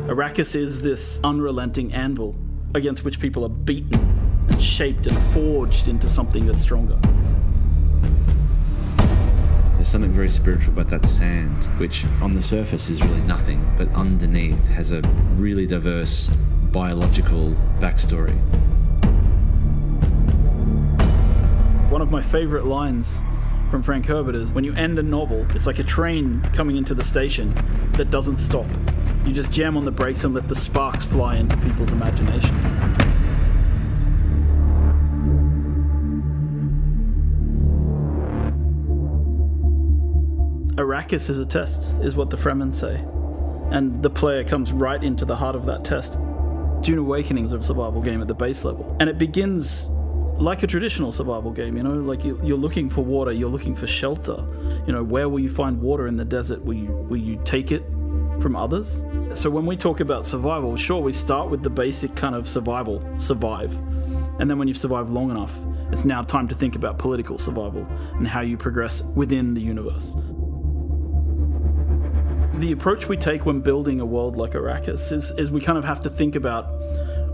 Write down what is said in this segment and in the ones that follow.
Arrakis is this unrelenting anvil against which people are beaten and shaped and forged into something that's stronger. There's something very spiritual about that sand, which on the surface is really nothing, but underneath has a really diverse biological backstory. One of my favorite lines from Frank Herbert is, when you end a novel, it's like a train coming into the station that doesn't stop. You just jam on the brakes and let the sparks fly into people's imagination. Arrakis is a test, is what the Fremen say. And the player comes right into the heart of that test. Dune Awakening is a survival game at the base level. And it begins like a traditional survival game, you know, like you're looking for water, you're looking for shelter. You know, where will you find water in the desert? Will you take it from others? So when we talk about survival, sure, we start with the basic kind of survive. And then when you've survived long enough, it's now time to think about political survival and how you progress within the universe. The approach we take when building a world like Arrakis is we kind of have to think about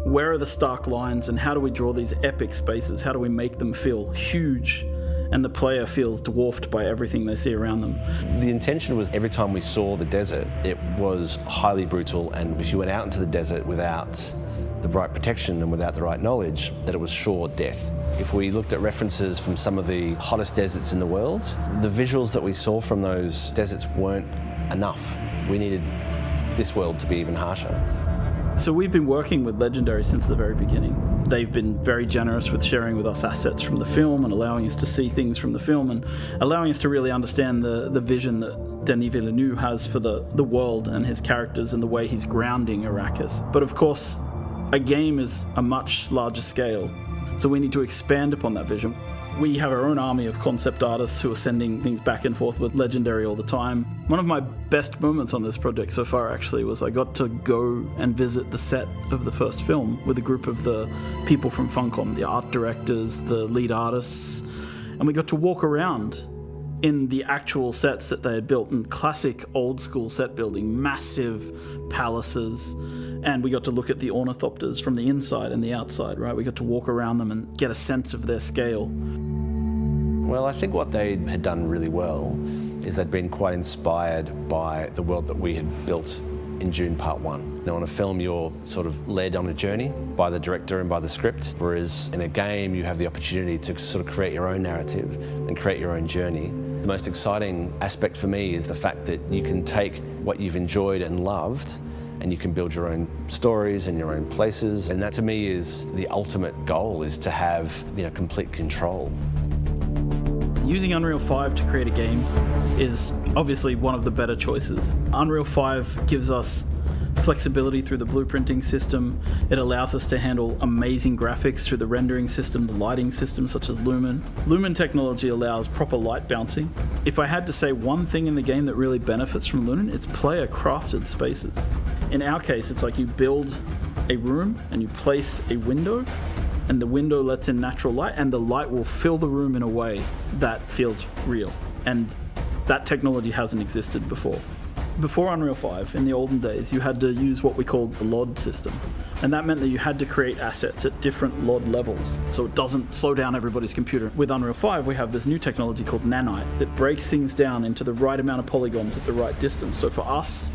where are the stark lines and how do we draw these epic spaces? How do we make them feel huge and the player feels dwarfed by everything they see around them? The intention was every time we saw the desert, it was highly brutal, and if you went out into the desert without the right protection and without the right knowledge, that it was sure death. If we looked at references from some of the hottest deserts in the world, the visuals that we saw from those deserts weren't enough. We needed this world to be even harsher. So we've been working with Legendary since the very beginning. They've been very generous with sharing with us assets from the film and allowing us to see things from the film and allowing us to really understand the vision that Denis Villeneuve has for the world and his characters and the way he's grounding Arrakis. But of course, a game is a much larger scale, so we need to expand upon that vision. We have our own army of concept artists who are sending things back and forth with Legendary all the time. One of my best moments on this project so far actually was I got to go and visit the set of the first film with a group of the people from Funcom, the art directors, the lead artists, and we got to walk around in the actual sets that they had built in classic old school set building, massive palaces, and we got to look at the ornithopters from the inside and the outside, right? We got to walk around them and get a sense of their scale. Well, I think what they had done really well is they'd been quite inspired by the world that we had built in Dune Part 1. Now, in a film, you're sort of led on a journey by the director and by the script, whereas in a game, you have the opportunity to sort of create your own narrative and create your own journey. The most exciting aspect for me is the fact that you can take what you've enjoyed and loved and you can build your own stories and your own places. And that to me is the ultimate goal, is to have, you know, complete control. Using Unreal 5 to create a game is obviously one of the better choices. Unreal 5 gives us flexibility through the blueprinting system. It allows us to handle amazing graphics through the rendering system, the lighting system such as Lumen. Lumen technology allows proper light bouncing. If I had to say one thing in the game that really benefits from Lumen, it's player crafted spaces. In our case, it's like you build a room and you place a window, and the window lets in natural light, and the light will fill the room in a way that feels real. And that technology hasn't existed before. Before Unreal 5, in the olden days, you had to use what we called the LOD system. And that meant that you had to create assets at different LOD levels, so it doesn't slow down everybody's computer. With Unreal 5, we have this new technology called Nanite that breaks things down into the right amount of polygons at the right distance. So for us,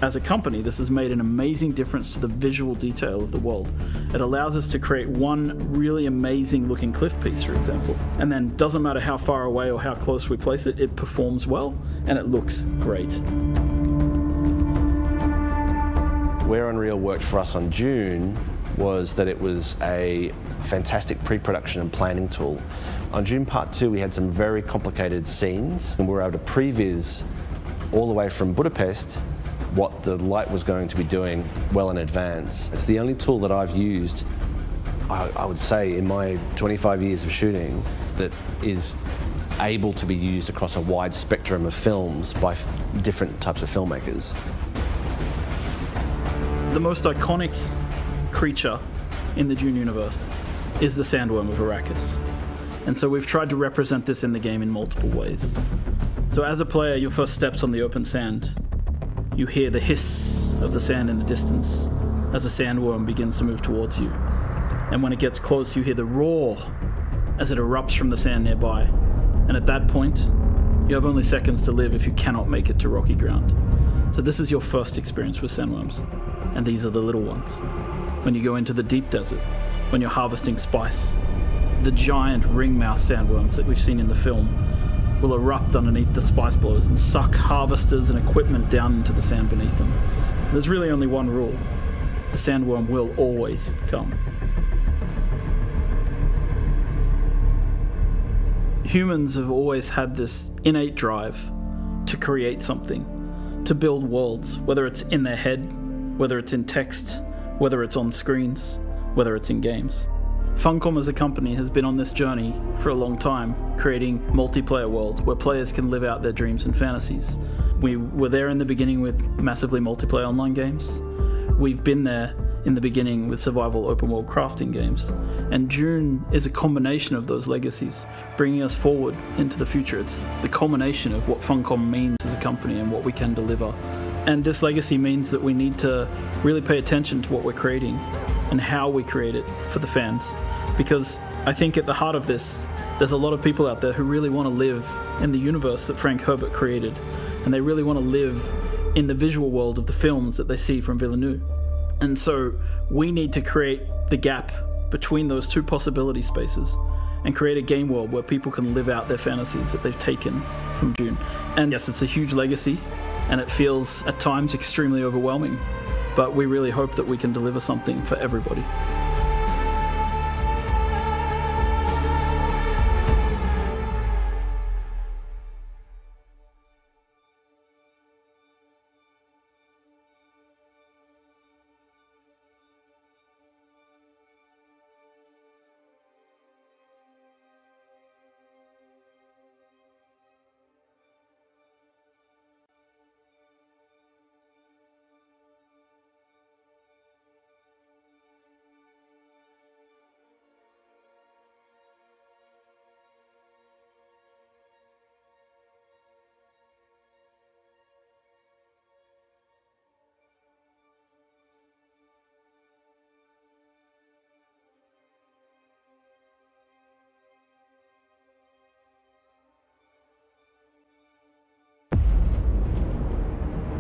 as a company, this has made an amazing difference to the visual detail of the world. It allows us to create one really amazing looking cliff piece, for example, and then doesn't matter how far away or how close we place it, it performs well and it looks great. Where Unreal worked for us on Dune was that it was a fantastic pre-production and planning tool On Dune Part 2, we had some very complicated scenes, and we were able to previs all the way from Budapest what the light was going to be doing well in advance. It's the only tool that I've used, I would say, in my 25 years of shooting that is able to be used across a wide spectrum of films by different types of filmmakers. The most iconic creature in the Dune universe is the sandworm of Arrakis. And so we've tried to represent this in the game in multiple ways. So as a player, your first steps on the open sand, you hear the hiss of the sand in the distance as the sandworm begins to move towards you. And when it gets close, you hear the roar as it erupts from the sand nearby. And at that point, you have only seconds to live if you cannot make it to rocky ground. So this is your first experience with sandworms. And these are the little ones. When you go into the deep desert, when you're harvesting spice, the giant ring-mouth sandworms that we've seen in the film will erupt underneath the spice blows and suck harvesters and equipment down into the sand beneath them. There's really only one rule. The sandworm will always come. Humans have always had this innate drive to create something, to build worlds, whether it's in their head, whether it's in text, whether it's on screens, whether it's in games. Funcom as a company has been on this journey for a long time, creating multiplayer worlds where players can live out their dreams and fantasies. We were there in the beginning with massively multiplayer online games. We've been there in the beginning with survival open world crafting games. And Dune is a combination of those legacies, bringing us forward into the future. It's the culmination of what Funcom means as a company and what we can deliver. And this legacy means that we need to really pay attention to what we're creating and how we create it for the fans. Because I think at the heart of this, there's a lot of people out there who really want to live in the universe that Frank Herbert created. And they really want to live in the visual world of the films that they see from Villeneuve. And so we need to create the gap between those two possibility spaces and create a game world where people can live out their fantasies that they've taken from Dune. And yes, it's a huge legacy, and it feels at times extremely overwhelming, but we really hope that we can deliver something for everybody.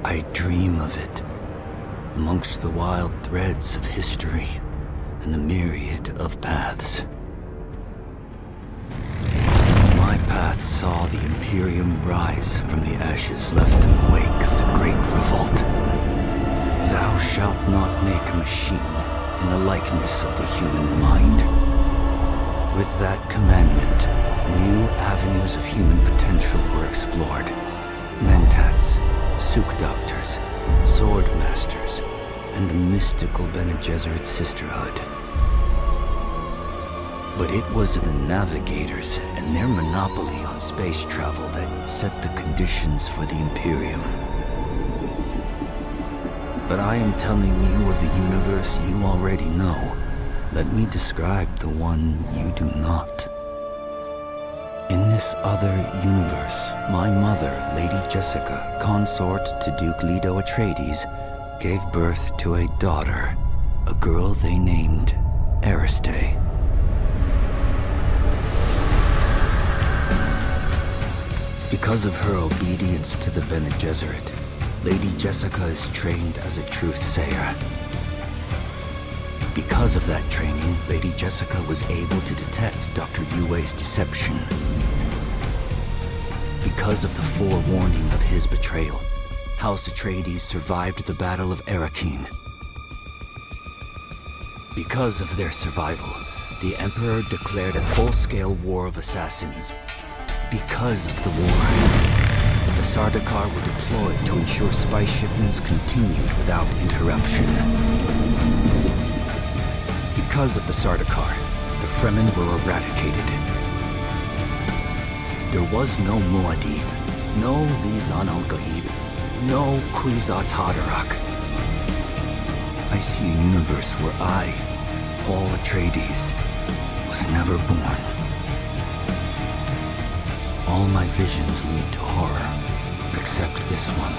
I dream of it, amongst the wild threads of history and the myriad of paths. My path saw the Imperium rise from the ashes left in the wake of the Great Revolt. Thou shalt not make a machine in the likeness of the human mind. With that commandment, new avenues of human potential were explored. Mentats, Suk Doctors, Sword Masters, and the mystical Bene Gesserit Sisterhood. But it was the Navigators and their monopoly on space travel that set the conditions for the Imperium. But I am telling you of the universe you already know. Let me describe the one you do not. In this other universe, my mother, Lady Jessica, consort to Duke Leto Atreides, gave birth to a daughter, a girl they named Ariste. Because of her obedience to the Bene Gesserit, Lady Jessica is trained as a truth-sayer. Because of that training, Lady Jessica was able to detect Dr. Yue's deception. Because of the forewarning of his betrayal, House Atreides survived the Battle of Arrakeen. Because of their survival, the Emperor declared a full-scale war of assassins. Because of the war, the Sardaukar were deployed to ensure spy shipments continued without interruption. Because of the Sardaukar, the Fremen were eradicated. There was no Muad'Dib, no Lisan al-Gaib, no Kwisatz Haderach. I see a universe where I, Paul Atreides, was never born. All my visions lead to horror, except this one.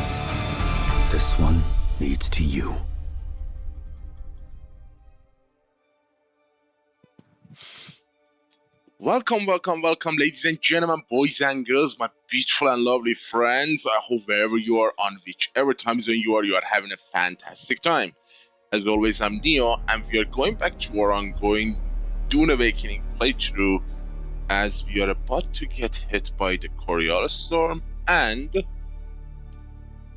This one leads to you. Welcome, ladies and gentlemen, boys and girls, my beautiful and lovely friends. I hope wherever you are, on whichever time zone you are having a fantastic time. As always, I'm Neo, and we are going back to our ongoing Dune Awakening playthrough, as we are about to get hit by the Coriolis Storm, and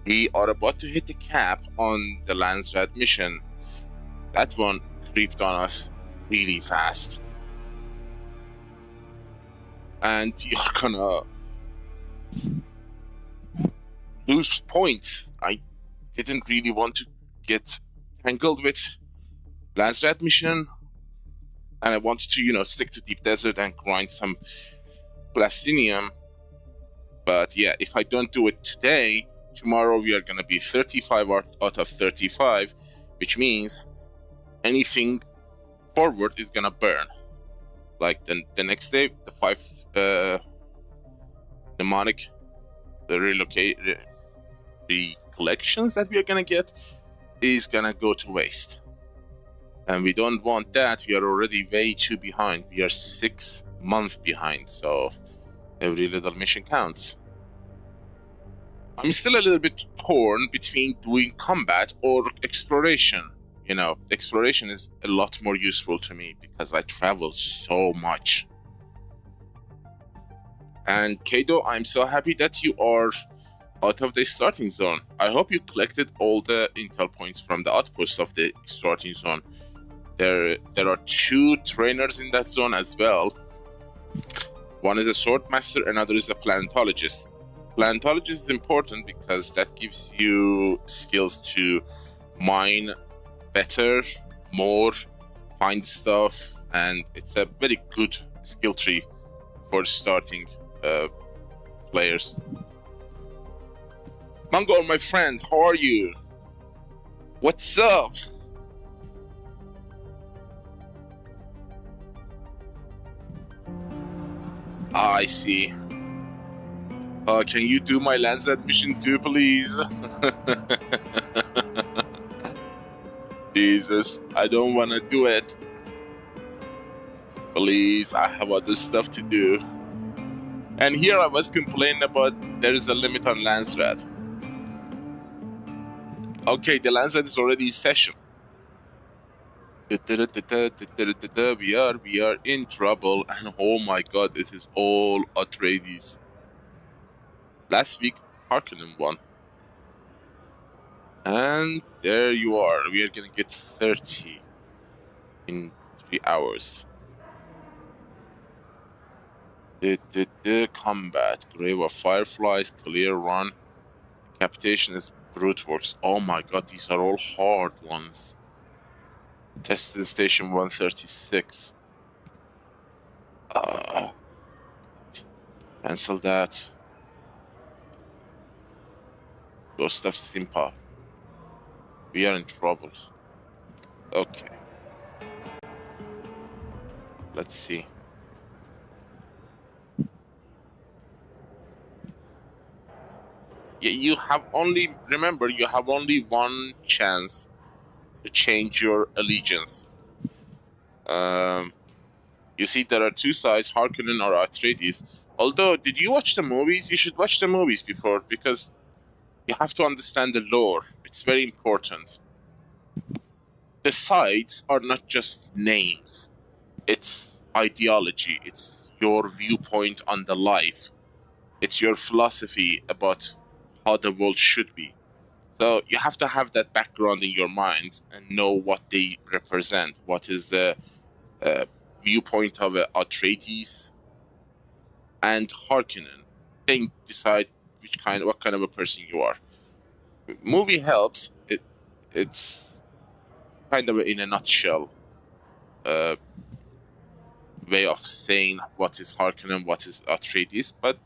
we are about to hit the cap on the Landsraad Mission. That one creeped on us really fast. And we are gonna lose points. I didn't really want to get tangled with Landsraad Mission, and I wanted to, stick to Deep Desert and grind some plastinium. But yeah, if I don't do it today, tomorrow we are gonna be 35 out of 35, which means anything forward is gonna burn. Like the next day, the 5 mnemonic, the collections that we are gonna get is gonna go to waste, and we don't want that. We are already way too behind. We are 6 months behind, so every little mission counts. I'm still a little bit torn between doing combat or exploration. Exploration is a lot more useful to me because I travel so much. And Kado, I'm so happy that you are out of the starting zone. I hope you collected all the intel points from the outpost of the starting zone. There are 2 trainers in that zone as well. One is a swordmaster, another is a planetologist. Planetologist is important because that gives you skills to mine better, more, find stuff, and it's a very good skill tree for starting players. Mongol, my friend, how are you? What's up? I see. Can you do my Landsraad mission too, please? Jesus, I don't want to do it. Please, I have other stuff to do. And here I was complaining about there is a limit on Landsraad. Okay, the Landsraad is already in session. We are in trouble, and oh my god, it is all Atreides. Last week, Harkonnen won. And there you are. We are gonna get 30 in 3 hours. The combat. Grave of Fireflies, clear run. Decapitation is brute works. Oh my god, these are all hard ones. Testing station 136. Cancel that. Ghost of Simpa. We are in trouble. Okay. Let's see. Yeah, you have only, remember, you have only one chance to change your allegiance. You see, there are 2 sides, Harkonnen or Atreides. Although, did you watch the movies? You should watch the movies before, because you have to understand the lore. It's very important. The sides are not just names. It's ideology. It's your viewpoint on the life. It's your philosophy about how the world should be. So you have to have that background in your mind and know what they represent. What is the viewpoint of Atreides and Harkonnen. Then decide what kind of a person you are. Movie helps. It's kind of in a nutshell way of saying what is Harkonnen, what is Atreides, but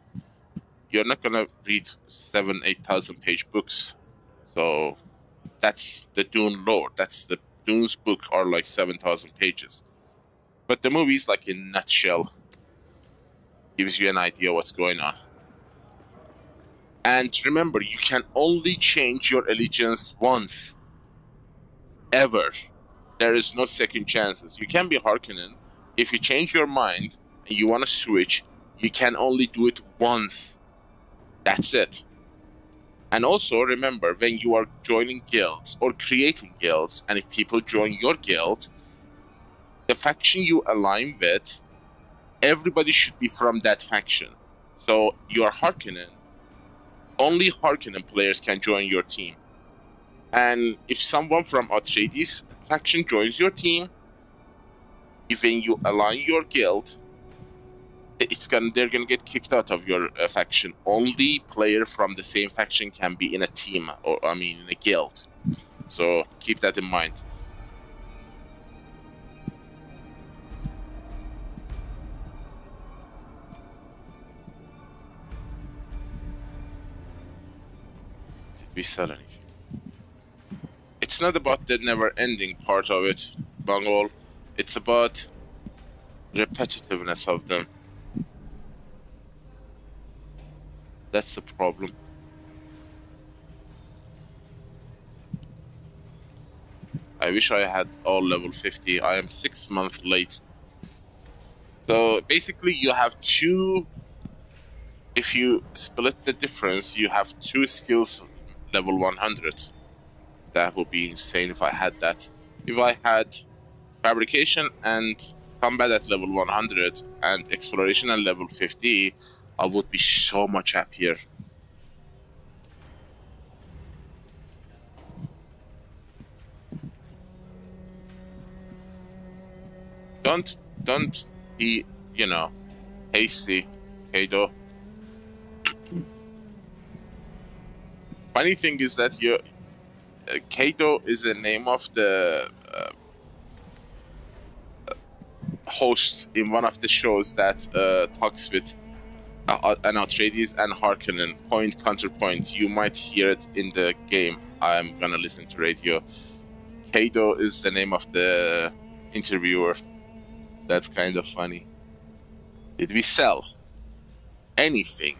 you're not gonna read 7,000-8,000 page books. So that's the Dune lore. That's the Dune's book are like 7,000 pages. But the movie's like in a nutshell. Gives you an idea what's going on. And remember, you can only change your allegiance once. Ever. There is no second chances. You can be Harkonnen. If you change your mind and you want to switch, you can only do it once. That's it. And also remember, when you are joining guilds or creating guilds, and if people join your guild, the faction you align with, everybody should be from that faction. So you're Harkonnen. Only Harkonnen players can join your team. And if someone from Atreides faction joins your team, when you align your guild, they're gonna get kicked out of your faction. Only player from the same faction can be in a team, or in a guild. So keep that in mind. Did we sell anything? It's not about the never-ending part of it, Bangol. It's about repetitiveness of them. That's the problem. I wish I had all level 50. I am 6 months late. So basically you have two... If you split the difference, you have 2 skills level 100. That would be insane if I had that. If I had fabrication and combat at level 100 and exploration at level 50, I would be so much happier. Don't be, hasty, Kado. Funny thing is that Kado is the name of the host in one of the shows that talks with an Atreides and Harkonnen, point counterpoint. You might hear it in the game. I'm gonna listen to radio. Kado is the name of the interviewer. That's kind of funny. Did we sell anything?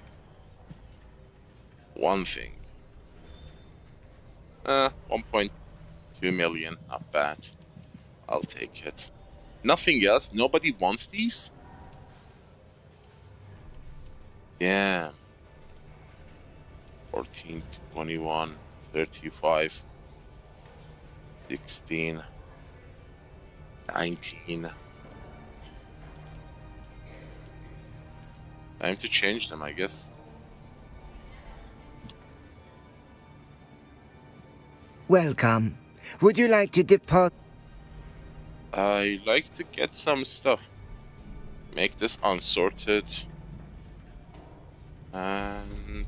One thing. 1.2 million, not bad. I'll take it. Nothing else? Nobody wants these? Yeah. 14, 21, 35, 16, 19. Time to change them, I guess. Welcome. Would you like to depart? I like to get some stuff. Make this unsorted. And...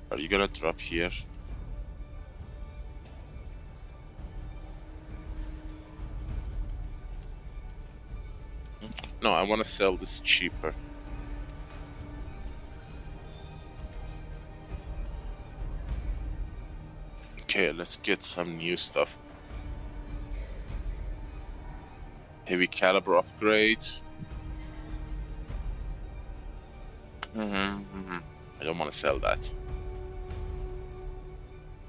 Are you gonna drop here? No, I want to sell this cheaper. Okay, let's get some new stuff. Heavy caliber upgrade. I don't want to sell that.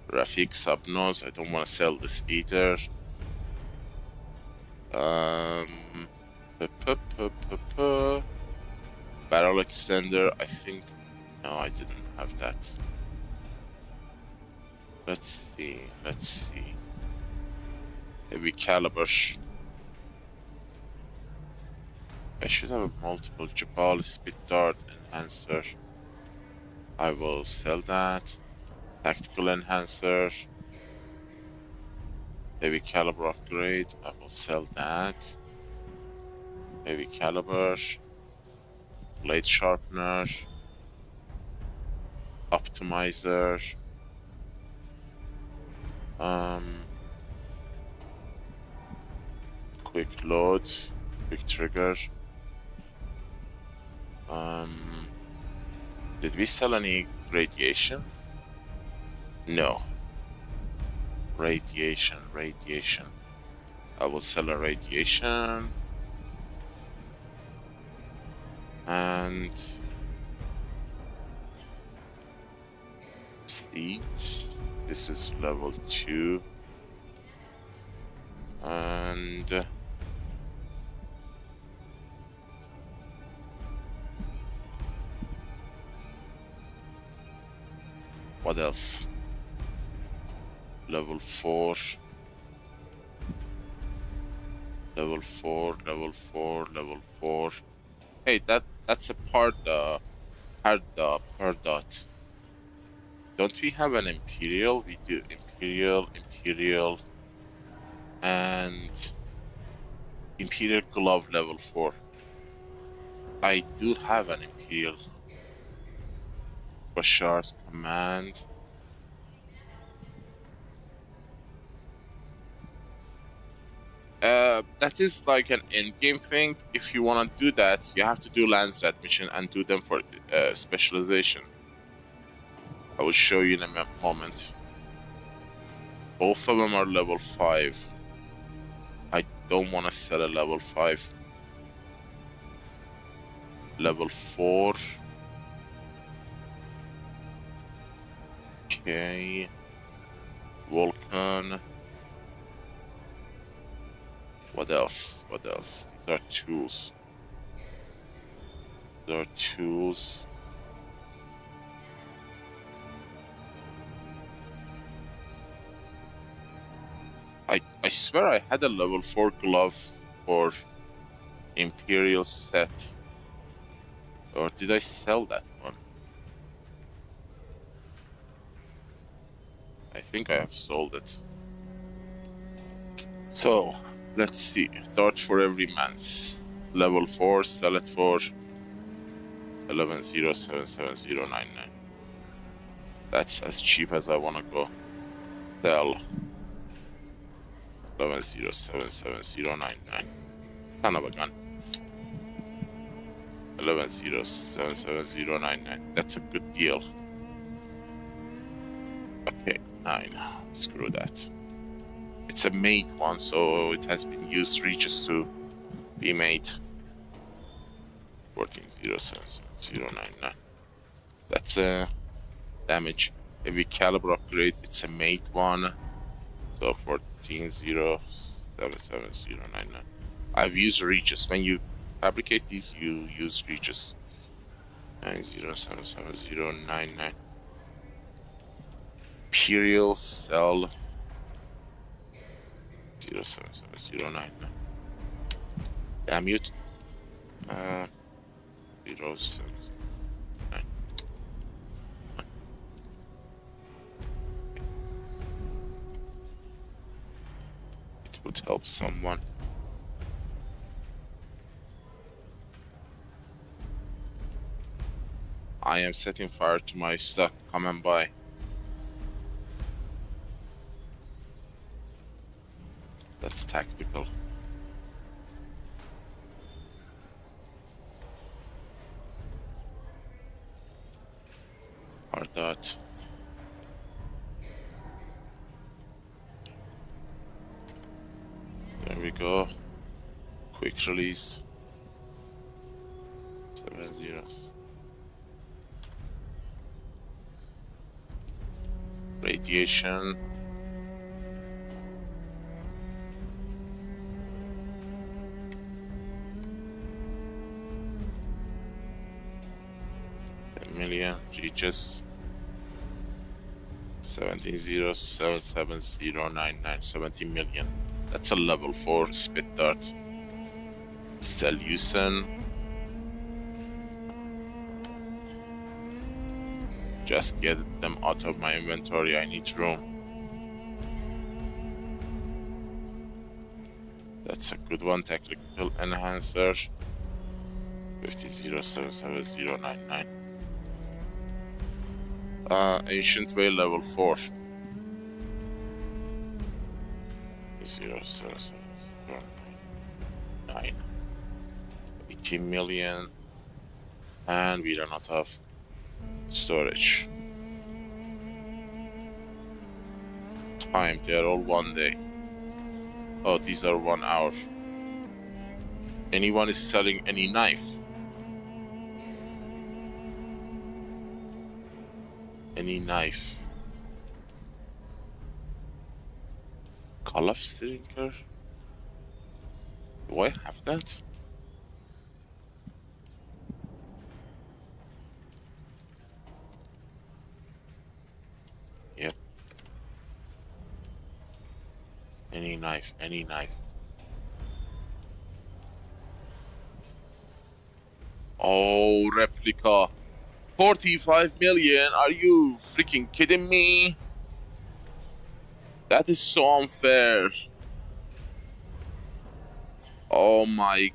Rafik subnose, I don't want to sell this either. Barrel extender, I think. No, I didn't have that. Let's see. Heavy caliber. I should have a multiple Jabal speed dart enhancer. I will sell that. Tactical enhancer. Heavy caliber upgrade. I will sell that. Heavy caliber. Blade sharpener. Optimizer. Quick load. Quick trigger. Did we sell any radiation? No. Radiation. I will sell a radiation. And seed. This is level 2. And what else? Level 4. Level 4. Hey, that's a per dot. Don't we have an Imperial? We do Imperial, and Imperial Glove level 4. I do have an Imperial. Bashar's command. That is like an in-game thing. If you want to do that, you have to do Landsraad Mission and do them for specialization. I will show you in a moment. Both of them are level 5. I don't want to sell a level 5. Level 4. Okay. Vulcan. What else? These are tools. I swear I had a level 4 glove for Imperial set. Or did I sell that one? I think I have sold it. So, let's see. Dart for every man. Level 4, sell it for 11,077,099. That's as cheap as I want to go. Sell 11,077,099. Son of a gun. 11,077,099. That's a good deal. Okay, 9. Screw that. It's a made one, so it has been used reaches to be made. 14,077,099. That's a damage. Heavy caliber upgrade. It's a made one. So 14,077,099. I've used reaches. When you fabricate these, you use reaches. 9,077,099. Imperial cell 077,099. Damn you. 079. It would help someone. I am setting fire to my stock. Come and buy. That's tactical. Hard dot. There we go. Quick release. 70. Radiation. Million reaches 17,077,099. 70 million. That's a level 4 spit dart. Seleucin. Just get them out of my inventory. I need room. That's a good one. Tactical enhancer. 5077099. Ancient Way level 4. 07709. 18 million. And we run out of storage. Time, they are all 1 day. Oh, these are 1 hour. Anyone is selling any knife? Any knife? Call of Stinker? Do I have that? Yep. Any knife, any knife. Oh, replica. 45 million? Are you freaking kidding me? That is so unfair. Oh my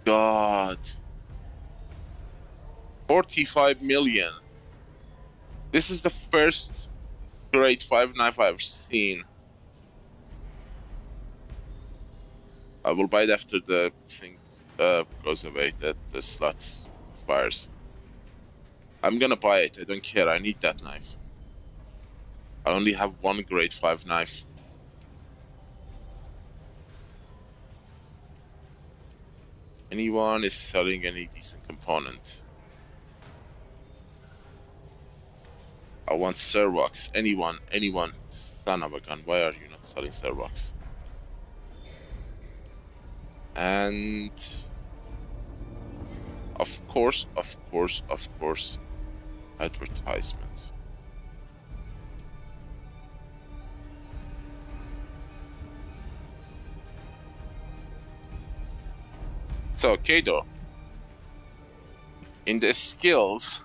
god. 45 million. This is the first grade 5 knife I've seen. I will buy it after the thing goes away, that the slot expires. I'm gonna buy it, I don't care, I need that knife. I only have 1 grade 5 knife. Anyone is selling any decent component? I want Servox. Anyone, son of a gun, why are you not selling Servox? And of course, advertisement. So, Kado, in the skills,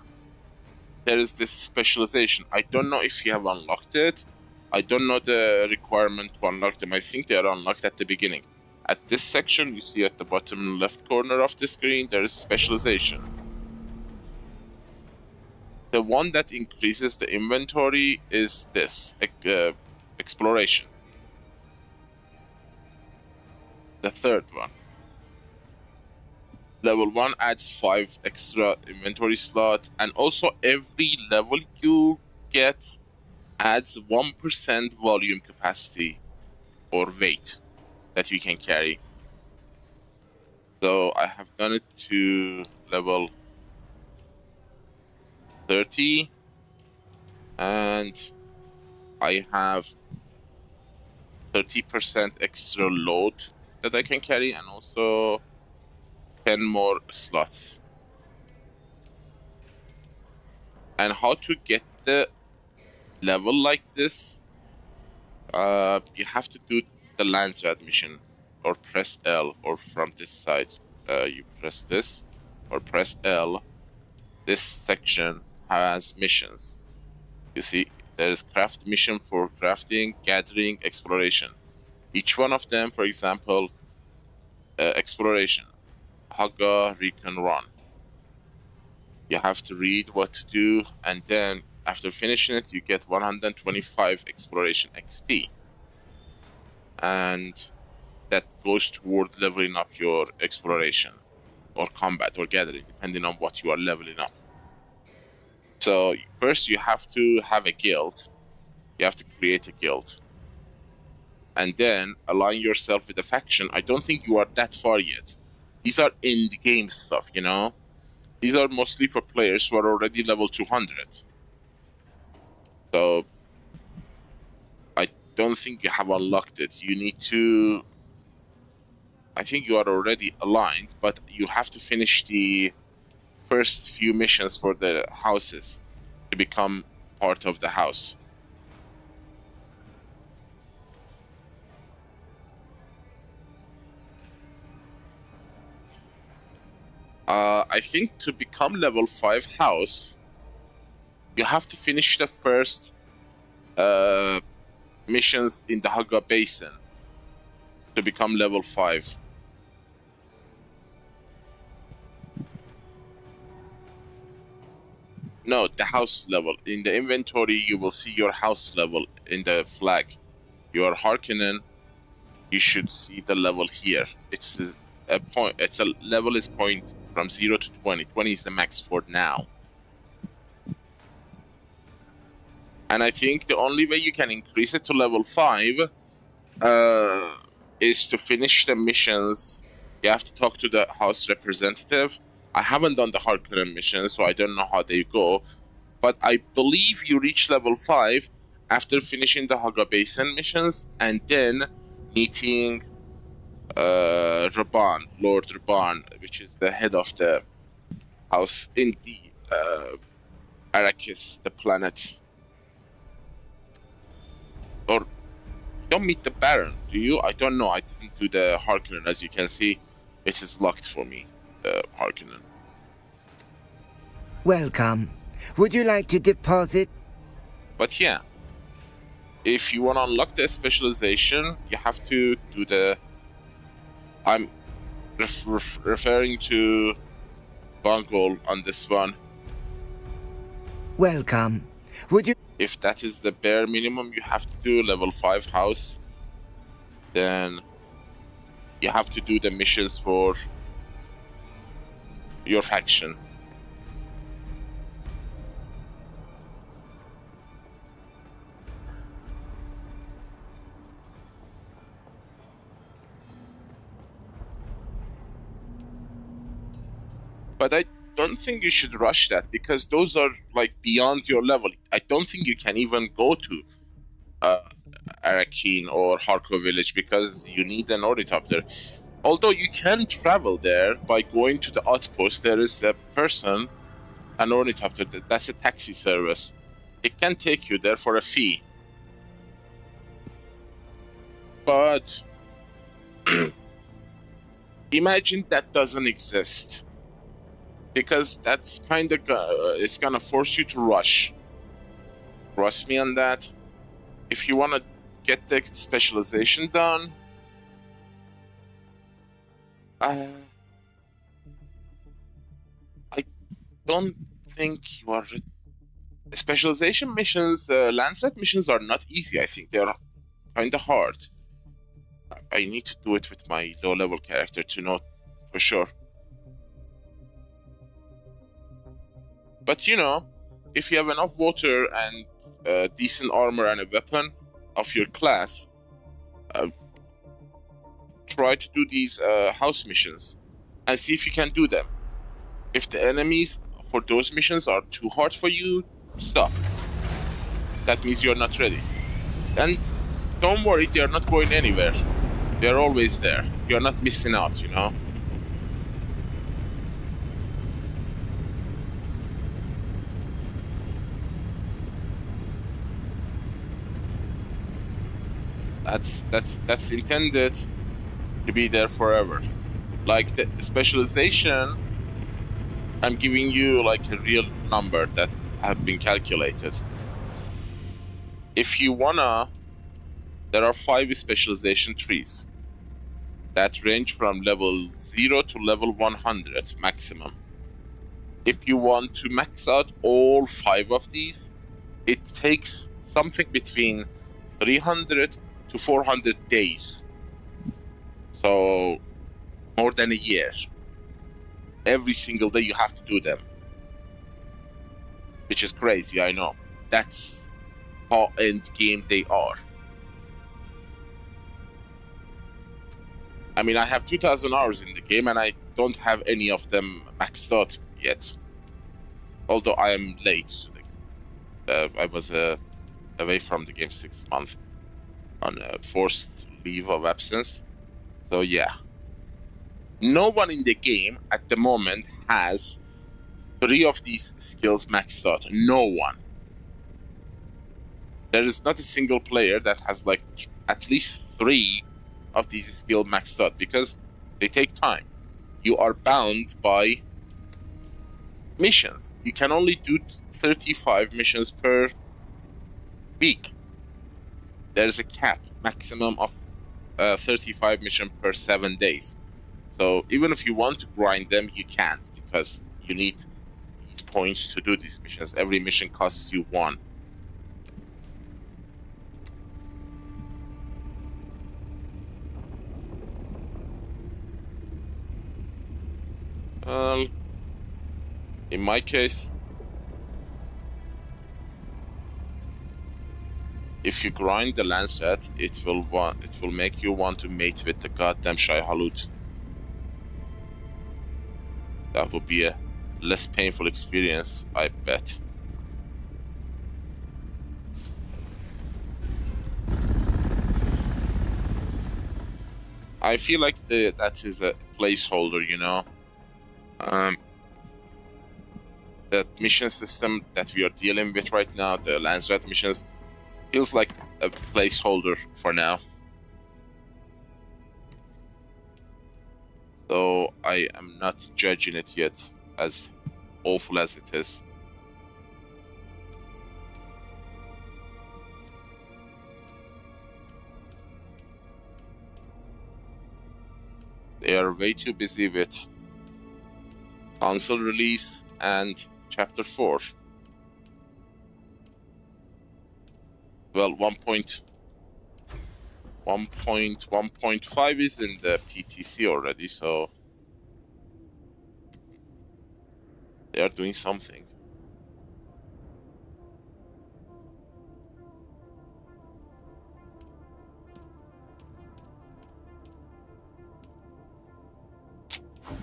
there is this specialization. I don't know if you have unlocked it. I don't know the requirement to unlock them. I think they are unlocked at the beginning. At this section, you see at the bottom left corner of the screen, there is specialization. The one that increases the inventory is this, exploration. The third one. Level 1 adds 5 extra inventory slot, and also every level you get adds 1% volume capacity or weight that you can carry. So I have done it to level 30, and I have 30% extra load that I can carry, and also 10 more slots. And how to get the level like this? You have to do the Landsraad mission, or press L, or from this side. You press this, or press L. This section has missions. You see, there is craft mission for crafting, gathering, exploration. Each one of them, for example, exploration. Haga, Recon, Run. You have to read what to do, and then after finishing it, you get 125 exploration XP. And that goes toward leveling up your exploration, or combat, or gathering, depending on what you are leveling up. So first you have to have a guild. You have to create a guild. And then align yourself with a faction. I don't think you are that far yet. These are end-game stuff, you know? These are mostly for players who are already level 200. So, I don't think you have unlocked it. You need to... I think you are already aligned, but you have to finish the first few missions for the houses to become part of the house. I think to become level 5 house, you have to finish the first missions in the Haga Basin. to become level 5. No, the house level. In the inventory, you will see your house level in the flag. You are Harkonnen. You should see the level here. It's a point. It's a level is point from 0 to 20. 20 is the max for now. And I think the only way you can increase it to level 5 is to finish the missions. You have to talk to the house representative. I haven't done the Harkonnen mission, so I don't know how they go. But I believe you reach level 5 after finishing the Haga Basin missions and then meeting Raban, Lord Raban, which is the head of the house in the Arrakis, the planet. Or you don't meet the Baron, do you? I don't know. I didn't do the Harkonnen. As you can see, it is locked for me, the Harkonnen. Welcome. Would you like to deposit? But yeah, if you want to unlock the specialization, you have to do the... I'm referring to Bungol on this one. Welcome. Would you... If that is the bare minimum you have to do, level 5 house, then you have to do the missions for your faction. But I don't think you should rush that, because those are like beyond your level. I don't think you can even go to Arrakeen or Harko village because you need an ornithopter. Although you can travel there by going to the outpost. There is a person, an ornithopter, that's a taxi service. It can take you there for a fee. But imagine that doesn't exist. Because that's kind of it's gonna force you to rush. Trust me on that. If you want to get the specialization done, I don't think you are. Specialization missions, Landsraad missions are not easy. I think they're kind of hard. I need to do it with my low-level character to know for sure. But you know, if you have enough water and decent armor and a weapon of your class, try to do these house missions and see if you can do them. If the enemies for those missions are too hard for you, stop. That means you're not ready. And don't worry, they're not going anywhere. They're always there. You're not missing out, you know? That's intended to be there forever. Like the specialization, I'm giving you like a real number that have been calculated. If you wanna, there are 5 specialization trees that range from level 0 to level 100 maximum. If you want to max out all 5 of these, it takes something between 300 to 400 days. So more than a year. Every single day you have to do them. Which is crazy, I know. That's how end game they are. I mean, I have 2,000 hours in the game and I don't have any of them maxed out yet. Although I am late. I was away from the game 6 months on a forced leave of absence. So yeah. No one in the game at the moment has 3 of these skills maxed out. No one. There is not a single player that has like at least 3 of these skills maxed out because they take time. You are bound by missions. You can only do 35 missions per week. There's a cap, maximum of 35 mission per 7 days. So even if you want to grind them, you can't, because you need these points to do these missions. Every mission costs you 1. In my case, if you grind the Landsraad, it will make you want to mate with the goddamn Shai Halut. That would be a less painful experience, I bet. I feel like that is a placeholder, you know. The mission system that we are dealing with right now, the Landsraad missions, feels like a placeholder for now. So I am not judging it yet, as awful as it is. They are way too busy with console release and Chapter 4. Well, 1.1.5 is in the PTC already, so they are doing something.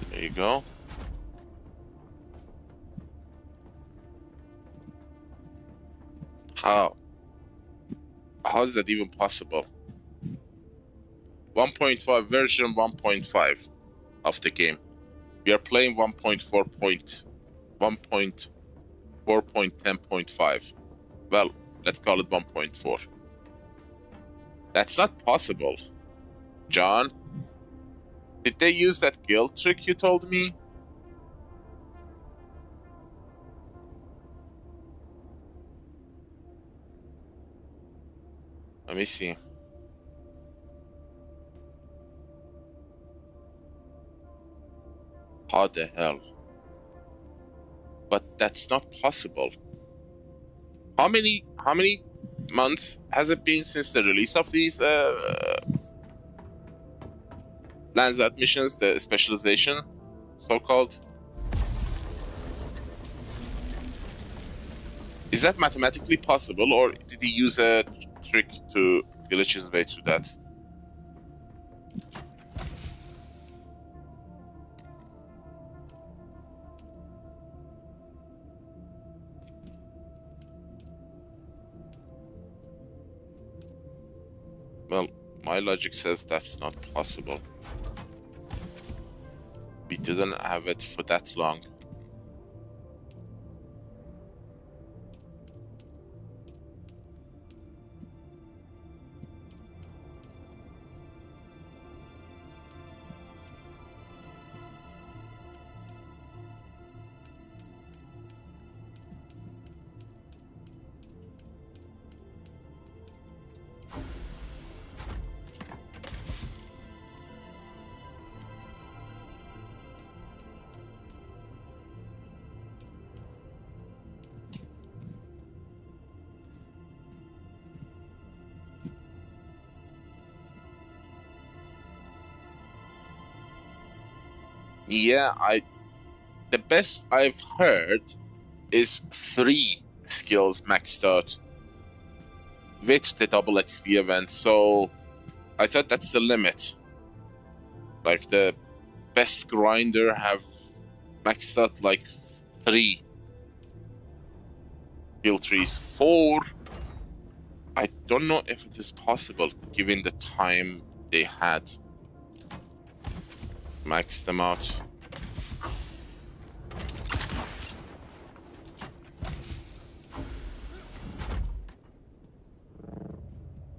There you go. How is that even possible? 1.5 version 1.5 of the game. We are playing 1.4.10.5. Well, let's call it 1.4. That's not possible. John, did they use that guild trick you told me? Let me see. How the hell? But that's not possible. How many months has it been since the release of these Landsraad missions, the specialization, so-called? Is that mathematically possible, or did he use a trick to glitch his way through that? Well, my logic says that's not possible. We didn't have it for that long. Yeah, the best I've heard is 3 skills maxed out with the double XP event, so I thought that's the limit. Like, the best grinder have maxed out like 3 skill trees. 4, I don't know if it is possible given the time they had. Max them out.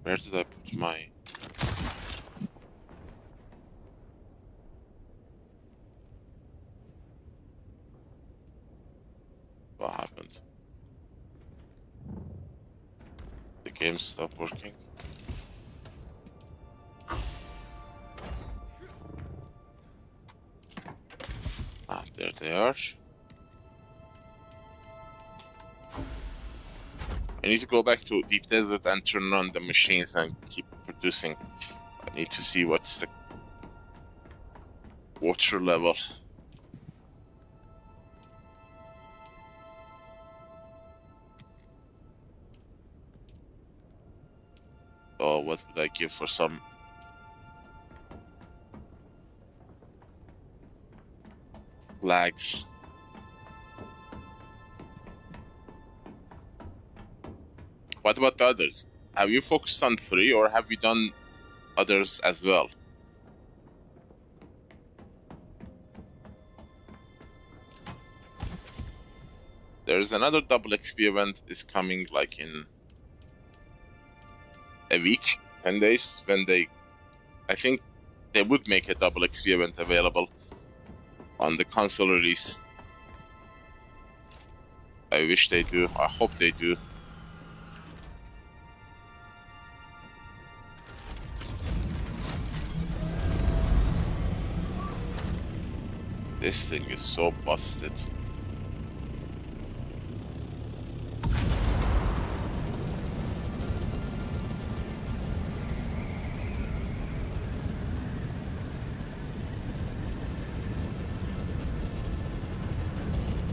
Where did I put my... What happened? The game stopped working. they are. I need to go back to Deep Desert and turn on the machines and keep producing. I need to see what's the water level. Oh, what would I give for some flags? What about the others? Have you focused on 3 or have you done others as well? There's another double XP event is coming like in a week, 10 days, when I think they would make a double XP event available on the console release. I wish they do. I hope they do. This thing is so busted.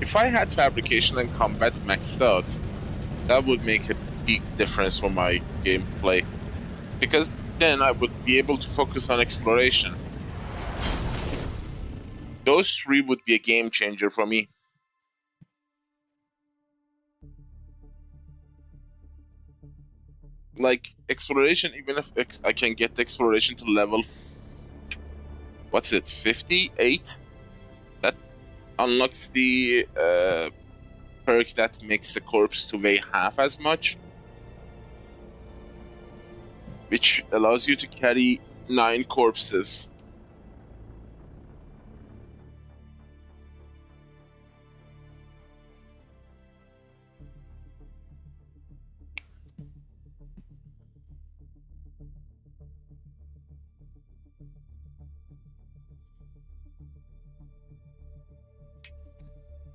If I had fabrication and combat maxed out, that would make a big difference for my gameplay. Because then I would be able to focus on exploration. Those 3 would be a game changer for me. Like, exploration, even if I can get the exploration to level... what's it? 58? That unlocks the perk that makes the corpse to weigh half as much. Which allows you to carry 9 corpses.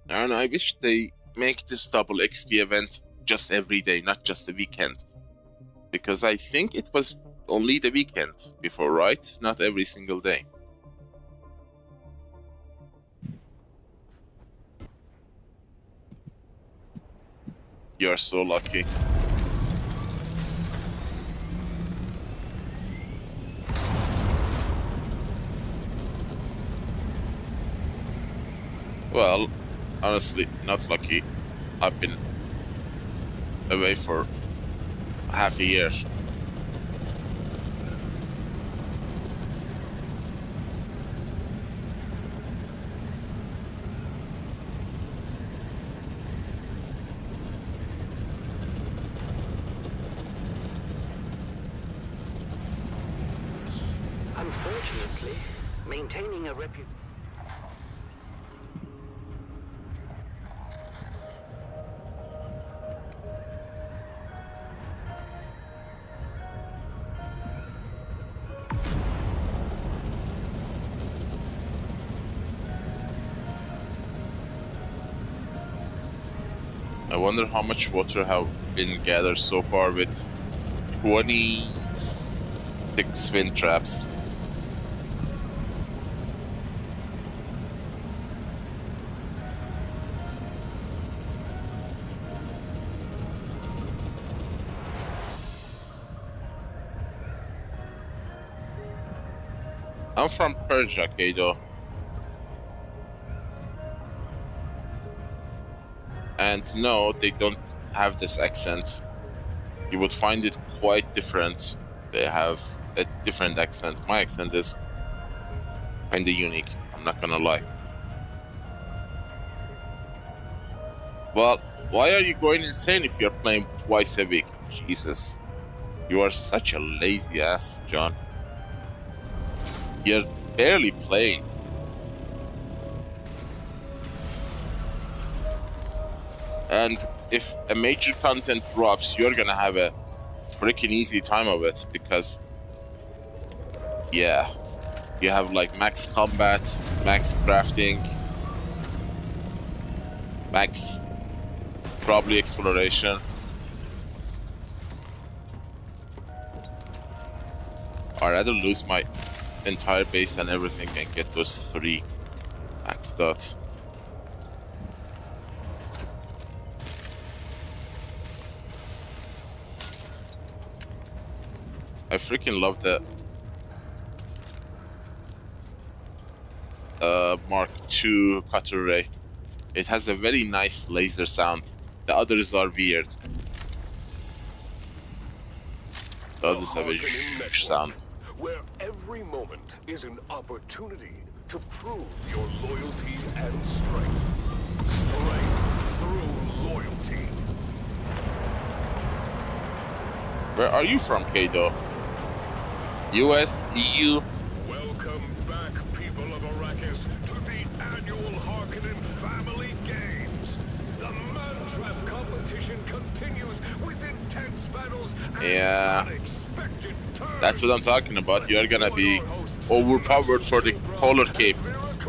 And I wish they make this double XP event just every day, not just the weekend. Because I think it was only the weekend before, right? Not every single day. You're so lucky. Well, honestly, not lucky. I've been away for half a year. Unfortunately, maintaining a reputation. I wonder how much water have been gathered so far with 26 wind traps. I'm from Persia, Kado. And no, they don't have this accent. You would find it quite different. They have a different accent. My accent is kinda unique, I'm not gonna lie. Well, why are you going insane if you're playing twice a week? Jesus. You are such a lazy ass, John. You're barely playing. And if a major content drops, you're gonna have a freaking easy time of it because, yeah, you have like max combat, max crafting, Max, probably exploration. I'd rather lose my entire base and everything and get those 3 maxed out. I freaking love the Mark II cutter ray. It has a very nice laser sound. The others are weird. The others have a sound. Where every moment is an opportunity to prove your loyalty and strength. Strength through loyalty. Where are you from, Kado? US, EU? Welcome back, people of Arrakis, to the annual Harkonnen Family Games. The Mantrap competition continues with intense battles and unexpected turns. That's what I'm talking about. You're gonna be overpowered for the Polar Cape.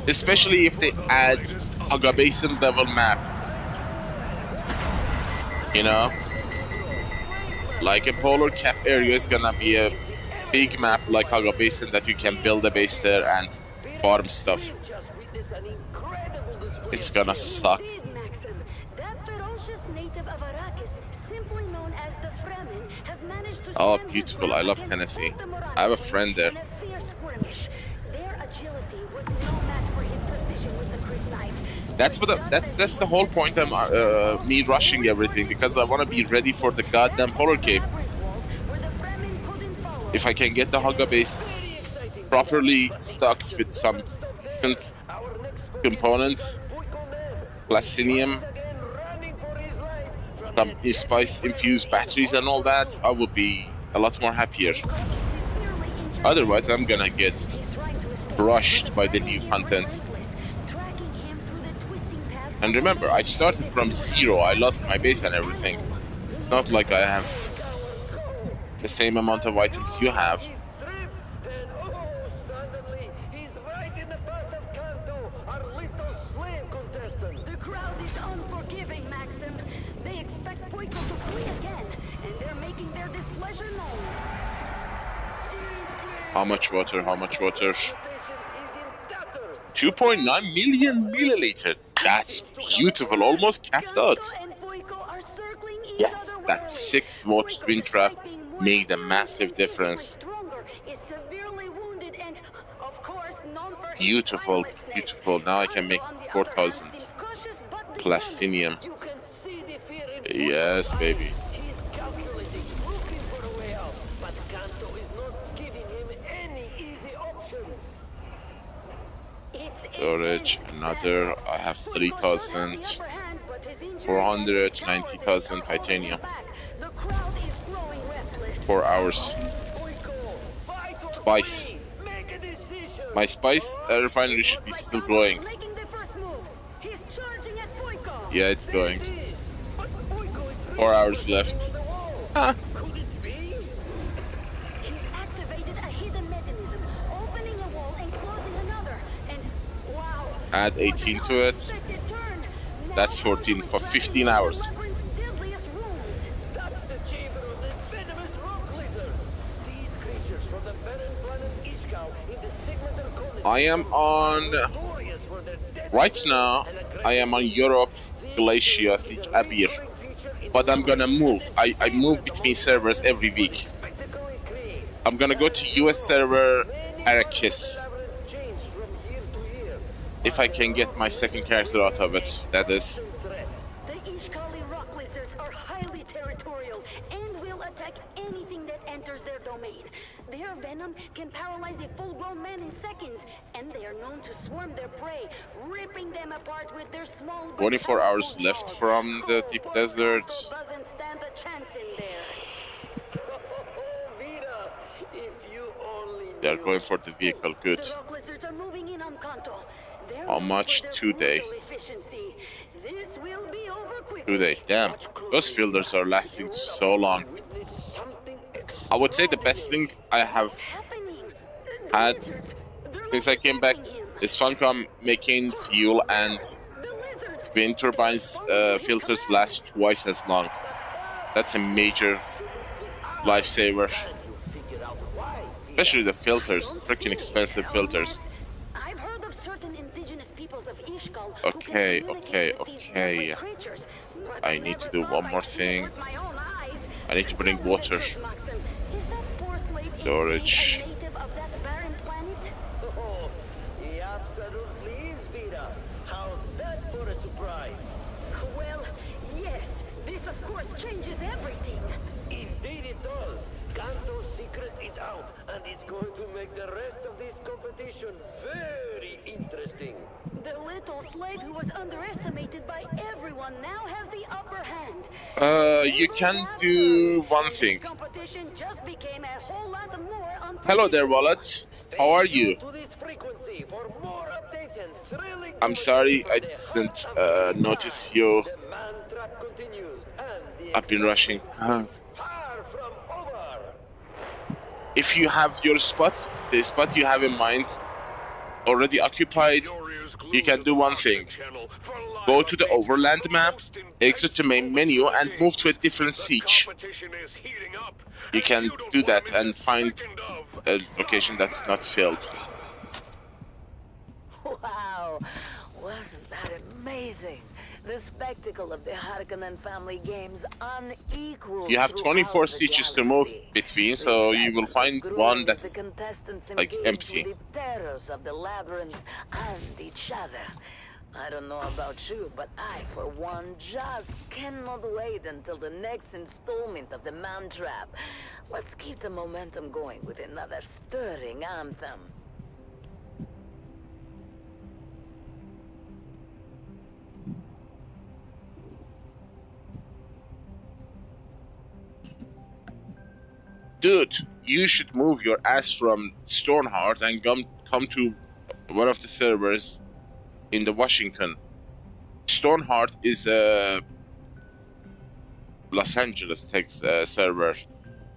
Especially if they add Haga Basin level map. You know? Like a Polar Cap area is gonna be a big map like Haga Basin that you can build a base there and farm stuff. It's gonna suck. Oh, beautiful. I love Tennessee. I have a friend there. That's the whole point. I'm me rushing everything because I want to be ready for the goddamn Polar Cape. If I can get the Haga base properly stocked with some decent components, plastinium, some spice infused batteries and all that, I will be a lot more happier. Otherwise, I'm gonna get crushed by the new content. And remember, I started from 0. I lost my base and everything. It's not like I have the same amount of items you have. How much water? How much water? 2.9 million milliliter. That's beautiful. Almost capped out. Yes, that 6-watt wind trap made a massive difference. Beautiful, beautiful. Now I can make 4,000 plastinium. Yes, baby. Storage, another. I have 3,400, 90,000 titanium. 4 hours. Spice. My spice refinery should be still glowing. Yeah, it's going. 4 hours left. Huh. Add 18 to it. That's 14 for 15 hours. I am on... Right now, I am on Europe, Glacia, Siege Abir. But I'm gonna move. I move between servers every week. I'm gonna go to US server Arrakis. If I can get my second character out of it, that is. The Ishkali rock lizards are highly territorial and will attack anything that enters their domain. Their venom can paralyze a full-grown man in seconds, and they are known to swarm their prey, ripping them apart with their small... 24 hours left from the deep desert. Doesn't stand a chance in there. They're going for the vehicle, good. The rock lizards are moving in on Kanto. How much? 2 days. 2 days. Damn, those fielders are lasting so long. I would say the best thing I have had since I came back is Funcom making fuel and wind turbines filters last twice as long. That's a major lifesaver. Especially the filters, freaking expensive filters. I've heard of certain indigenous peoples of Ishkal who can Okay. communicate with these other creatures, but I need to do one more thing. with my own eyes. I need to bring water. Is that poor slave Storage. indeed a native of that barren planet? Oh, he absolutely is, Vita. How's that for a surprise? Well, yes. This, of course, changes everything. Indeed it does. Kanto's secret is out, and it's going to make the rest of this competition very interesting. The little slave who was underestimated by everyone now has the upper hand. You can do one thing. Competition just became a whole lot more Hello there, Wallet. How are you? To this frequency for more updates and thrilling. I'm sorry, I didn't notice you. The man trap continues, and the I've been rushing. far from over. If you have your spot, the spot you have in mind already occupied, you can do one thing. Go to the overland map, exit the main menu, and move to a different siege. You can do that and find a location that's not filled. Wow, wasn't that amazing? The spectacle of the Harkonnen family games unequaled. You have 24 throughout the sieges to move galaxy. between, so you will find one that The is contestants like engaged empty. with the terrors of the labyrinth and each other. I don't know about you, but I, for one, just cannot wait until the next installment of the Man Trap. Let's keep the momentum going with another stirring anthem. Dude, you should move your ass from Stormheart and come to one of the servers in the Washington. Stormheart is a Los Angeles server.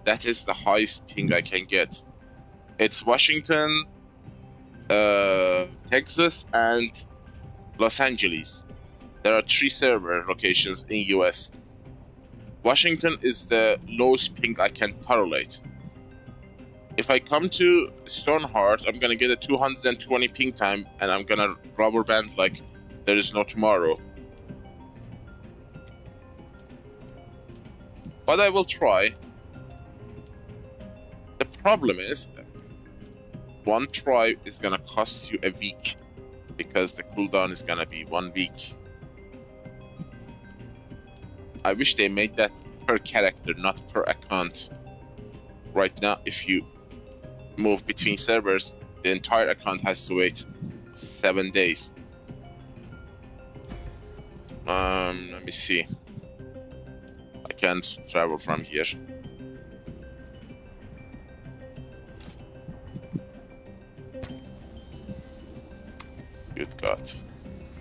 That is the highest ping I can get. It's Washington, Texas, and Los Angeles. There are 3 server locations in US. Washington is the lowest ping I can tolerate. If I come to Stormheart, I'm gonna get a 220 ping time, and I'm gonna rubber band like there is no tomorrow. But I will try. The problem is, one try is gonna cost you a week, because the cooldown is gonna be 1 week. I wish they made that per character, not per account. Right now, if you move between servers, the entire account has to wait 7 days. Let me see. I can't travel from here. Good God.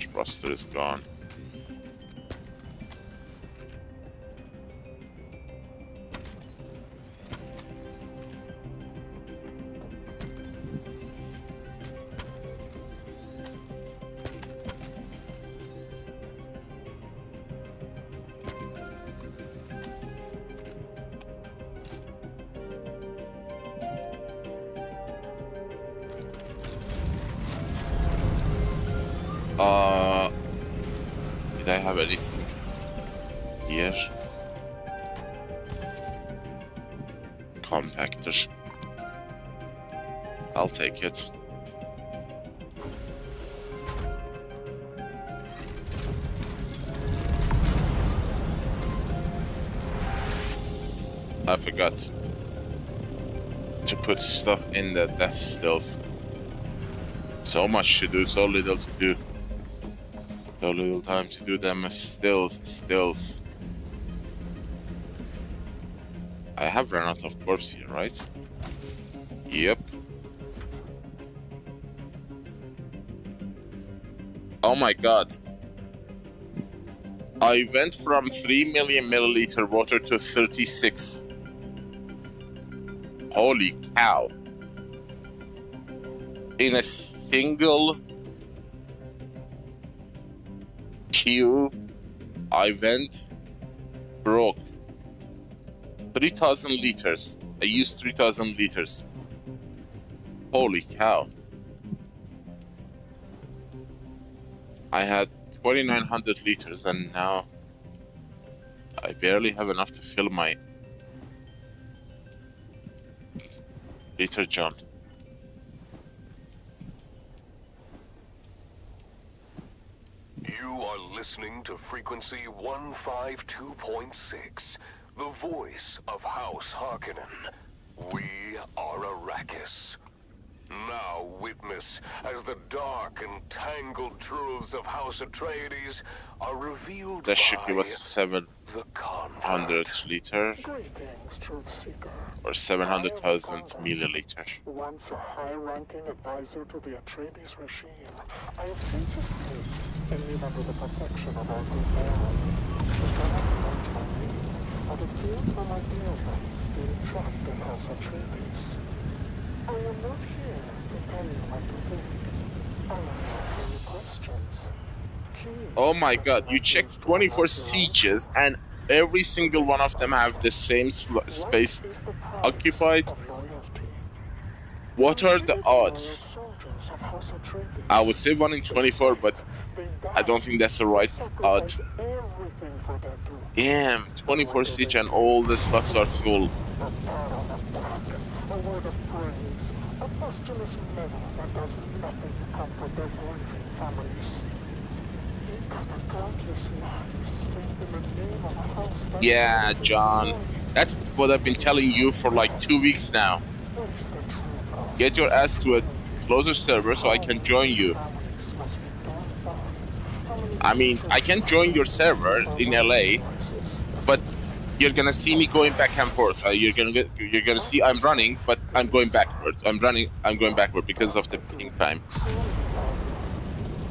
Thruster is gone. Did I have anything here? Compactor. I'll take it. I forgot to put stuff in the death stills. So much to do, so little to do. So little time to do them. Stills. I have run out of corpse here, right? Yep. Oh my god. I went from 3 million milliliter water to 36. Holy cow. In a single Q, I went broke. 3,000 liters. I used 3,000 liters. Holy cow. I had 2,900 liters and now I barely have enough to fill my liter jar. You are listening to frequency 152.6, the voice of House Harkonnen. We are Arrakis. Now witness as the dark and tangled truths of House Atreides are revealed That should give by us 700 liter or 700,000 milliliter. Once a high-ranking advisor to the Atreides regime, I have since escaped and remember the perfection of our good man. The cannot touch me, out of fear for my dear ones being trapped in House Atreides. I am not here to tell you what to think. I am asking you questions. Oh my god, you check 24 sieges and every single one of them have the same space occupied. What are the odds? I would say 1 in 24, but I don't think that's the right odd. Damn, 24 siege and all the slots are full. A word of praise, a posthumous medal that does nothing to comfort their grieving families. Think of the countless lives spent in the name of a house that... Yeah, John. That's what I've been telling you for like 2 weeks now. Get your ass to a closer server so I can join you. I mean, I can join your server in LA, but you're gonna see me going back and forth. You're gonna see I'm running, but I'm going backwards. I'm going backward because of the ping time.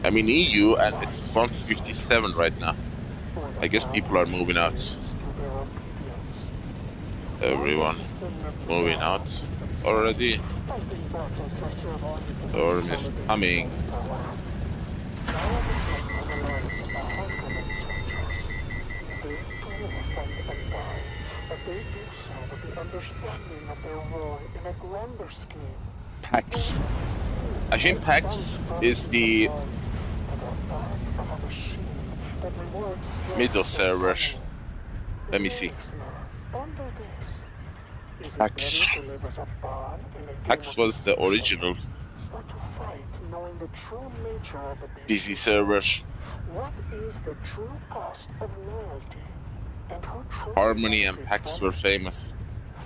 I'm in EU and it's 1:57 right now. I guess people are moving out. Everyone moving out already. Storm is coming. PAX. I think PAX is the middle server. Let me see. PAX. PAX was the original busy server. Harmony and PAX were famous.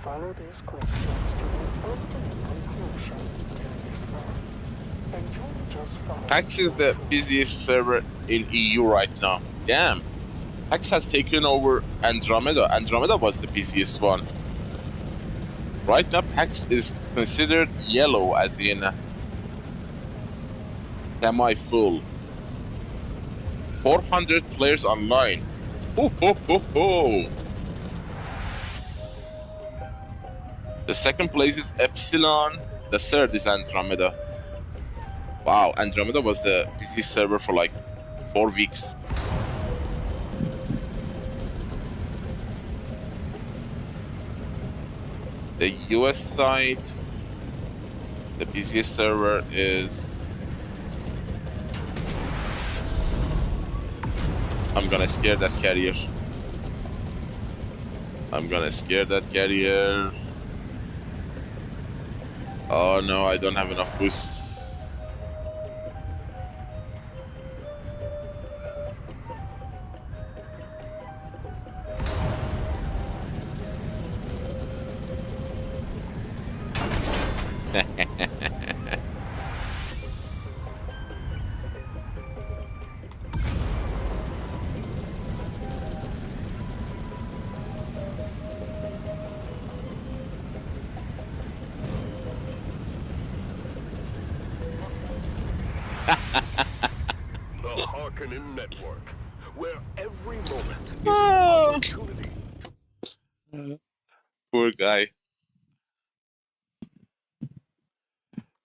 Follow these questions to the ultimate conclusion, dear listener. And you just follow. PAX is the busiest server in EU right now. Damn. PAX has taken over Andromeda. Andromeda was the busiest one. Right now, PAX is considered yellow, as in semi-full. 400 players online. Ho ho ho ho! The second place is Epsilon. The third is Andromeda. Wow, Andromeda was the busiest server for like 4 weeks. The US side, the busiest server is... I'm gonna scare that carrier. I'm gonna scare that carrier. Oh no, I don't have enough boost. Network, where every moment is an opportunity. Poor guy.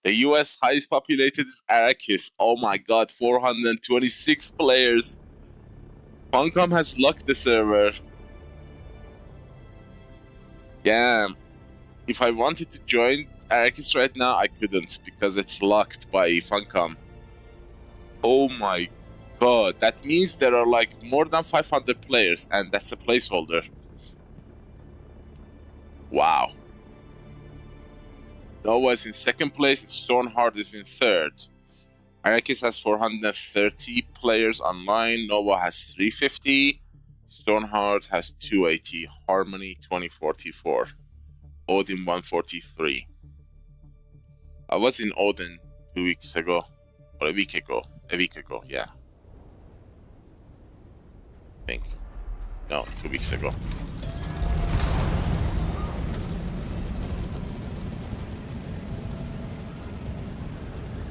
The US highest populated is Arrakis. Oh my god, 426 players. Funcom has locked the server. Damn. If I wanted to join Arrakis right now, I couldn't because it's locked by Funcom. Oh my god. That means there are like more than 500 players, and that's a placeholder. Wow. Nova is in second place, Stormheart is in third. Arrakis has 430 players online, Nova has 350, Stormheart has 280, Harmony 2044, Odin 143. I was in Odin 2 weeks ago, or a week ago, yeah. I think. No, 2 weeks ago.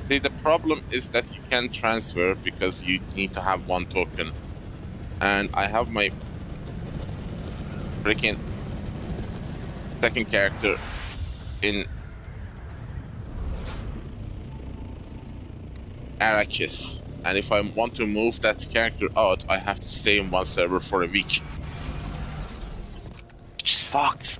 See, the problem is that you can't transfer because you need to have one token. And I have my freaking second character in Arrakis. And if I want to move that character out, I have to stay in one server for a week. Which sucks.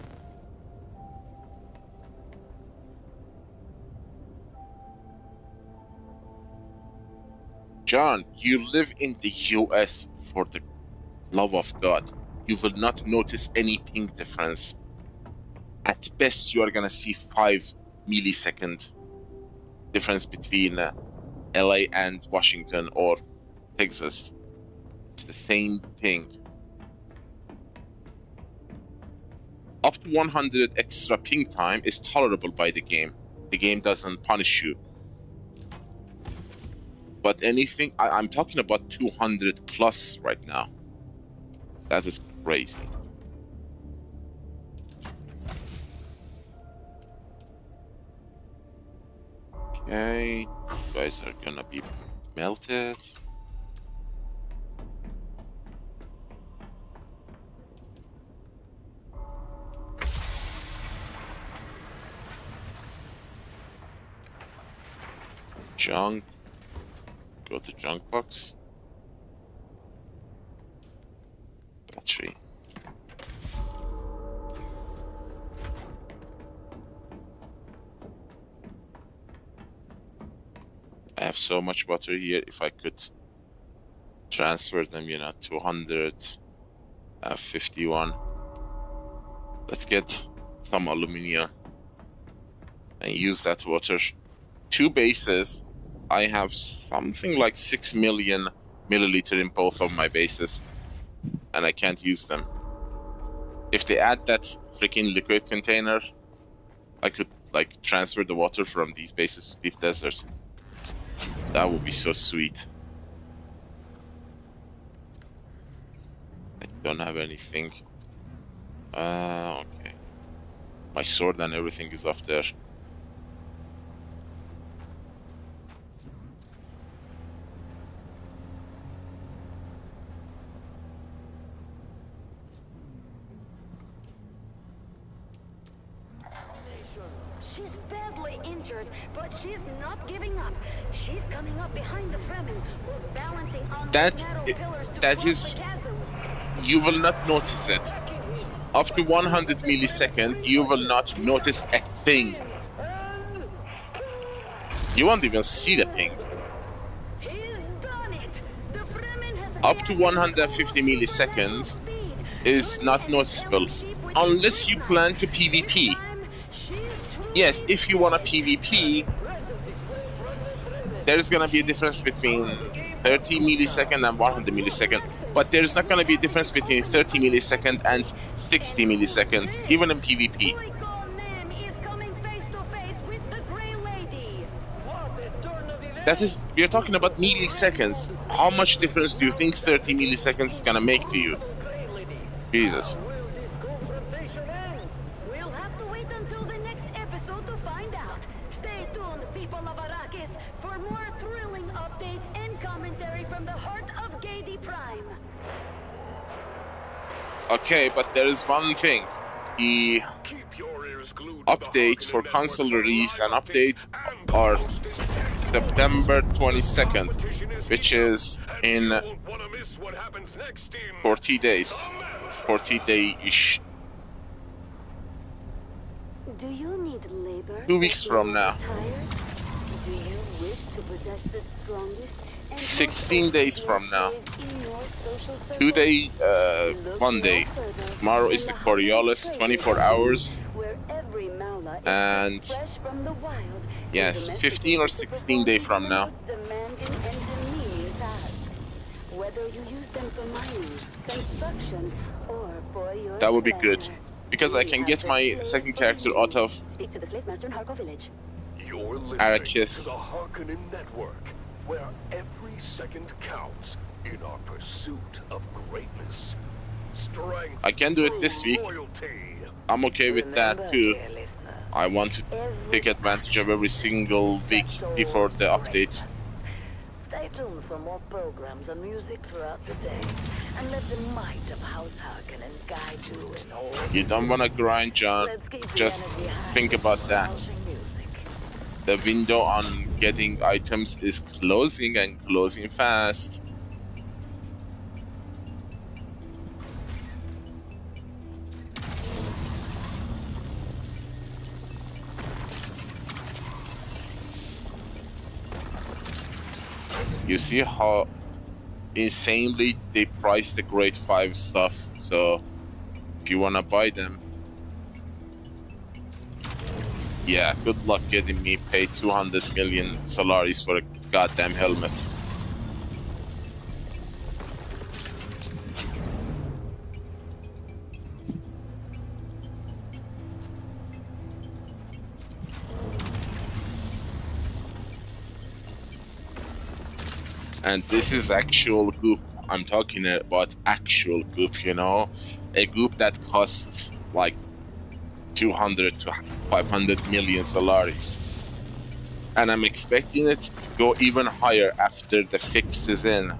John, you live in the US, for the love of God. You will not notice any ping difference. At best, you are gonna see 5 millisecond difference between LA and Washington or Texas. It's the same ping. Up to 100 extra ping time is tolerable by the game. The game doesn't punish you. But anything, I'm talking about 200 plus right now. That is crazy. Okay, you guys are gonna be melted. Junk. Go to junk box. Battery. I have so much water here. If I could transfer them, 251. Let's get some aluminium and use that water. 2 bases. I have something like 6 million milliliter in both of my bases, and I can't use them. If they add that freaking liquid container, I could like transfer the water from these bases to deep desert. That would be so sweet. I don't have anything. Okay. My sword and everything is up there. She's badly injured, but she's not giving up. She's coming up behind the Fremen, who's balancing on that is, you will not notice it. After 100 milliseconds, you will not notice a thing. You won't even see the ping. Up to 150 milliseconds is not noticeable, unless you plan to PvP. Yes, if you want a PvP, there's gonna be a difference between 30 millisecond and 100 millisecond, but there's not gonna be a difference between 30 millisecond and 60 millisecond, even in PvP. That is, we're talking about milliseconds. How much difference do you think 30 milliseconds is gonna make to you? Jesus. Okay, but there is one thing. The update for console release and update are September 22nd, which is in 40 days. 40 day-ish. Do you need labor? 2 weeks from now. Do you wish to possess the strongest and 16 days from now. 2 day, 1 day. Tomorrow is the Coriolis, 24 hours. And yes, 15 or 16 days from now. That would be good, because I can get my second character out of Arrakis. The Harkonnen network, where every second counts in our pursuit of greatness. Strength, I can do it this week. I'm okay with that too. I want to take advantage of every single week before the update. Stay tuned for more programs and music throughout the day, and let the might of House Harkonnen guide you in all. You don't want to grind, John. Just think about that. The window on getting items is closing, and closing fast. You see how insanely they price the grade 5 stuff, so if you wanna buy them, yeah, good luck getting me paid 200 million Solaris for a goddamn helmet. And this is actual goop. I'm talking about actual goop, you know? A goop that costs like 200 to 500 million Solaris. And I'm expecting it to go even higher after the fix is in,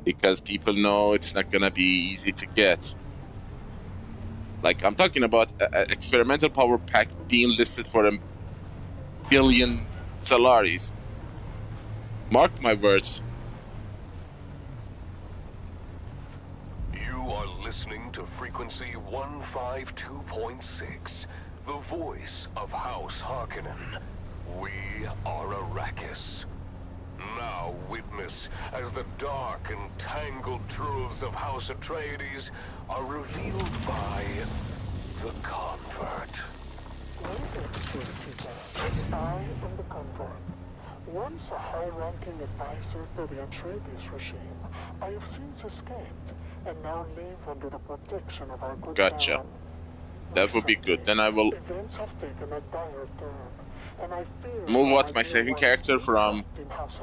because people know it's not gonna be easy to get. Like, I'm talking about an experimental power pack being listed for $1 billion Solaris. Mark my words. You are listening to frequency 152.6, the voice of House Harkonnen. We are Arrakis. Now witness as the dark and tangled truths of House Atreides are revealed by the Convert. I am the Convert. Once a high-ranking advisor to the Atreides regime, I have since escaped and now live under the protection of our good Gotcha. Baron. That would be good. Then I will Events have taken a dire turn, and I fear move out my second character from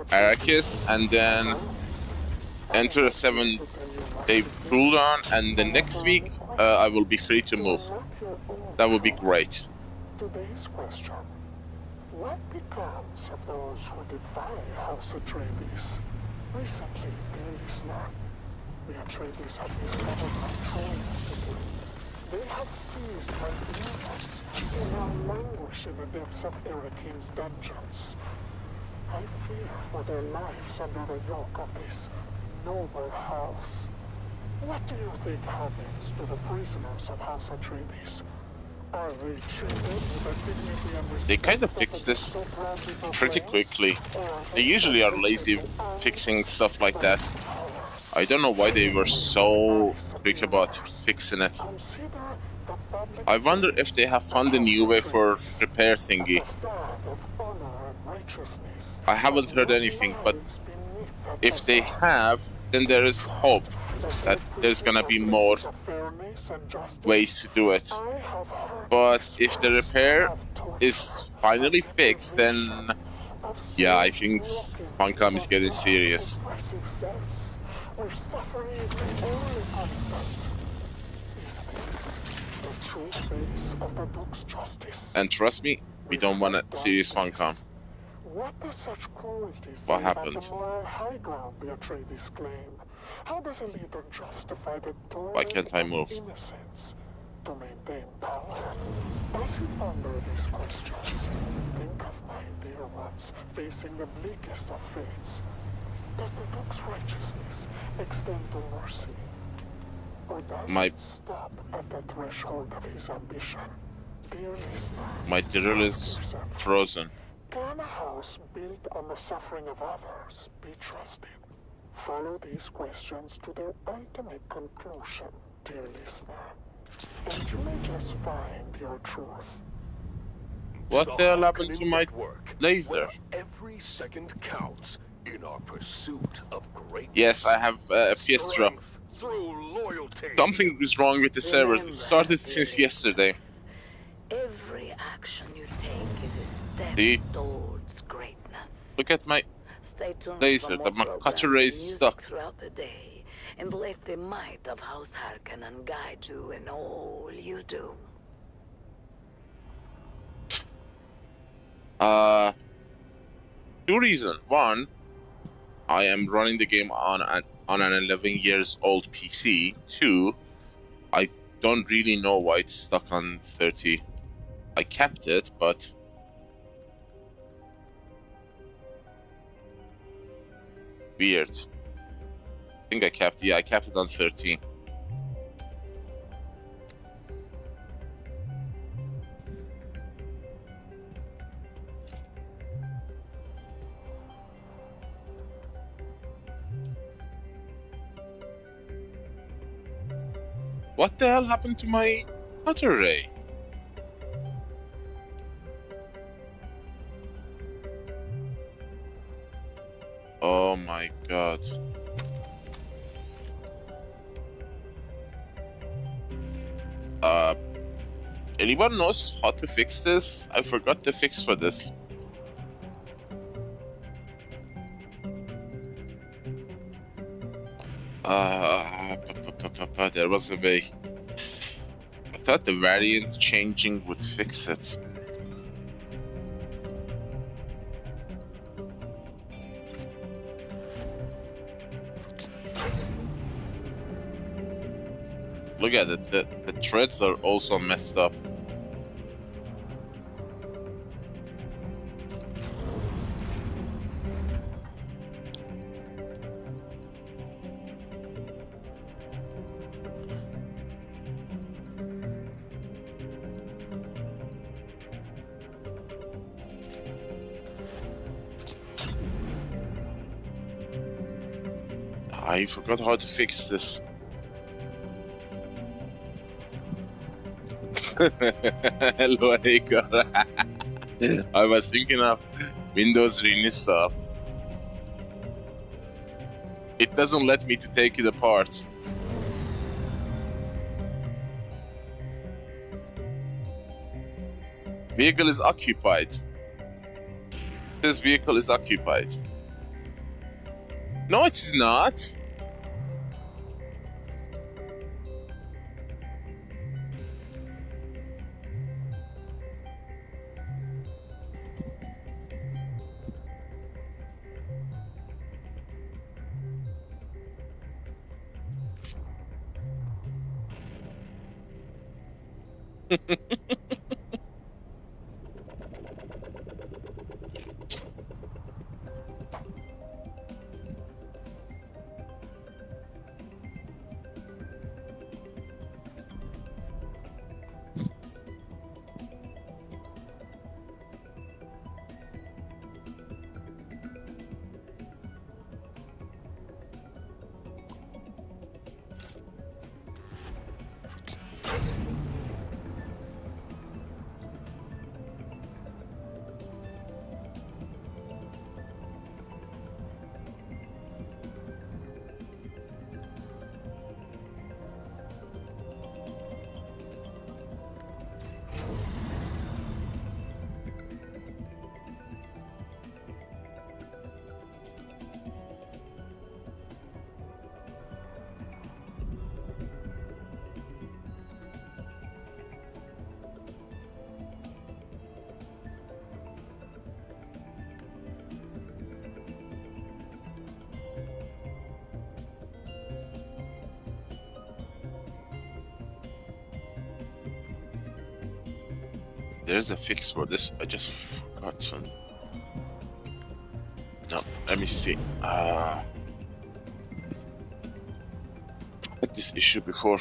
Arrakis and then enter a 7-day cooldown, and the next week I will be free to move. That would be great. Today's question: what becomes of those who defy House Atreides? Recently, dear listener, the Atreides have discovered my true identity. They have seized my influence and now languish in the depths of Erakin's dungeons. I fear for their lives under the yoke of this noble house. What do you think happens to the prisoners of House Atreides? Are they treated with the dignity and respect? They kind of fixed this pretty quickly. They usually are lazy fixing stuff like that. I don't know why they were so quick about fixing it. I wonder if they have found a new way for repair thingy. I haven't heard anything, but if they have, then there is hope that there's gonna be more ways to do it. But if the repair is finally fixed, then yeah, I think Funcom is getting serious. And trust me, we don't want a serious Funcom. What happened? How does a leader justify the Why can't I move? innocence to maintain power? As you ponder these questions, think of my dear ones facing the bleakest of fates. Does the Duke's righteousness extend to mercy? Or does it stop at the threshold of his ambition? Dear listener, My drill is frozen. can a house built on the suffering of others be trusted? Follow these questions to their ultimate conclusion, dear listener, and you may just find your truth. What the hell happened to my laser? Every second counts in our pursuit of greatness. Yes, I have a PS drop. Something is wrong with the servers. It started since yesterday. Every action you take is a step towards greatness. Look at my Stay tuned laser. for The more cutter programs ray and is music stuck. throughout the day, and let the might of House Harkonnen guide you in all you do. Two reasons. One, I am running the game on an 11 years old PC. Two, I don't really know why it's stuck on 30. I kept it, but weird. I think I kept it on 13. What the hell happened to my cutter ray? Oh my god. Anyone knows how to fix this? I forgot the fix for this. There was a way. I thought the variant changing would fix it. Look at it, the threads are also messed up. I forgot how to fix this. Hello, Igor. I was thinking of Windows reinstall. It doesn't let me to take it apart. Vehicle is occupied. This vehicle is occupied. No, it's not. there's a fix for this. I just forgot some. No, let me see. I had this issue before.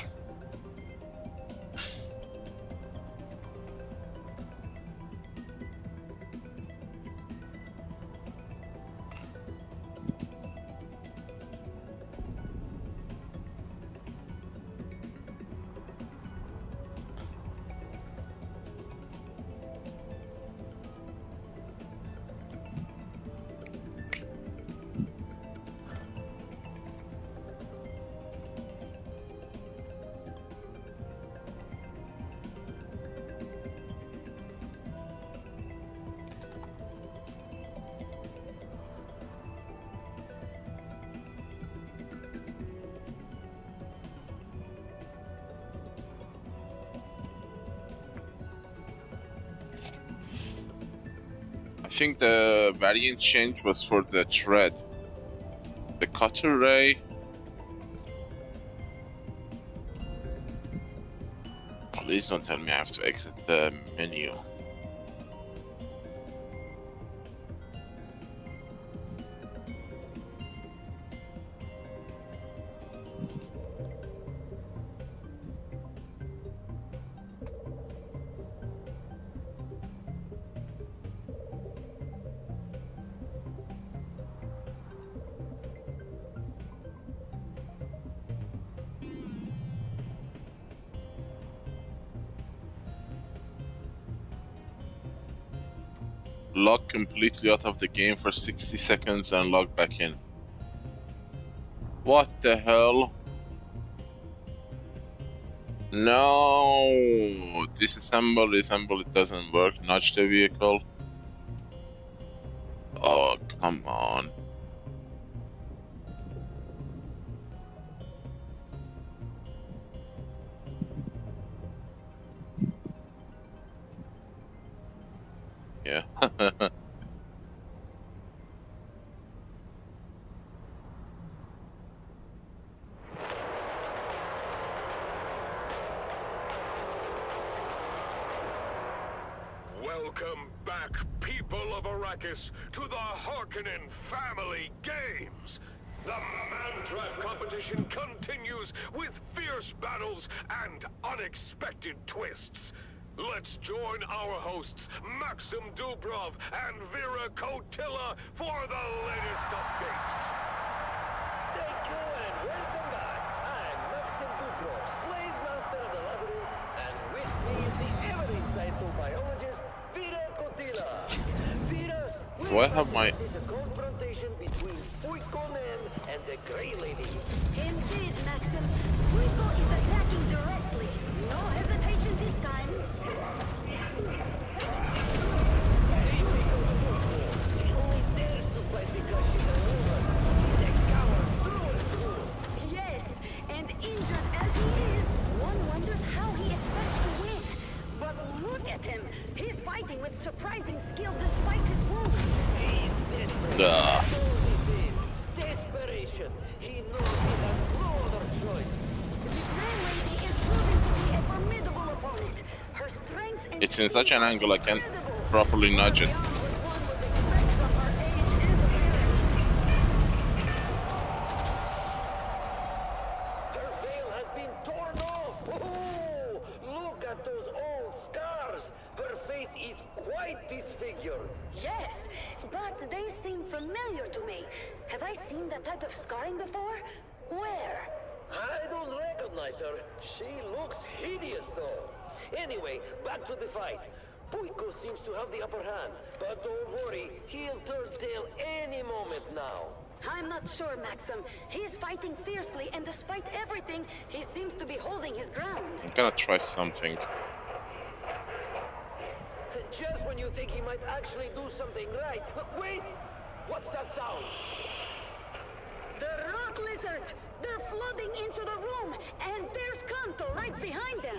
I think the variant change was for the thread. The cutter ray. Please don't tell me I have to exit the menu. Log completely out of the game for 60 seconds and log back in. What the hell? No! Disassemble, assemble, it doesn't work. Nudge the vehicle. Oh, come on. Yeah. Welcome back, people of Arrakis, to the Harkonnen Family Games. The Mantrap competition continues with fierce battles and unexpected twists. Let's join our hosts, Maxim Dubrov and Vera Kotila, for the latest updates. Thank you and welcome back. I'm Maxim Dubrov, slave master of the labyrinth, and with me is the ever-insightful biologist, Vera Kotila. Vera, Do I have my... is a confrontation between Puikonen and the Grey Lady. Indeed, Maxim. Puiko is attacking directly. No hesitation this time. Yes, and injured as he is, one wonders how he expects to win. But look at him. He's fighting with surprising skill despite his wounds. He's desperate. Desperation. He knows he has no other choice. The Grey Lady is proving to be a formidable opponent. Her strength and It's in such an angle I can't properly nudge it. Her veil has been torn off. Oh, look at those old scars. Her face is quite disfigured. Yes, but they seem familiar to me. Have I seen that type of scarring before? Where? I don't recognize her. She looks hideous, though. Anyway, back to the fight. Puiko seems to have the upper hand, but don't worry, he'll turn tail any moment now. I'm not sure, Maxim. He's fighting fiercely, and despite everything, he seems to be holding his ground. I'm gonna try something. Just when you think he might actually do something right. Wait! What's that sound? The rock lizards! They're flooding into the room, and there's Kanto right behind them.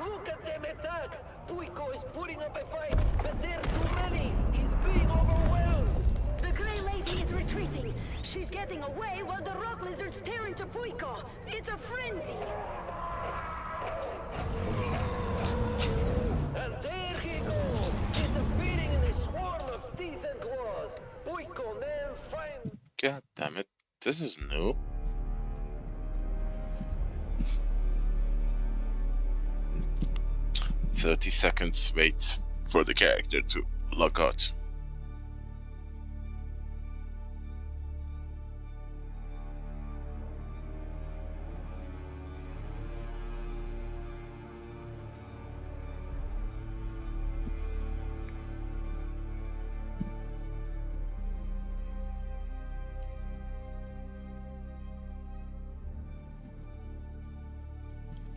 Look at them attack! Puiko is putting up a fight, but there's too many! He's being overwhelmed! The Grey Lady is retreating. She's getting away while the rock lizards tear into Puiko. It's a frenzy. quick on them, find... God damn it. This is new. "30 seconds wait for the character to log out."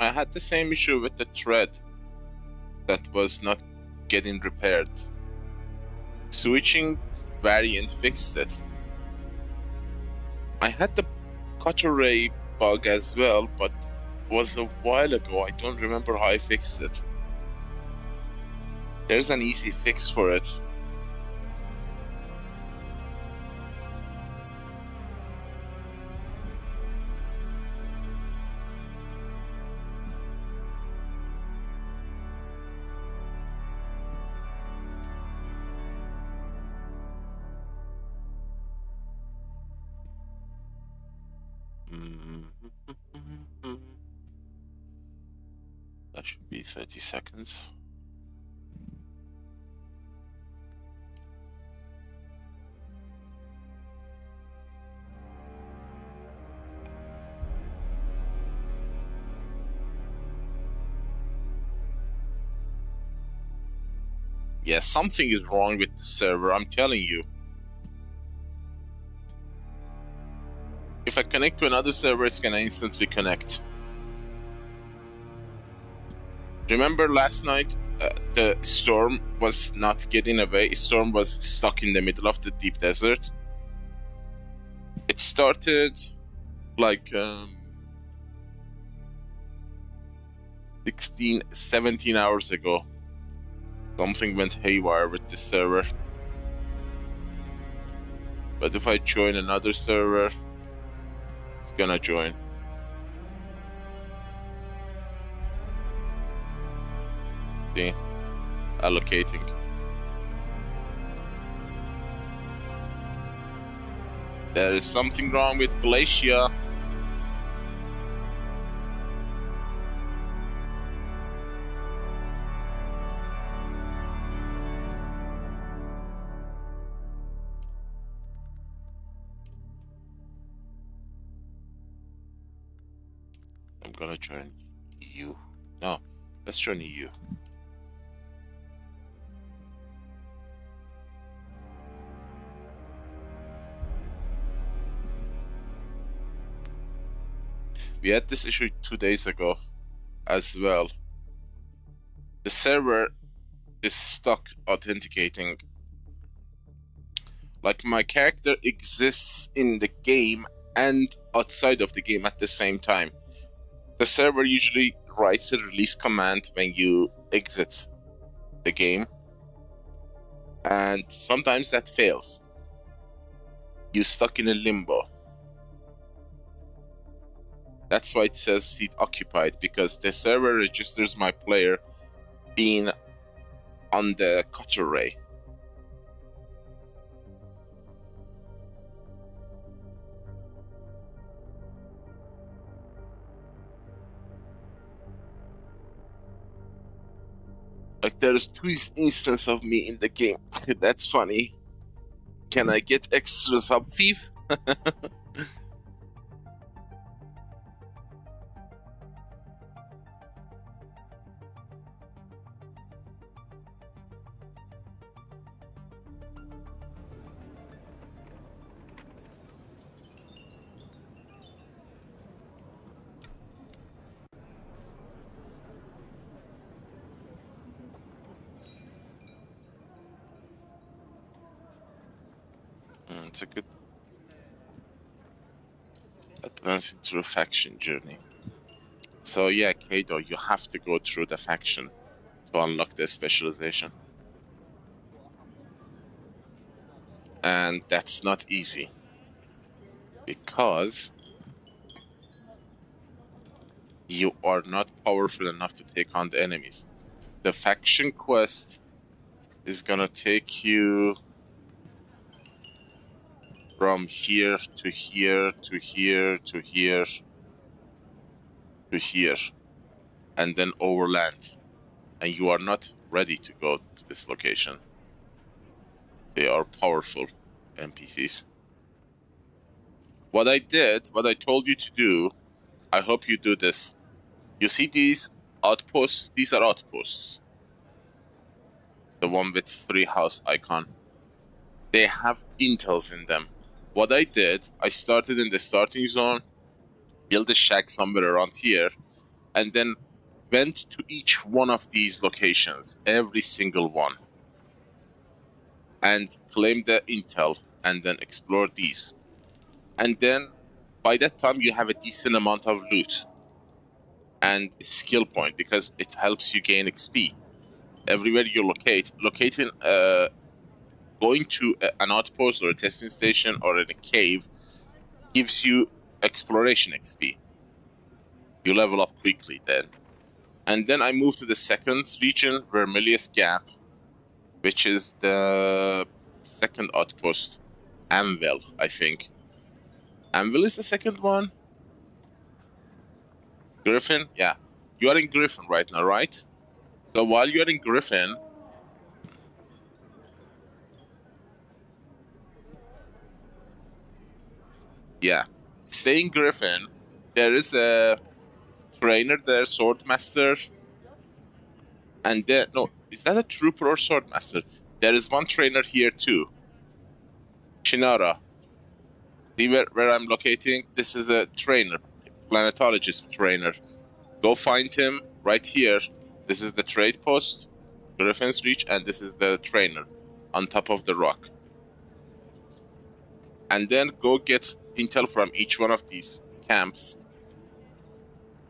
I had the same issue with the thread that was not getting repaired. Switching variant fixed it. I had the cutter ray bug as well, but it was a while ago. I don't remember how I fixed it. There's an easy fix for it. That should be 30 seconds. Yeah, something is wrong with the server, I'm telling you. If I connect to another server, it's gonna instantly connect. Remember last night, the storm was not getting away. Storm was stuck in the middle of the deep desert. It started like 16, 17 hours ago. Something went haywire with the server. But if I join another server, it's gonna join. See? Allocating. There is something wrong with Glacier. I'm gonna join EU. No, let's join EU. We had this issue 2 days ago as well. The server is stuck authenticating. Like my character exists in the game and outside of the game at the same time. The server usually writes a release command when you exit the game, and sometimes that fails. You're stuck in a limbo. That's why it says seat occupied, because the server registers my player being on the cutter ray. Like there's 2 instances of me in the game. That's funny. Can I get extra sub thief? It's a good advance into a faction journey. So yeah, Kato, you have to go through the faction to unlock the specialization. And that's not easy, because you are not powerful enough to take on the enemies. The faction quest is gonna take you from here to here to here to here to here, and then overland, and you are not ready to go to this location. They are powerful NPCs. What I told you to do, I hope you do this. You see these outposts? These are outposts. The one with 3 house icon. They have intels in them. What I did, I started in the starting zone, built a shack somewhere around here, and then went to each one of these locations, every single one, and claimed the intel, and then explored these. And then, by that time, you have a decent amount of loot and skill point, because it helps you gain XP. Everywhere you going to an outpost or a testing station or in a cave gives you exploration XP. You level up quickly then. And then I moved to the second region, Vermilius Gap, which is the second outpost. Anvil, I think. Anvil is the second one? Griffin? Yeah. You are in Griffin right now, right? So while you are in Griffin, yeah, stay in Griffin. There is a trainer there, Swordmaster. And then, no, is that a trooper or Swordmaster? There is one trainer here too. Shinara. See where I'm locating? This is a trainer, planetologist trainer. Go find him right here. This is the trade post, Griffin's Reach, and this is the trainer on top of the rock. And then go get intel from each one of these camps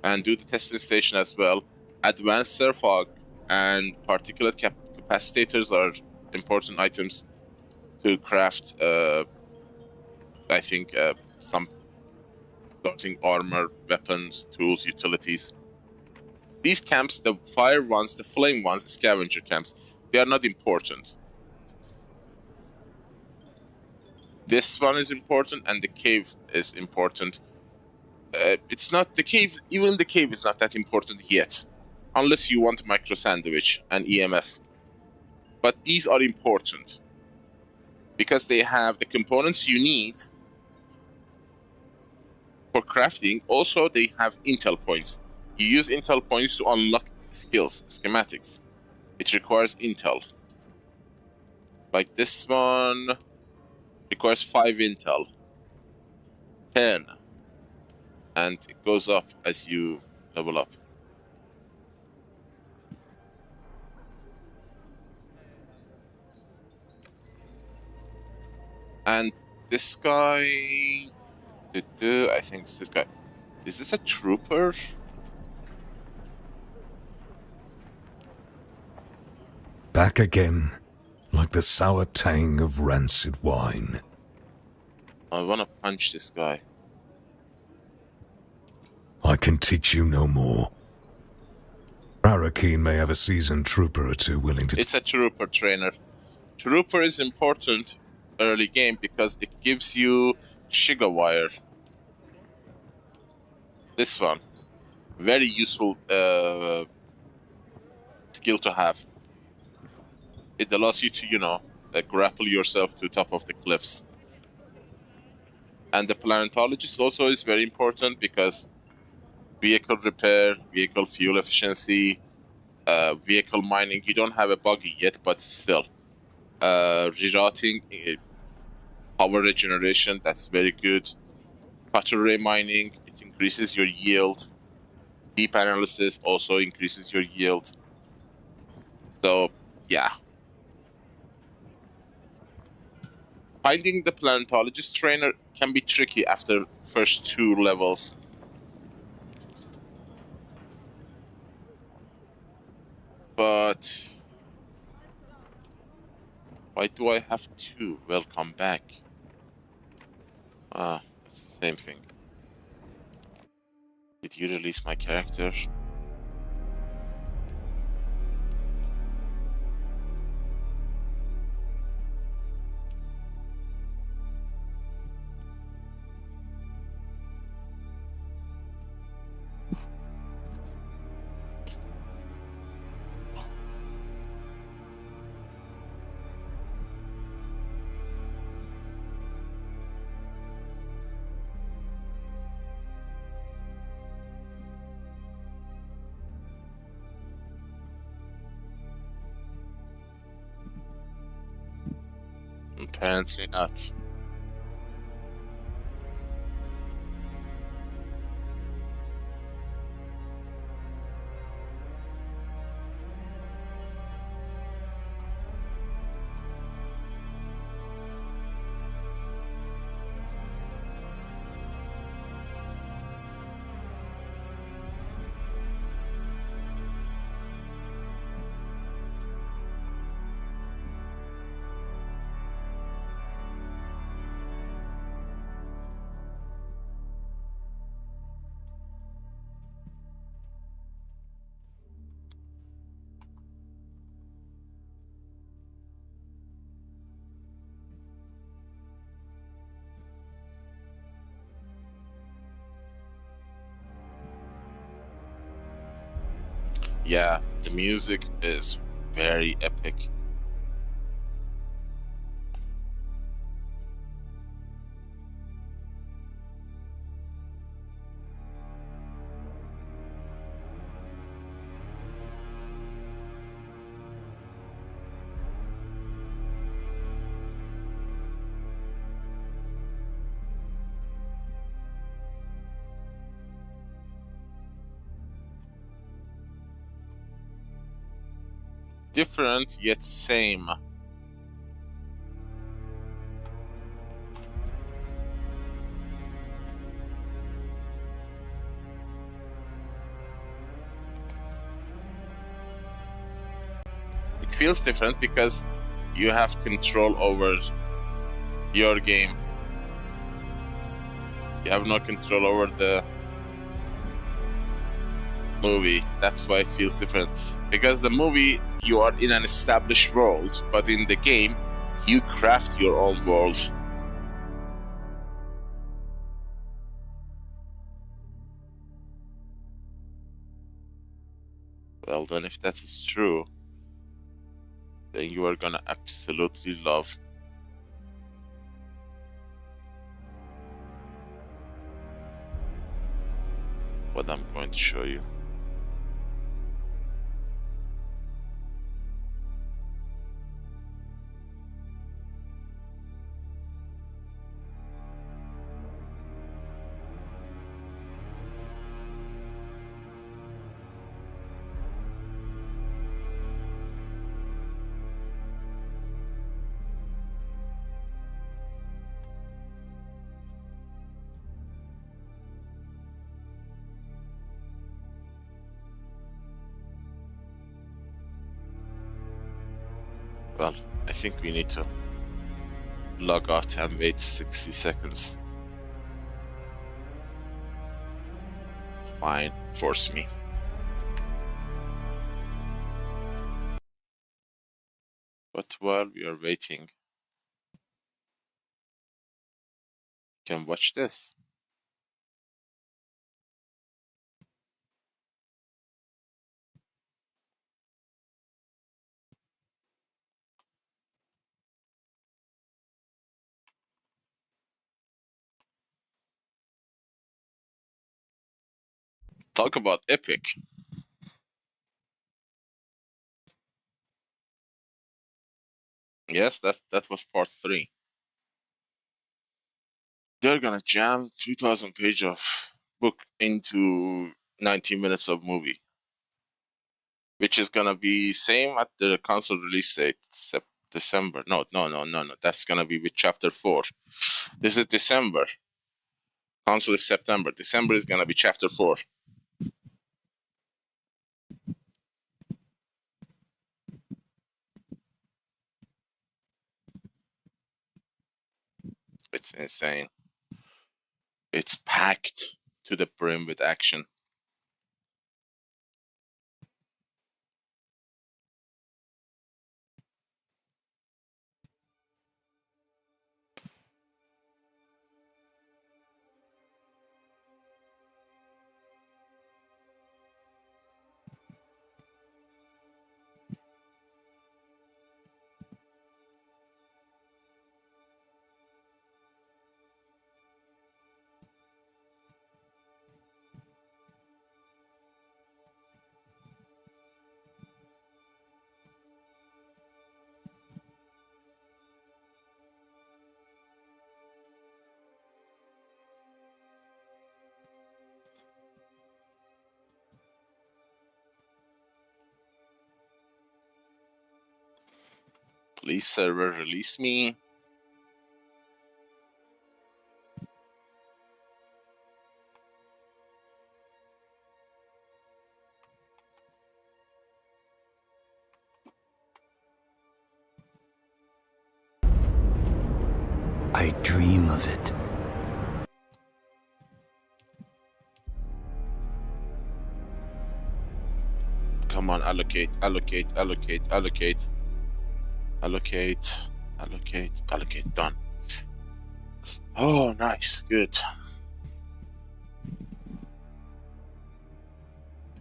and do the testing station as well. Advanced Surfog and particulate capacitors are important items to craft, I think, some starting armor, weapons, tools, utilities. These camps, the fire ones, the flame ones, the scavenger camps, they are not important. This one is important, and the cave is important. It's not the cave, even the cave is not that important yet, unless you want micro sandwich and EMF. But these are important because they have the components you need for crafting. Also, they have intel points. You use intel points to unlock skills, schematics. It requires intel. Like this one requires 5 intel, 10, and it goes up as you level up. And this guy, I think it's this guy. Is this a trooper? Back again, like the sour tang of rancid wine. I want to punch this guy. I can teach you no more. Arakeen may have a seasoned trooper or two willing to... It's a trooper trainer. Trooper is important early game because it gives you Shiga wire. This one. Very useful skill to have. It allows you to, grapple yourself to the top of the cliffs. And the planetologist also is very important because vehicle repair, vehicle fuel efficiency, vehicle mining. You don't have a buggy yet, but still. Rerouting, power regeneration, that's very good. Cutter ray mining, it increases your yield. Deep analysis also increases your yield. So, yeah. Finding the planetologist trainer can be tricky after first 2 levels. But why do I have 2? Welcome back. Ah, it's the same thing. Did you release my character? Apparently not. Yeah, the music is very epic. Different yet same. It feels different because you have control over your game. You have no control over the movie. That's why it feels different. Because the movie, you are in an established world, but in the game, you craft your own world. Well, then if that is true, then you are gonna absolutely love what I'm going to show you. Well, I think we need to log out and wait 60 seconds. Fine, force me. But while we are waiting, you can watch this. Talk about epic. Yes, that was part 3. They're gonna jam 2,000 pages of book into 90 minutes of movie, which is gonna be same at the console release date, December. No. That's gonna be with chapter 4. This is December. Console is September. December is gonna be chapter 4. It's insane. It's packed to the brim with action. Release server, release me. I dream of it. Come on, allocate, allocate, allocate, allocate. Allocate, allocate, allocate, done. Oh, nice, good.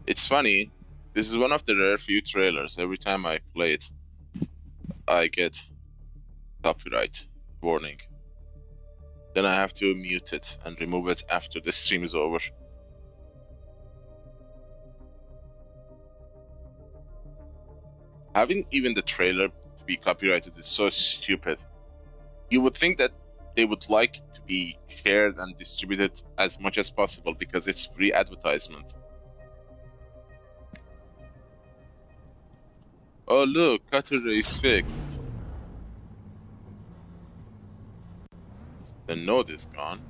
It's funny, this is one of the rare few trailers. Every time I play it, I get copyright warning. Then I have to mute it and remove it after the stream is over. Having even the trailer to be copyrighted is so stupid. You would think that they would like to be shared and distributed as much as possible because it's free advertisement. Oh look, cutter is fixed. The node is gone.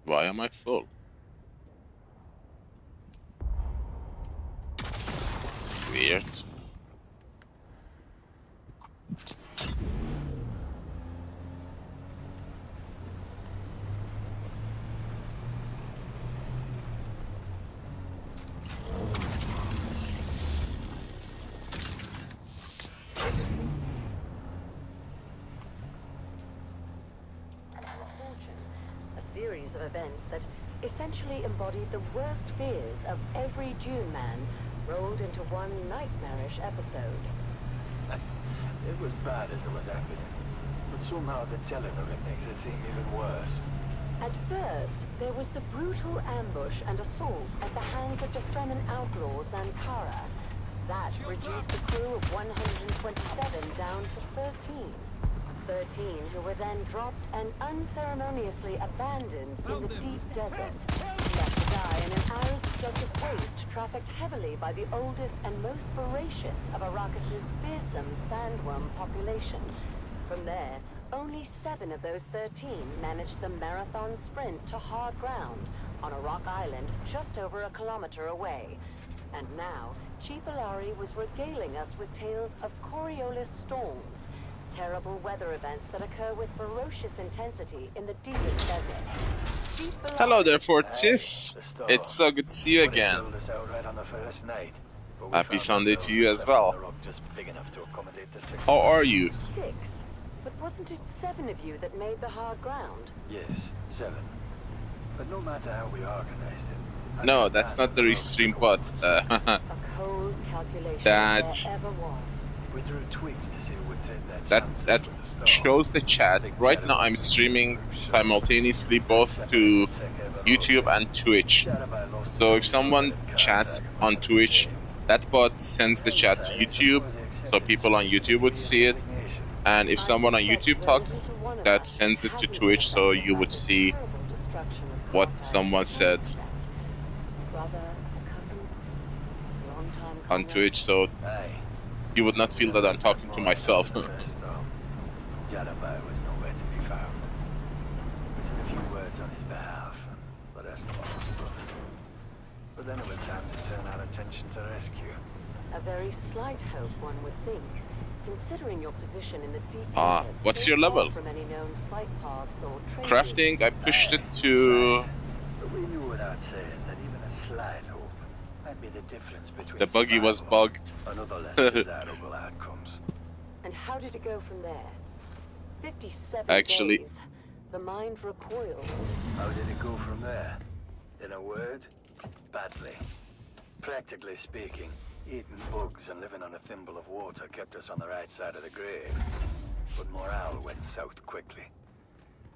Why am I full? Weird. Of events that essentially embodied the worst fears of every Dune man rolled into one nightmarish episode. It was bad as it was happening, but somehow the telling of it makes it seem even worse. At first, there was the brutal ambush and assault at the hands of the Fremen outlaws Antara. That reduced the crew of 127 down to 13. 13 who were then dropped and unceremoniously abandoned in the deep desert, left to die in an arid stretch of waste trafficked heavily by the oldest and most voracious of Arrakis' fearsome sandworm population. From there, only 7 of those 13 managed the marathon sprint to hard ground on a rock island just over a kilometer away. And now, Chief Ilari was regaling us with tales of Coriolis Storms, terrible weather events that occur with ferocious intensity in the deepest desert. Hello there, Fortis. It's so good to see you again. Happy Sunday to you as well. How are you? 6. But wasn't it 7 of you that made the hard ground? Yes, 7. But no matter how we organized it... No, that's not the restream bot. A cold calculation that... there ever was. We drew twigs to see who would take that That shows the chat. Right now I'm streaming simultaneously both to YouTube and Twitch. So if someone chats on Twitch, that bot sends the chat to YouTube, so people on YouTube would see it. And if someone on YouTube talks, that sends it to Twitch, so you would see what someone said on Twitch, so you would not feel that I'm talking to myself. Jadabai was nowhere to be found. We said a few words on his behalf, and the rest of us brothers. But then it was time to turn our attention to rescue. A very slight hope, one would think, considering your position in the deep Ah, what's your level? from any known flight paths or trade Crafting, I pushed it to... But we knew without saying that even a slight hope might be the difference between The buggy was bugged. and other less desirable outcomes. And how did it go from there? 57 Actually- days. The mind recoiled. How did it go from there? In a word, badly. Practically speaking, eating bugs and living on a thimble of water kept us on the right side of the grave. But morale went south quickly.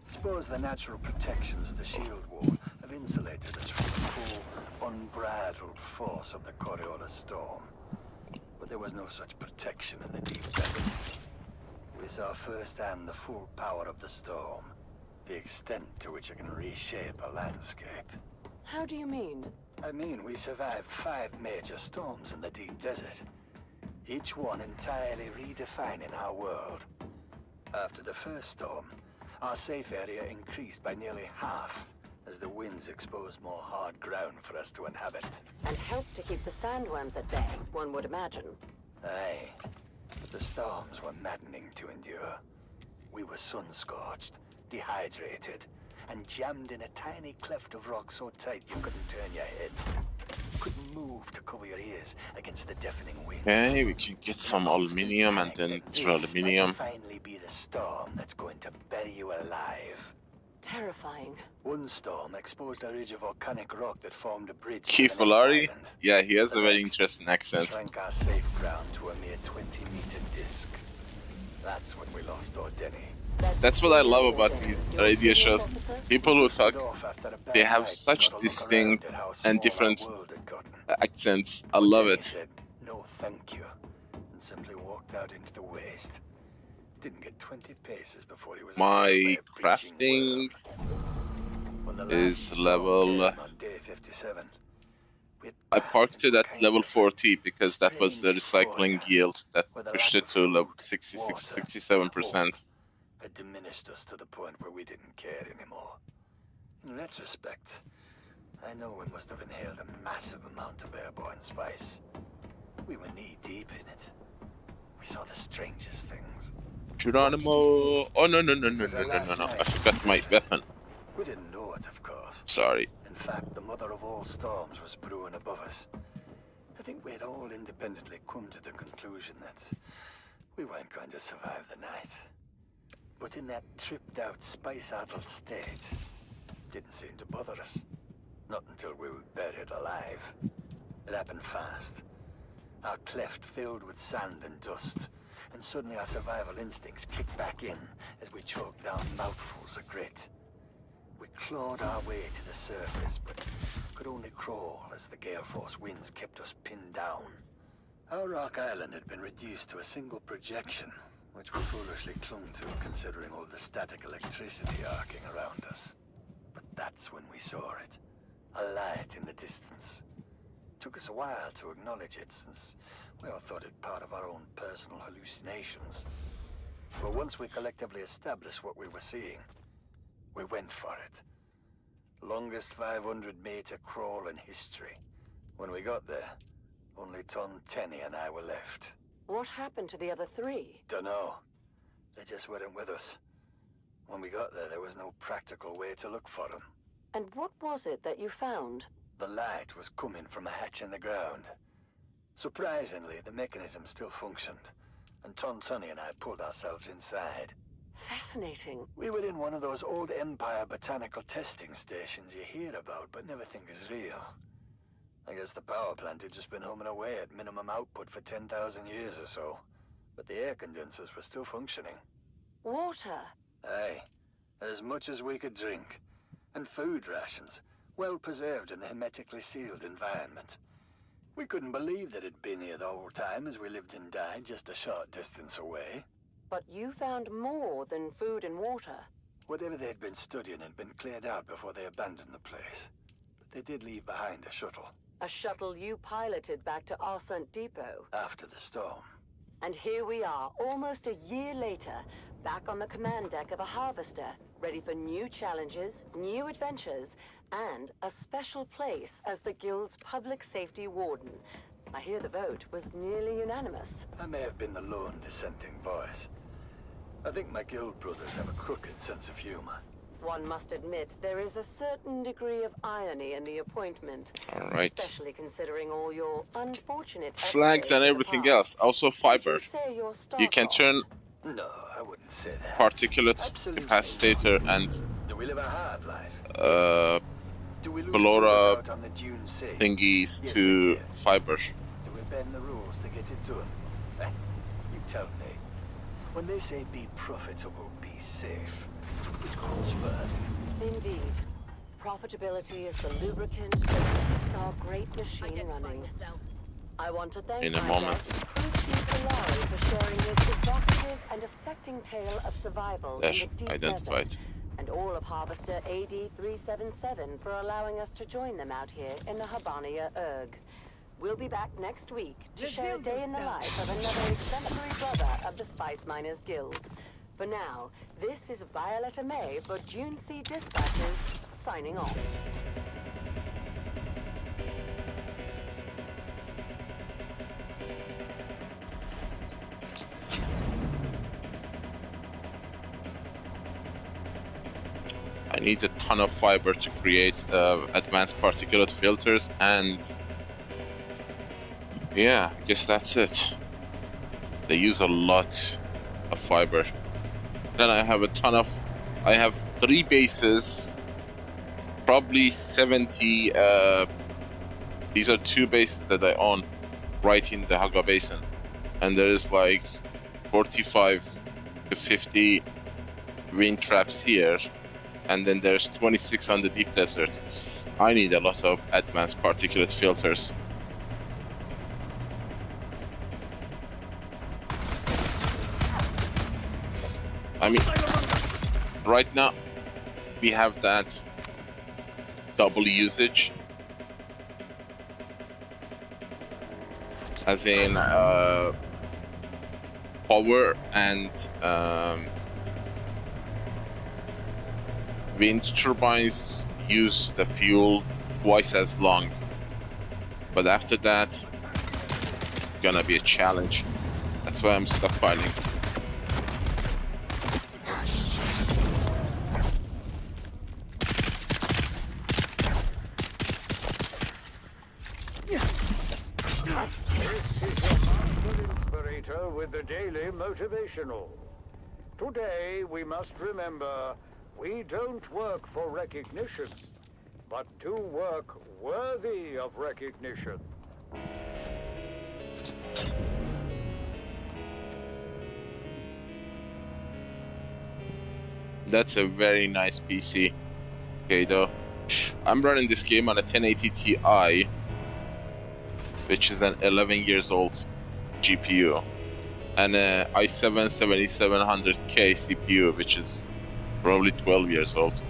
Suppose the natural protections of the shield wall have insulated us from the full, unbridled force of the Coriolis Storm. But there was no such protection in the deep desert. We saw firsthand the full power of the storm, the extent to which it can reshape a landscape. How do you mean? I mean, we survived 5 major storms in the deep desert, each one entirely redefining our world. After the first storm, our safe area increased by nearly half as the winds exposed more hard ground for us to inhabit. And helped to keep the sandworms at bay, one would imagine. Aye, but the storms were maddening to endure. We were sun-scorched, dehydrated, and jammed in a tiny cleft of rock so tight you couldn't turn your head. Couldn't move to cover your ears against the deafening wind. Okay, we can get some aluminium and then through aluminium. Finally be the storm that's going to bury you alive. Terrifying. One storm exposed a ridge of volcanic rock that formed a bridge. Kifulari? Yeah, he has a very interesting accent. Shrank our safe ground to a mere 20-meter disc. That's when we lost Ordeni. That's what I love about these radio shows. People who talk, they have such distinct and different accents. I love it. Said, no thank you, and simply walked out into the waste. Didn't get 20 paces before he was. My crafting is level. On day 57, I parked it at level 40 because that was the recycling yield that pushed it to level 67%. It diminished us to the point where we didn't care anymore. In retrospect, I know we must have inhaled a massive amount of airborne spice. We were knee-deep in it. We saw the strangest things. Geronimo! Oh no. I forgot my weapon. We didn't know it, of course. Sorry. In fact, the mother of all storms was brewing above us. I think we had all independently come to the conclusion that we weren't going to survive the night. But in that tripped-out, spice-addled state, didn't seem to bother us. Not until we were buried alive. It happened fast. Our cleft filled with sand and dust, and suddenly our survival instincts kicked back in as we choked down mouthfuls of grit. We clawed our way to the surface, but could only crawl as the gale force winds kept us pinned down. Our rock island had been reduced to a single projection, which we foolishly clung to, considering all the static electricity arcing around us. But that's when we saw it. A light in the distance. Took us a while to acknowledge it, since we all thought it part of our own personal hallucinations. But once we collectively established what we were seeing, we went for it. Longest 500-meter crawl in history. When we got there, only Ton Tenny and I were left. What happened to the other 3? Dunno. They just weren't with us. When we got there was no practical way to look for them. And what was it that you found? The light was coming from a hatch in the ground. Surprisingly, the mechanism still functioned, and Ton Tunny and I pulled ourselves inside. Fascinating. We were in one of those old Empire botanical testing stations you hear about, but never think is real. I guess the power plant had just been humming away at minimum output for 10,000 years or so. But the air condensers were still functioning. Water? Aye. As much as we could drink. And food rations, well preserved in a hermetically sealed environment. We couldn't believe that it'd been here the whole time as we lived and died just a short distance away. But you found more than food and water. Whatever they'd been studying had been cleared out before they abandoned the place. But they did leave behind a shuttle. A shuttle you piloted back to Arsent Depot. After the storm. And here we are, almost a year later, back on the command deck of a harvester, ready for new challenges, new adventures, and a special place as the Guild's public safety warden. I hear the vote was nearly unanimous. I may have been the lone dissenting voice. I think my Guild brothers have a crooked sense of humor. One must admit there is a certain degree of irony in the appointment. Alright. Especially considering all your unfortunate Slags and everything else. Also fiber. You can turn No, I wouldn't say that. particulate capacitator and Do we live a hard life? Ballora thingies to fiber. Do we bend the rules to get it done? You tell me. When they say be profitable, be safe, which comes first? Indeed. Profitability is the lubricant that keeps our great machine running. I want to thank In a my moment. guest, Crew Chief Polari, for sharing his evocative and affecting tale of survival Dash in the deep identified. desert, and all of Harvester AD-377 for allowing us to join them out here in the Habania Erg. We'll be back next week to share a day in the life of another exemplary brother of the Spice Miners Guild. For now, this is Violetta May for Dune Sea Dispatches, signing off. I need a ton of fiber to create advanced particulate filters, and yeah, I guess that's it. They use a lot of fiber. Then I have I have 3 bases, probably 70. These are 2 bases that I own right in the Haga Basin, and there's like 45 to 50 wind traps here, and then there's 26 on the deep desert. I need a lot of advanced particulate filters. I mean, right now we have that double usage, as in power and wind turbines use the fuel twice as long, but after that it's gonna be a challenge. That's why I'm stockpiling. With the daily motivational. Today we must remember we don't work for recognition, but do work worthy of recognition. That's a very nice PC. Okay, though. I'm running this game on a 1080 Ti, which is an 11 years old GPU, and a i7 7700K CPU, which is probably 12 years old.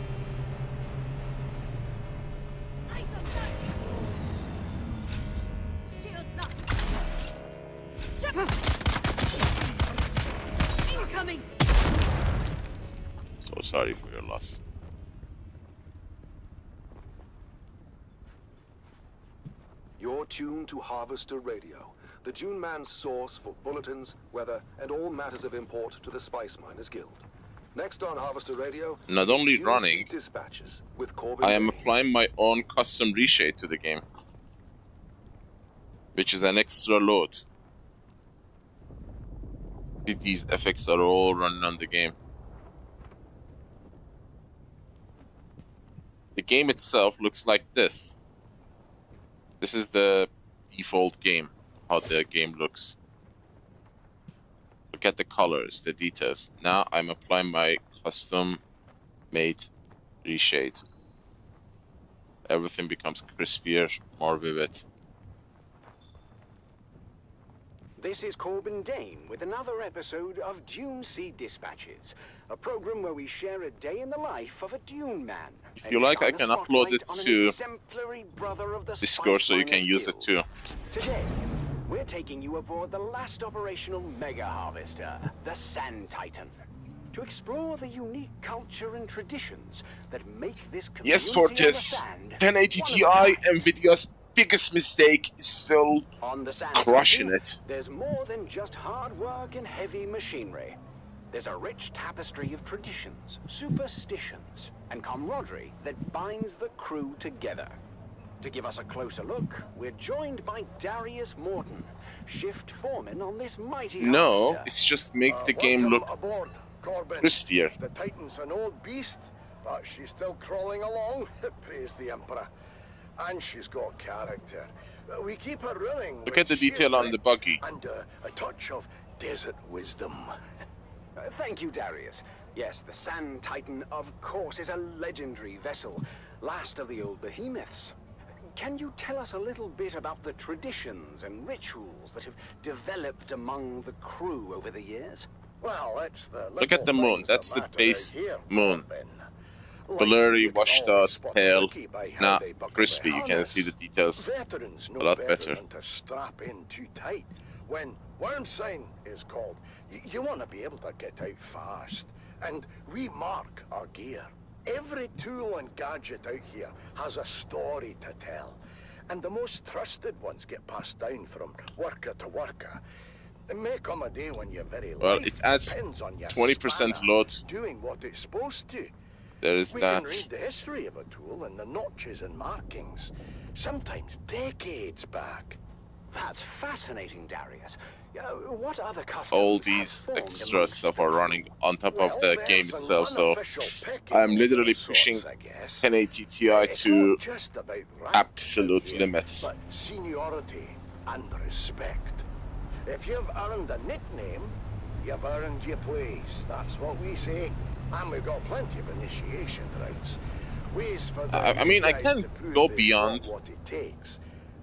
Incoming. So sorry for your loss. You're tuned to Harvester Radio, the Dune Man's source for bulletins, weather, and all matters of import to the Spice Miners Guild. Next on Harvester Radio, not only running, dispatches with Corbin. I am applying my own custom reshade to the game, which is an extra load. These effects are all running on the game. The game itself looks like this. This is the default game, how the game looks. Look at the colors, the details. Now I'm applying my custom made reshade. Everything becomes crispier, more vivid. This is Corbin Dane with another episode of Dune Sea Dispatches, a program where we share a day in the life of a Dune man. If you like, I can upload it to Discord so you can use it too. Today, we're taking you aboard the last operational mega harvester, the Sand Titan, to explore the unique culture and traditions that make this community Yes, for on the this sand 1080 Ti, Nvidia's biggest mistake is still crushing it. There's more than just hard work and heavy machinery. There's a rich tapestry of traditions, superstitions, and camaraderie that binds the crew together. To give us a closer look, we're joined by Darius Morton, shift foreman on this mighty No, harvester. it's just make the game look aboard, Corbin. crispier. The Titan's an old beast, but she's still crawling along. Praise the Emperor. And she's got character. We keep her running. Look at the detail on the buggy. And a touch of desert wisdom. Thank you, Darius. Yes, the Sand Titan, of course, is a legendary vessel, last of the old behemoths. Can you tell us a little bit about the traditions and rituals that have developed among the crew over the years? Well, it's the Look at the moon. That's the base moon. Blurry, washed out, pale. Nah, crispy. You can see the details Veterans know a lot better. than to strap in too tight. When worm sign is called, you want to be able to get out fast. And we mark our gear. Every tool and gadget out here has a story to tell. And the most trusted ones get passed down from worker to worker. It may come a day when you're very Well, light. it adds Depends on your 20% spanner load. doing what it's supposed to. There is We that. can read the history of a tool and the notches and markings, sometimes decades back. That's fascinating, Darius. What other customs All these extra stuff are running on top of the game itself, so I'm literally pushing 1080 Ti to absolute limits. But seniority and respect. If you've earned a nickname, you've earned your place. That's what we say. And we've got plenty of initiation routes. Ways for I mean, I can go beyond what it takes.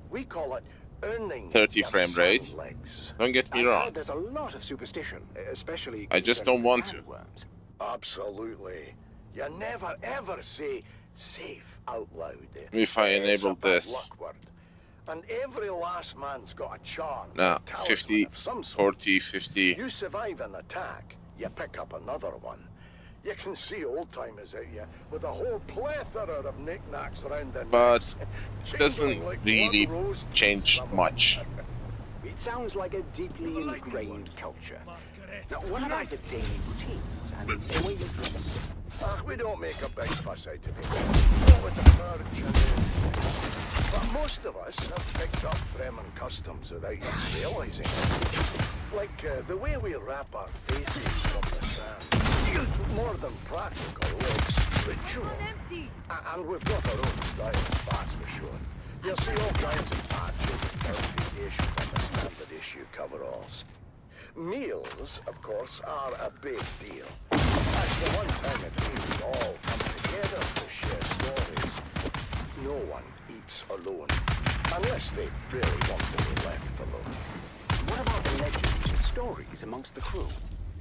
We call it earning 30 your frame rate. sound legs. Don't get me wrong. There's a lot of superstition, especially... I just don't want to. Absolutely. You never ever say safe out loud. If I It's enable a bad this. luck word. And every last man's got a charm. Nah, a talisman 50, of some sort. 40, 50. You survive an attack, you pick up another one. You can see old-timers out here with a whole plethora of knickknacks around their But necks. it doesn't Jingling like really one rose change much. It sounds like a deeply ingrained culture. Now, what about the daily routines and the way you dress? We don't make a big fuss out of it. Not with the furniture. But most of us have picked up Fremen customs without even realizing it. Like the way we wrap our faces from the sand. More than practical, it's ritual. And we've got our own style, that's for sure. You'll see all kinds of patches and verification on the standard issue coveralls. Meals, of course, are a big deal. That's the one time of year we all come together to share stories. No one eats alone, unless they really want to be left alone. What about the legends and stories amongst the crew?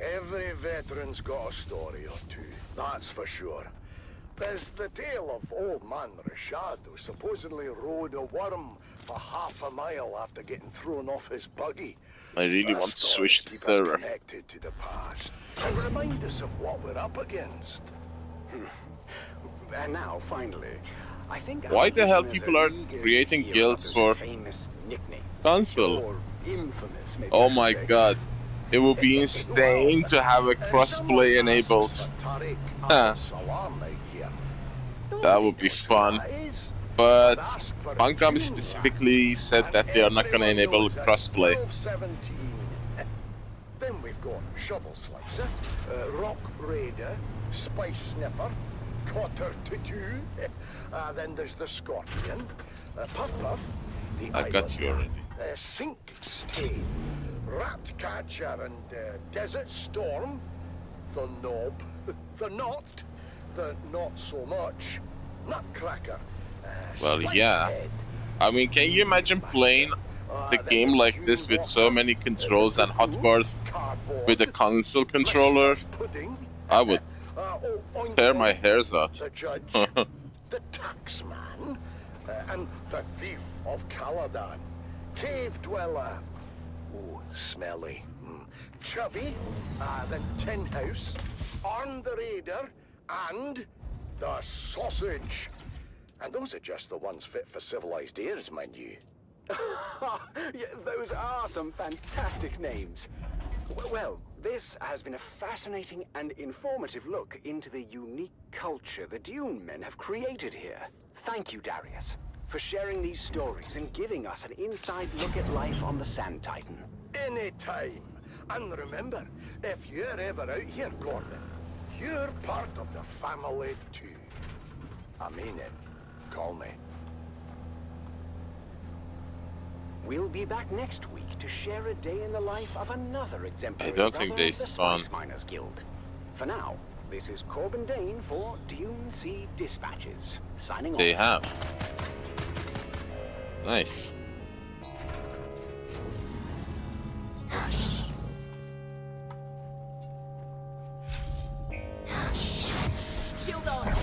Every veteran's got a story or two, that's for sure. There's the tale of old man Rashad, who supposedly rode a worm for half a mile after getting thrown off his buggy. I really want to switch the server. Connected to the past and remind us of what we're up against. And now, finally, I think... Why the hell people are creating guilds for console? Oh my god. It would be insane to have a crossplay enabled. Huh. That would be fun. But Pancam specifically said that they are not going to enable crossplay. Then we've got Shovel Slicer, Rock Raider, Spice Sniffer, Cotter to Two. Then there's the Scorpion, Puff Puff, the I got you already. Sink Stain, Rat Catcher and Desert Storm, the Knob, the Knot, the Not So Much, Nutcracker. Well, yeah. I mean, can you imagine playing the game like this with so many controls and hotbars with a console controller? I would tear my hairs out. The Judge, the Taxman, and the Thief of Caladan, Cave Dweller, oh, smelly, Chubby, the Tin House, Arn the Raider, and the Sausage. And those are just the ones fit for civilized ears, mind you. Yeah, those are some fantastic names. Well, this has been a fascinating and informative look into the unique culture the Dune men have created here. Thank you, Darius, for sharing these stories and giving us an inside look at life on the Sand Titan. Anytime. And remember, if you're ever out here, Gordon, you're part of the family too. I mean it. Call me. We'll be back next week to share a day in the life of another exemplary I don't think brother they of the spawned. Spice Miners Guild. For now, This is Corbin Dane for Dune Sea Dispatches. Signing off. They have. Nice. Shield on.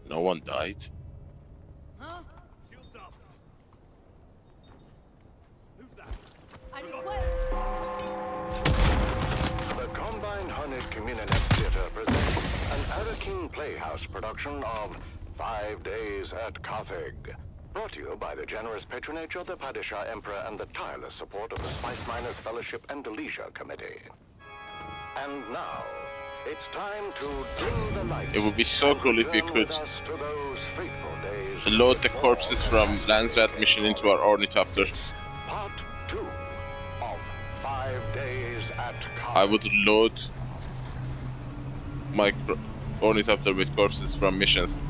No one died. Huh? Shields up. Who's that? I request. The Combined Hornet Community Theater presents an Arakin Playhouse production of 5 Days at Carthage. Brought to you by the generous patronage of the Padishah Emperor and the tireless support of the Spice Miners Fellowship and the Leisure Committee. And now, it's time to dim the lights. It would be so cool if you could load the corpses from Landsraad Mission into our ornithopter. Part 2 of 5 Days at Carthage. I would load my ornithopter with corpses from missions.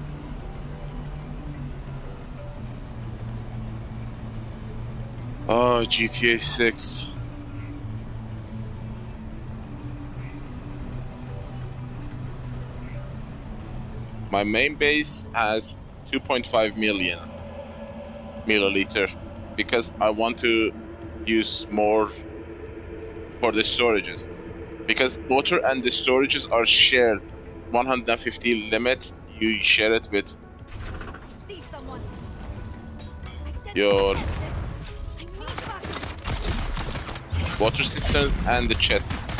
Oh, GTA 6. My main base has 2.5 million milliliter because I want to use more for the storages. Because water and the storages are shared. 150 limit, you share it with your water cisterns and the chests.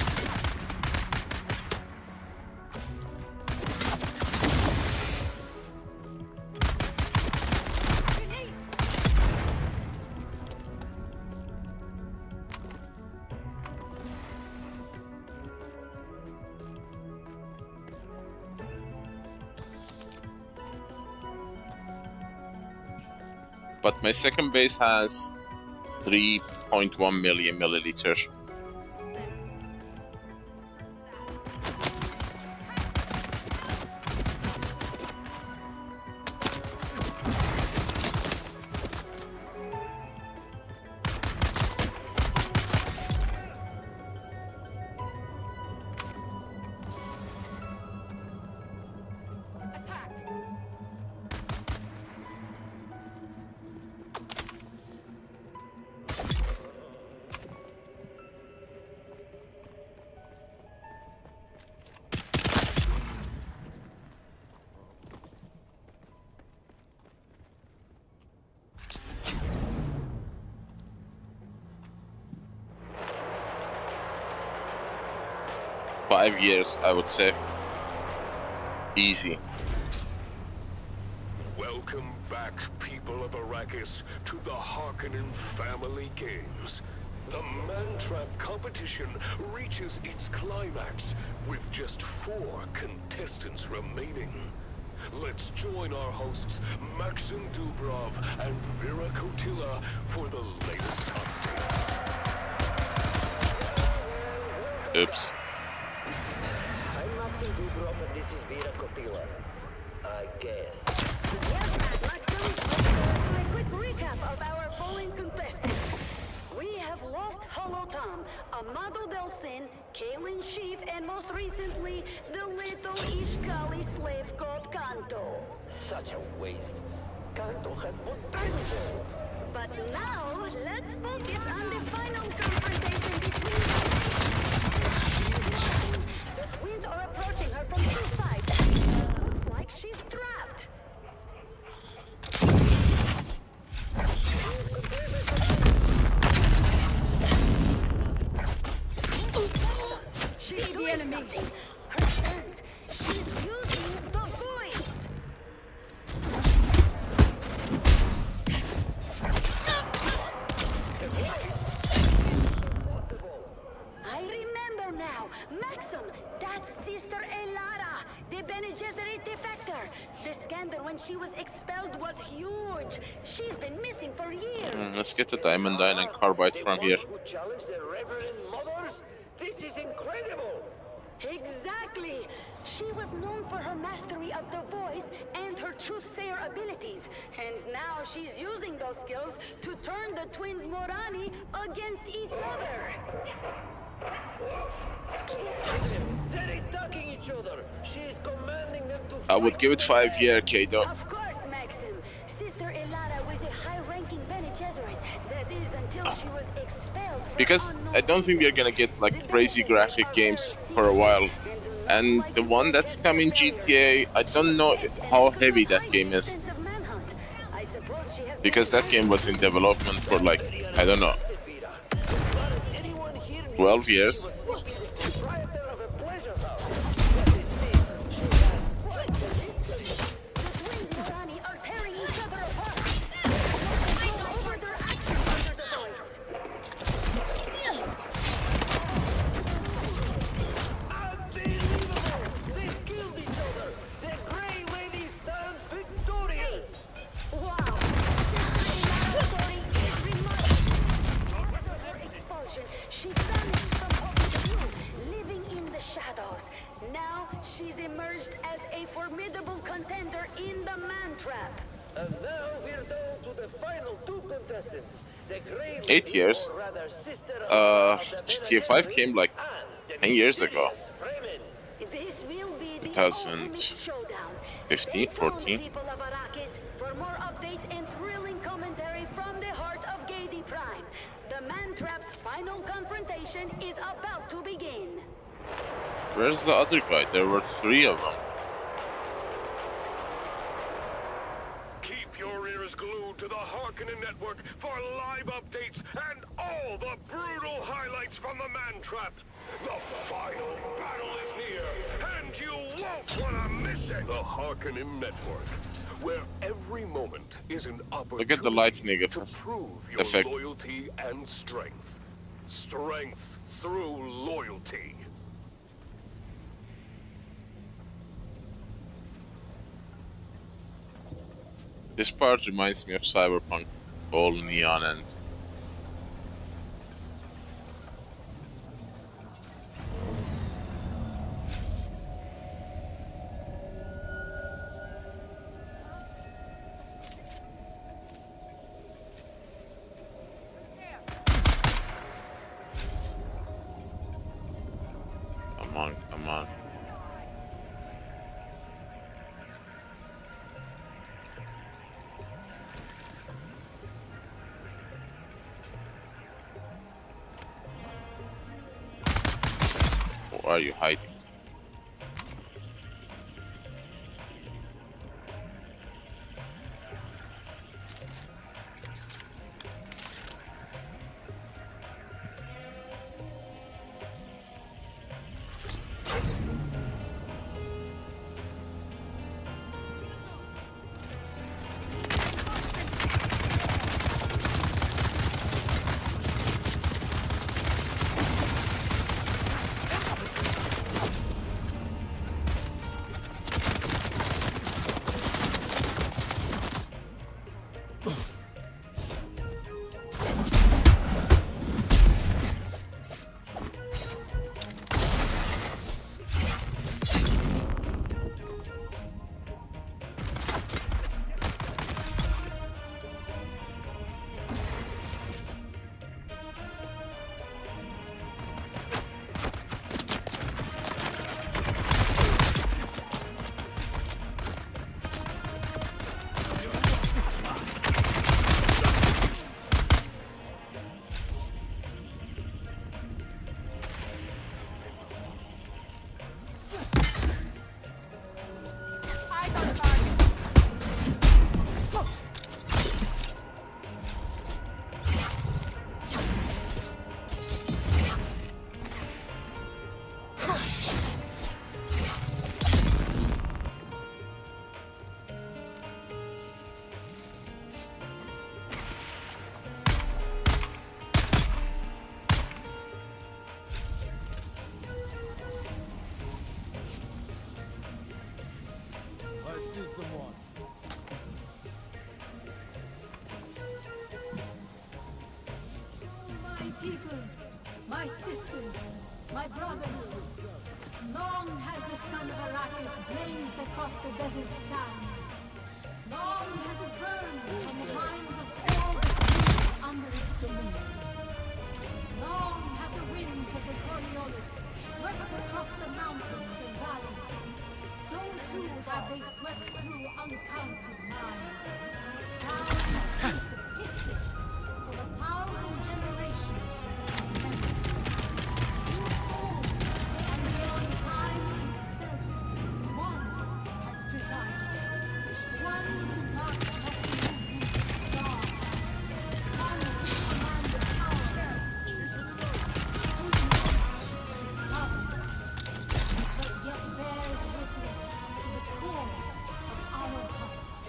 But my second base has 3.1 million milliliter. $5 years, I would say. Easy. Welcome back, people of Arrakis, to the Harkonnen Family Games. The Man-Trap competition reaches its climax with just 4 contestants remaining. Let's join our hosts, Maxim Dubrov and Vera Kotila, for the latest update. Oops. I'm Maxim Dubrov and this is Vera Kotila. I guess. Yes, Maxim. A quick recap of our fallen contestants. We have lost Hollow Tom, Amado Delsin, Kaelin Sheaf, and most recently, the little Ishkali slave called Kanto. Such a waste. Kanto had potential. But now, let's focus on the final confrontation between them. The twins are approaching her from 2 sides. Looks like she's trapped. See the enemy. Her chance. She's using the voice. I remember now. Maxim, that's Sister wreckage. She's been missing for years. Let's get the Diamond Dine and Carbide from here. Who challenge the Reverend Mothers? This is incredible! Exactly! She was known for her mastery of the voice and her truth-sayer abilities. And now she's using those skills to turn the twins Morani against each other. They're attacking each other. She is commanding them to I would give it 5 years, Kato. Of course, Maxim. Sister Elara was a high-ranking Bene Gesserit. That is until she was expelled. Because I don't think we're gonna get like crazy graphic games for a while. And the one that's coming GTA, I don't know how heavy that game is. Because that game was in development for like, I don't know, 12 years. She vanished from public view, living in the shadows. Now she's emerged as a formidable contender in the man trap. And now we're down to the final 2 contestants. The Grey 8 years. GTA 5 came like 10 years ago. This will be the 2015, 14. people of Arrakis for more updates and thrilling commentary from the heart of Gady Prime. The man trap's final confrontation is about to begin. Where's the other guy? There were 3 of them. Keep your ears glued to the Harkonnen network for live updates and all the brutal highlights from the man trap. The final battle is here, and you won't want to miss it. The Harkonnen network, where every moment is an opportunity Look at the lightning to prove your effect. loyalty and strength. Strength through loyalty. This part reminds me of Cyberpunk, all neon and come on. Why are you hiding? people, my sisters, my brothers. Long has the sun of Arrakis blazed across the desert sands. Long has it burned from the minds of all the creatures under its dominion. Long have the winds of the Coriolis swept across the mountains and valleys. So too have they swept through uncounted minds. Skies deep of history for 1,000 generations. Through all and beyond time itself, one has presided. One who marks what the movement of stars. One who commands the power is infinite. Whose knowledge is fathomless, but yet bears witness to the core of our hearts.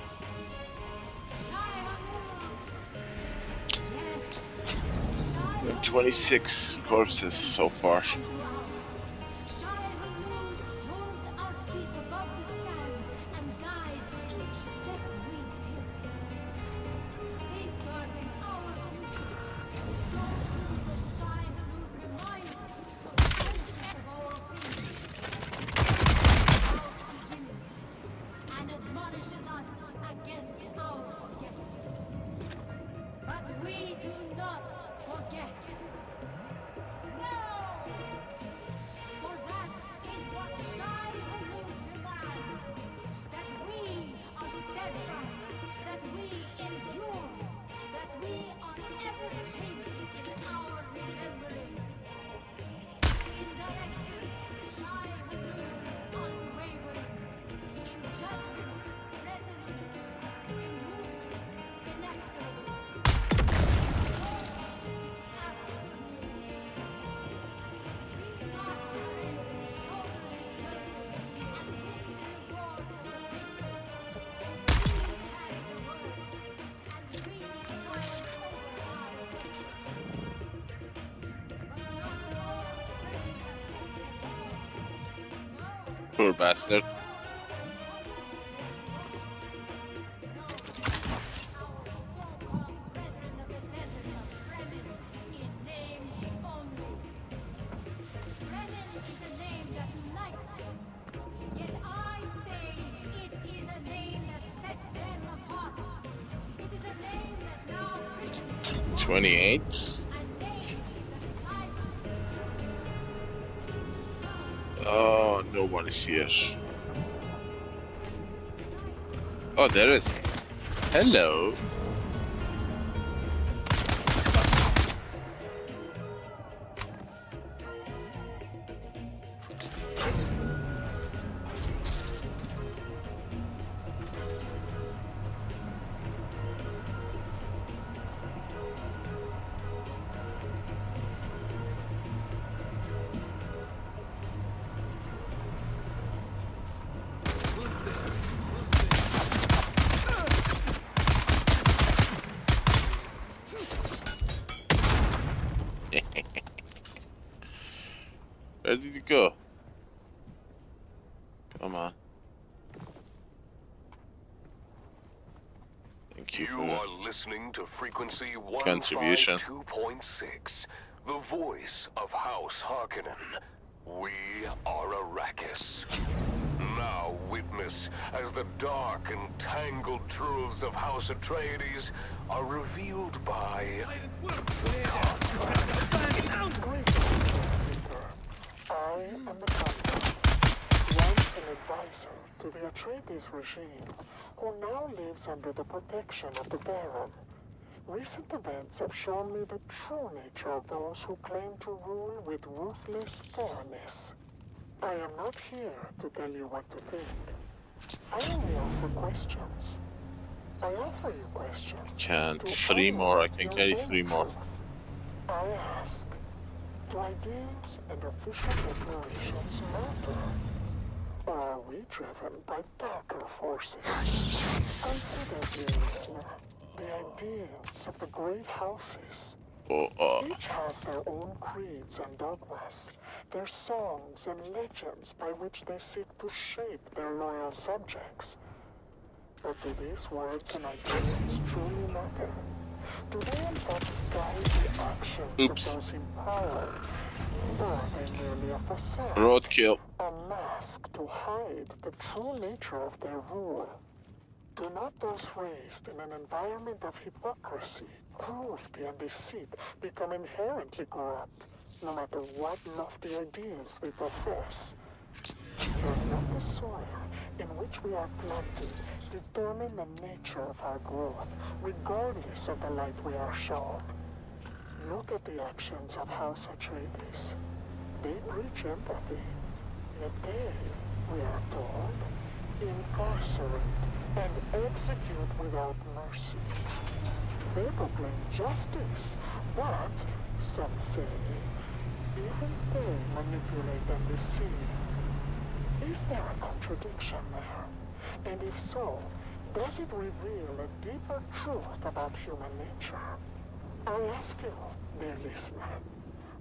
Yes. 26 corpses so far. Poor bastard. Yet I say it is a name that sets them apart. It is a name that now 28. Oh, no one is here. Oh, there is. Hello. Where did he go? Come on. Thank you for You are listening to frequency contribution. 152.6, the voice of House Harkonnen. We are Arrakis. Now witness as the dark and tangled truths of House Atreides are revealed by I am the Contact, once an advisor to the Atreides regime, who now lives under the protection of the Baron. Recent events have shown me the true nature of those who claim to rule with ruthless thoroughness. I am not here to tell you what to think. I only offer questions. I offer you questions. Can 3 more. I can carry 3 more. I ask, do ideas and official declarations matter? Or are we driven by darker forces? Consider, dear listener, the ideals of the great houses. Each has their own creeds and dogmas, their songs and legends by which they seek to shape their loyal subjects. But do these words and ideals truly matter? Do they in fact guide the actions Oops. of those in power? Or are they merely a facade? Roadkill. A mask to hide the true nature of their rule. Do not those raised in an environment of hypocrisy, cruelty, and deceit become inherently corrupt, no matter what lofty ideals they profess? Does not the soil in which we are planted determine the nature of our growth, regardless of the light we are shown? Look at the actions of House Atreides. They preach empathy, yet they, we are told, incarcerate and execute without mercy. They proclaim justice, but, some say, even they manipulate and deceive. Is there a contradiction there? And if so, does it reveal a deeper truth about human nature? I ask you, dear listener,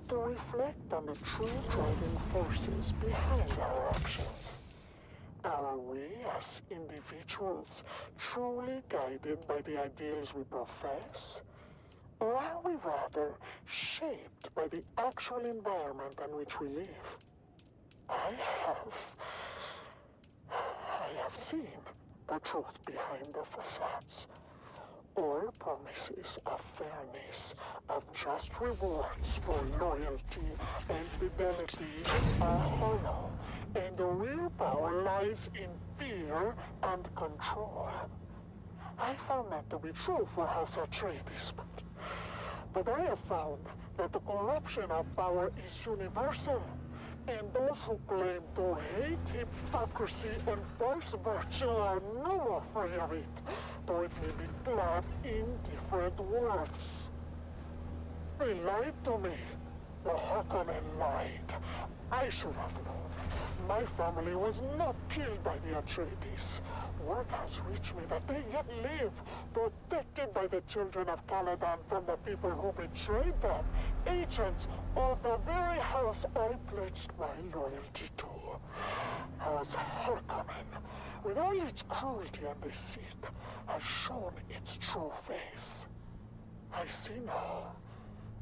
to reflect on the true driving forces behind our actions. Are we, as individuals, truly guided by the ideals we profess? Or are we rather shaped by the actual environment in which we live? I have seen the truth behind the facades. All promises of fairness, of just rewards for loyalty and fidelity are hollow, and the real power lies in fear and control. I found that to be true for House Atreides, but I have found that the corruption of power is universal, and those who claim to hate hypocrisy and false virtue are no more free of it, though it may be clad in different words. They lied to me. The Harkonnen lied. I should have known. My family was not killed by the Atreides. Word has reached me that they yet live, protected by the children of Caladan from the people who betrayed them, agents of the very house I pledged my loyalty to. House Harkonnen, with all its cruelty and deceit, has shown its true face. I see now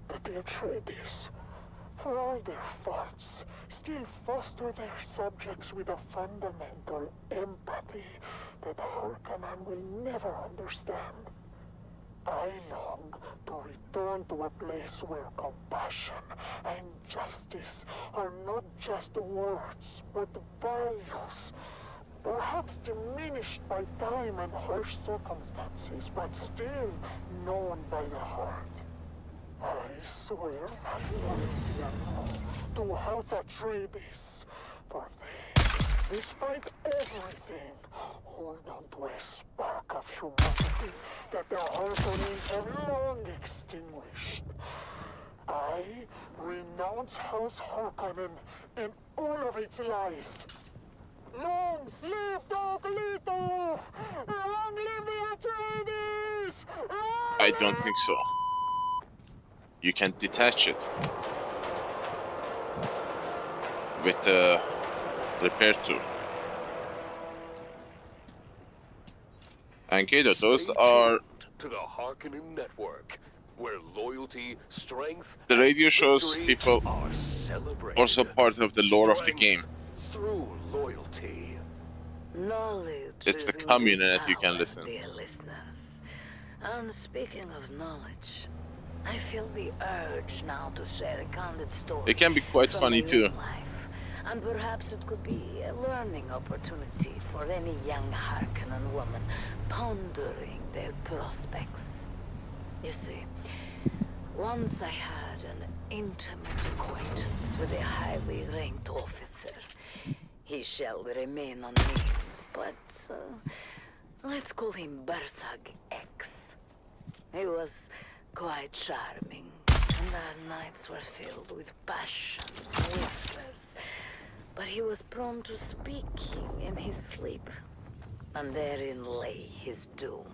that the Atreides, for all their faults, still foster their subjects with a fundamental empathy that Harkonnen will never understand. I long to return to a place where compassion and justice are not just words, but values. Perhaps diminished by time and harsh circumstances, but still known by the heart. I swear my loyalty and to House Atreides, for they, despite everything, hold on to a spark of humanity that the Harkonnens have long extinguished. I renounce House Harkonnen and all of its lies. Long live Dark Leto! Long live the Atreides! I don't think so. You can detach it with the repair tool. And Kato, those are to the Harkonnen network, where loyalty, strength, the radio shows victory people are celebrated. also part of the lore of the game. Through loyalty. Knowledge It's is the community power, you can listen. dear listeners. And speaking of knowledge, I feel the urge now to share a candid story. It can be quite from funny my too. own life. And perhaps it could be a learning opportunity for any young Harkonnen woman pondering their prospects. You see, once I had an intimate acquaintance with a highly ranked officer. He shall remain unnamed, but let's call him Bersag X. He was quite charming, and our nights were filled with passion and whispers. But he was prone to speaking in his sleep, and therein lay his doom.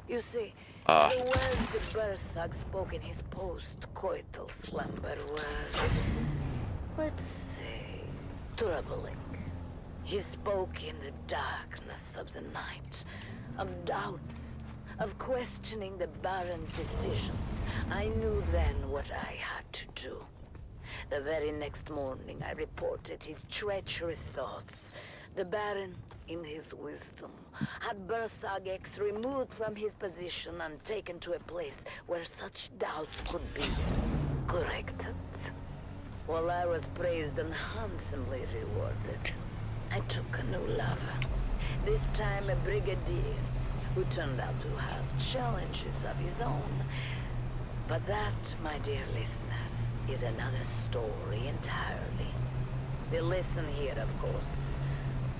You see, the words that Bersag spoke in his post-coital slumber were, let's say, troubling. He spoke in the darkness of the night, of doubts, of questioning the Baron's decisions. I knew then what I had to do. The very next morning, I reported his treacherous thoughts. The Baron, in his wisdom, had Bursag X removed from his position and taken to a place where such doubts could be corrected. While I was praised and handsomely rewarded, I took a new lover. This time a brigadier, who turned out to have challenges of his own. But that, my dear listeners, is another story entirely. The lesson here, of course,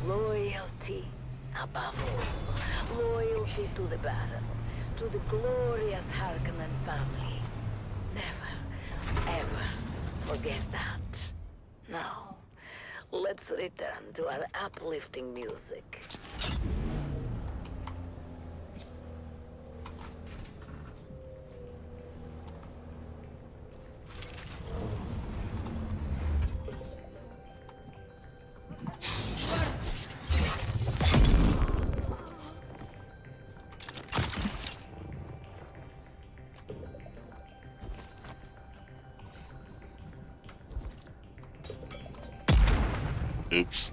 loyalty above all. Loyalty to the Baron, to the glorious Harkonnen family. Never, ever forget that. Now, let's return to our uplifting music. Oops.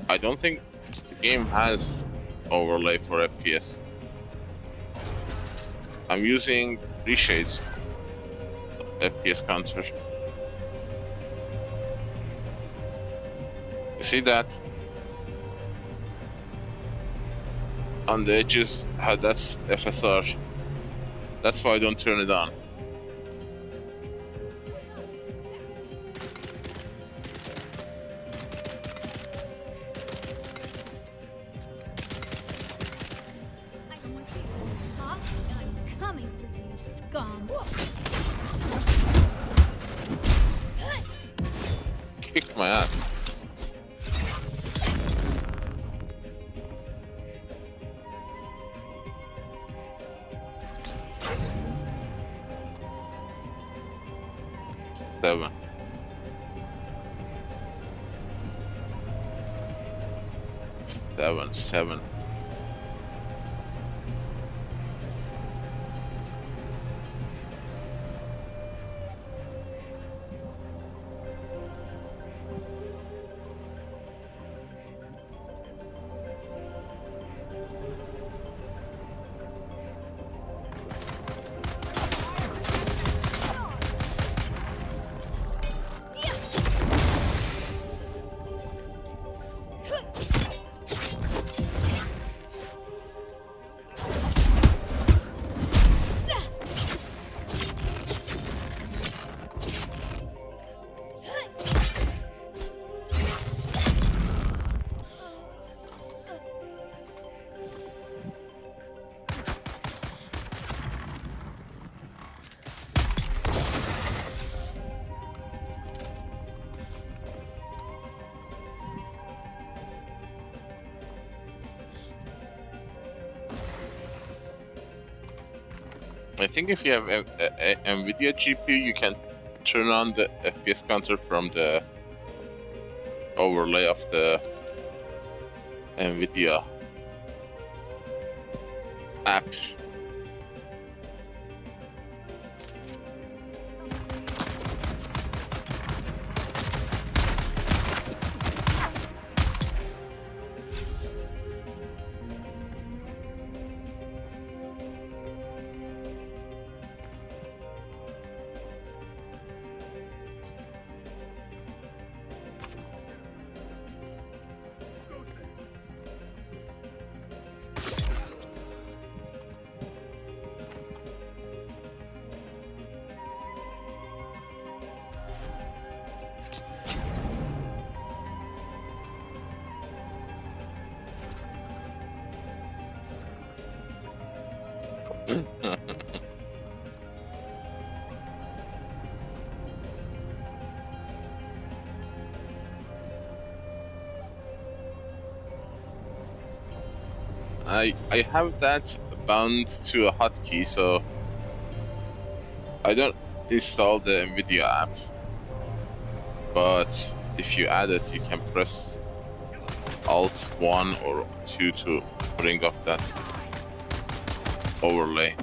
I don't think the game has overlay for FPS. I'm using Reshade's FPS counter. You see that? On the edges, how that's FSR. That's why I don't turn it on. Kicked my ass. Seven. I think if you have a NVIDIA GPU, you can turn on the FPS counter from the overlay of the NVIDIA app. I have that bound to a hotkey, so I don't install the NVIDIA app. But if you add it, you can press Alt 1 or 2 to bring up that overlay.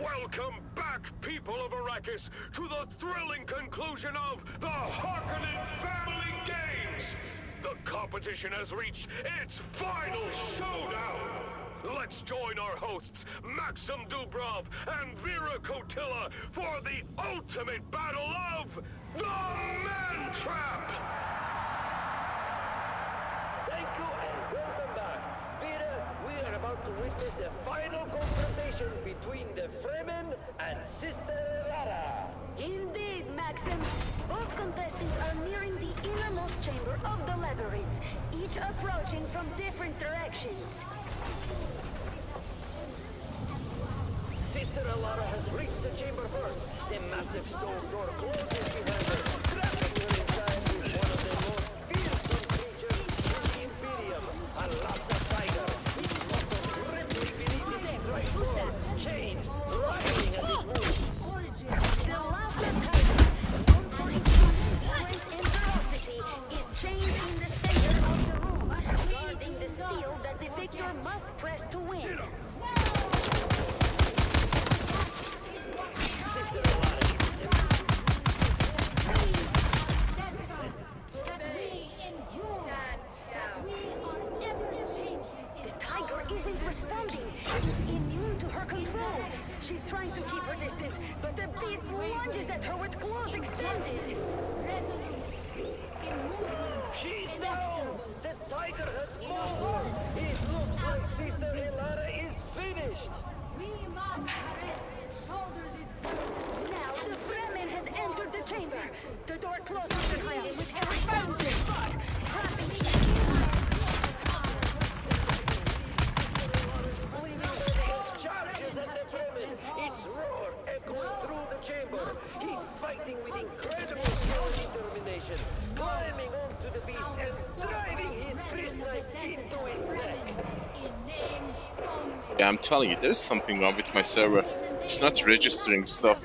Welcome back, people of Arrakis, to the thrilling conclusion of the Harkonnen Family Games! The competition has reached its final showdown! Let's join our hosts, Maxim Dubrov and Vera Kotila, for the ultimate battle of the Man Trap! Thank you and welcome back. Vera, we are about to witness the final confrontation between the Fremen and Sister Rara. Indeed, Maxim. Both contestants are nearing the innermost chamber of the labyrinth, each approaching from different directions. Sister Alara has reached the chamber first. The massive stone door closes behind her, trapping her inside with one of the most fearsome creatures in the Imperium, a Lhasa tiger. His muscles rippling beneath his right claw, chained, writhing as it moves. The Lhasa tiger, known for its strength and ferocity, is chained in the center of the room, guarding the seal that the victor must press to win. Isn't responding. She's immune to her control. She's trying to keep her distance, but the beast lunges at her with claws extended. Resolute, in movement, She's down! The tiger has fallen! It looks like Sister Alara is finished! we must, Haret, shoulder this burden. Now the Fremen has entered the chamber. The door closes behind him with every bounce and spot, trapping each Charges at the Fremen! Its roar echoing through the chamber! He's fighting with incredible skill and determination, climbing onto the beast and driving his kryptonite into its neck! Yeah, I'm telling you, there's something wrong with my server. It's not registering stuff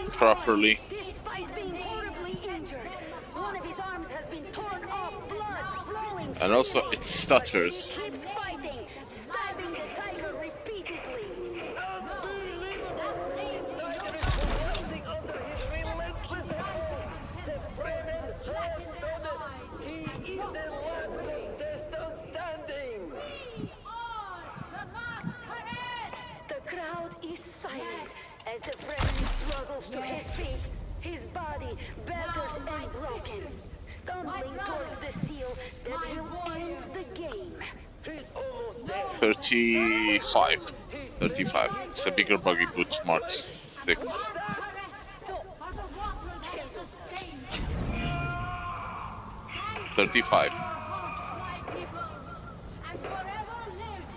properly. despite being horribly injured. One of his arms has been torn off, blood flowing. And also, it stutters. Keeps fighting, stabbing the tiger repeatedly. Rising under his relentless hand! The Fremen have done it! He is the last contestant standing! The crowd is silent as the Fremen struggles to his feet, his body battered and broken, stumbling towards the seal that will end the game. He's almost there! 35. 35. It's a bigger buggy boot, Mark 6. 35.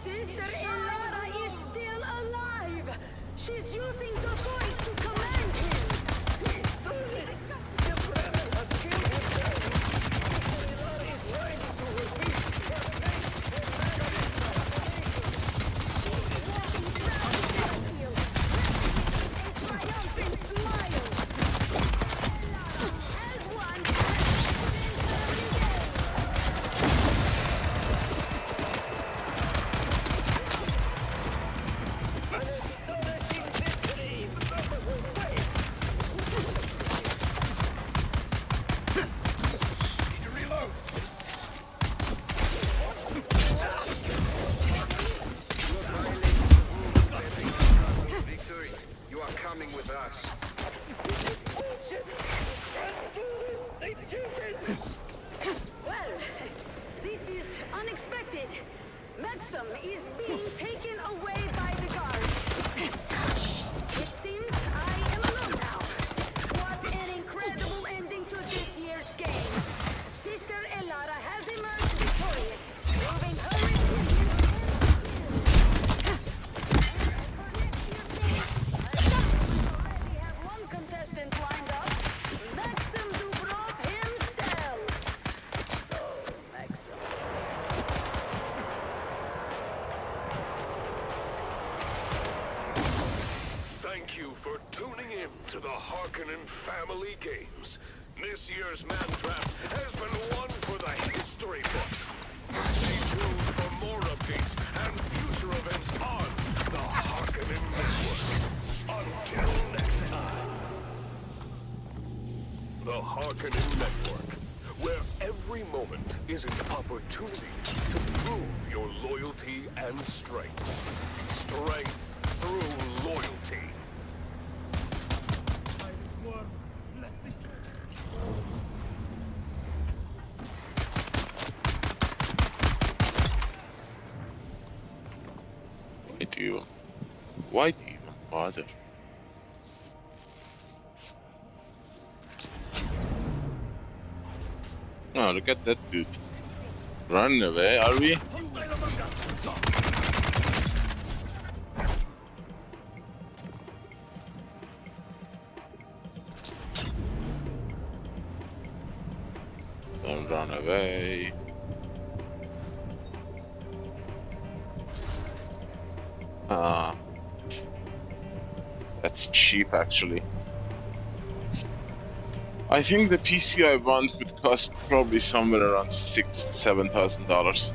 Sister Alara is still alive. She's using the voice to command him. The Fremen have killed him! Sister Alara is rising to her feet! Maxim is being taken away by the guards. It seems I am alone now. What an incredible ending to this year's game. Sister Elara has emerged victorious, proving her resilience. We have one contestant lined up, Maxim Dubrov himself. So, Maxim. Thank you for tuning in to the Harkonnen Family Games. This year's Mantrap has been one for the history books. Stay tuned for more updates and future events on the Harkonnen Network. Until next time. The Harkonnen Network, where every moment is an opportunity to prove your loyalty and strength. Strength through loyalty. Why do you even bother? Oh, look at that dude. Running away, are we? Don't run away. That's cheap actually. I think the PC I want would cost probably somewhere around $6,000 to $7,000.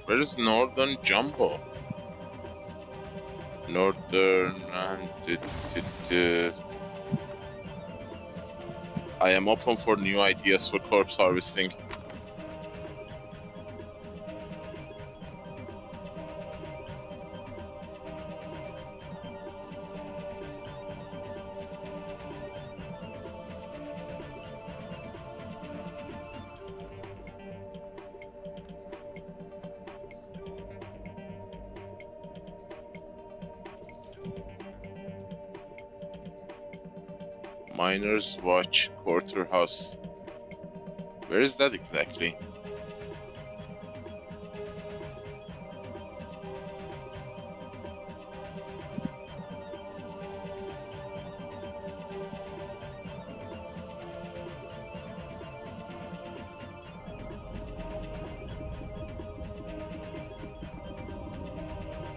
Where is Northern Jumbo? Northern I am open for new ideas for corpse harvesting. Miners Watch Quarterhouse. Where is that exactly?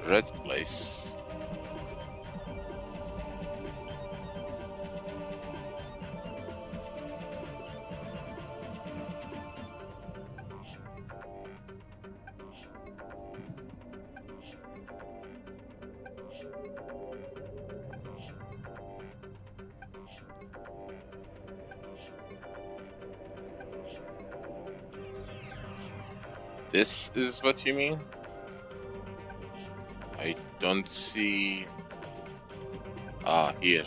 Red Place. This is what you mean? I don't see... Ah, here.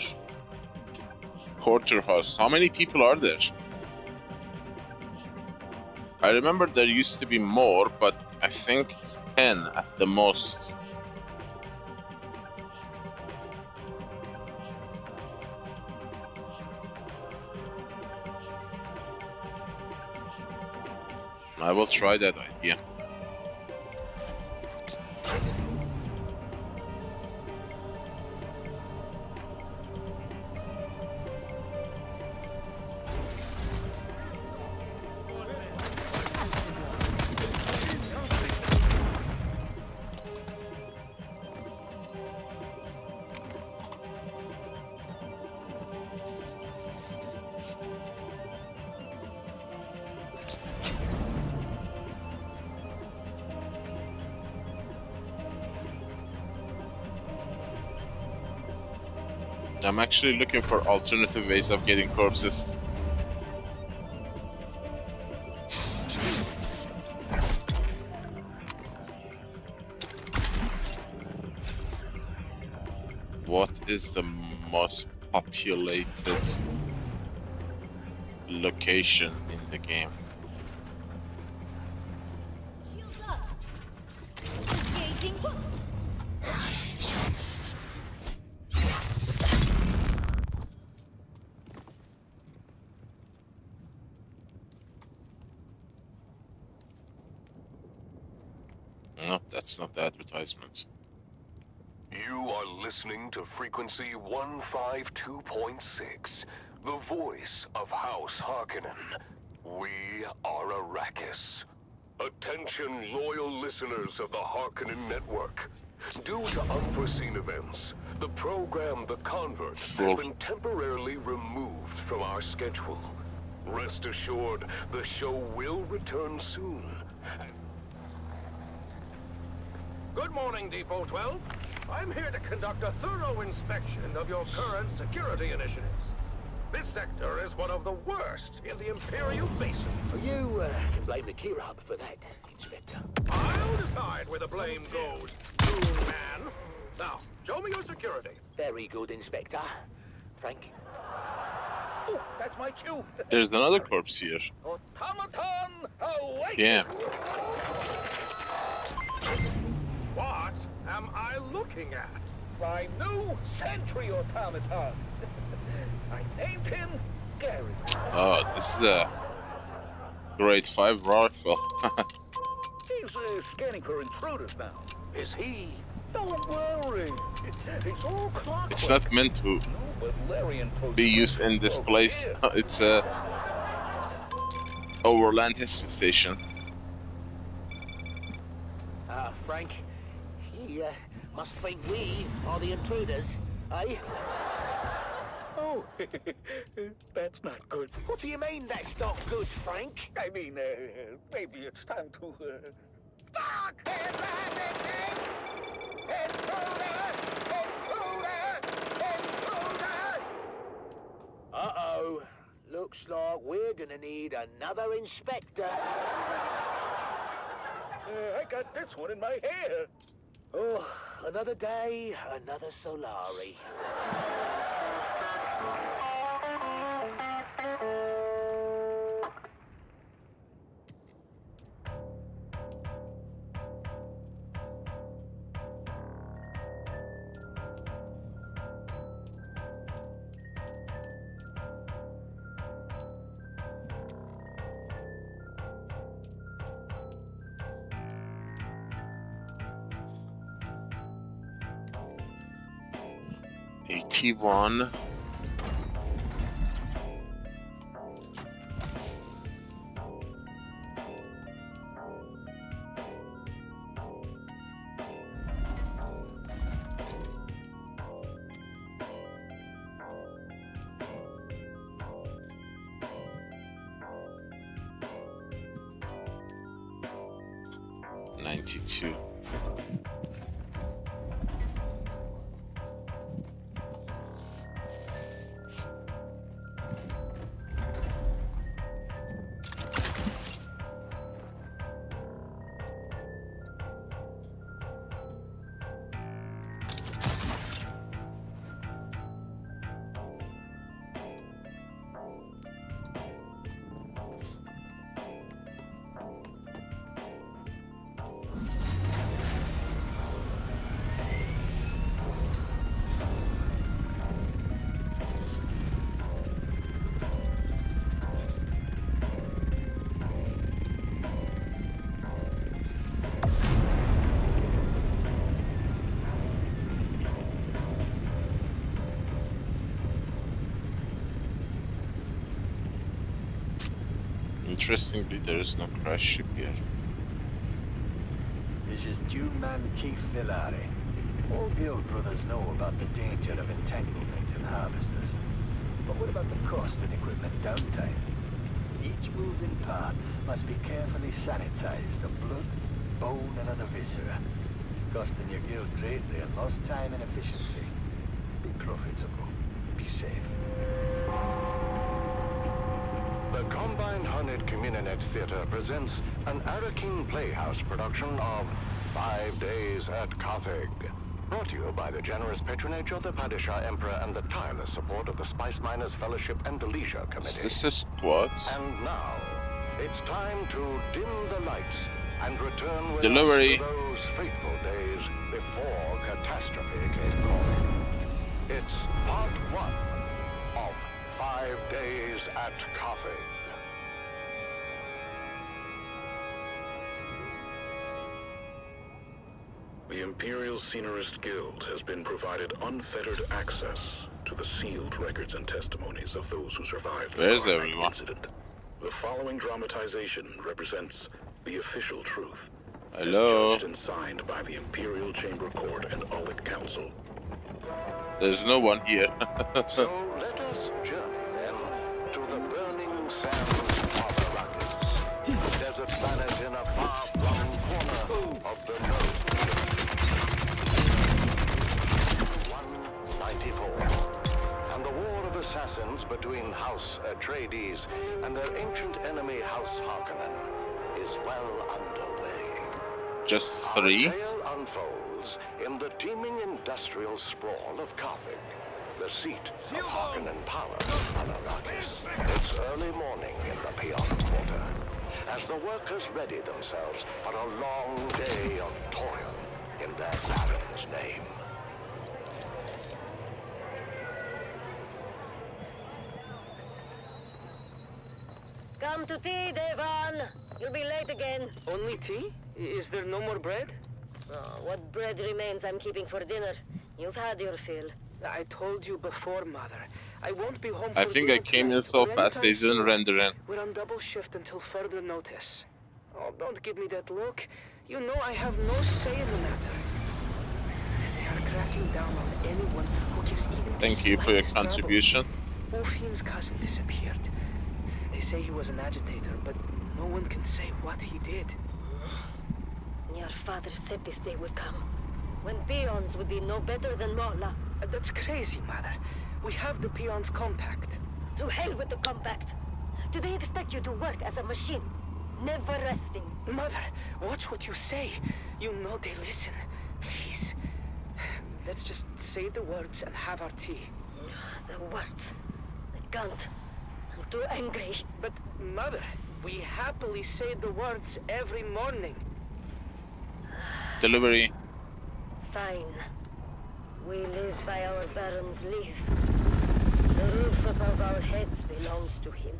Quarterhouse. How many people are there? I remember there used to be more, but I think it's 10 at the most. I will try that idea. I'm actually looking for alternative ways of getting corpses. What is the most populated location in the game? Shields up. Engaging. No, that's not the advertisement. You are listening to frequency 152.6, the voice of House Harkonnen. We are Arrakis. Attention, loyal listeners of the Harkonnen Network. Due to unforeseen events, the program The Convert has been temporarily removed from our schedule. Rest assured, the show will return soon. Good morning, Depot 12. I'm here to conduct a thorough inspection of your current security initiatives. This sector is one of the worst in the Imperial Basin. You can blame the Kirab for that, Inspector. I'll decide where the blame goes, Dune Man. Now, show me your security. Very good, Inspector. Frank. Oh, that's my cue. There's another corpse here. Automaton, awake! Yeah. What am I looking at? My new sentry automaton. I named him Gary. Oh, this is a grade 5 rifle. He's scanning for intruders now. Is he? Don't worry. It's all clockwork. It's not meant to be used in this place. It's a overland testing station. Frank, he must think we are the intruders, eh? Oh, that's not good. What do you mean that's not good, Frank? I mean, maybe it's time to, Uh-oh. Looks like we're gonna need another inspector. I got this one in my hair. Oh, another day, another Solari. T1. $92. Interestingly, there is no crash ship here. This is Dune Man Keith Villari. All guild brothers know about the danger of entanglement in harvesters. But what about the cost and equipment downtime? Each moving part must be carefully sanitized of blood, bone, and other viscera. Costing your guild greatly in lost time and efficiency. Be profitable. Be safe. The Combined Hunted Communinet Theatre presents an Arakin Playhouse production of 5 Days at Carthage. Brought to you by the generous patronage of the Padishah Emperor and the tireless support of the Spice Miners Fellowship and the Leisure Committee. This is what? And now, it's time to dim the lights and return with Delivery. us to those fateful days before catastrophe came calling. It's part 1 of 5 Days at Carthage. The Imperial Scenarist Guild has been provided unfettered access to the sealed records and testimonies of those who survived Where's the everyone? incident. The following dramatization represents the official truth. Hello? As judged and signed by the Imperial Chamber Court and Aulic Council. There's no one here. So let us journey then to the burning sands of Arrakis, a desert planet in a far-flung corner of the nerve-wracking. 194, and the war of assassins between House Atreides and their ancient enemy House Harkonnen is well underway. Just 3? Our tale unfolds in the teeming industrial sprawl of Carthage, the seat of Harkonnen power on Arrakis. It's early morning in the Peon Quarter, as the workers ready themselves for a long day of toil in their baron's name. Come to tea, Devon. You'll be late again. Only tea? Is there no more bread? Oh, what bread remains I'm keeping for dinner. You've had your fill. I told you before, Mother. I won't be home I for think I dinner came in tonight so or fast they anytime didn't soon. render in. We're on double shift until further notice. Oh, don't give me that look. You know I have no say in the matter. They are cracking down on anyone who gives even the Thank you for your slightest trouble. contribution. Ulfhim's cousin disappeared. They say he was an agitator, but no one can say what he did. Your father said this day would come, when peons would be no better than Mola. That's crazy, Mother. We have the peons' compact. To hell with the compact. Do they expect you to work as a machine, never resting? Mother, watch what you say. You know they listen. Please. Let's just say the words and have our tea. The words. I can't. I'm too angry. But, Mother, we happily say the words every morning. Delivery. Fine. We live by our Baron's leave. The roof above our heads belongs to him.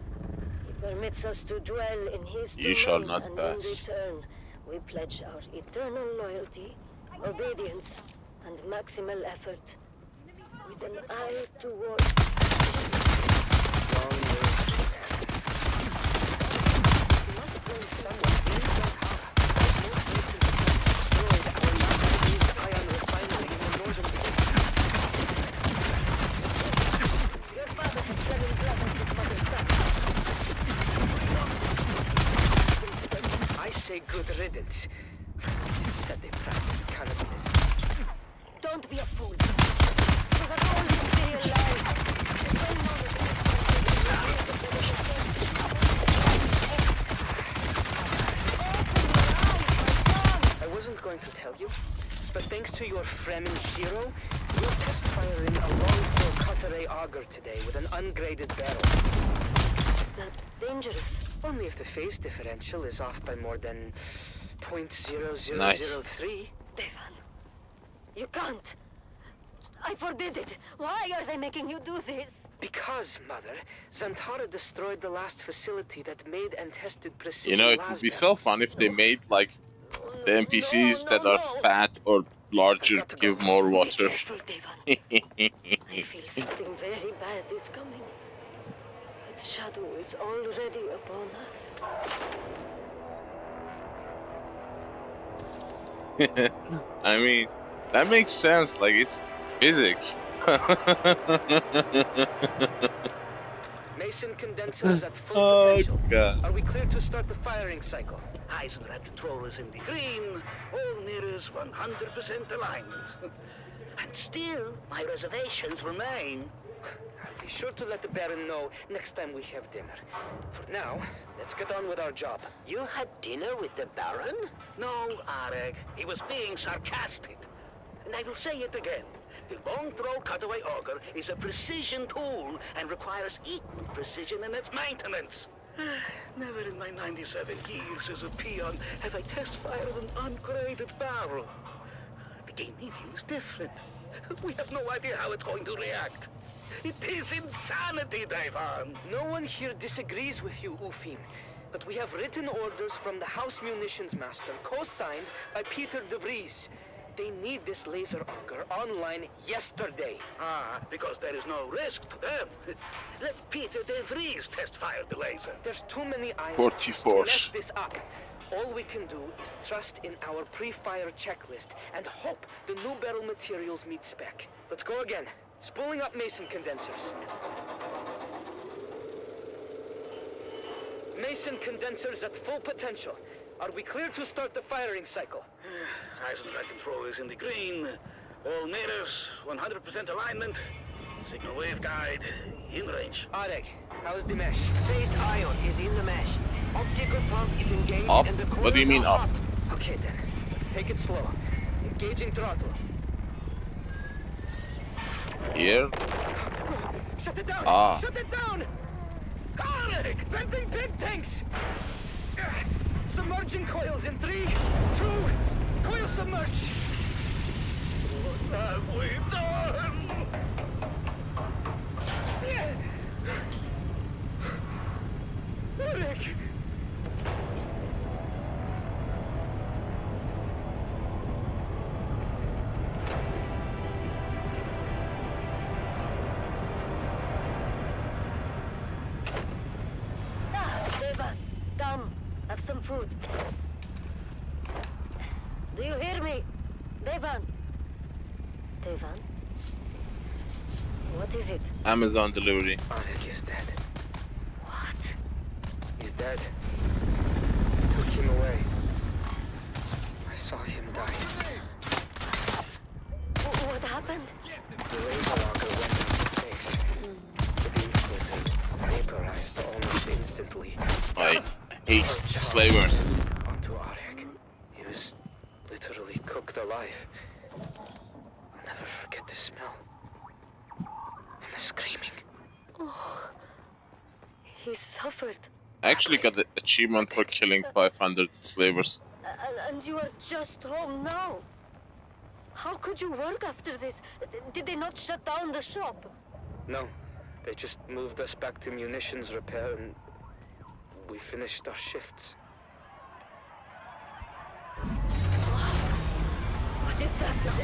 He permits us to dwell in his You shall domain, not and pass. in return, we pledge our eternal loyalty, obedience, and maximal effort, with an eye towards... Must bring someone in Zankara. Most recently destroyed our last ion refinery in the northern Your father has fell in love with his mother's son. I say good riddance. Said they practice cannibalism. Don't be a fool. You have always stay alive. I wasn't going to tell you, but thanks to your Fremen hero, we're test firing a long-throw Cutteray auger today with an ungraded barrel. That's dangerous. Only if the phase differential is off by more than 0.0003. Nice. Devon, you can't. I forbid it. Why are they making you do this? Because, Mother, Zantara destroyed the last facility that made and tested precision. You know, it would be so fun if they made, like, the NPCs that are fat or larger give more water. I feel something very bad is coming. Its shadow is already upon us. I mean, that makes sense. Like, it's physics. Mason condenser is at full Oh, potential. God. Are we clear to start the firing cycle? Eisenrad control is in the green. All mirrors 100% aligned. And still, my reservations remain. Be sure to let the Baron know next time we have dinner. For now, let's get on with our job. You had dinner with the Baron? No, Areg. He was being sarcastic. And I will say it again. The long-throw cutaway auger is a precision tool and requires equal precision in its maintenance. Never in my 97 years as a peon have I test-fired an uncreated barrel. The game medium is different. We have no idea how it's going to react. It is insanity, Davon. No one here disagrees with you, Ufin. But we have written orders from the House Munitions Master, co-signed by Peter de Vries. They need this laser auger online yesterday. Ah, because there is no risk to them. Let Peter de Vries test-fire the laser. There's too many eyes 44. to mess this up. All we can do is trust in our pre-fire checklist and hope the new barrel materials meet spec. Let's go again. Spooling up Mason condensers. Mason condensers at full potential. Are we clear to start the firing cycle? Eisendrache control is in the green. All natives, 100% alignment. Signal wave guide, in range. Arek, how's the mesh? Phased ion is in the mesh. Optical pump is engaged Up? and the What do you mean up? Okay then, let's take it slow. Engaging throttle. Here? Shut it down! Ah. Shut it down! Arek! Venting pig tanks! Submerging coils in 3, 2, coil submerge! What have we done? Arek! Devan, come. Have some food. Do you hear me? Devan? Devan? What is it? Amazon delivery. Arek is dead. What? He's dead. Took him away. I saw him die. What happened? The laser auger went into space. The beam was vaporized almost instantly. I hate slavers. Onto Arek. He was literally cooked alive. I'll never forget the smell. And the screaming. Oh, he suffered. I actually got the achievement for killing 500 slavers. And you are just home now. How could you work after this? Did they not shut down the shop? No, they just moved us back to munitions repair and we finished our shifts. What is that now?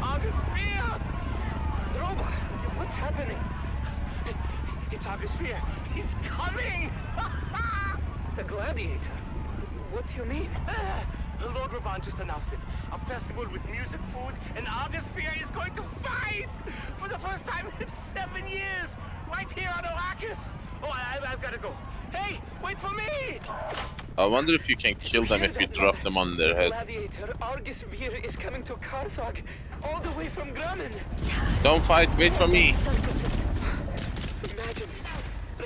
August Fear! Droba, what's happening? It's August Fear. He's coming! The Gladiator? What do you mean? The Lord Ravan just announced it. A festival with music, food, and August Fear is going to fight! For the first time in 7 years! Right here on Arrakis! Oh, I've got to go. Hey, wait for me! I wonder if you can kill them if you drop them on their heads. Gladiator, Argus Vir is coming to Karthag, all the way from Grumman. Don't fight, wait for me. Imagine,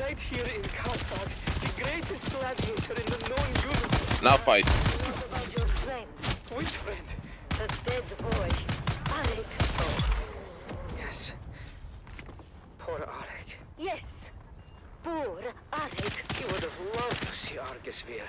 right here in Karthag, the greatest gladiator in the known universe. Now fight. What about your friend? Which friend? The dead boy. Arek. Oh, yes. Poor Arek. Yes. Poor Arek. He would have loved to see Argus Vir.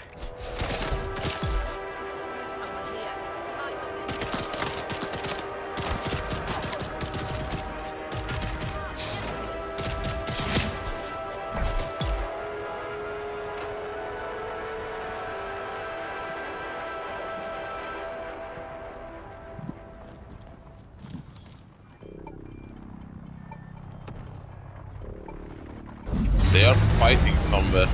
They are fighting somewhere.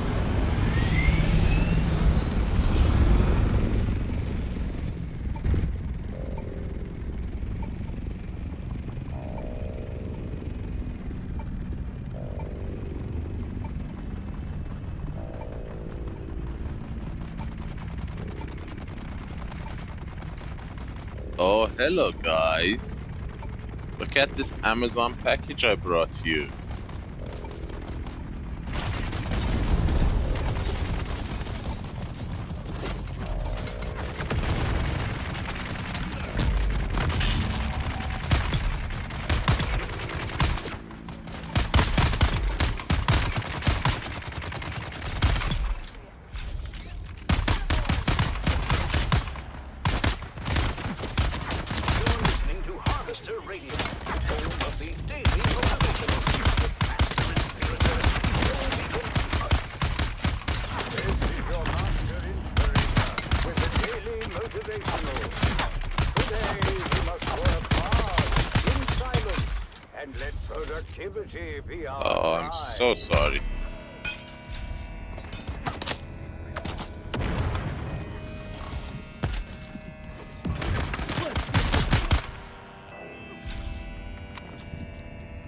Oh, hello guys. Look at this Amazon package I brought you. Oh, I'm so sorry.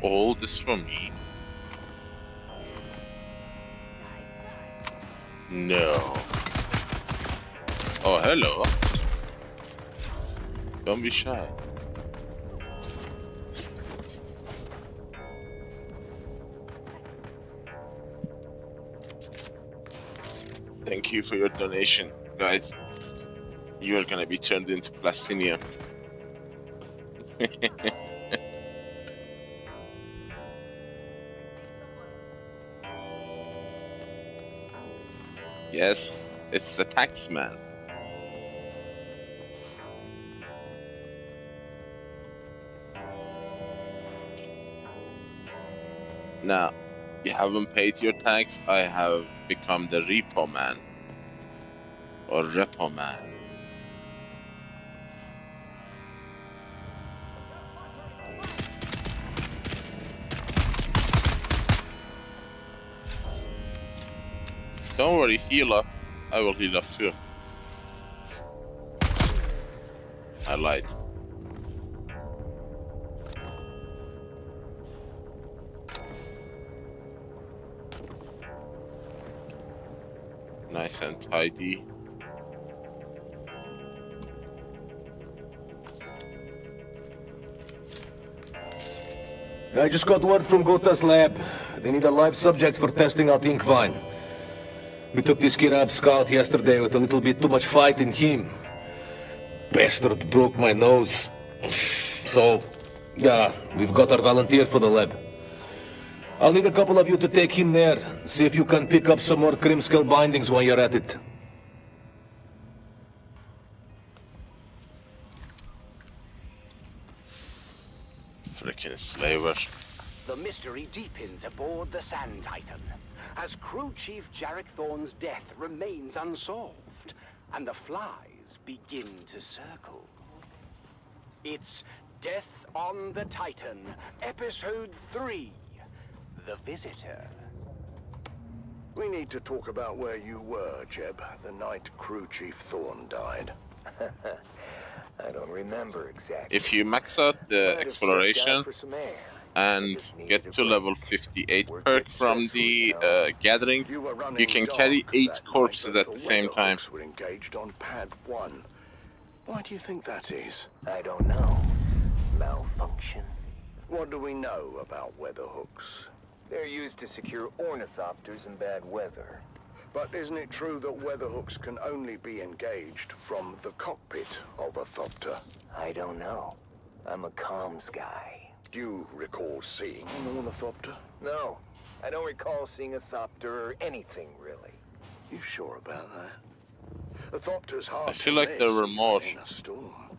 All this for me? No. Oh, hello. Don't be shy. Thank you for your donation, guys. You are gonna be turned into plastinium. Yes, it's the tax man. Now, you haven't paid your tax. I have become the repo man. Or repo man. Don't worry, heal up. I will heal up too. I lied. Nice and tidy. I just got word from Gota's lab. They need a live subject for testing out Inkvine. We took this Kirav scout yesterday with a little bit too much fight in him. Bastard broke my nose. So, yeah, we've got our volunteer for the lab. I'll need a couple of you to take him there. See if you can pick up some more Krimskel bindings while you're at it. Frickin' slaver. The mystery deepens aboard the Sand Titan, as Crew Chief Jarek Thorne's death remains unsolved, and the flies begin to circle. It's Death on the Titan, Episode 3, The Visitor. We need to talk about where you were, Jeb, the night Crew Chief Thorne died. I don't remember exactly. If you max out the exploration and get to level 58 perk from the gathering, you can carry 8 corpses at the same time. We're engaged on pad 1. Why do you think that is? I don't know. Malfunction. What do we know about weather hooks? They're used to secure ornithopters in bad weather. But isn't it true that weather hooks can only be engaged from the cockpit of a thopter? I don't know. I'm a comms guy. Do you recall seeing an ornithopter? No, I don't recall seeing a thopter or anything, really. You sure about that? A thopter's hard I feel like there were more. in a storm,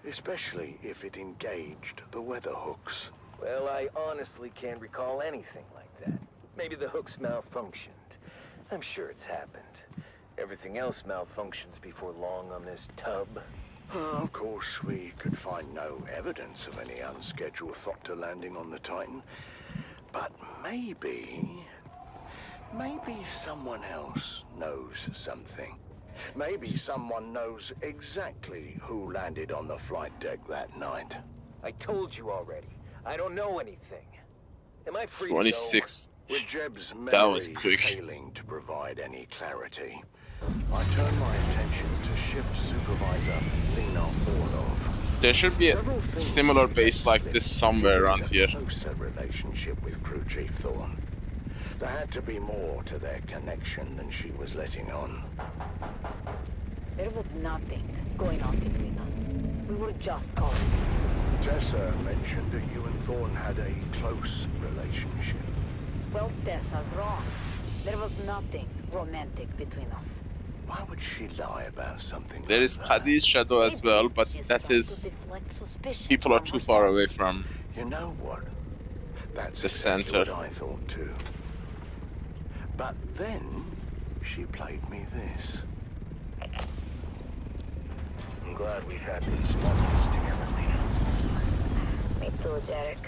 especially if it engaged the weather hooks. Well, I honestly can't recall anything like that. Maybe the hooks malfunctioned. I'm sure it's happened. Everything else malfunctions before long on this tub. Of course, we could find no evidence of any unscheduled thopter landing on the Titan. But maybe someone else knows something. Maybe someone knows exactly who landed on the flight deck that night. I told you already. I don't know anything. Am I free 26. to go? With Jeb's That was memory quick. failing to provide any clarity, I turn my attention to ship supervisor Lena Orlov. There should be a similar base like this somewhere around here. Closer relationship with Crew Chief Thorne. There had to be more to their connection than she was letting on. There was nothing going on between us. We were just colleagues. Tessa mentioned that you and Thorne had a close relationship. Well, Tessa's wrong. There was nothing romantic between us. Why would she lie about something? There is Khadi's shadow as well, but that is... people are too far away from You know what? That's the exactly center. what I thought too. But then she played me this. I'm glad we've had these moments together, Lena. Me too, Jarek.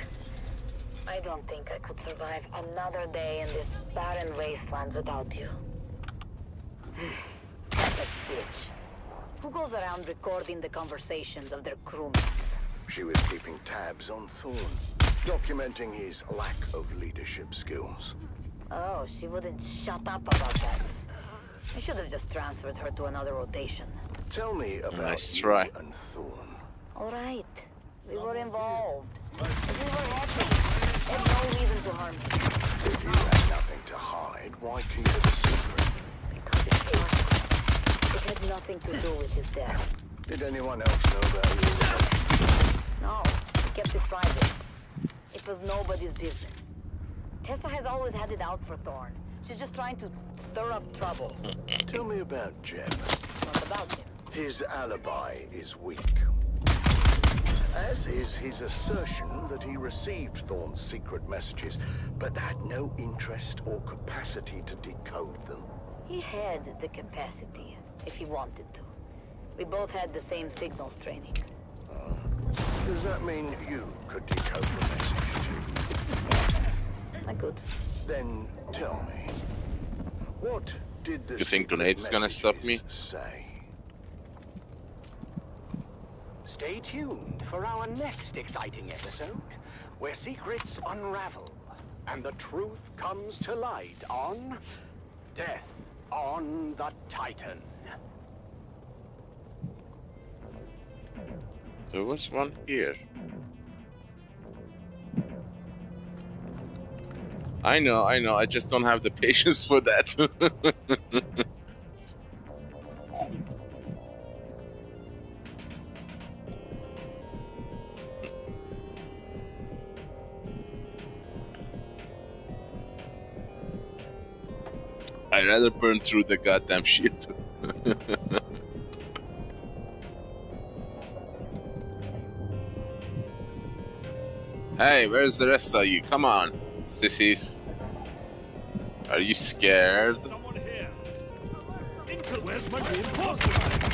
I don't think I could survive another day in this barren wasteland without you. What a bitch. Who goes around recording the conversations of their crewmates? She was keeping tabs on Thorn, documenting his lack of leadership skills. Oh, she wouldn't shut up about that. I should have just transferred her to another rotation. Tell me about Nice you try. and Thorn. All right. We were involved. We were happy. Had no reason to harm me. If you had nothing to hide, why keep it a secret? Because it's Blackout. It had nothing to do with his death. Did anyone else know about you? No, he kept it private. It was nobody's business. Tessa has always had it out for Thorn. She's just trying to stir up trouble. Tell me about Jem. What about him? His alibi is weak. As is his assertion that he received Thorn's secret messages, but had no interest or capacity to decode them. He had the capacity, if he wanted to. We both had the same signals training. Does that mean you could decode the message too? I could. Then tell me, what did the You think grenades gonna stop me? say? Stay tuned for our next exciting episode, where secrets unravel and the truth comes to light on Death on the Titan. There was one here. I know, I just don't have the patience for that. I'd rather burn through the goddamn shit. Hey, where's the rest of you? Come on, sissies. Are you scared? Someone here. Intel, where's my reinforcement?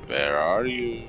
Where are you?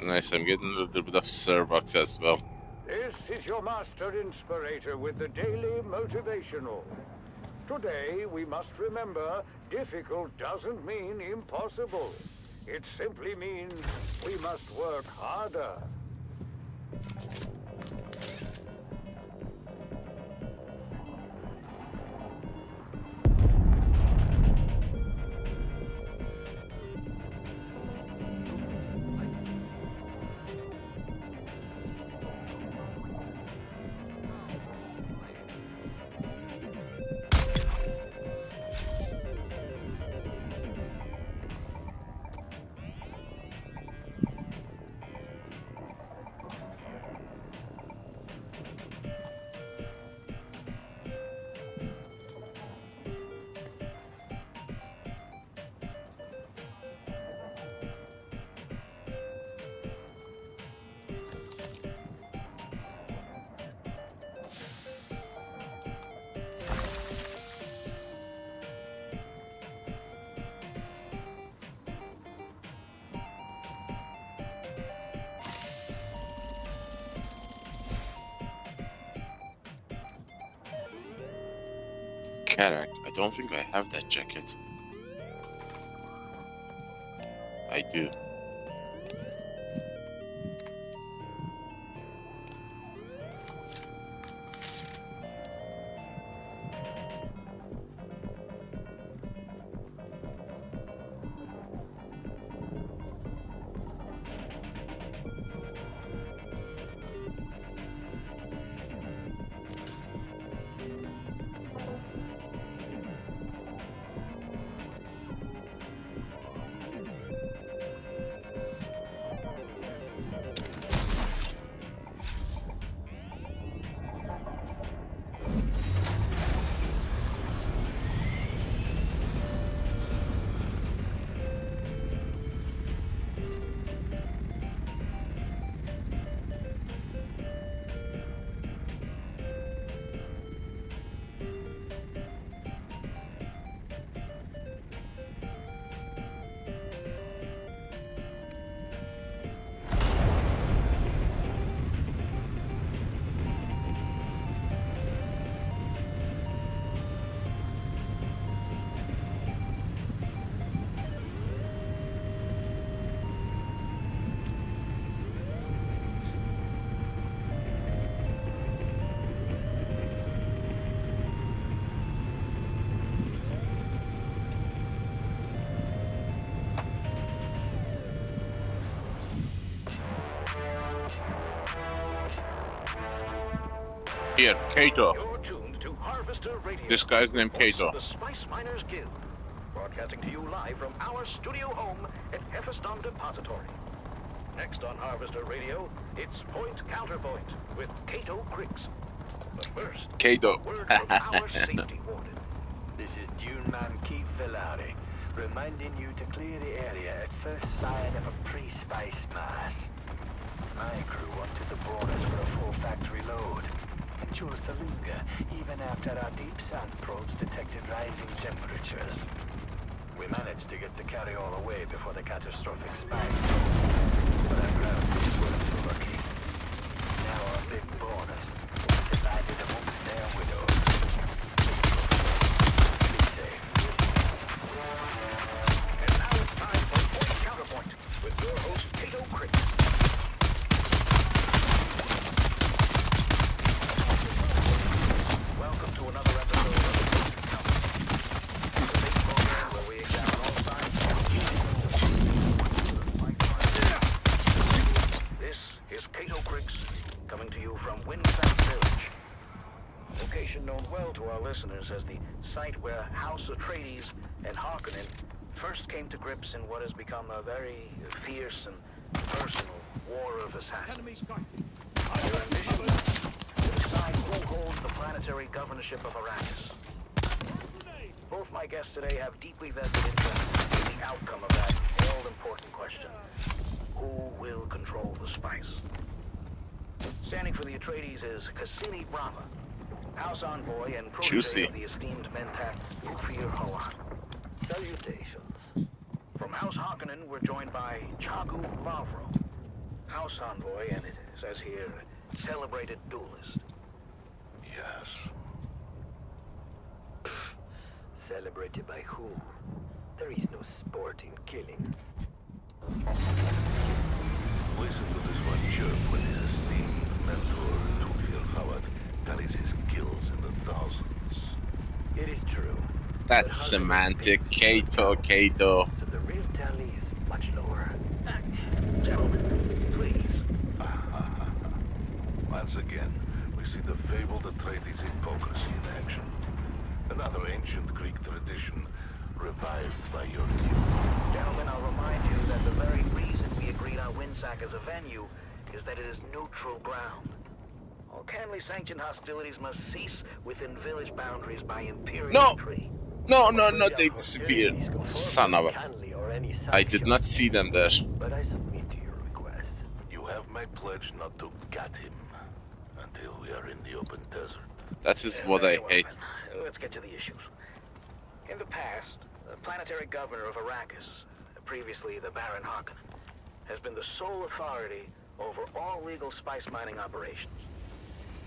Nice, I'm getting a little bit of Starbucks as well. This is your master inspirator with the daily motivational. Today, we must remember, difficult doesn't mean impossible. It simply means we must work harder. Yeah, I don't think I have that jacket. I do. Here, Kato. You're tuned to Harvester Radio. This guy's named Kato. The Spice Miners Guild, broadcasting to you live from our studio home at Hephaestus Depository. Next on Harvester Radio, it's Point Counterpoint with Kato Cricks. But first, Kato. word from our safety warden. This is Dune Man Keith Villari, reminding you to clear the area at first sign of a pre-spice mass. My crew wanted the bonus for a full factory load, and chose to linger even after our deep sand probes detected rising temperatures. We managed to get the carry-all away before the catastrophic spike. But our ground crews weren't so lucky. Now our big bonus is divided amongst their widows. Be safe. And now it's time for Point Counterpoint with your host, Kato Cricks. Welcome to another episode of the Point Counterpoint, the big program where we examine all sides of This is Kato Cricks, coming to you from Windsack Village. Location known well to our listeners as the site where House Atreides and Harkonnen first came to grips in what has become a very fierce and personal war of assassins. Their ambition to decide who holds the planetary governorship of Arrakis. Both my guests today have deeply vested interest in the outcome of that all-important question. Who will control the spice? Standing for the Atreides is Cassini Brava, House Envoy and protege of the esteemed Mentat Ufir Hawan. Salutations. From House Harkonnen, we're joined by Chagu Lavro, House Envoy, and it says here, celebrated duelist. Yes. Celebrated by who? There is no sport in killing. Listen to this one chirp when his esteemed mentor, Ufir Hawat, tallies his kills in the thousands. It is true. That's semantic. Kato. So the real tally is much lower. Gentlemen, please. Once again, we see the fabled Atreides hypocrisy in action. Another ancient Greek tradition revived by your youth. Gentlemen, I'll remind you that the very reason we agreed on Windsack as a venue is that it is neutral ground. All canly sanctioned hostilities must cease within village boundaries by Imperial decree. No, they disappeared. Son of a... I did not see them there. But I submit to your request. You have my pledge not to gut him until we are in the open desert. That is what I hate. Let's get to the issues. In the past, the planetary governor of Arrakis, previously the Baron Harkonnen, has been the sole authority over all legal spice mining operations.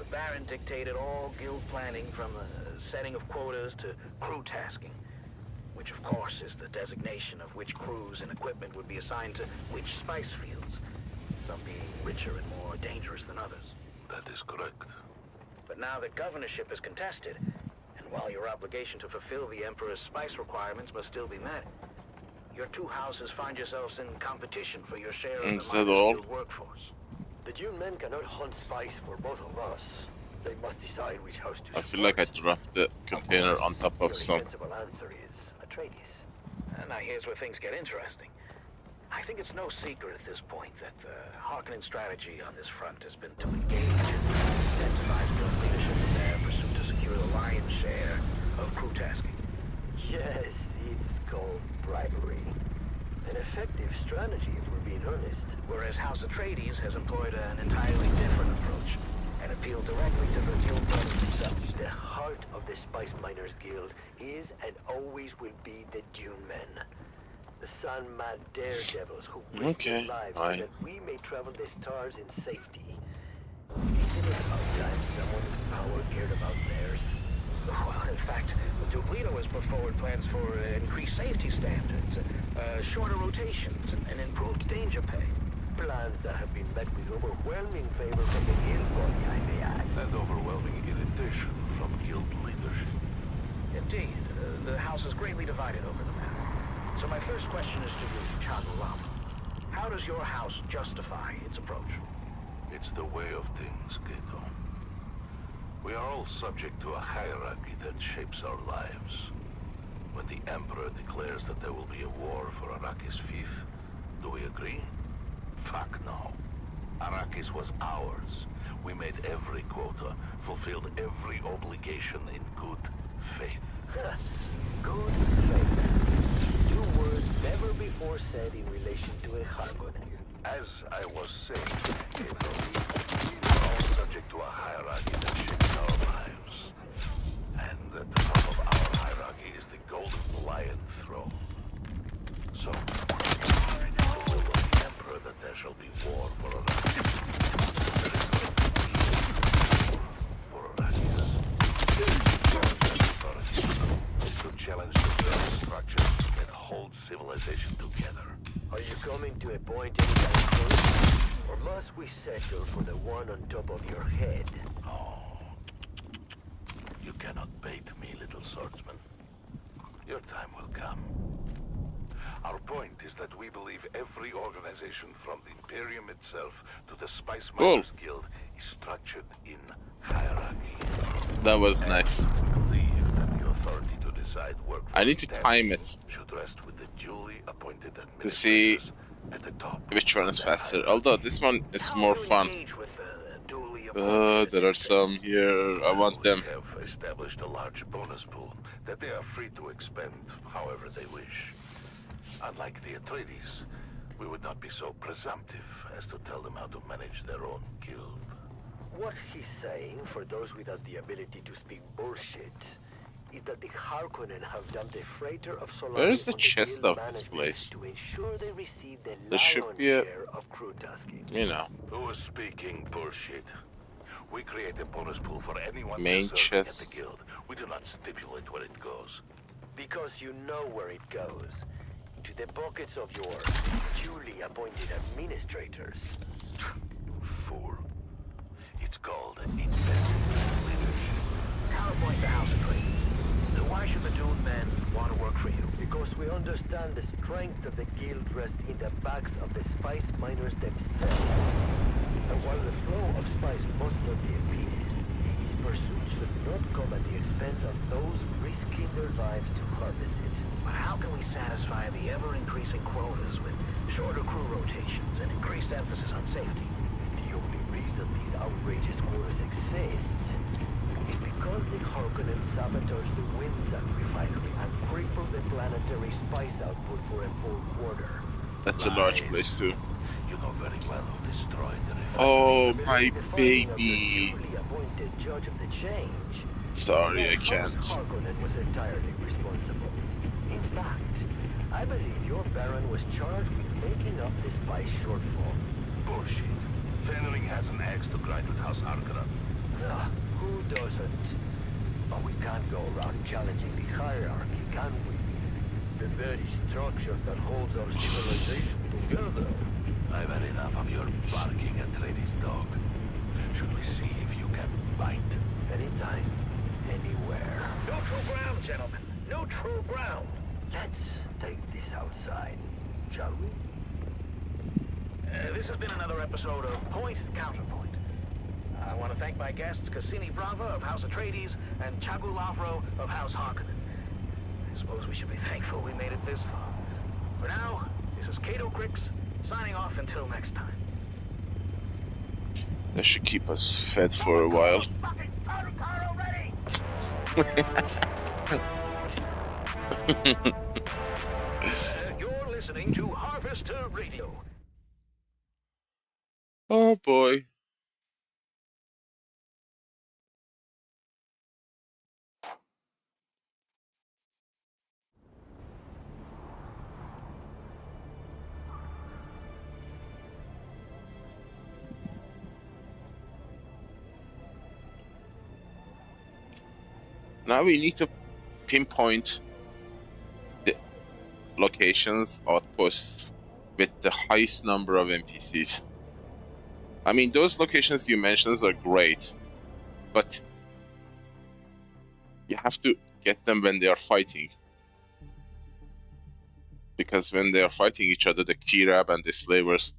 The Baron dictated all guild planning from the setting of quotas to crew tasking, which of course is the designation of which crews and equipment would be assigned to which spice fields, some being richer and more dangerous than others. That is correct. But now that governorship is contested, and while your obligation to fulfill the Emperor's spice requirements must still be met, your two houses find yourselves in competition for your share of the minor workforce. The Dune men cannot hunt spice for both of us. They must decide which house to I feel like I dropped the container on top of some. principal answer is Atreides. And now here's where things get interesting. I think it's no secret at this point that the Harkonnen strategy on this front has been to engage and incentivize guild leadership in their pursuit to secure the lion's share of crew tasking. Yes, it's called bribery. An effective strategy if we're being honest. Whereas House Atreides has employed an entirely different approach and appealed directly to the guild brothers themselves. The heart of the Spice Miners Guild is and always will be the Dune men. The sun-mad daredevils who risk their lives so that we may travel the stars in safety. Isn't it about time someone with power cared about theirs? Well, in fact, Duke Leto has put forward plans for increased safety standards, shorter rotations, and improved danger pay. Plans that have been met with overwhelming favor from the guild body, I may add. And overwhelming irritation from guild leadership. Indeed, the House is greatly divided over the matter. So my first question is to you, Chagulam. How does your house justify its approach? It's the way of things, Gato. We are all subject to a hierarchy that shapes our lives. When the Emperor declares that there will be a war for Arrakis fief, do we agree? Fuck no. Arrakis was ours. We made every quota, fulfilled every obligation in good faith. Good faith. Two words never before said in relation to a Harkonnen. As I was saying, Gato, we are all subject to a hierarchy that shapes our lives. And at the top of our hierarchy is the Golden Lion throne. So, the will of the Emperor that there shall be war for Arrakis. There is no peace for Arrakis. To challenge the very structures that hold civilization together. Are you coming to a point anytime close? Or must we settle for the one on top of your head? Oh. You cannot bait me, little swordsman. Your time will come. Our point is that we believe every organization from the Imperium itself to the Spice Miners Guild is structured in hierarchy. That was nice. We believe that the authority to decide work I need to time it should rest with the duly appointed to see at the top. which one is faster. Although this one is more fun. There are some here. I want them. We have established a large bonus pool that they are free to expend however they wish. Unlike the Atreides, we would not be so presumptive as to tell them how to manage their own guild. What he's saying, for those without the ability to speak bullshit, is that the Harkonnen have dumped the freighter of Solari Where is the on chest guild of this management place? to ensure they receive the There should lion's be a, share of crew tasking. you know, Who is speaking bullshit? We create a bonus pool for anyone main deserving at chest. the guild. We do not stipulate where it goes. Because you know where it goes. To the pockets of your duly appointed administrators. Fool. It's called inventive leadership. Counterpoint the House Atreides. So why should the Dune men want to work for you? Because we understand the strength of the guild rests in the backs of the Spice Miners themselves. And while the flow of spice must not be impeded, his pursuit should not come at the expense of those risking their lives to harvest it. But how can we satisfy the ever-increasing quotas with shorter crew rotations and increased emphasis on safety? The only reason these outrageous quotas exist is because the Harkonnen sabotaged the Windsuck refinery and crippled the planetary spice output for a full quarter. That's a large place too. You know very well who destroyed the refinery. Oh, my baby. Appointed judge of the change. Sorry, I can't. Harkonnen was entirely responsible. In fact, I believe your Baron was charged with making up the spice shortfall. Bullshit. Fenring has an axe to grind with House Harkonnen. Who doesn't? But we can't go around challenging the hierarchy, can we? The very structure that holds our civilization together. I've had enough of your barking at Atreides, dog. Should we see if you can bite? Anytime, anywhere. Neutral ground, gentlemen. Neutral ground. Let's take this outside, shall we? This has been another episode of Point Counterpoint. I want to thank my guests Cassini Brava of House Atreides and Chagu Lavro of House Harkonnen. I suppose we should be thankful we made it this far. For now, this is Cato Crix, signing off until next time. That should keep us fed for a while. You're listening to Harvester Radio. Oh boy. Now we need to pinpoint the locations, outposts with the highest number of NPCs. I mean, those locations you mentioned are great, but you have to get them when they are fighting. Because when they are fighting each other, the Kirab and the slavers,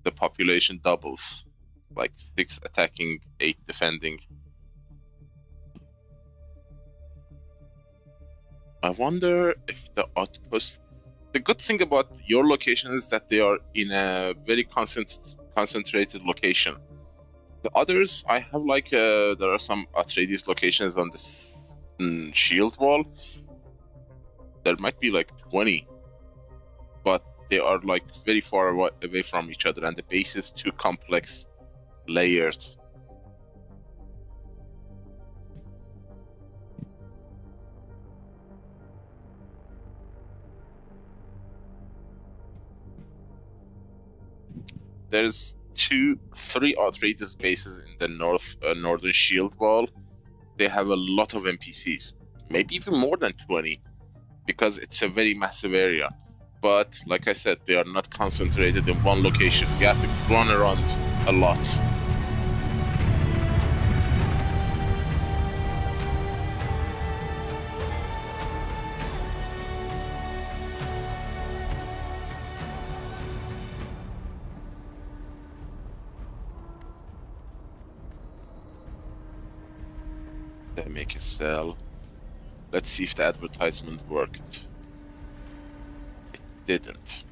the population doubles. Like 6 attacking, 8 defending. I wonder if the outposts... The good thing about your location is that they are in a very concentrated location. The others, I have like... there are some Atreides locations on this shield wall. There might be like 20. But they are like very far away from each other and the base is too complex, layered. There's 3 Atreides bases in the northern shield wall. They have a lot of NPCs, maybe even more than 20, because it's a very massive area. But like I said, they are not concentrated in one location. You have to run around a lot. They make a sell. Let's see if the advertisement worked. It didn't.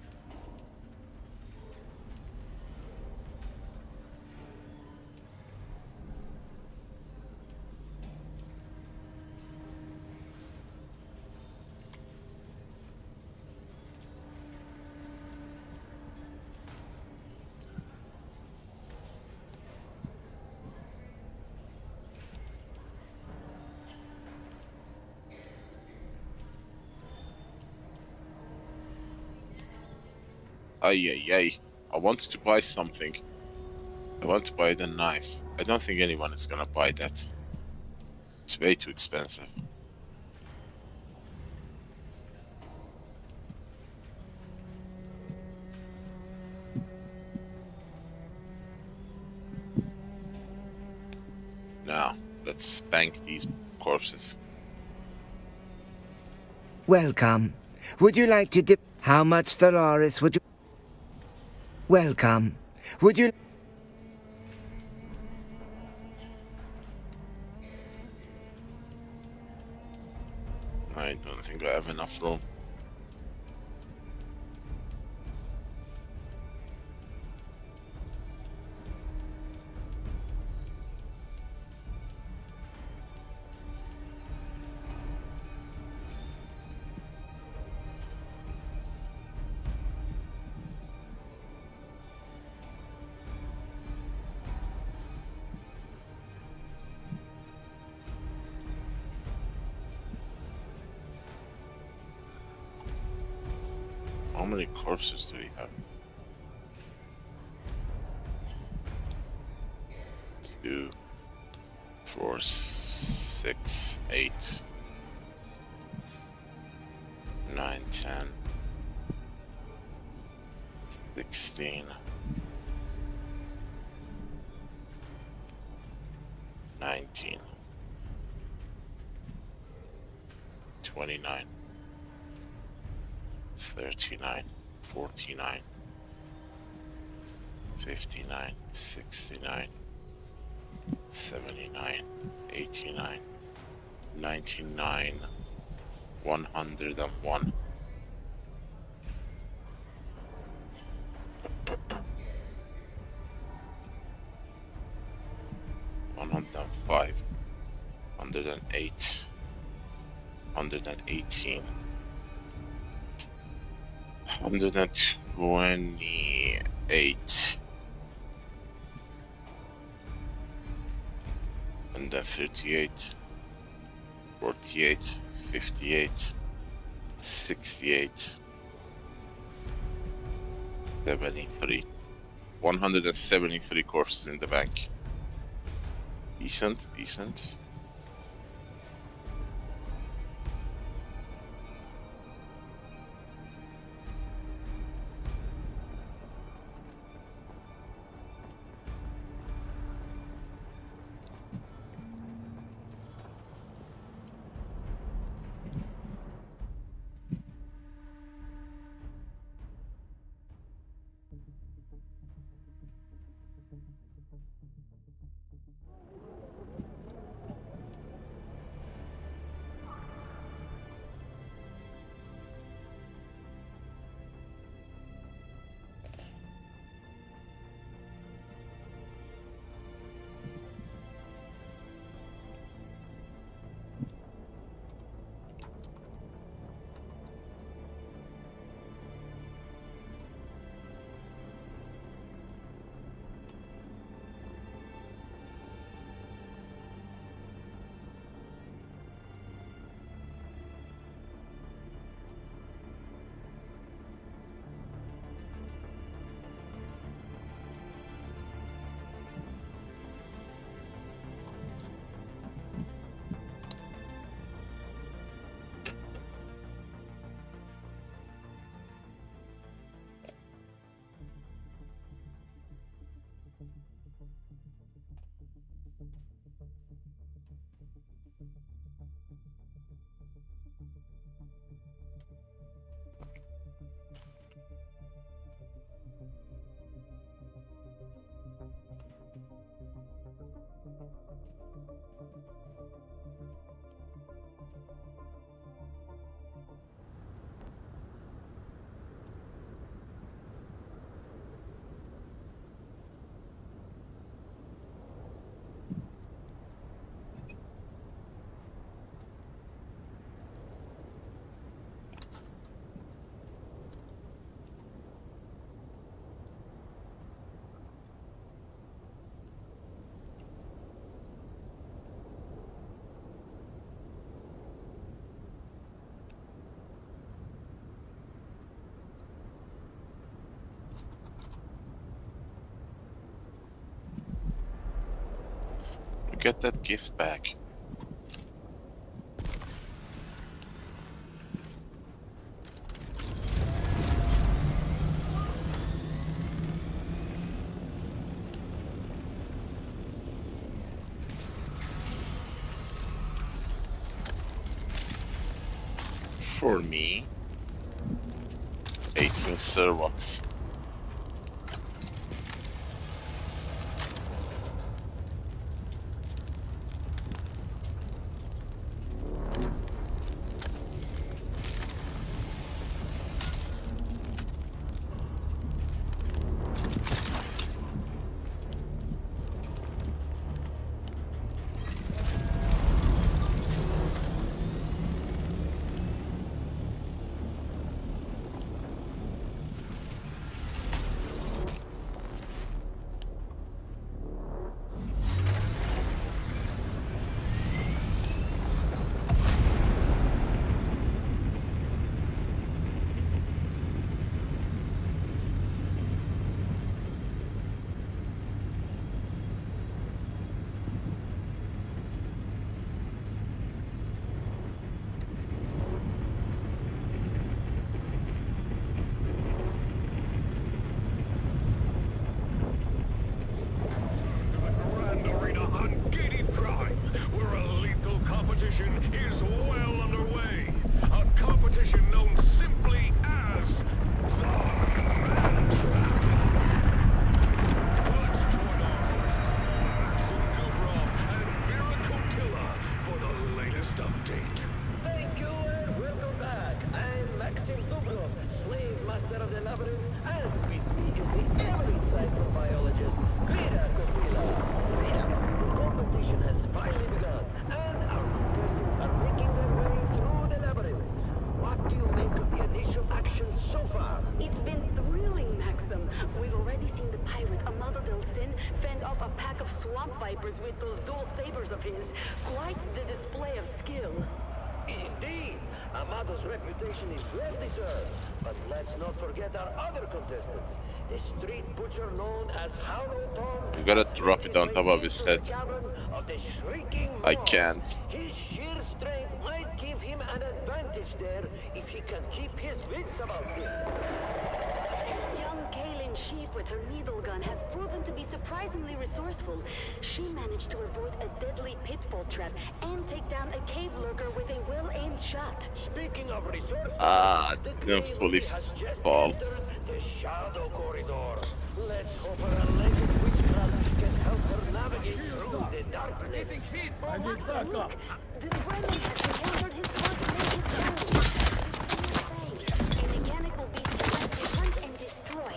Ay. I want to buy something. I want to buy the knife. I don't think anyone is gonna buy that. It's way too expensive. Now, let's bank these corpses. Welcome. Would you like to dip? How much Stellaris would you... Welcome. Would you... I don't think I have enough room. How many corpses do we have? 2, 4, 6, 8, 9, 10, 16, 19, 29, 39, 49, 59, 69, 79, 89, 99, 101. $105, $108, $118, $128, $138, $48, $58, $68, $73, 173 courses in the bank. Decent, decent. Get that gift back. For me, 18 Servox. swamp vipers with those dual sabers of his. Quite the display of skill. Indeed, Amado's reputation is well deserved. But let's not forget our other contestants. The street butcher known as You gotta drop it on top of his head. I can't. His sheer strength might give him an advantage there if he can keep his wits about him. Young Kaylin Sheaf with her needle gun has proven to be surprisingly resourceful. She managed to avoid a deadly pitfall trap and take down a cave lurker with a well-aimed shot. Speaking of resources, didn't fully fall. the shadow corridor. Let's hope her alleged witchcraft can help her navigate through the darkness. I need backup. The Bremen has encountered his first major challenge. A mechanical beast that must hunt and destroy.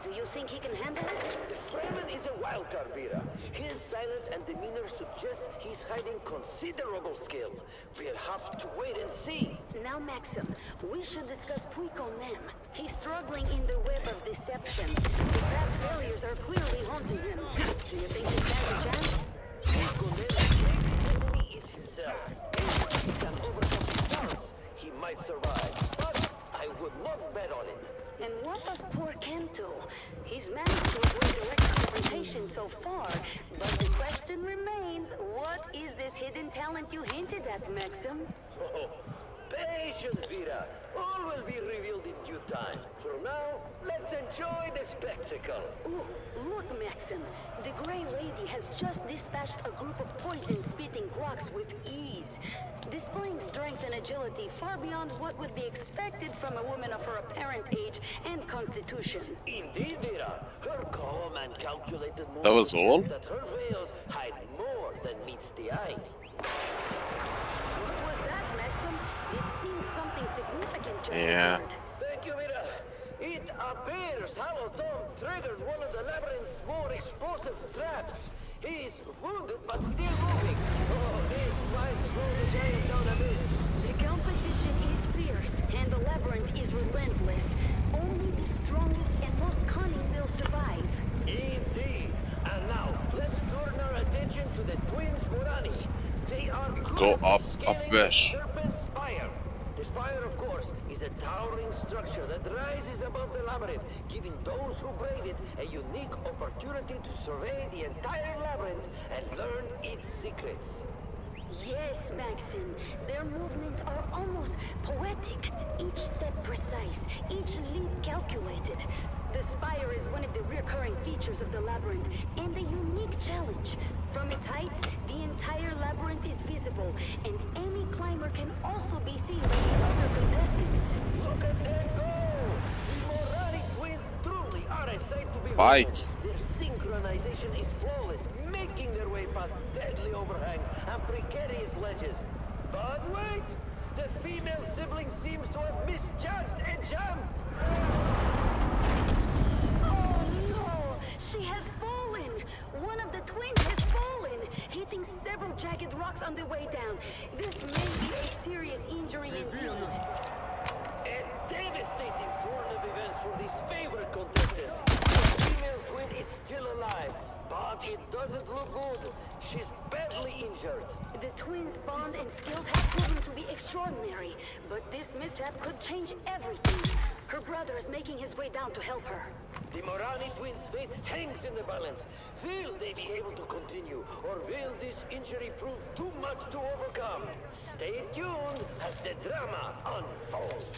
Do you think he can handle it? The Fremen is a wild card, Vera. His silence and demeanor suggest he's hiding considerable skill. We'll have to wait and see. Now, Maxim, we should discuss Puig on them. He's struggling in the web of deception. The past failures are clearly haunting him. Do you think he stands a chance? He is himself. If he can overcome his doubts, he might survive. But I would not bet on it. And what of poor Kento? He's managed to avoid direct confrontation so far, but the question remains, what is this hidden talent you hinted at, Maxim? Oh, patience, Vera. All will be revealed in due time. For now, let's enjoy the spectacle. Ooh, look, Maxim. The Grey Lady has just dispatched a group of poison-spitting rocks with ease, displaying strength and agility far beyond what would be expected from a woman of her apparent age and constitution. Indeed, Vera. Her calm and calculated movements That was all? that her veils hide more than meets the eye. What was that, Maxim? It seems something significant just Yeah. occurred. Thank you, Vera. It appears Hollow Tom triggered one of the labyrinth's more explosive traps. He's wounded but still moving. Oh, this might slow the giant down a bit. The competition is fierce, and the labyrinth is relentless. Only the strongest and most cunning will survive. Indeed. And now, let's turn our attention to the twins Morani. They are Go up scaling where? the Serpent Spire. The spire, of course, is a towering structure that rises above the labyrinth, giving those who brave it a unique opportunity to survey the entire labyrinth and learn its secrets. Yes, Maxim. Their movements are almost poetic. Each step precise, each leap calculated. The spire is one of the recurring features of the labyrinth, and a unique challenge. From its height, the entire labyrinth is visible, and any climber can also be seen by the other contestants. Look at them go! The Morani twins truly are a sight to behold. Fight. Their synchronization is flawless, making their way past deadly overhangs and precarious ledges. But wait! The female sibling seems to have misjudged a jump! Oh no! She has fallen! One of the twins has fallen, hitting several jagged rocks on the way down. This may be a serious injury indeed. A devastating turn of events for these favorite contestants. The female twin is still alive, but it doesn't look good. She's badly injured. The twins' bond and skills have proven to be extraordinary, but this mishap could change everything. Her brother is making his way down to help her. The Morani twins' fate hangs in the balance. Will they be able to continue, or will this injury prove too much to overcome? Stay tuned as the drama unfolds.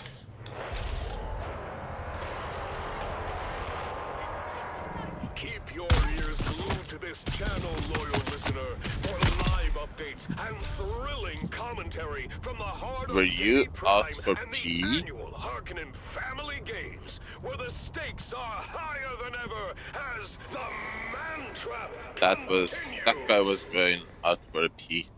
Keep your ears glued to this channel, loyal listener, for live updates and thrilling commentary from the heart Were of you City Prime out for and pee? the annual Harkonnen Family Games, where the stakes are higher than ever as the Man Trap That guy was going out for a pee.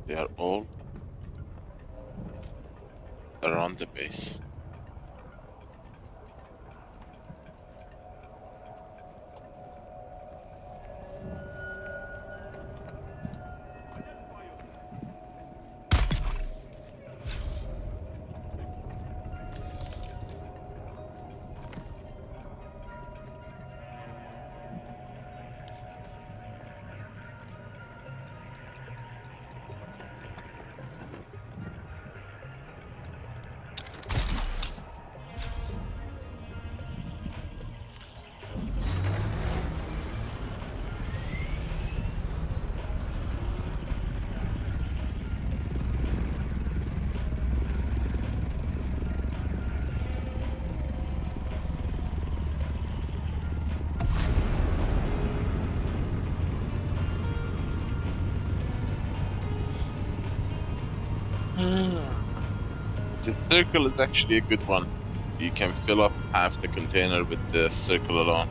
They are all around the base. The circle is actually a good one. You can fill up half the container with the circle alone.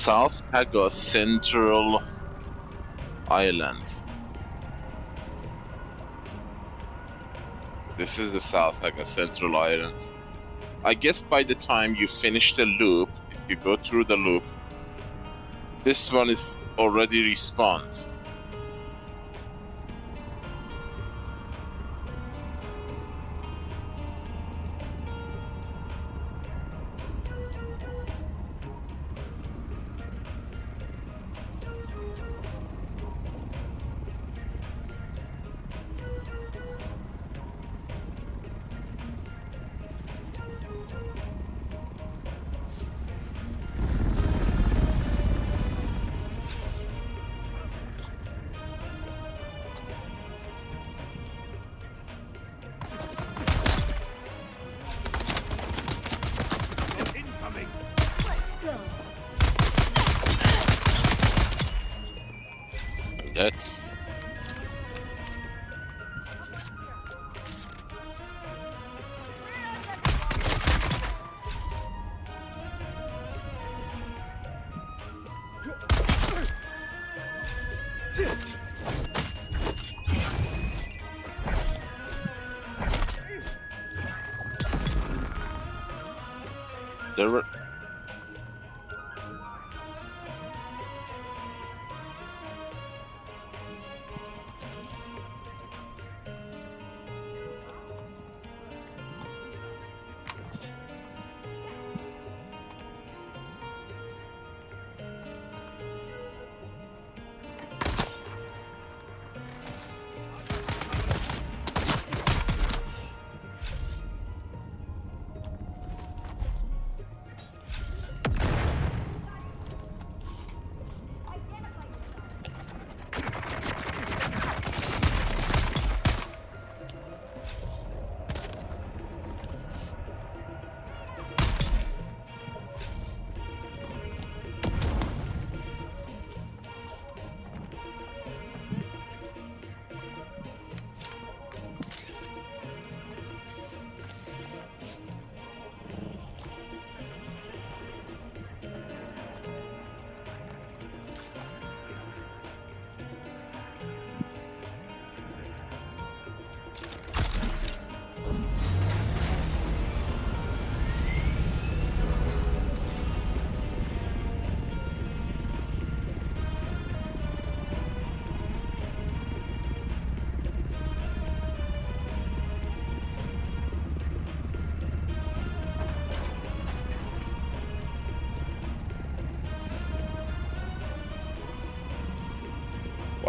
South Haga Central Island. This is the South Haga Central Island. I guess by the time you finish the loop, if you go through the loop, this one is already respawned. That's there were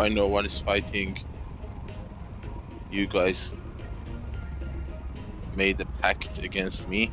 why no one is fighting. You guys made a pact against me.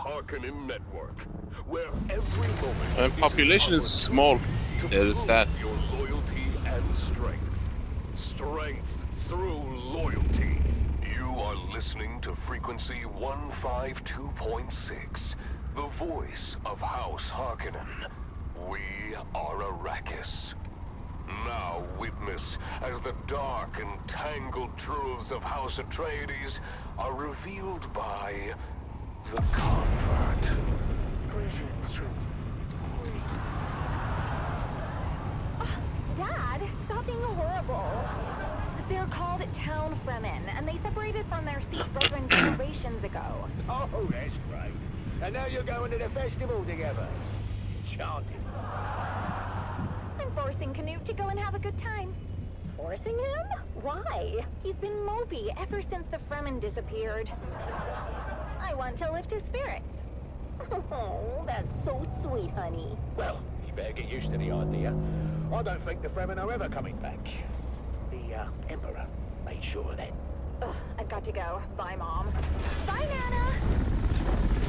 Harkonnen network, where every moment And population is small. There is that. your loyalty and strength. Strength through loyalty. You are listening to frequency 152.6, the voice of House Harkonnen. We are Arrakis. Now witness as the dark and tangled truths of House Atreides are revealed by the Convert. Greetings, Truth. Dad, stop being horrible. They're called Town Fremen, and they separated from their Sikh brethren generations ago. Oh, that's great. And now you're going to the festival together. Enchanted. I'm forcing Canute to go and have a good time. Forcing him? Why? He's been mopey ever since the Fremen disappeared. I want to lift his spirits. Oh, that's so sweet, honey. Well, you better get used to the idea. I don't think the Fremen are ever coming back. The Emperor made sure of that. Ugh, I've got to go. Bye, Mom. Bye, Nana!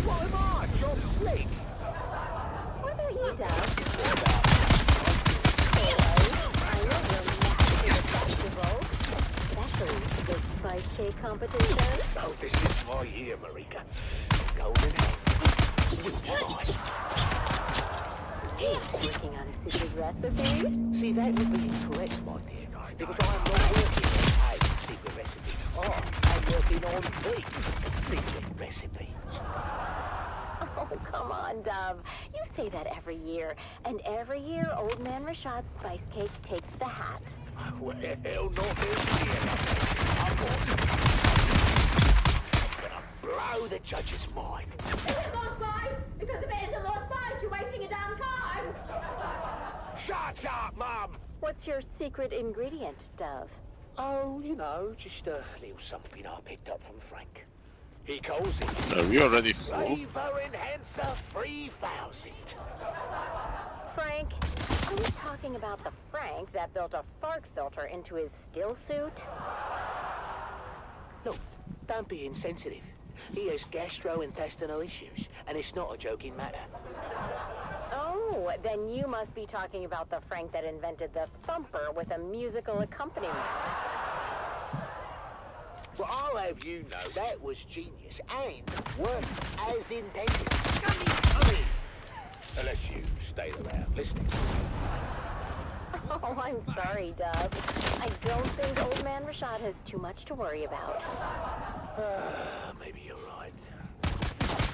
Why not? You're slick. What about you, Dad? Especially the spice cake competition. Oh, this is my year, Marika. Golden eggs. Working on a secret recipe? See, that would be incorrect, my dear, because I'm not working on a secret recipe. I'm working on the secret recipe. Oh, come on, Dove. You say that every year. And every year, Old Man Rashad's spice cake takes the hat. Well, not this year. I'm gonna blow the judge's mind. It's more spice! Because if it isn't more spice, you're wasting your damn time! Shut up, Mum! What's your secret ingredient, Dove? Oh, you know, just a little something I picked up from Frank. He calls it... Are we already full? Flavor Enhancer 3000. Frank? Are we talking about the Frank that built a fart filter into his still suit? Look, don't be insensitive. He has gastrointestinal issues, and it's not a joking matter. Oh, then you must be talking about the Frank that invented the thumper with a musical accompaniment. Well, I'll have you know that was genius and worked as intended. Unless you stayed around listening. Oh, I'm sorry, Dove. I don't think Old Man Rashad has too much to worry about. Maybe you're right.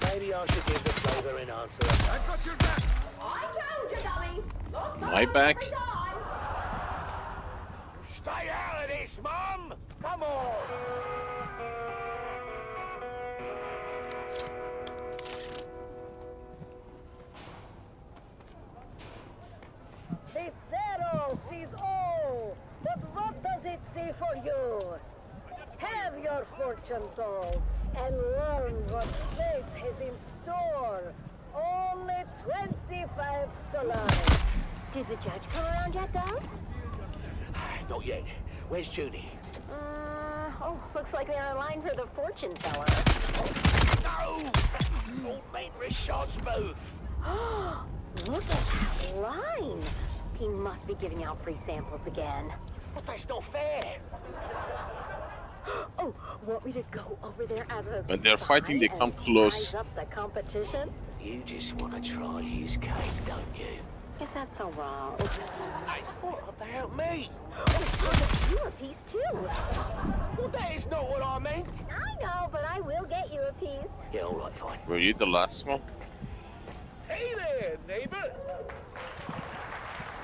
Maybe I should give the flavor enhancer. I've got your back! I told you, dummy! My back? Stay out of this, Mum! Come on! The Zero sees all, but what does it say for you? Have your fortune told and learn what fate has in store. Only 25 solars. Did the judge come around yet, Dove? Not yet. Where's Junie? Oh, looks like they're in line for the fortune teller. No! Old Man Rashad's move. Look at that line. He must be giving out free samples again. But that's not fair. Oh, want me to go over there as a When they're fighting, they come close. up the competition? You just want to try his cake, don't you? Is that so wrong? Nice. What about me? You a piece too. Well, that is not what I meant. I know, but I will get you a piece. Yeah, all right, fine. Were you the last one? Hey there, neighbor.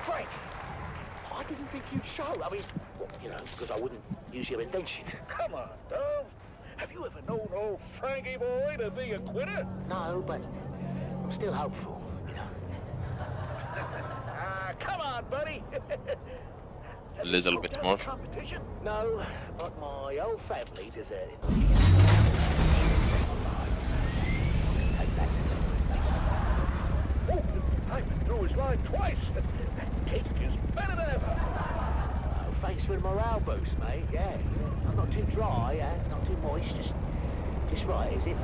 Frank, I didn't think you'd show. I mean, well, you know, because I wouldn't use your invention. Come on, Dove. Have you ever known old Frankie boy to be a quitter? No, but I'm still hopeful, you know. Come on, buddy. A little bit more. Competition? No, but my old family deserted. I've been through his line twice. That cake is better than ever. Oh, thanks for the morale boost, mate. Yeah. I'm not too dry, not too moist. Just right, is it?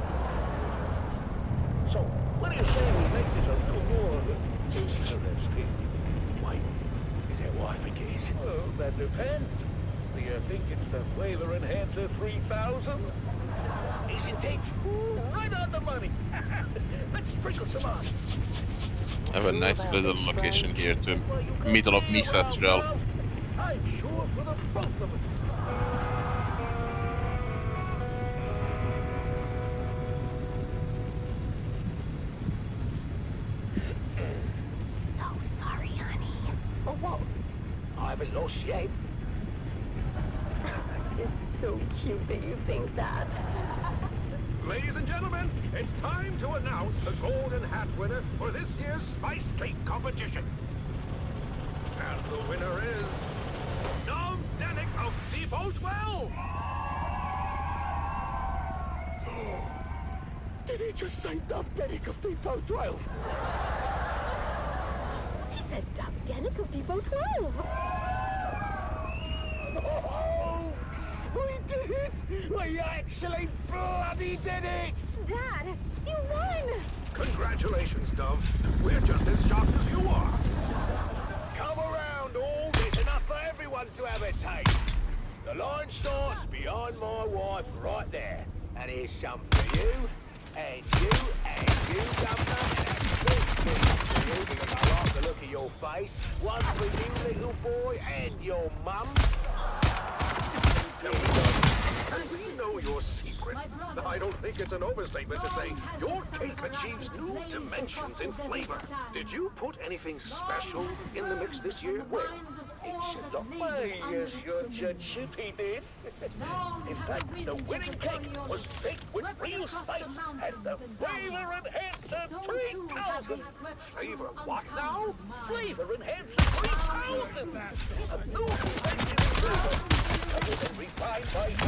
So, what do you say we make this a little more interesting? Why, is that what I think it is? Well, that depends. Do you think it's the Flavor Enhancer 3000? Isn't it? Ooh, right on the money. Let's sprinkle some on. I have a nice little location here to middle of Misa Trail. I'm sure for the both of us. So sorry, honey. Oh, what? I haven't lost yet. It's so cute that you think that. Ladies and gentlemen, it's time to announce the golden hat winner for this year's Spice Cake competition. And the winner is non-Denic of Depot 12. Did he just say non-Denic of Depot 12? He said Denic of Depot 12. Oh, we did it! We actually bloody did it! Dad, you won! Congratulations, Dove. We're just as shocked as you are. Come around, all. There's enough for everyone to have a taste. The line starts behind my wife right there. And here's some for you, and you, Governor, and a big piece for you because I like the look of your face. One for you, little boy, and your mum. And we know your secret. I don't think it's an overstatement to say your cake achieves new dimensions in flavor. Did you put anything special in the mix this year? Well, it's not way as your judge he did. In fact, the winning cake was baked with real spice and the Flavor Enhancer 3000. Flavor what now? Flavor Enhancer 3000. A new invention in flavor. And you can refine by your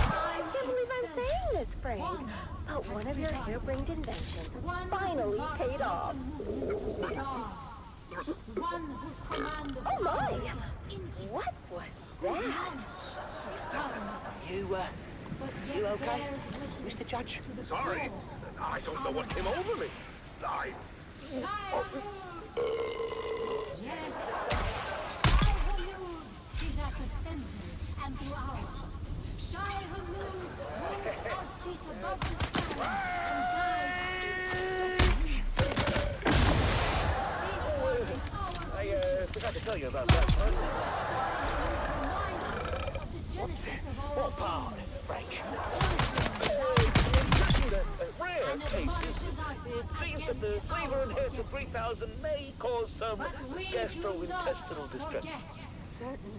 I can't believe I'm saying this, Frank. But one of your harebrained inventions finally paid off. One whose command of Oh my! power is What was that? You, but you yet okay, bears witness Mr. Judge? to the Sorry, I don't know what came over me. Yes. Shai Hulud is at the center and throughout. Shai Hulud holds our feet above the sun and guides each I forgot to tell you about that, son. What part, Frank? Rare cases, it seems that the Flavor Enhancer 3000 may cause some gastrointestinal distress. Certain.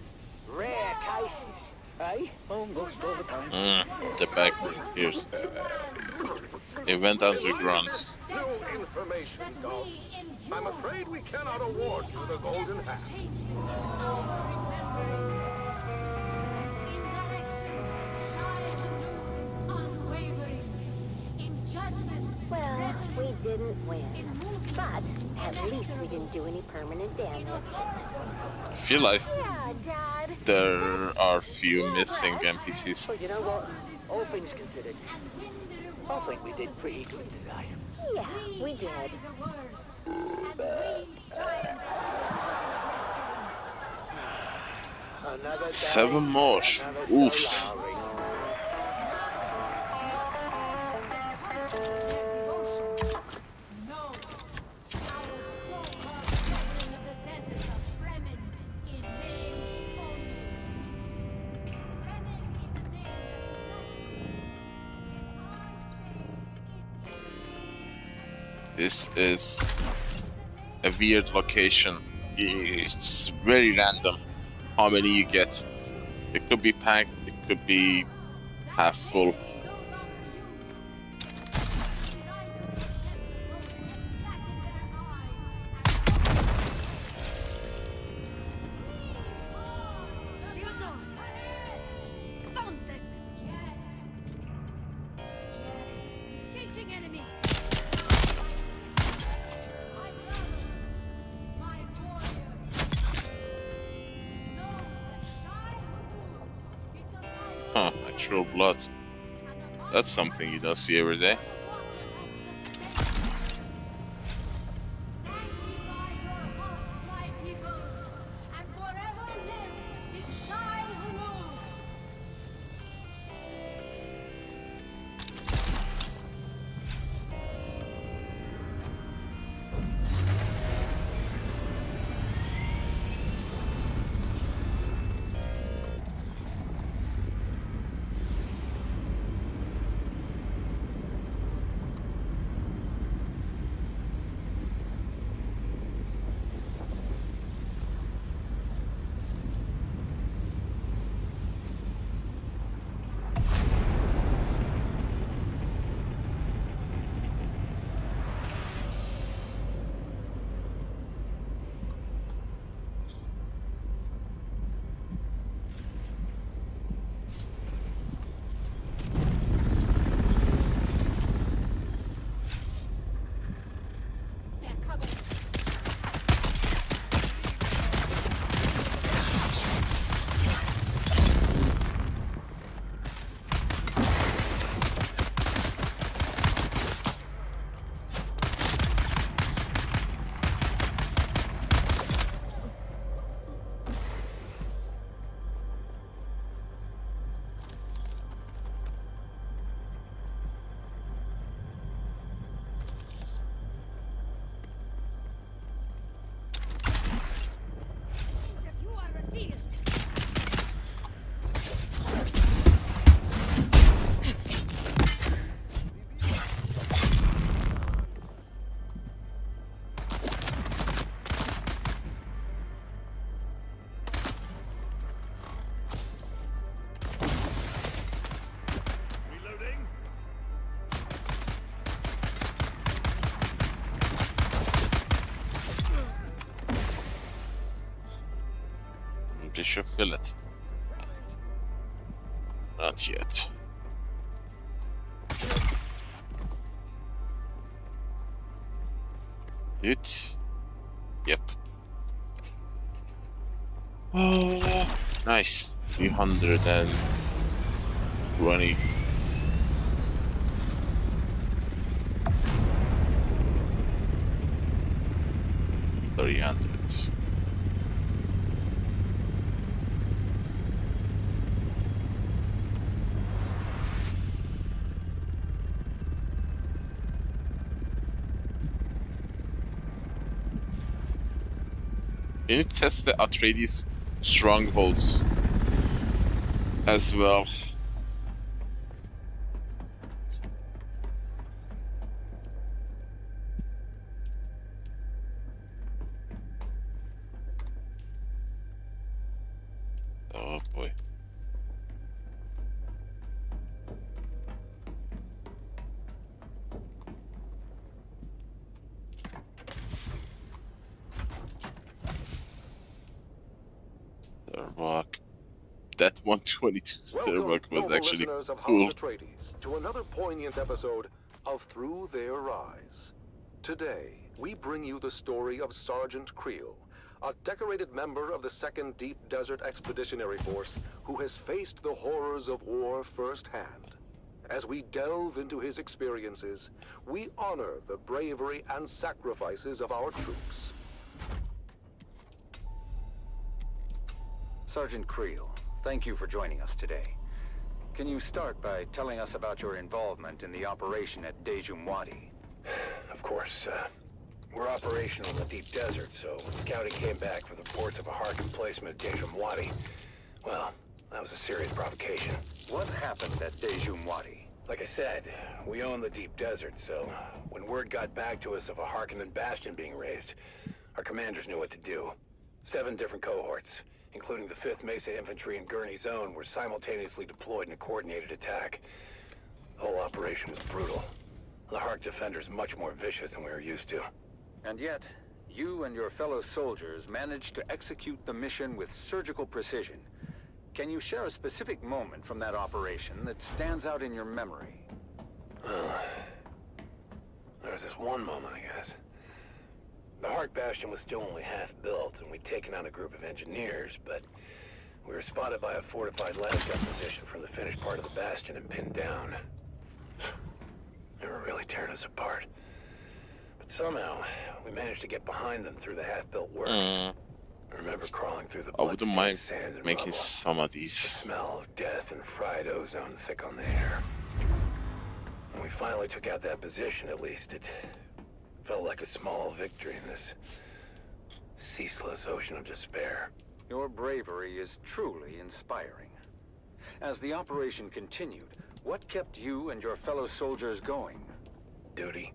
Rare cases, eh? Almost all the time. The bag disappears. It went underground. New information, Dove. I'm afraid we cannot award you the golden hat. In direction, Shai Hulud is unwavering. In judgment, Well, we didn't win. But at least we didn't do any permanent damage. I feel like Yeah, Dad. there are few missing NPCs. But you know what? All things considered, I think we did pretty good today. Yeah, we did. Another 7 more. Oof. This is a weird location. It's very random how many you get. It could be packed, it could be half full. Huh, actual blood. That's something you don't see every day. Bishop Fillet. Not yet. It. Yep. Oh, nice. 320. You need to test the Atreides strongholds as well. Oh boy. Starbuck. That 122 Starbuck was actually cool. To another poignant episode of Through Their Eyes. Today, we bring you the story of Sergeant Creel, a decorated member of the 2nd Deep Desert Expeditionary Force who has faced the horrors of war firsthand. As we delve into his experiences, we honor the bravery and sacrifices of our troops. Sergeant Creel, thank you for joining us today. Can you start by telling us about your involvement in the operation at Dejumwadi? Of course, we're operational in the deep desert, so when scouting came back with reports of a Hark emplacement at Dejumwadi, well, that was a serious provocation. What happened at Dejumwadi? Like I said, we own the deep desert, so when word got back to us of a Harkonnen bastion being raised, our commanders knew what to do. 7 different cohorts, including the 5th Mesa Infantry and Gurney Zone, were simultaneously deployed in a coordinated attack. The whole operation was brutal. The Hark defenders much more vicious than we were used to. And yet, you and your fellow soldiers managed to execute the mission with surgical precision. Can you share a specific moment from that operation that stands out in your memory? There was this one moment, I guess. The Hark bastion was still only half built, and we'd taken on a group of engineers, but we were spotted by a fortified Landsraad position from the finished part of the bastion and pinned down. They were really tearing us apart. But somehow, we managed to get behind them through the half-built works. I remember crawling through the I wouldn't blood-stained mind sand and making rubble. some of The these. smell of death and fried ozone thick on the air. When we finally took out that position, at least, it felt like a small victory in this ceaseless ocean of despair. Your bravery is truly inspiring. As the operation continued, what kept you and your fellow soldiers going? Duty,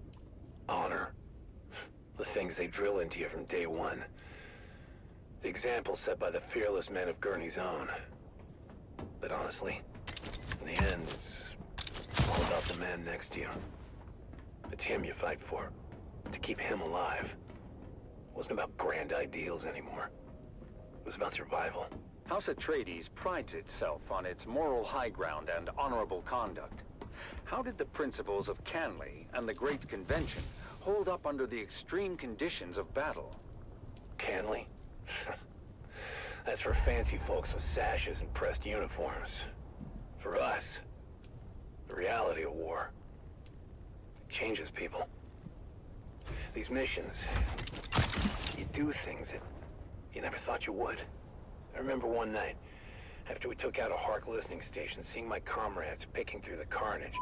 honor, the things they drill into you from day one. The example set by the fearless men of Gurney's Own. But honestly, in the end, it's all about the man next to you. It's him you fight for, to keep him alive. It wasn't about grand ideals anymore. It was about survival. House Atreides prides itself on its moral high ground and honorable conduct. How did the principles of Canley and the Great Convention hold up under the extreme conditions of battle? Canley? That's for fancy folks with sashes and pressed uniforms. For us, the reality of war changes people. These missions, you do things that you never thought you would. I remember one night, after we took out a Hark listening station, seeing my comrades picking through the carnage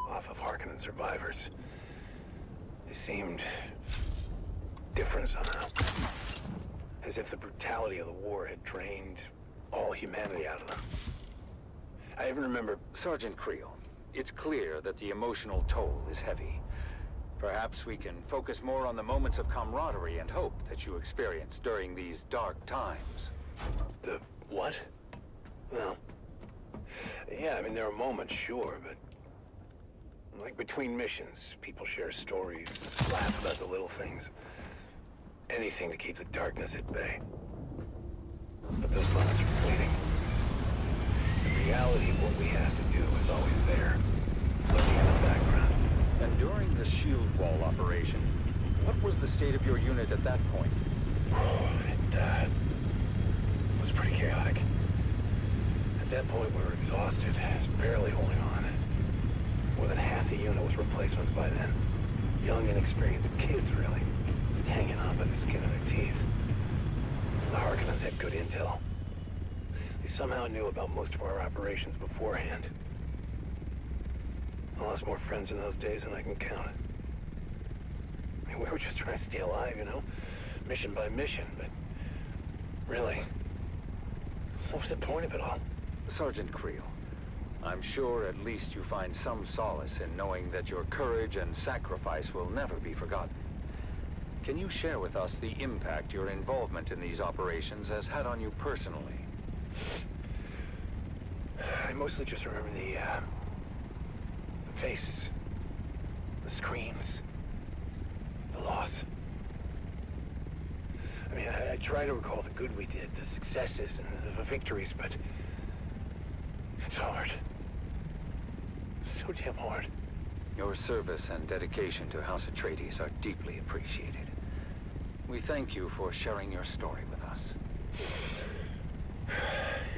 off of Harkonnen survivors. They seemed different somehow. As if the brutality of the war had drained all humanity out of them. I even remember... Sergeant Creel, it's clear that the emotional toll is heavy. Perhaps we can focus more on the moments of camaraderie and hope that you experienced during these dark times. The what? Well, yeah, I mean, there are moments, sure, but... like between missions, people share stories, laugh about the little things. Anything to keep the darkness at bay. But those moments are fleeting. The reality of what we have to do is always there, lurking in the background. And during the shield wall operation, what was the state of your unit at that point? It was pretty chaotic. At that point, we were exhausted, barely holding on. More than half the unit was replacements by then. Young, inexperienced kids, really. Just hanging on by the skin of their teeth. The Harkonnens had good intel. They somehow knew about most of our operations beforehand. I lost more friends in those days than I can count. I mean, we were just trying to stay alive, you know? Mission by mission, but... really, what was the point of it all? Sergeant Creel, I'm sure at least you find some solace in knowing that your courage and sacrifice will never be forgotten. Can you share with us the impact your involvement in these operations has had on you personally? I mostly just remember the faces, the screams, the loss. I mean, I try to recall the good we did, the successes and the victories, but it's hard. So damn hard. Your service and dedication to House Atreides are deeply appreciated. We thank you for sharing your story with us.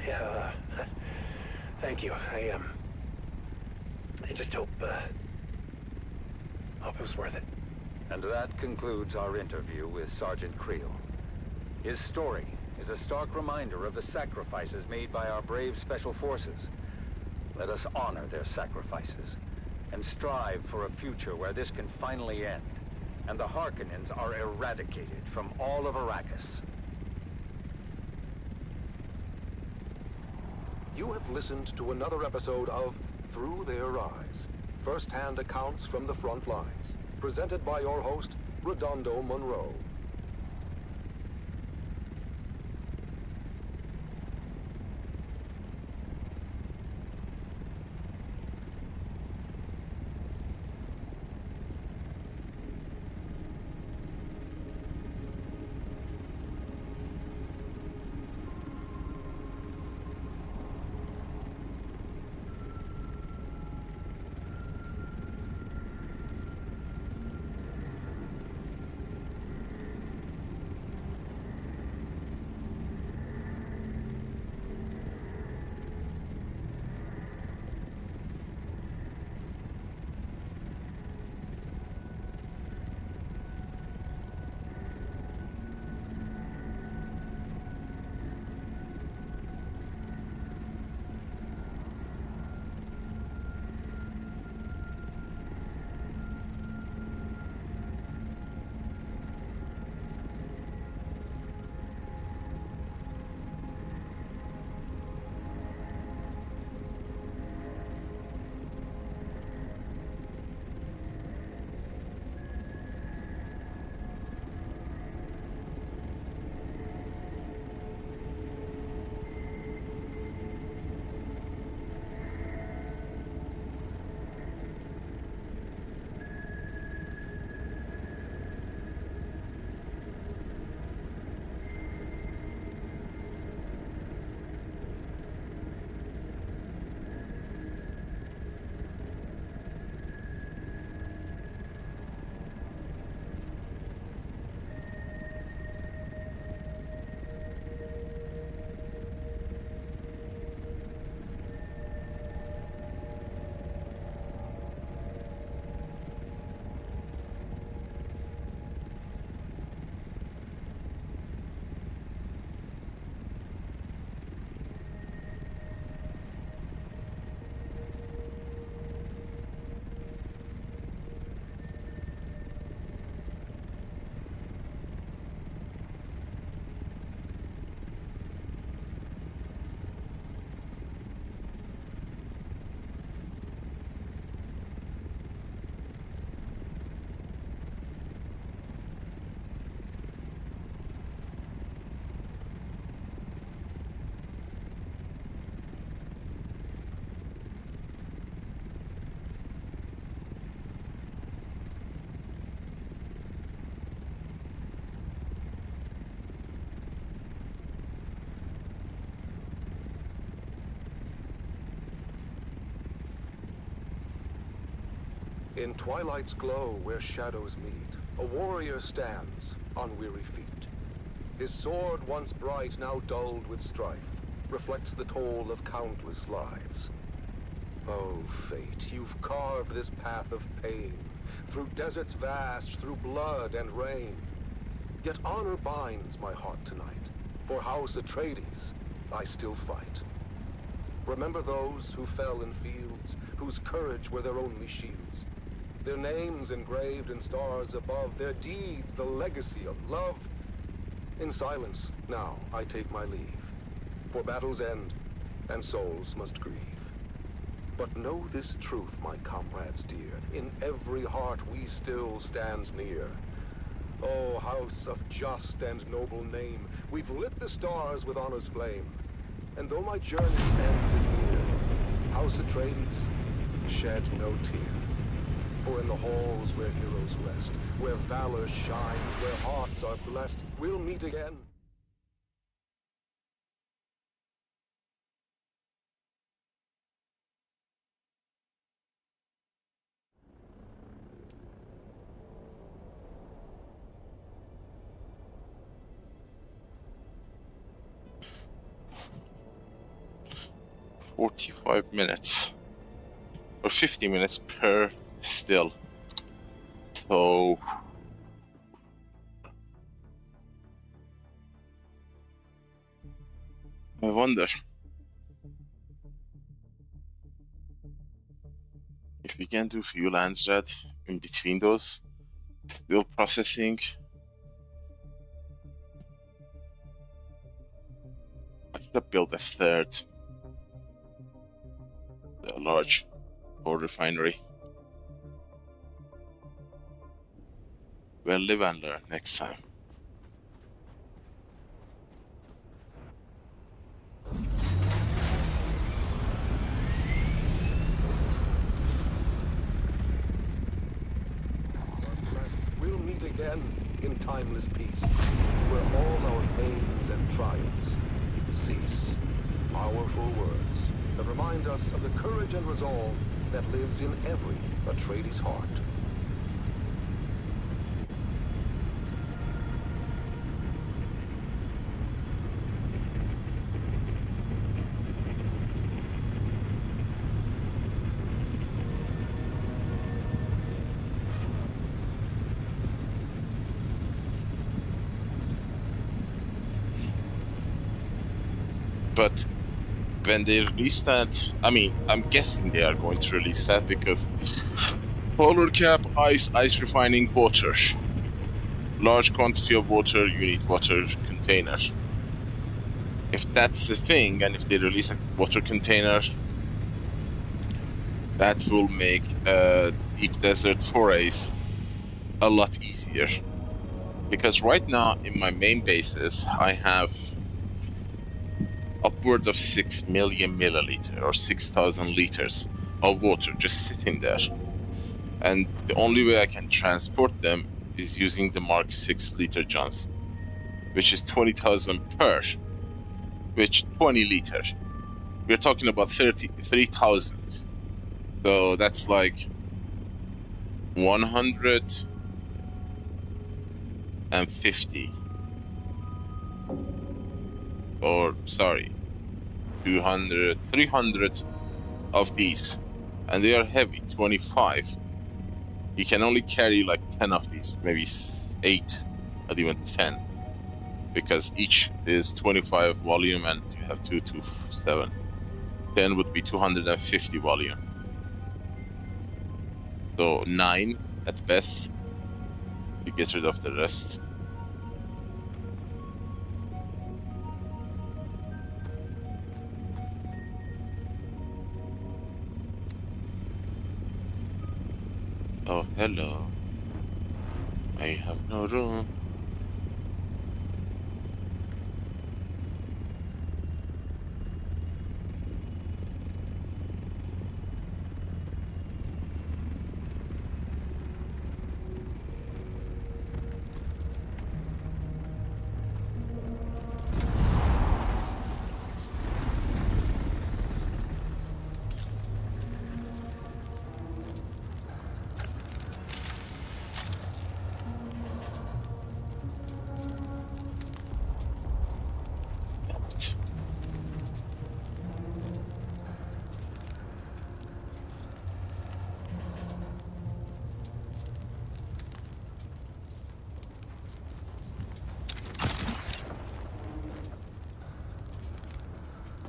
Yeah, thank you. I just hope it was worth it. And that concludes our interview with Sergeant Creel. His story is a stark reminder of the sacrifices made by our brave special forces. Let us honor their sacrifices and strive for a future where this can finally end and the Harkonnens are eradicated from all of Arrakis. You have listened to another episode of Through Their Eyes, first-hand accounts from the front lines, presented by your host, Redondo Monroe. In twilight's glow where shadows meet, a warrior stands on weary feet. His sword, once bright, now dulled with strife, reflects the toll of countless lives. Oh, fate, you've carved this path of pain, through deserts vast, through blood and rain. Yet honor binds my heart tonight. For House Atreides, I still fight. Remember those who fell in fields, whose courage were their only shields. Their names engraved in stars above, their deeds the legacy of love. In silence, now I take my leave. For battles end, and souls must grieve. But know this truth, my comrades dear, in every heart we still stand near. Oh, house of just and noble name, we've lit the stars with honor's flame. And though my journey's end is near, House Atreides, shed no tear. For in the halls where heroes rest, where valor shines, where hearts are blessed, we'll meet again. "45 minutes or 50 minutes per still." So I wonder if we can do few Landsraad in between those, still processing. I should have built a third, a large ore refinery. We'll live and learn next time. We'll meet again in timeless peace, where all our pains and triumphs cease. Powerful words that remind us of the courage and resolve that lives in every Atreides heart. But when they release that, I mean, I'm guessing they are going to release that because polar cap, ice refining, water. Large quantity of water, you need water containers. If that's the thing, and if they release a water container, that will make deep desert forays a lot easier. Because right now, in my main bases, I have upward of 6 million milliliters or 6,000 liters of water just sitting there. And the only way I can transport them is using the Mark 6 liter Johns, which is 20,000 per, which 20 liters. We're talking about 33,000. So that's like 150. Or, sorry, 200, 300 of these. And they are heavy, 25. You can only carry like 10 of these, maybe 8, not even 10. Because each is 25 volume and you have 2 to 7. 10 would be 250 volume. So 9 at best. You get rid of the rest. Oh, hello. I have no room.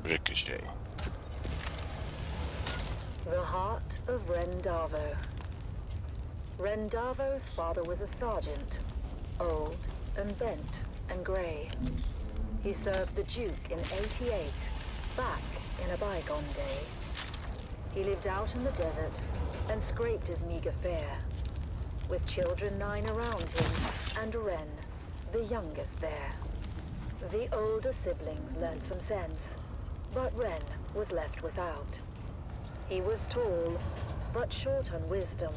Ricochet. The heart of Rendavo. Rendavo's father was a sergeant, old and bent and grey. He served the Duke in '88, back in a bygone day. He lived out in the desert and scraped his meager fare, with children 9 around him and Ren, the youngest there. The older siblings learned some sense, but Ren was left without. He was tall, but short on wisdom,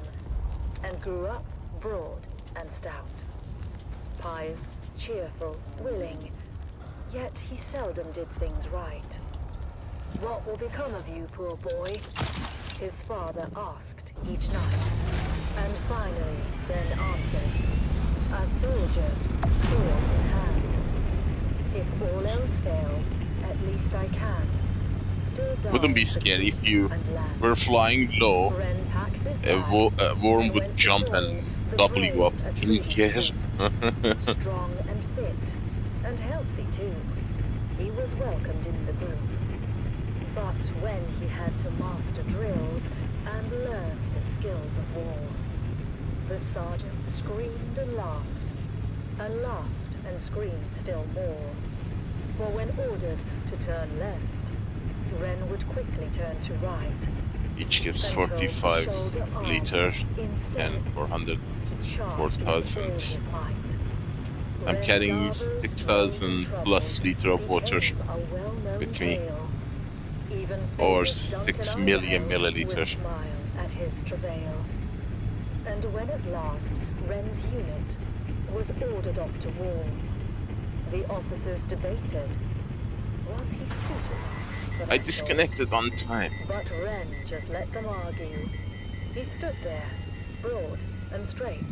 and grew up broad and stout. Pious, cheerful, willing, yet he seldom did things right. "What will become of you, poor boy?" his father asked each night, and finally then answered, "A soldier, sword in hand. If all else fails, at least I can. Still Wouldn't be scary if you were flying low, a worm would jump and double you up in the air. Strong and fit, and healthy too. He was welcomed in the group. But when he had to master drills and learn the skills of war, the sergeant screamed and laughed and screamed still more. For when ordered to turn left, Ren would quickly turn to right. Each gives 45 liter, 10 or 100, 4,000. I'm carrying 6,000 plus liter of water with me, or 6 million milliliter. At his travail. And when at last Ren's unit was ordered off to war, the officers debated, was he suited for that I disconnected on time. But Ren just let them argue. He stood there, broad and straight.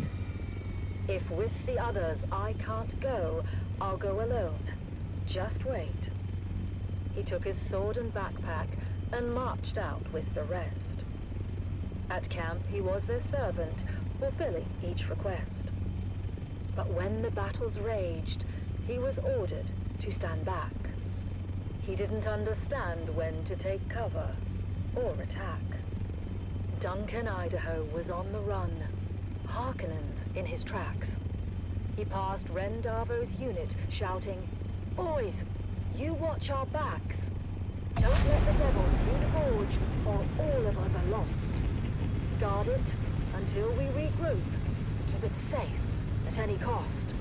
"If with the others I can't go, I'll go alone. Just wait." He took his sword and backpack and marched out with the rest. At camp he was their servant, fulfilling each request. But when the battles raged, he was ordered to stand back. He didn't understand when to take cover or attack. Duncan, Idaho was on the run, Harkonnens in his tracks. He passed Rendavo's unit, shouting, "Boys, you watch our backs. Don't let the devil through the gorge, or all of us are lost. Guard it until we regroup. Keep it safe at any cost."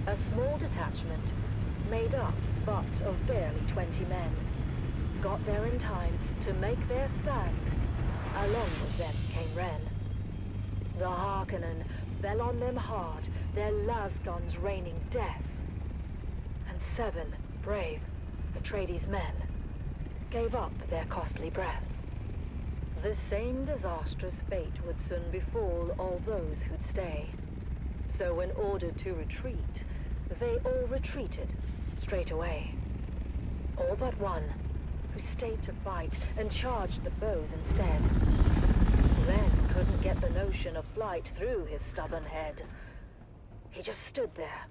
A small detachment, made up but of barely 20 men, got there in time to make their stand. Along with them came Ren. The Harkonnen fell on them hard, their lasguns raining death. And 7 brave Atreides men gave up their costly breath. The same disastrous fate would soon befall all those who'd stay. So when ordered to retreat, they all retreated straight away. All but one, who stayed to fight and charged the foes instead. Ren couldn't get the notion of flight through his stubborn head. He just stood there,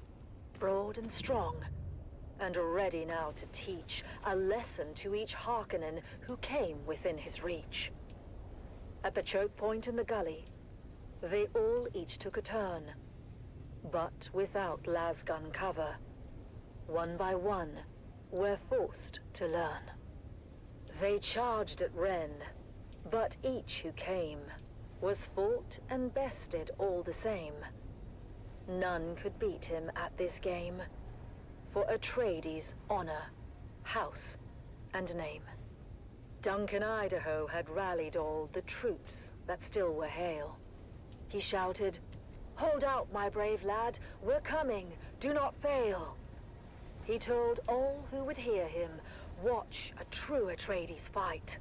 broad and strong, and ready now to teach a lesson to each Harkonnen who came within his reach. At the choke point in the gully, they all each took a turn, but without lasgun cover. One by one, were forced to learn. They charged at Ren, but each who came was fought and bested all the same. None could beat him at this game, for Atreides' honor, house, and name. Duncan, Idaho had rallied all the troops that still were hale. He shouted, "Hold out, my brave lad, we're coming, do not fail." He told all who would hear him, watch a true Atreides fight.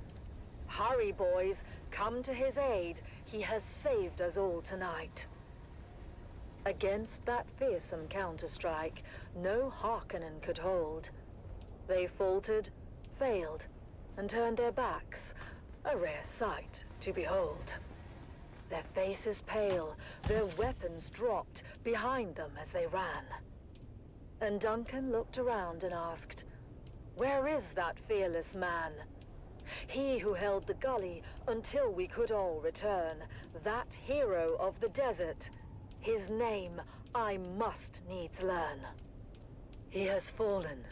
"Hurry, boys, come to his aid, he has saved us all tonight." Against that fearsome counterstrike, no Harkonnen could hold. They faltered, failed, and turned their backs, a rare sight to behold. Their faces pale, their weapons dropped behind them as they ran. And Duncan looked around and asked, Where is that fearless man? He who held the gully until we could all return. That hero of the desert. His name I must needs learn. He has fallen,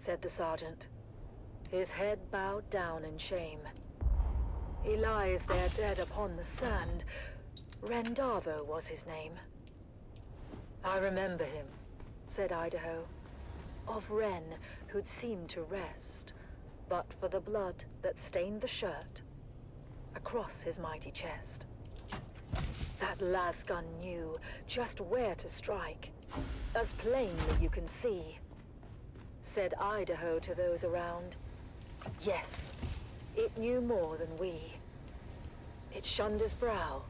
said the sergeant. His head bowed down in shame. He lies there dead upon the sand. Rendavo was his name. I remember him, said Idaho. Of Ren, who'd seemed to rest, but for the blood that stained the shirt across his mighty chest. That lasgun knew just where to strike, as plainly you can see, said Idaho to those around. Yes, it knew more than we. It shunned his brow.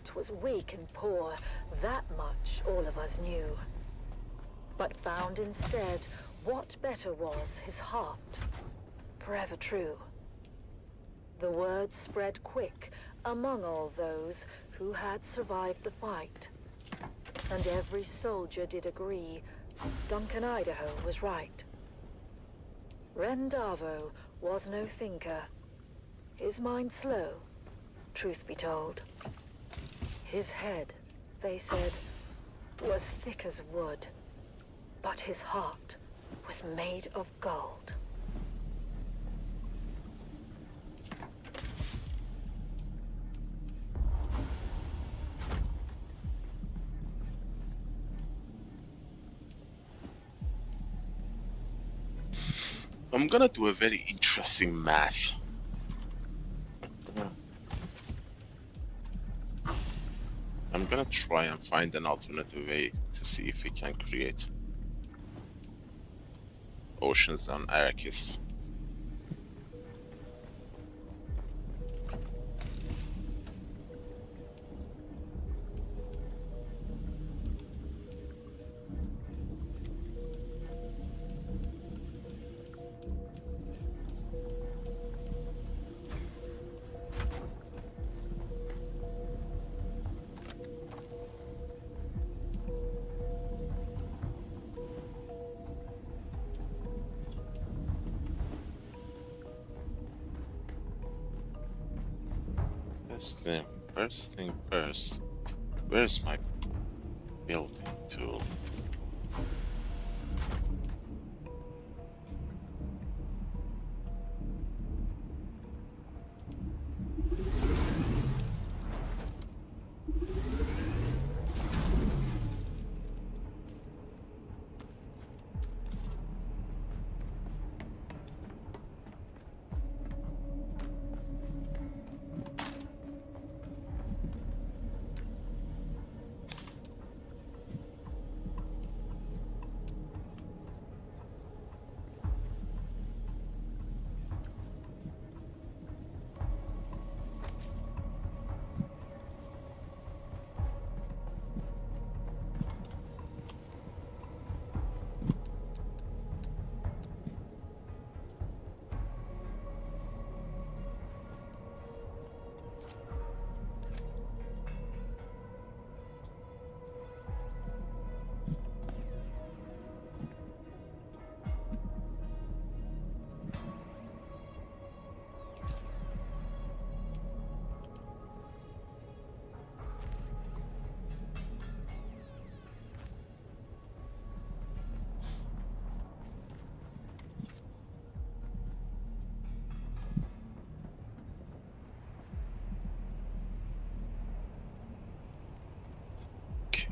'Twas weak and poor, that much all of us knew. But found instead what better was his heart, forever true. The word spread quick among all those who had survived the fight, and every soldier did agree Duncan Idaho was right. Rendavo was no thinker, his mind slow, truth be told. His head, they said, was thick as wood, but his heart was made of gold. I'm gonna do a very interesting math. I'm gonna try and find an alternative way to see if we can create oceans on Arrakis. First thing first, where's my building tool?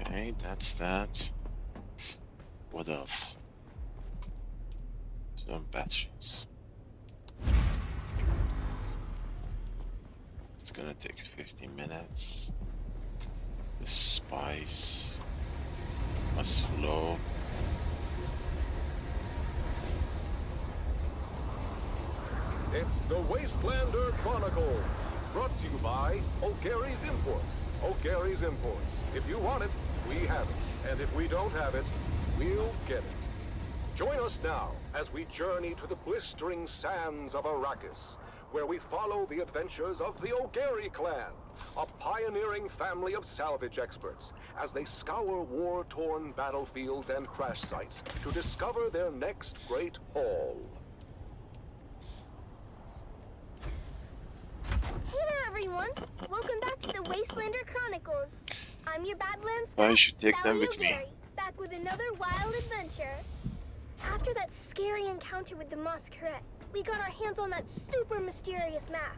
Okay, that's that. What else? There's no batteries. It's gonna take 50 minutes. The spice must flow. It's the Wastelander Chronicle, brought to you by O'Gary's Imports. O'Gary's Imports. If you want it, we have it. And if we don't have it, we'll get it. Join us now as we journey to the blistering sands of Arrakis, where we follow the adventures of the O'Gary clan, a pioneering family of salvage experts, as they scour war-torn battlefields and crash sites to discover their next great haul. everyone. Welcome back to the Wastelander Chronicles. I'm your Badlands I should take them Sally with me. O'Gary, back with another wild adventure. After that scary encounter with the Masquerade, we got our hands on that super mysterious map.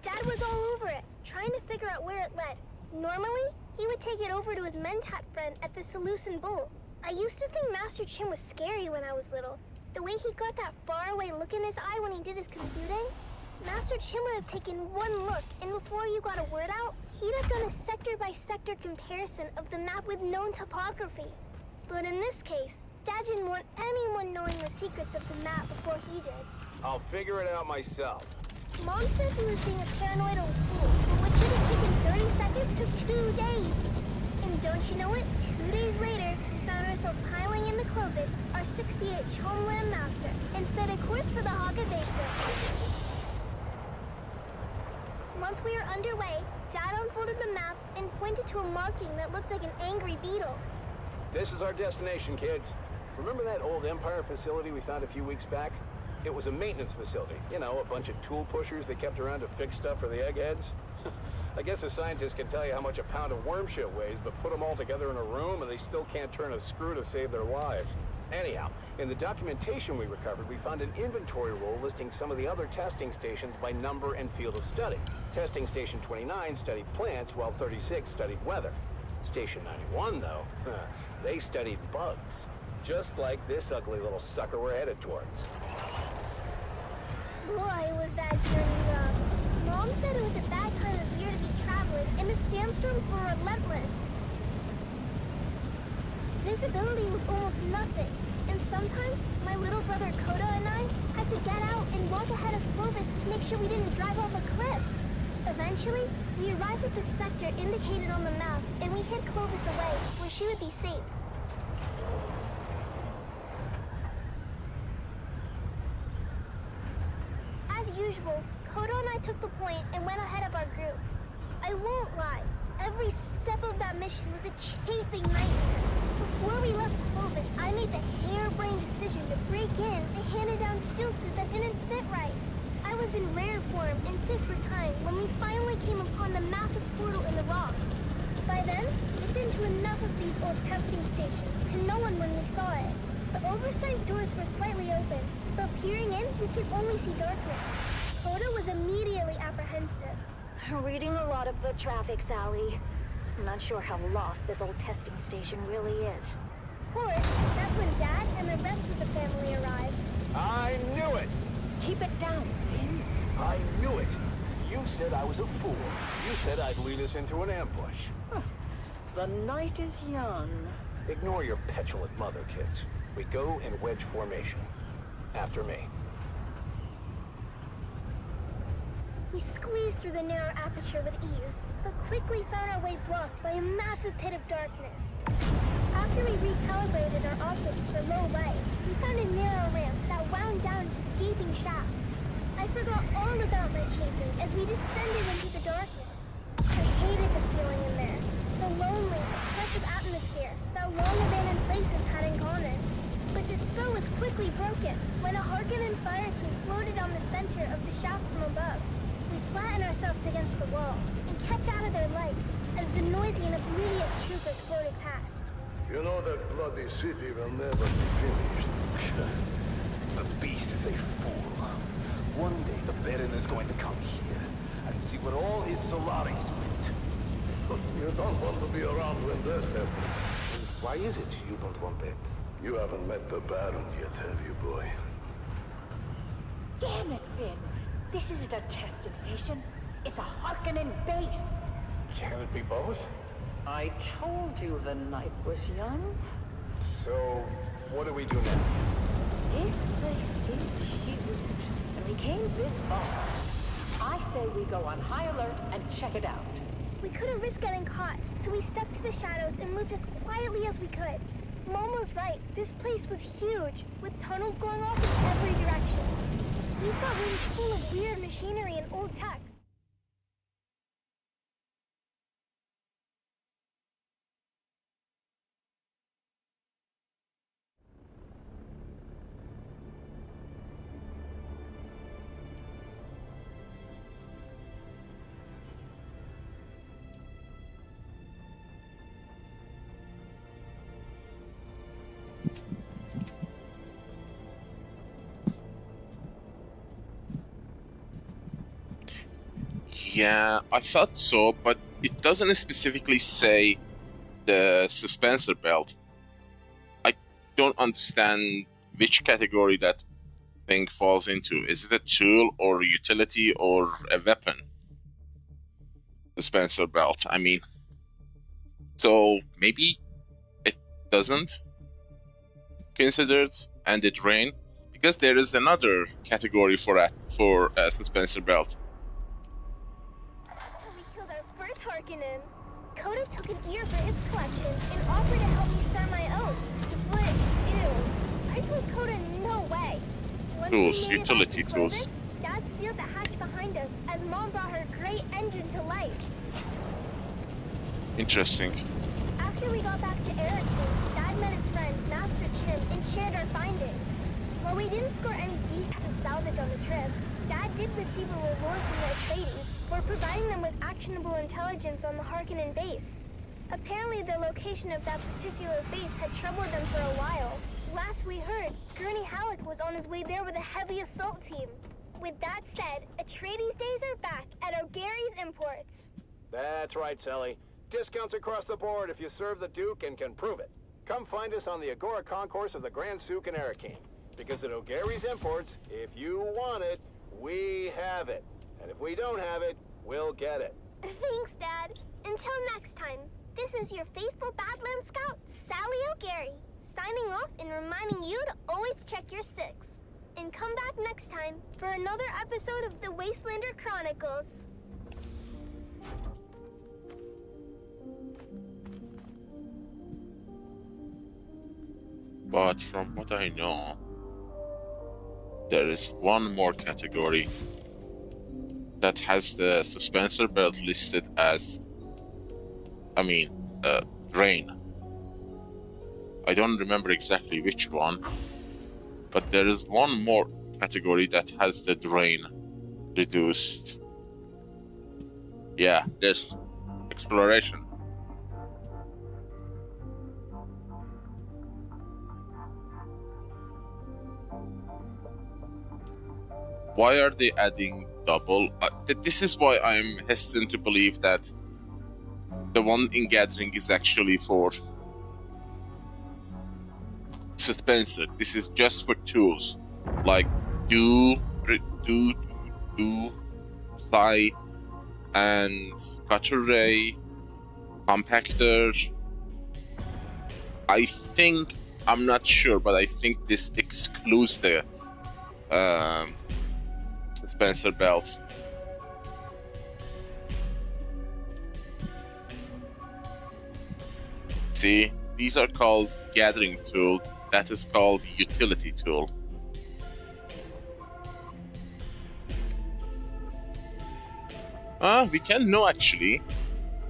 Dad was all over it, trying to figure out where it led. Normally, he would take it over to his Mentat friend at the Seleucid Bowl. I used to think Master Chin was scary when I was little. The way he got that faraway look in his eye when he did his computing. Master Chin would have taken one look, and before you got a word out, he'd have done a sector-by-sector comparison of the map with known topography. But in this case, Dad didn't want anyone knowing the secrets of the map before he did. I'll figure it out myself. Mom said he was being a paranoidal fool, but what should have taken 30 seconds took 2 days. And don't you know it, 2 days later, we found ourselves piling in the Clovis, our 68 Homeland Master, and set a course for the Hagavesa. Once we were underway, Dad unfolded the map and pointed to a marking that looked like an angry beetle. This is our destination, kids. Remember that old Empire facility we found a few weeks back? It was a maintenance facility. You know, a bunch of tool pushers they kept around to fix stuff for the eggheads. I guess a scientist can tell you how much a pound of worm shit weighs, but put them all together in a room and they still can't turn a screw to save their lives. Anyhow, in the documentation we recovered, we found an inventory roll listing some of the other testing stations by number and field of study. Testing Station 29 studied plants, while 36 studied weather. Station 91, though, they studied bugs. Just like this ugly little sucker we're headed towards. Boy, was that journey rough. Mom said it was a bad time of year to be traveling, and the sandstorms were relentless. Visibility was almost nothing, and sometimes my little brother Koda and I had to get out and walk ahead of Clovis to make sure we didn't drive off a cliff. Eventually, we arrived at the sector indicated on the map, and we hid Clovis away, where she would be safe. As usual, Koda and I took the point and went ahead of our group. I won't lie, every step of that mission was a chafing nightmare. Before we left Clovis, I made the harebrained decision to break in a handed-down stillsuit that didn't fit right. I was in rare form and fit for time when we finally came upon the massive portal in the rocks. By then, we'd been to enough of these old testing stations to know when we saw it. The oversized doors were slightly open, but peering in, we could only see darkness. Koda was immediately apprehensive. Reading a lot of foot traffic, Sally. I'm not sure how lost this old testing station really is. Of course, that's when Dad and the rest of the family arrived. I knew it! Keep it down, Finn. I knew it! You said I was a fool. You said I'd lead us into an ambush. The night is young. Ignore your petulant mother, kids. We go in wedge formation. After me. We squeezed through the narrow aperture with ease, but quickly found our way blocked by a massive pit of darkness. After we recalibrated our optics for low light, we found a narrow ramp that wound down to the gaping shaft. I forgot all about my chafing as we descended into the darkness. I hated the feeling in there, the lonely, oppressive atmosphere that long-abandoned places had in common. But the spell was quickly broken when a Harkonnen fire team floated on the center of the shaft from above. We flattened ourselves against the wall and kept out of their lights as the noisy and oblivious troopers floated past. You know that bloody city will never be finished. The beast is a fool. One day the Baron is going to come here and see what all his Solaris went. You don't want to be around when that happens. Why is it you don't want that? You haven't met the Baron yet, have you, boy? Damn it, Finn! This isn't a testing station. It's a Harkonnen base. Can it be both? I told you the night was young. So, what do we do now? This place is huge, and we came this far. I say we go on high alert and check it out. We couldn't risk getting caught, so we stuck to the shadows and moved as quietly as we could. Mom was right. This place was huge, with tunnels going off in every direction. We saw rooms full of weird machinery and old tech. Yeah, I thought so, but it doesn't specifically say the suspensor belt. I don't understand which category that thing falls into. Is it a tool or a utility or a weapon? Dispenser belt, I mean. So maybe it doesn't consider it, and the drain, because there is another category for a dispenser belt. We killed our first Harkonnen. Coda took an ear for his collection and offered to help me start my own. But, ew. I told Coda no way. Once we Tools, made it utility back to tools. Clovis, Dad sealed the hatch behind us as Mom brought her great engine to life. Interesting. After we got back to Erickson, Dad met his friend, Master Chin, and shared our findings. While we didn't score any decent salvage on the trip, Dad did receive a reward from the Atreides for providing them with actionable intelligence on the Harkonnen base. Apparently the location of that particular base had troubled them for a while. Last we heard, Gurney Halleck was on his way there with a heavy assault team. With that said, Atreides days are back at O'Gary's Imports. That's right, Sally. Discounts across the board if you serve the Duke and can prove it. Come find us on the Agora Concourse of the Grand Souk in Arakeen. Because at O'Gary's Imports, if you want it, we have it. And if we don't have it, we'll get it. Thanks, Dad. Until next time, this is your faithful Badland Scout, Sally O'Gary, signing off and reminding you to always check your six. And come back next time for another episode of the Wastelander Chronicles. But from what I know, there is one more category that has the suspensor belt listed as, drain. I don't remember exactly which one, but there is one more category that has the drain reduced. Yeah, there's exploration. Why are they adding double? This is why I'm hesitant to believe that the one in Gathering is actually for Dispenser. This is just for tools like do, Psi, and Cutter Ray, Compactor. I think, I'm not sure, but I think this excludes the dispenser belt. See, these are called gathering tool. That is called utility tool. We can know actually.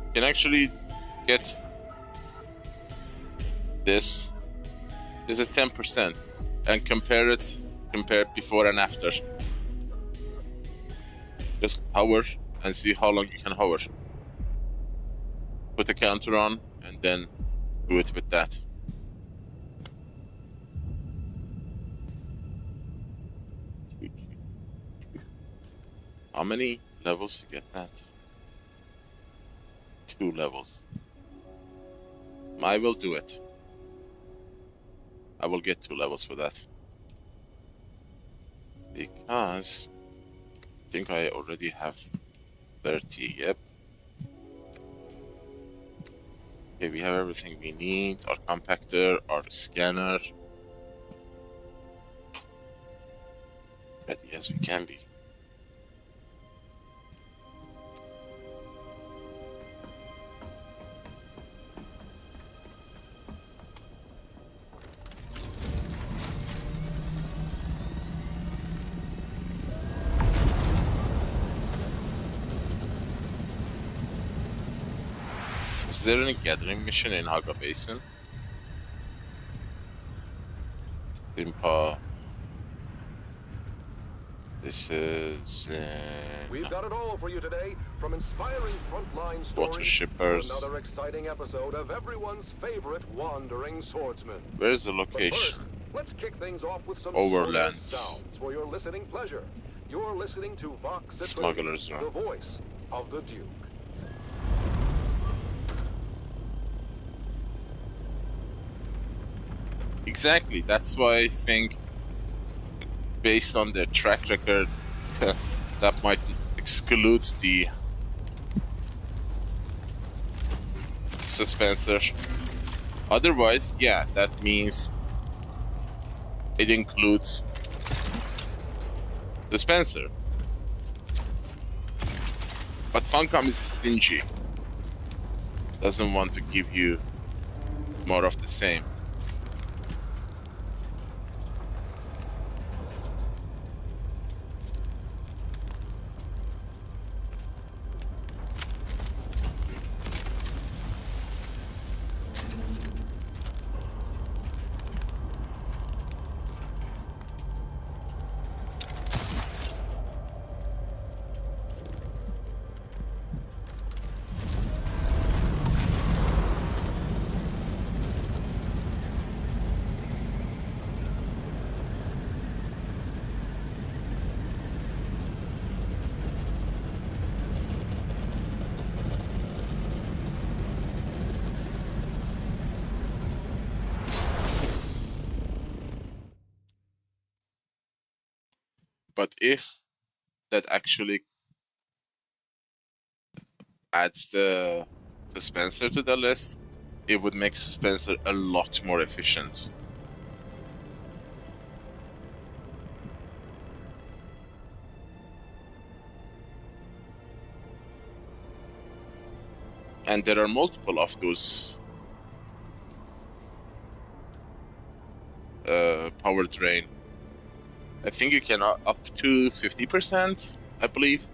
We can actually get this. There's a 10% and compare before and after. Just hover and see how long you can hover. Put the counter on and then do it with that. How many levels to get that? 2 levels. I will do it. I will get 2 levels for that. Because I think I already have 30, yep. Okay, we have everything we need. Our compactor, our scanner. Ready as we can be. Is there any gathering mission in Haga Basin? Simpa. This is We've got it all for you today, from inspiring frontline water stories to shippers. another exciting episode of everyone's favorite wandering swordsman. Where's the But location? first, let's kick things off with some Overland. sounds for your listening pleasure. You're listening to Vox Atreides, Smuggler's Run. the voice of the Duke. Exactly. That's why I think, based on their track record, that might exclude the dispenser. Otherwise, yeah, that means it includes dispenser. But Funcom is stingy. Doesn't want to give you more of the same. But if that actually adds the dispenser to the list, it would make dispenser a lot more efficient. And there are multiple of those power drain. I think you can up to 50%, I believe.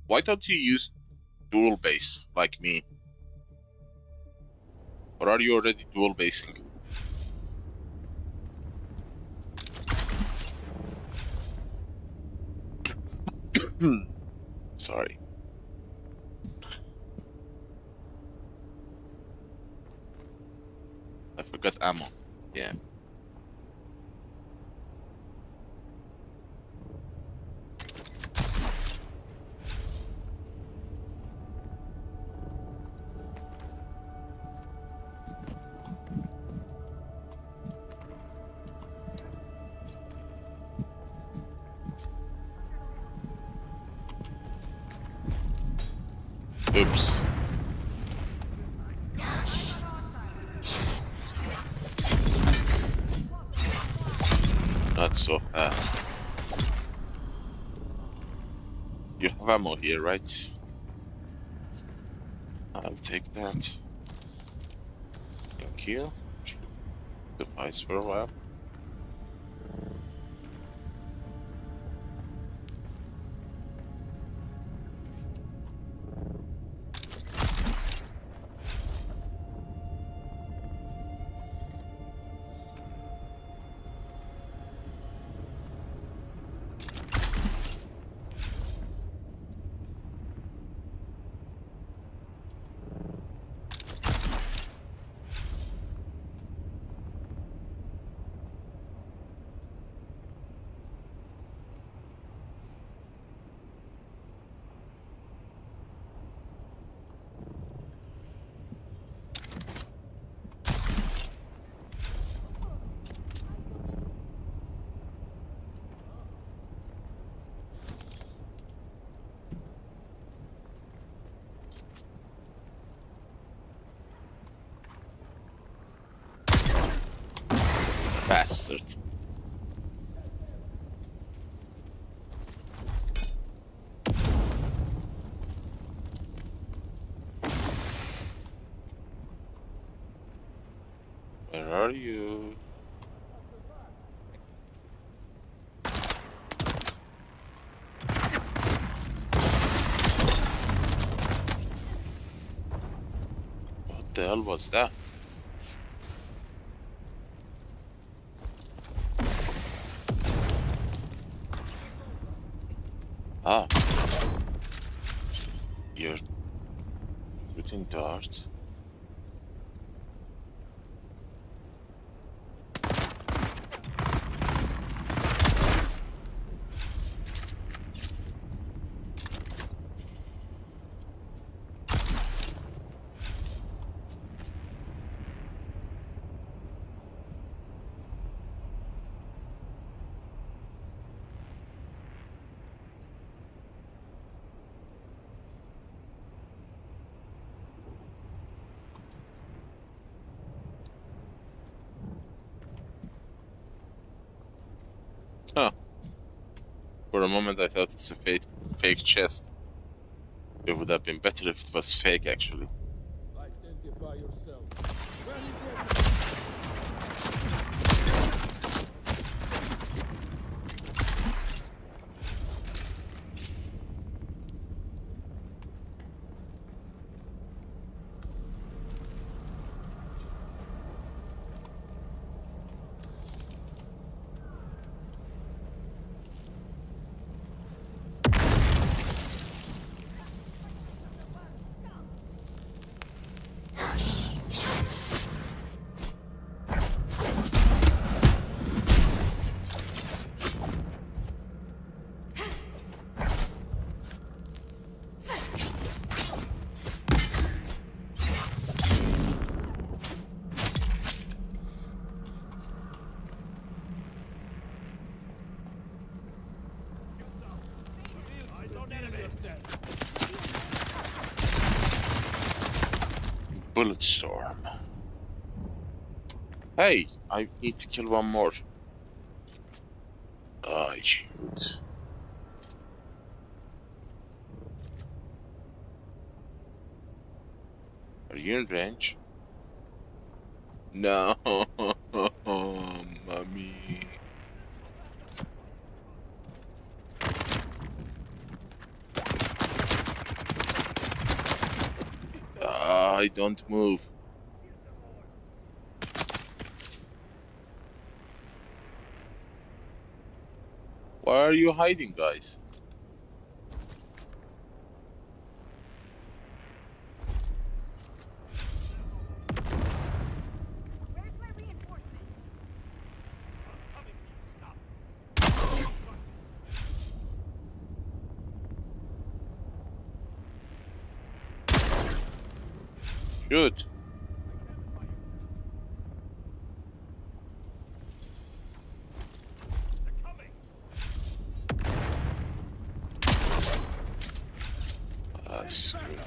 Why don't you use dual base like me? Or are you already dual basing? Sorry. I forgot ammo. Yeah. Oops. Not so fast. You have ammo here, right? I'll take that. Thank you. Should suffice for a while. Bastard. are you? What the hell was that? Ah. You're shooting darts. Huh. For a moment I thought it's a fake chest. It would have been better if it was fake, actually. Identify yourself. Where is Bullet Storm. Hey, I need to kill one more. Oh, shoot. Are you in range? No, mommy. I don't move. Why are you hiding, guys? Where's my reinforcements? Good. Screw you.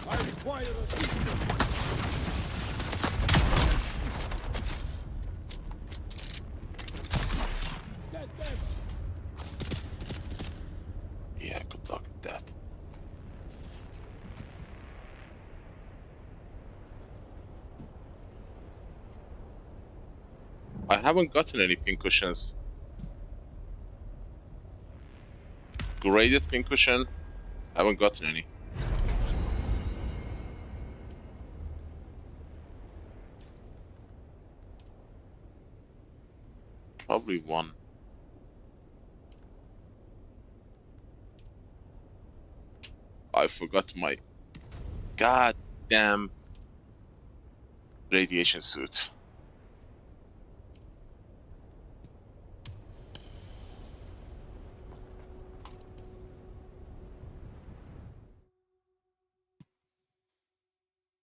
I require assistance. Yeah, good luck with that. I haven't gotten any pincushions. Graded pincushion, haven't gotten any. Probably one. I forgot my goddamn radiation suit.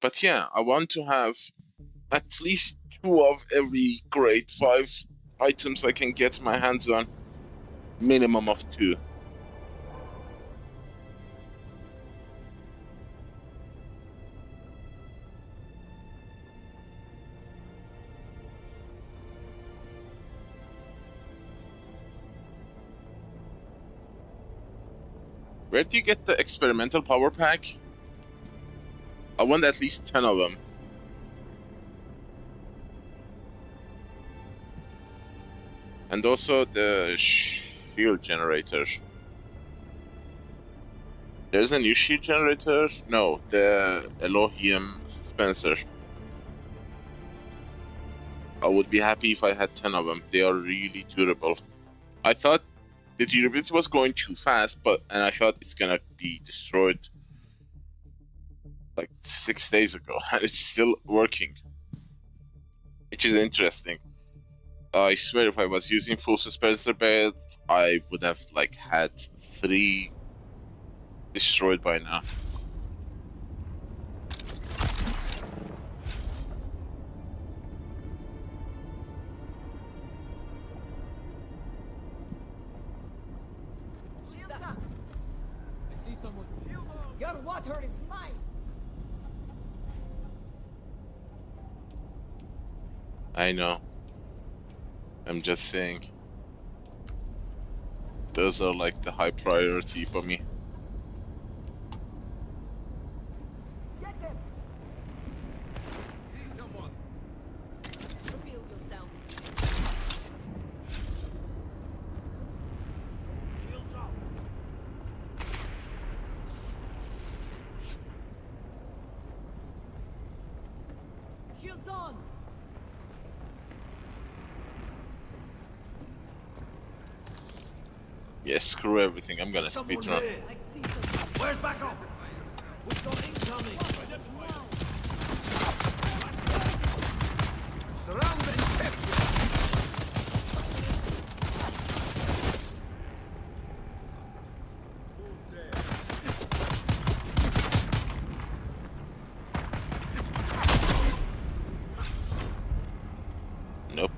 But yeah, I want to have at least 2 of every grade 5 items I can get my hands on. Minimum of 2. Where do you get the experimental power pack? I want at least 10 of them. And also the shield generator. There's a new shield generator? No, the Elohim Spencer. I would be happy if I had 10 of them. They are really durable. I thought the durability was going too fast, and I thought it's gonna be destroyed like 6 days ago, and it's still working. Which is interesting. I swear if I was using full Spencer belt, I would have like had 3 destroyed by now. I see someone. Your water is mine. I know. I'm just saying. Those are like the high priority for me. Get them. See someone. Reveal yourself. Shields up. Shields on. Yes, screw everything. I'm gonna speedrun. Where's backup? We've got incoming. Surround and capture. Nope.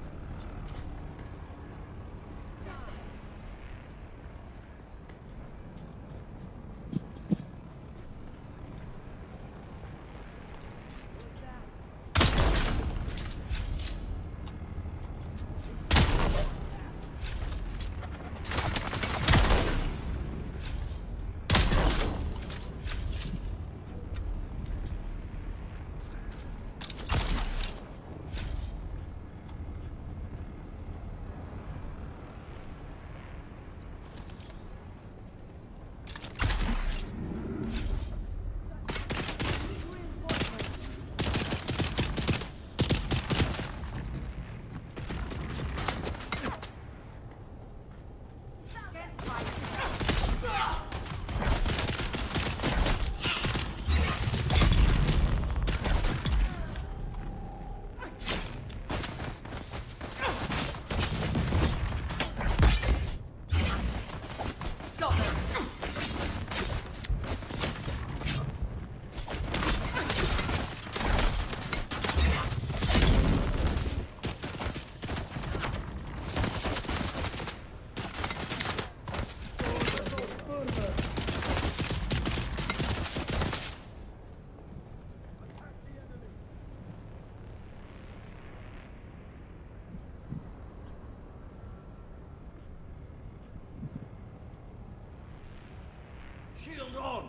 Shield on.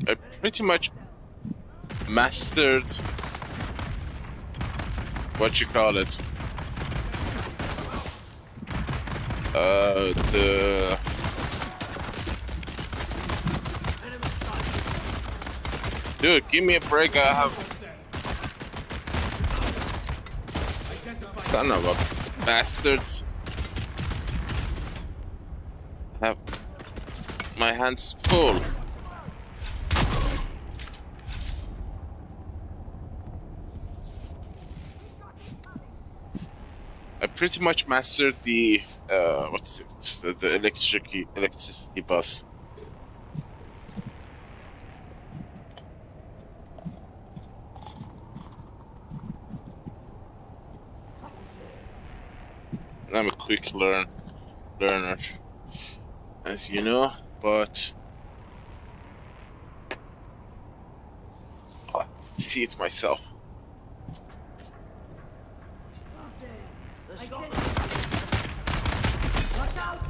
I pretty much mastered what you call it. The dude, give me a break. I have son of a bastards. I have my hands full. I pretty much mastered the what's it? The electricity bus. I'm a quick learner, as you know, but I see it myself. Watch out!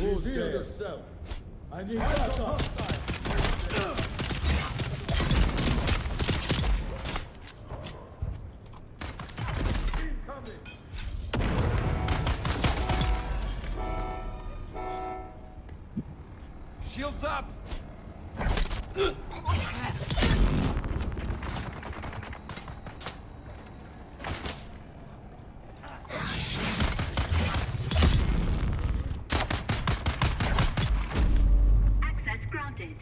Who's there? Yourself. I need backup. Shields up! Access granted.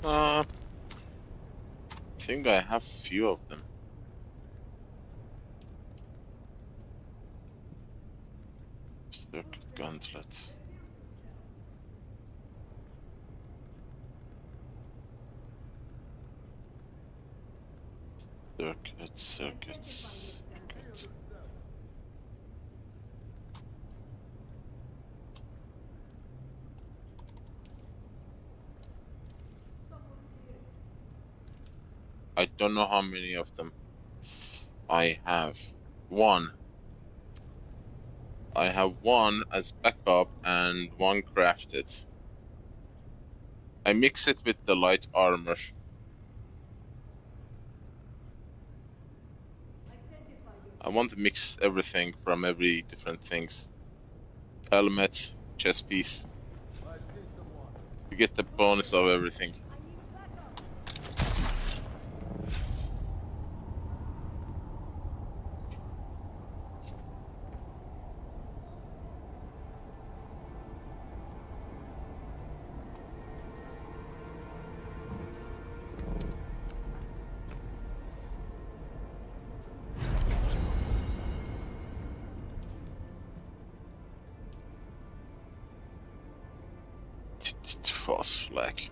I think I have few of them. Circuit gauntlet. Circuits. I don't know how many of them I have. One. I have one as backup and one crafted. I mix it with the light armor. I want to mix everything from every different things. Helmet, chest piece. To get the bonus of everything. False flag.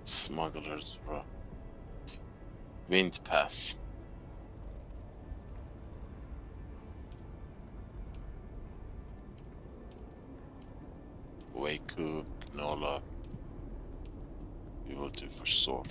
Smugglers, bro. Wind pass. Cook, Nola. We will do for sword.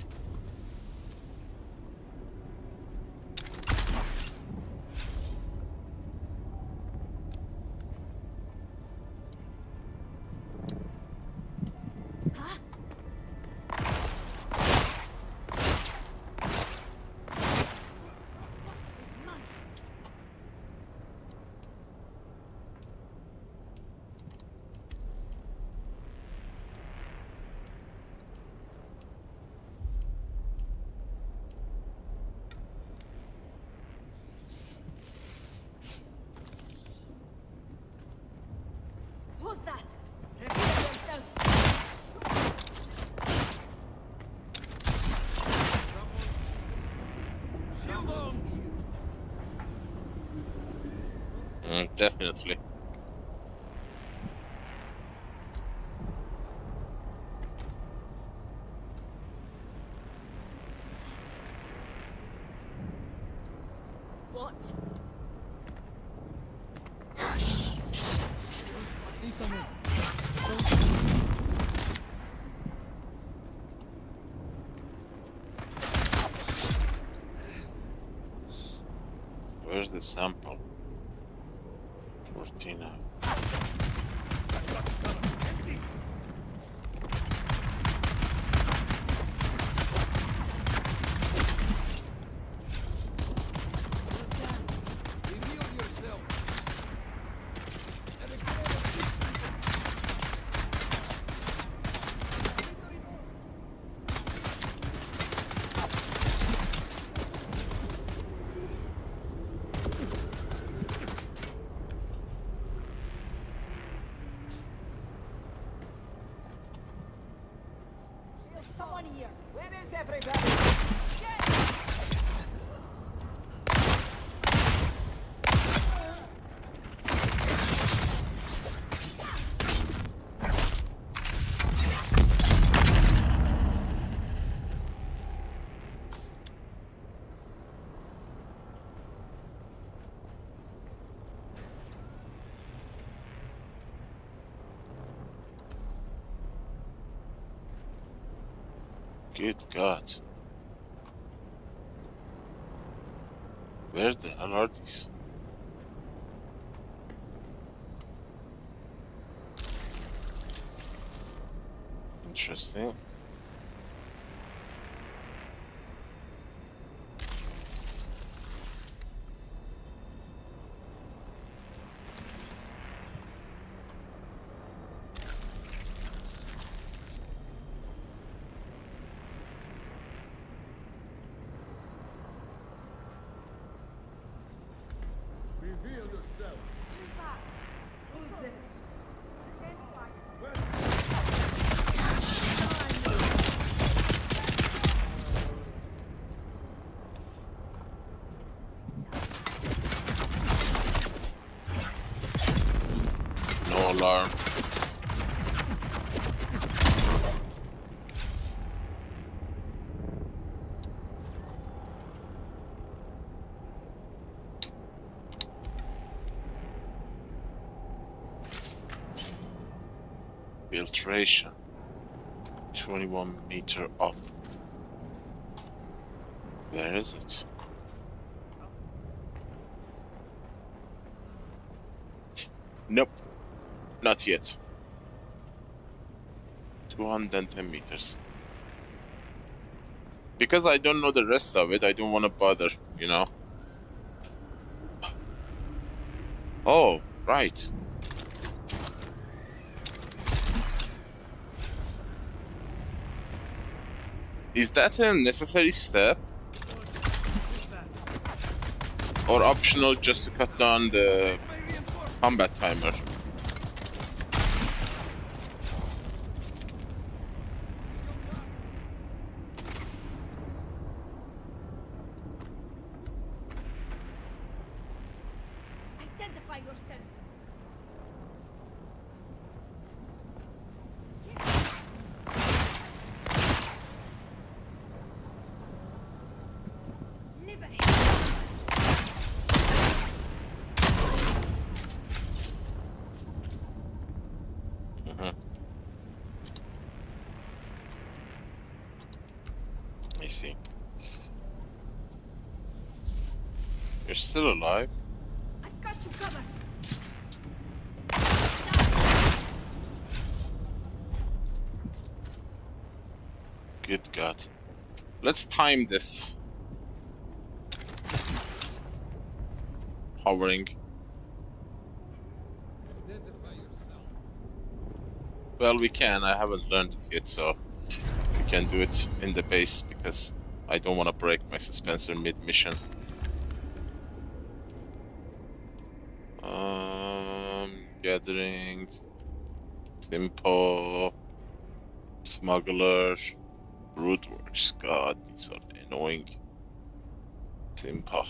Who's that? Definitely. What? I see someone. Where's the sample? 14. Someone here. Where is everybody? Good God. Where the hell are these? Interesting. Reveal yourself. Who's that? Who's there? No alarm. Filtration. 21 meter up. Where is it? Nope. Not yet. 210 meters. Because I don't know the rest of it, I don't want to bother, you know. Oh, right. Is that a necessary step? Or optional just to cut down the combat timer? Identify yourself. I see. You're still alive? I've got you covered. Good God. Let's time this. Hovering. Identify yourself. Well, we can. I haven't learned it yet, so we can do it in the base because I don't want to break my suspensor mid-mission. Gathering, Simpo, Smuggler, Rootworks. God, these are annoying. Simpa.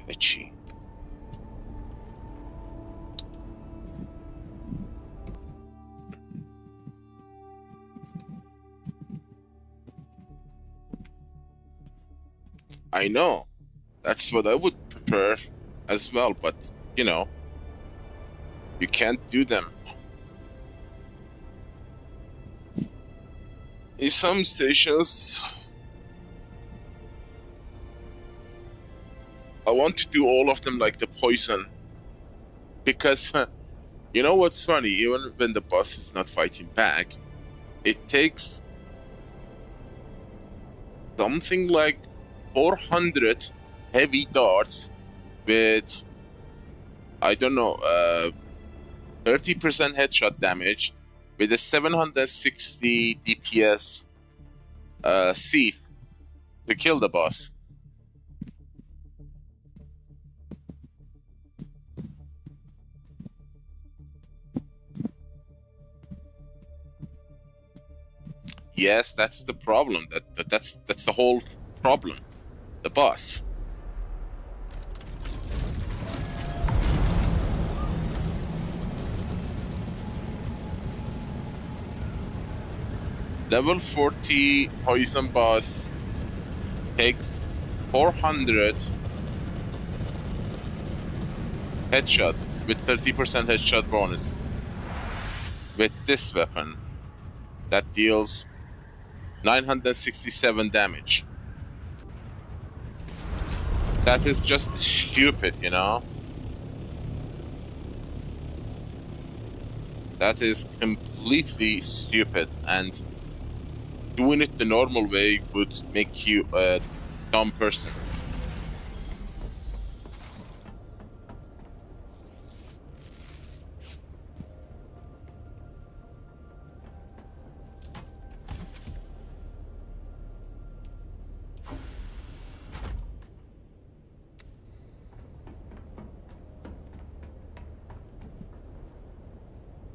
Itchy. I know. That's what I would prefer as well, but you know, you can't do them. In some stations, I want to do all of them like the poison. Because, you know what's funny? Even when the boss is not fighting back, it takes something like 400 heavy darts with, I don't know, 30% headshot damage with a 760 DPS Seath to kill the boss. Yes, that's the problem. That's the whole problem. The boss. Level 40 poison boss takes 400 headshot with 30% headshot bonus with this weapon. That deals 967 damage. That is just stupid, you know? That is completely stupid, and doing it the normal way would make you a dumb person.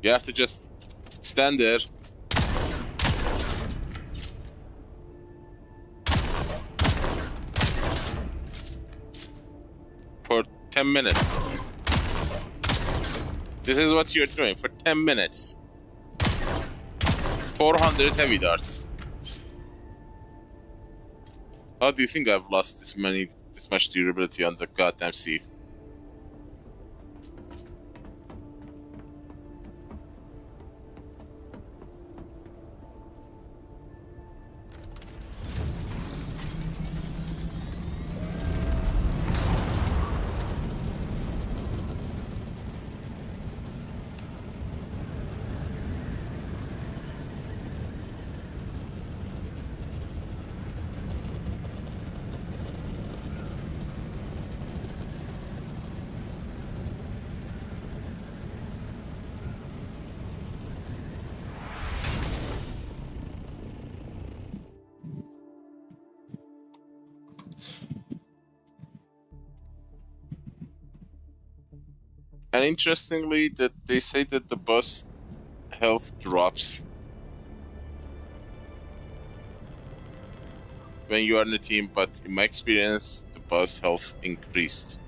You have to just stand there. For 10 minutes. This is what you're doing for 10 minutes. 400 heavy darts. How do you think I've lost this much durability on the goddamn sieve? And interestingly, that they say that the boss health drops when you are in a team, but in my experience, the boss health increased.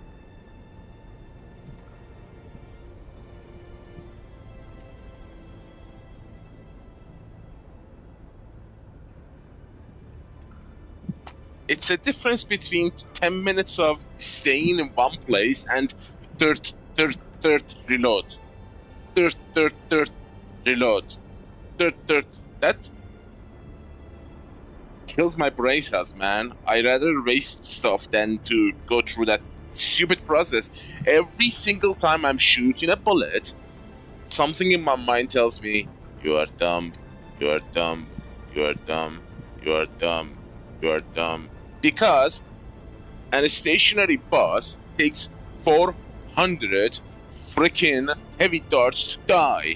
It's a difference between 10 minutes of staying in one place and third reload. Third reload. Third. That kills my brain cells, man. I'd rather waste stuff than to go through that stupid process. Every single time I'm shooting a bullet, something in my mind tells me, you are dumb, you are dumb, you are dumb, you are dumb, you are dumb. Because a stationary boss takes 400 freaking heavy darts to die.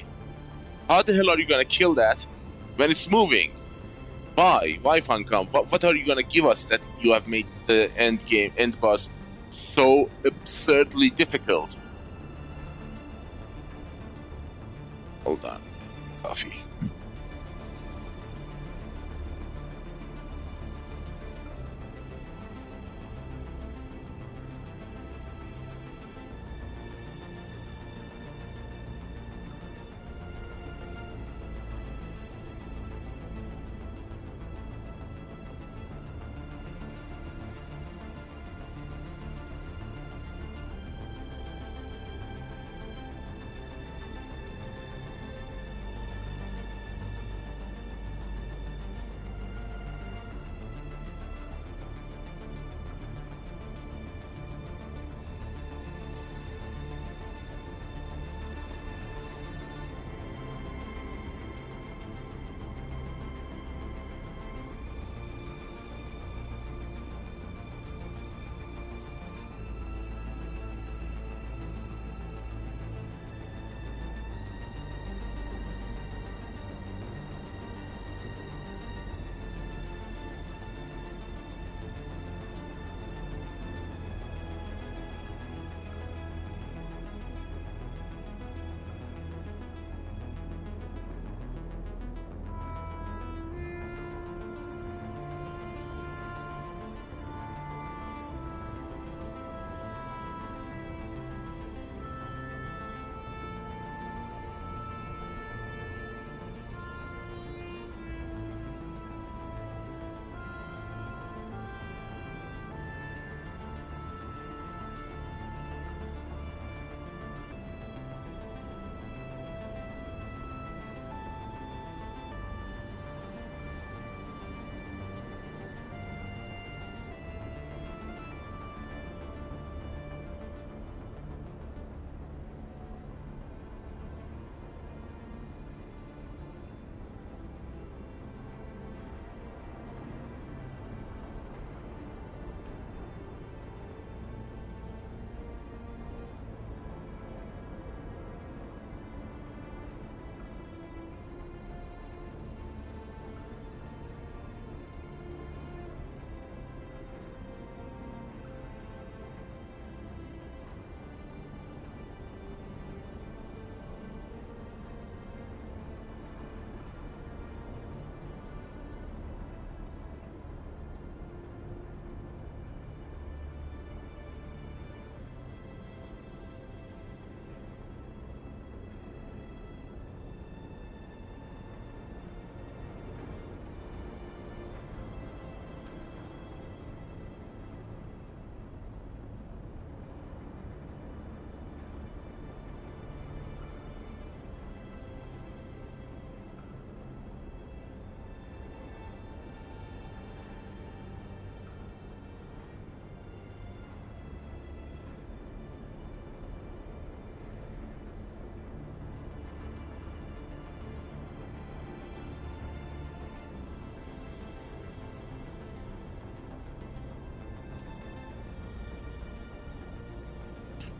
How the hell are you gonna kill that when it's moving? Why? Why, Funcom? What are you gonna give us that you have made the end boss so absurdly difficult? Hold on. Coffee.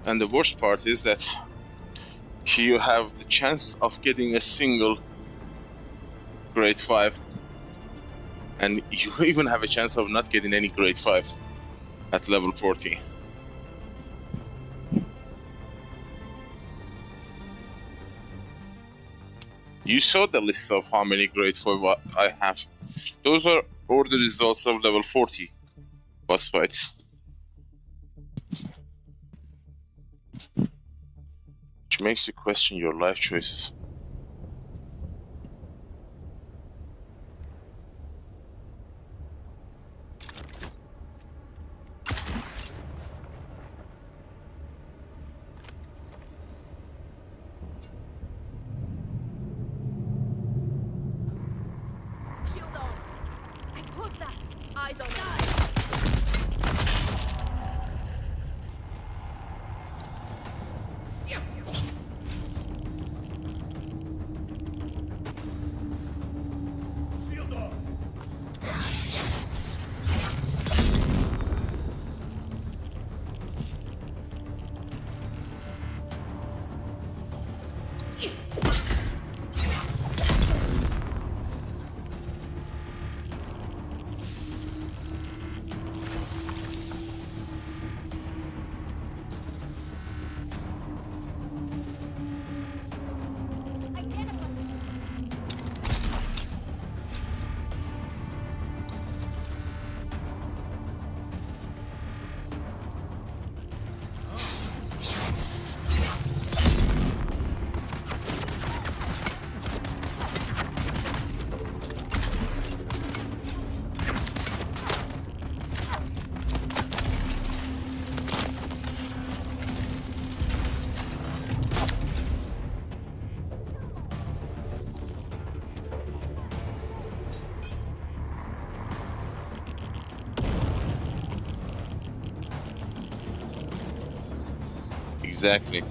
And the worst part is that you have the chance of getting a single grade 5, and you even have a chance of not getting any grade 5 at level 40. You saw the list of how many grade 5 I have. Those are all the results of level 40 boss fights. Which makes you question your life choices. Exactly.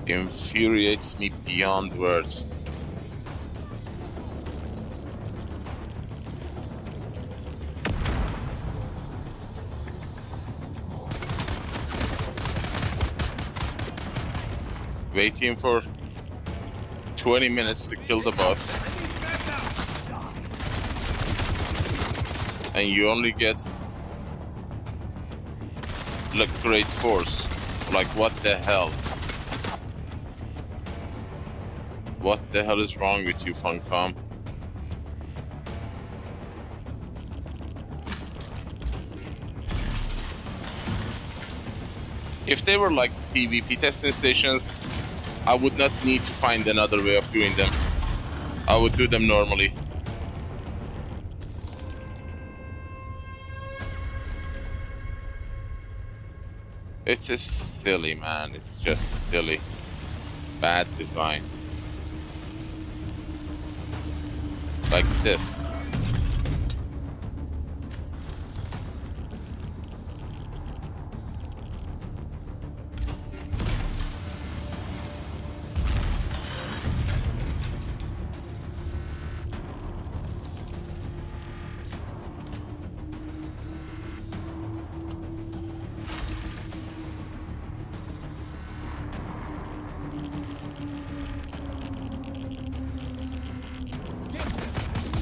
Infuriates me beyond words. Waiting for 20 minutes to kill the boss. And you only get like great force. Like, what the hell? What the hell is wrong with you, Funcom? If they were like PvP testing stations, I would not need to find another way of doing them. I would do them normally. It is silly, man. It's just silly. Bad design. Like this.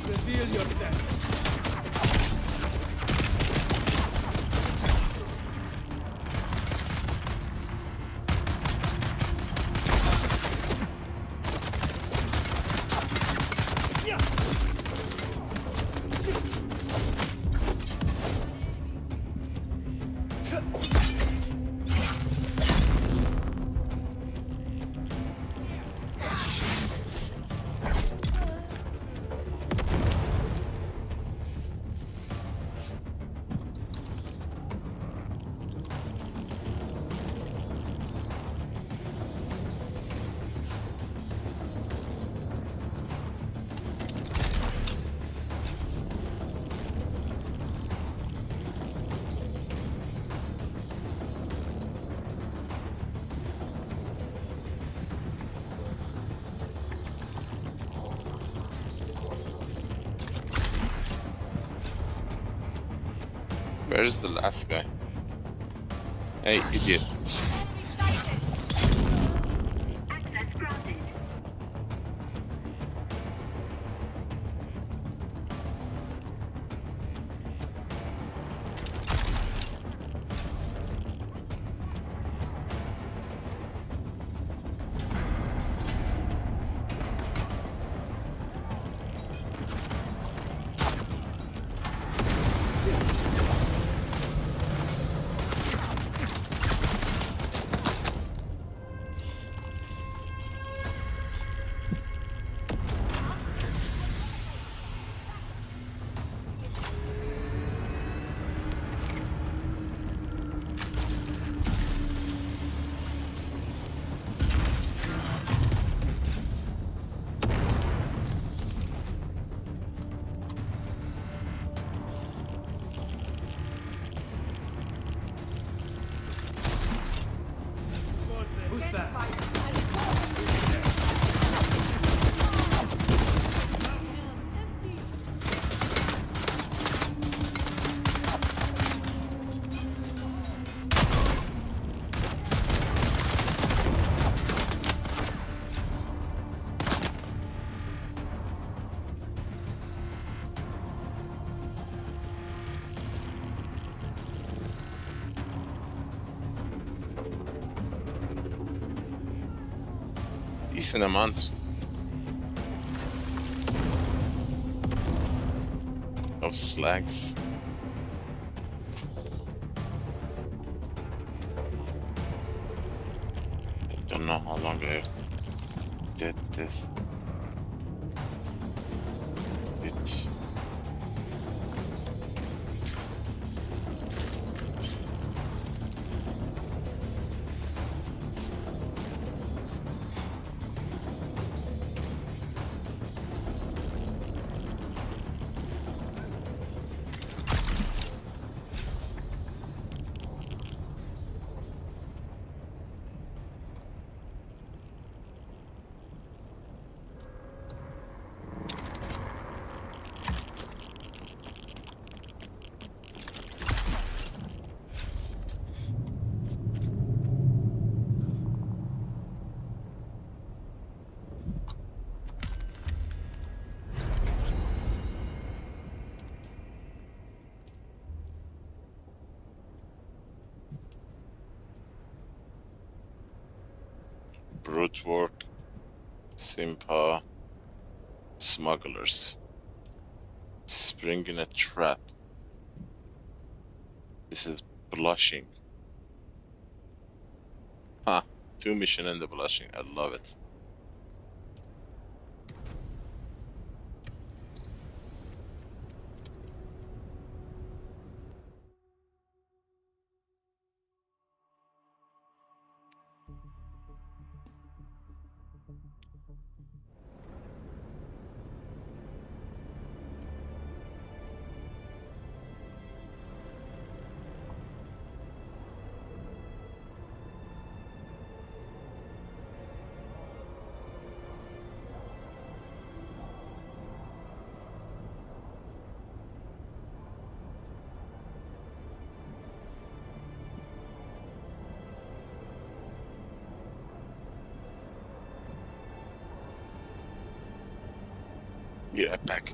Reveal Where's the last guy? Hey, idiot. Access granted. Who's that? Decent amount of slags. I don't know how long I did this. Brute work, Simpa, smugglers, spring in a trap. This is blushing. Huh, 2 mission and the blushing, I love it. Be right back.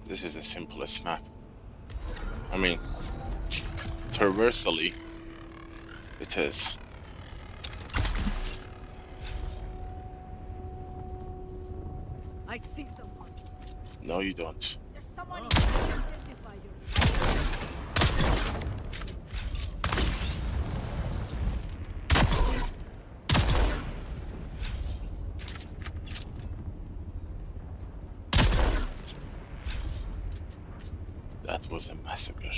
This is the simplest map. I mean, traversally, it is. I see someone. No, you don't. There's someone here. Identify yourself. That was a massacre.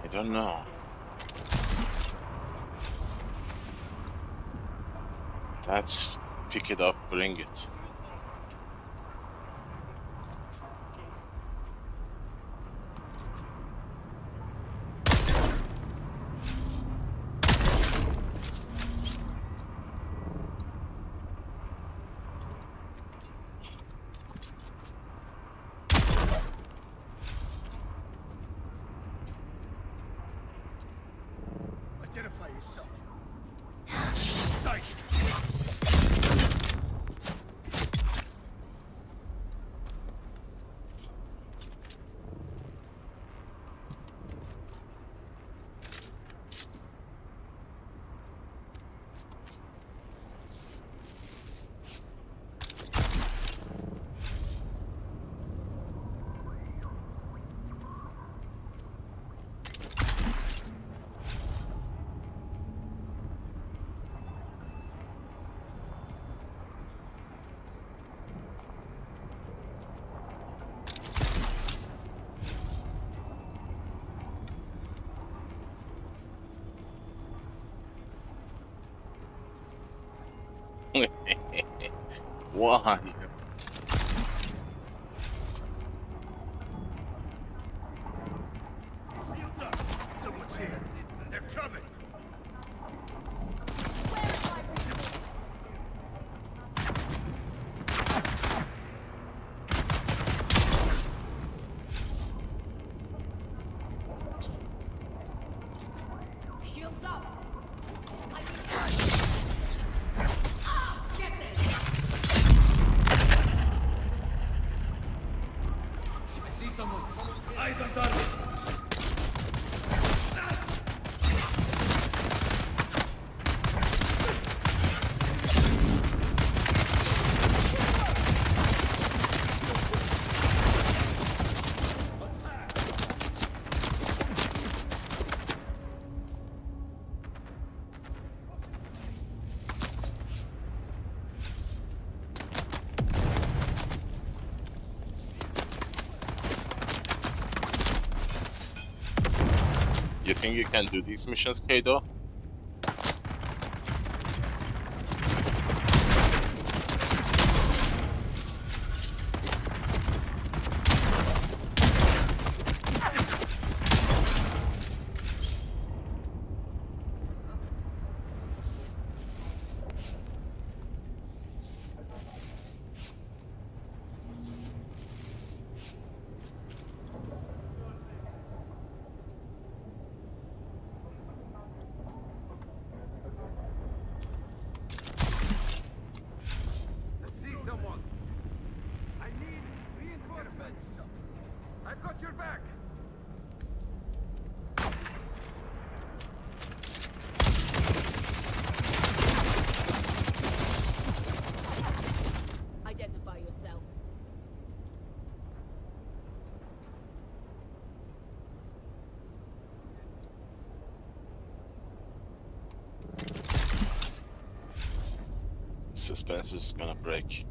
I don't know. That's pick it up, bring it. Identify yourself. Sight. Why? Shields up. Someone's here. They're coming. Shields up. Get this. I see someone. Eyes on target. You think you can do these missions, Kado? Someone. I need reinforcements. I've got your back. Identify yourself. Suspense is gonna break.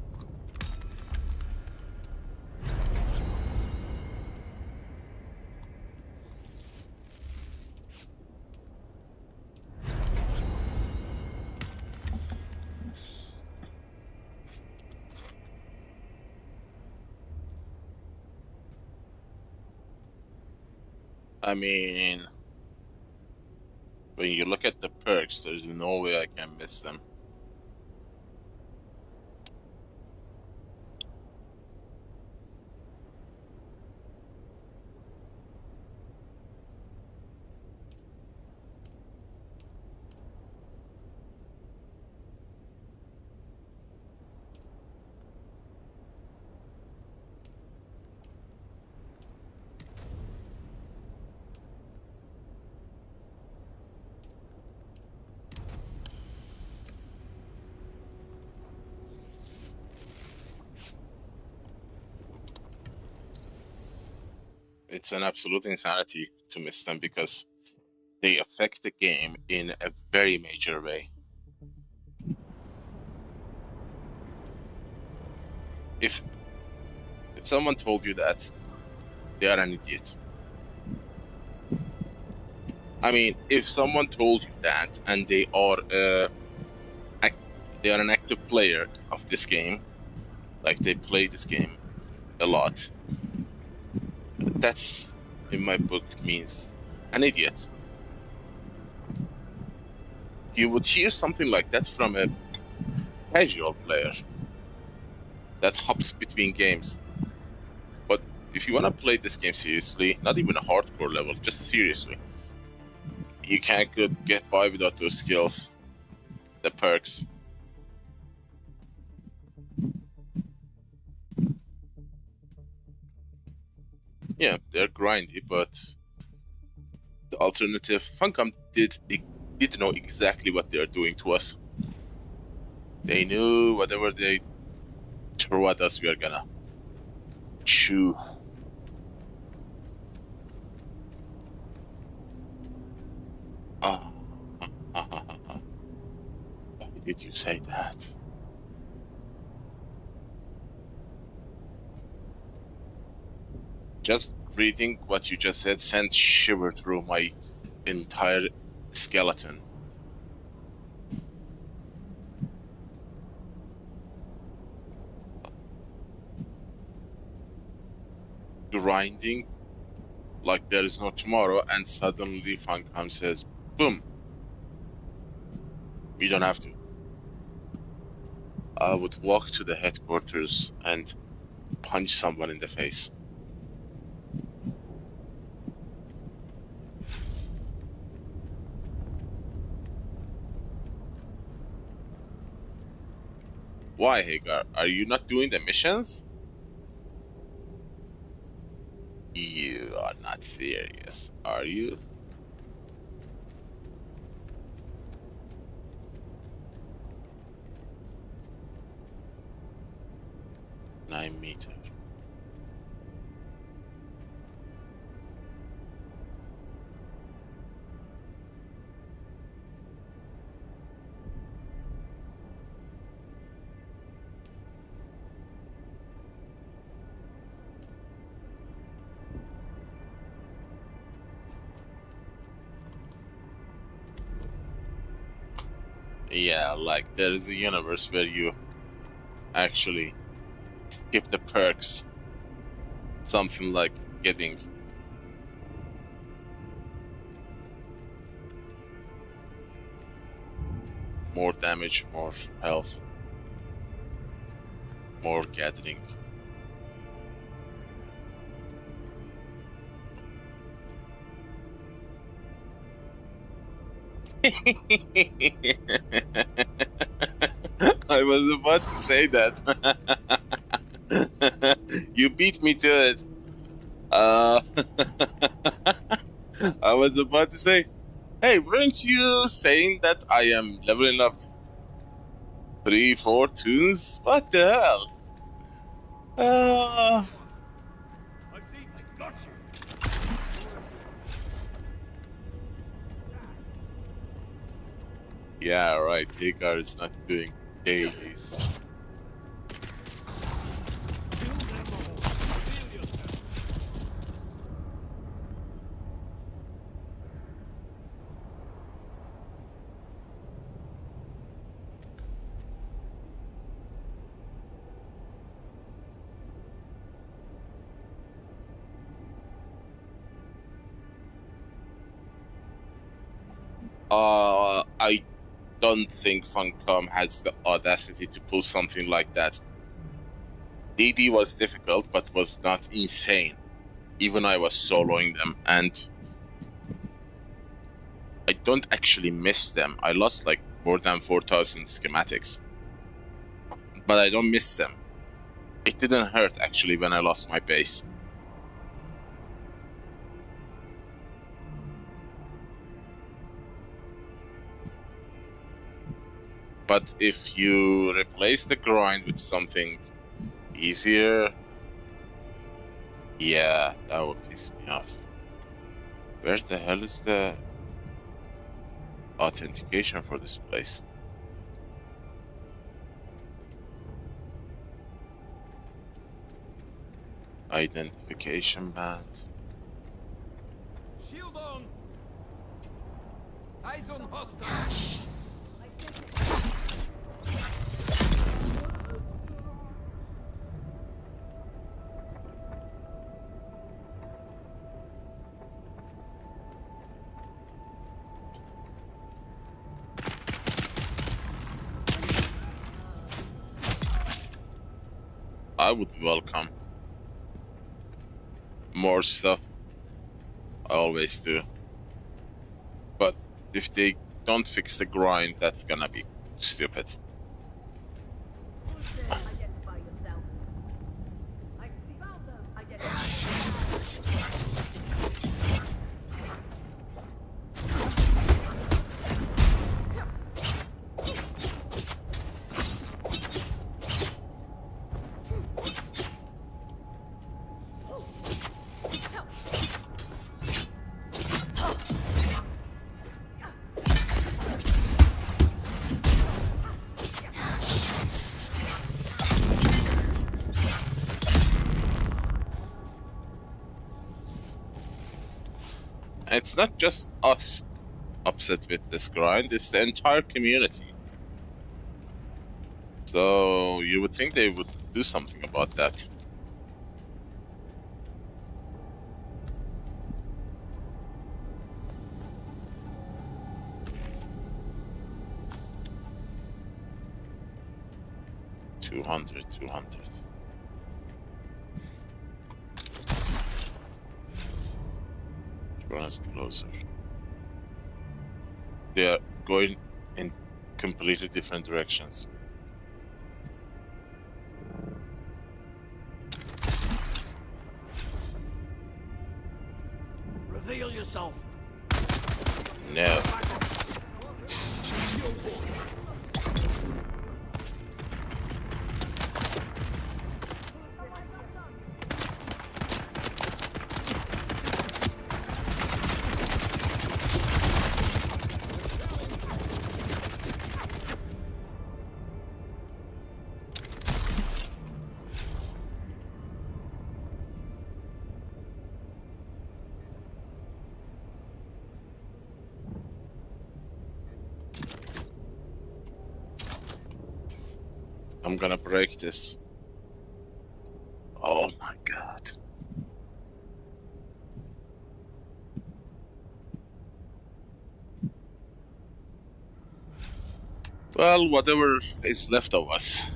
I mean, when you look at the perks, there's no way I can miss them. It's an absolute insanity to miss them because they affect the game in a very major way. If someone told you that, they are an idiot. I mean, if someone told you that and they are an active player of this game, like they play this game a lot, that's, in my book, means an idiot. You would hear something like that from a casual player that hops between games. But if you want to play this game seriously, not even a hardcore level, just seriously, you can't get by without those skills, the perks. Yeah, they're grindy, but the alternative, Funcom did know exactly what they're doing to us. They knew whatever they throw at us, we are gonna chew. Why did you say that? Just reading what you just said sent shiver through my entire skeleton. Grinding like there is no tomorrow, and suddenly Funcom says, boom, you don't have to. I would walk to the headquarters and punch someone in the face. Why, Hagar? Are you not doing the missions? You are not serious, are you? Nine meter. Yeah, like there is a universe where you actually skip the perks. Something like getting more damage, more health, more gathering. I was about to say that. You beat me to it. I was about to say, hey, weren't you saying that I am leveling up 3-4 tunes? What the hell? I got you. Yeah, right. Hagar is not doing dailies. I don't think Funcom has the audacity to pull something like that. DD was difficult, but was not insane. Even I was soloing them, and I don't actually miss them. I lost like more than 4,000 schematics, but I don't miss them. It didn't hurt actually when I lost my base. But if you replace the grind with something easier, yeah, that would piss me off. Where the hell is the authentication for this place? Identification band. Shield on! Eyes on hostiles! I would welcome more stuff. I always do. But if they don't fix the grind, that's gonna be stupid. It's not just us upset with this grind, it's the entire community. So you would think they would do something about that. $200. Run us closer. They are going in completely different directions. Reveal yourself. No. I'm gonna break this. Oh my god. Well, whatever is left of us.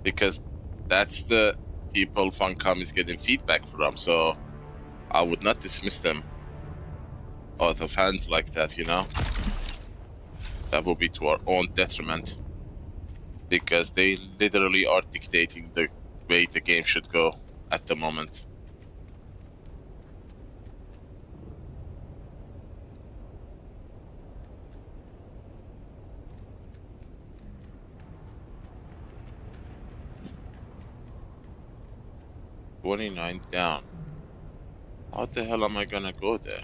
Because that's the people Funcom is getting feedback from, so I would not dismiss them out of hand like that, you know? That will be to our own detriment, because they literally are dictating the way the game should go at the moment. $29 down. How the hell am I gonna go there?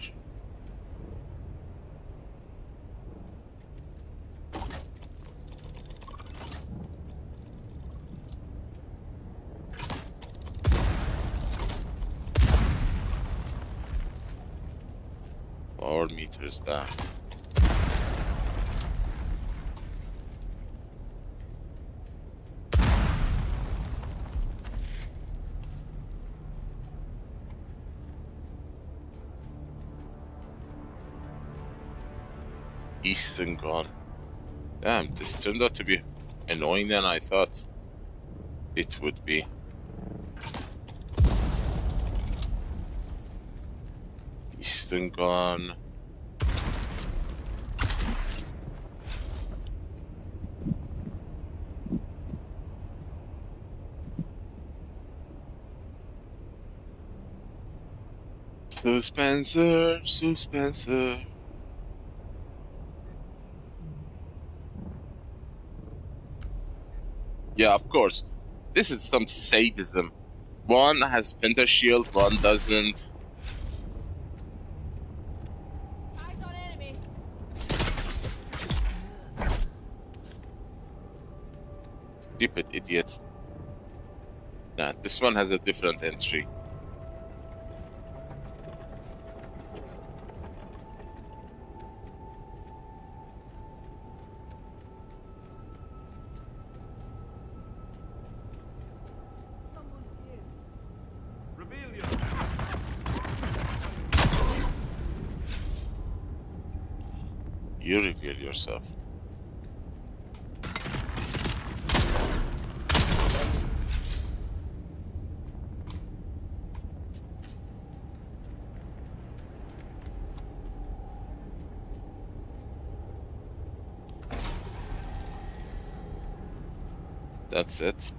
Four meters down. Eastern gone. Damn, this turned out to be annoying than I thought it would be. Eastern gone. Spencer. Yeah, of course. This is some sadism. One has pentashield, one doesn't. Eyes on enemy. Stupid idiot. Nah, this one has a different entry. You reveal yourself. That's it.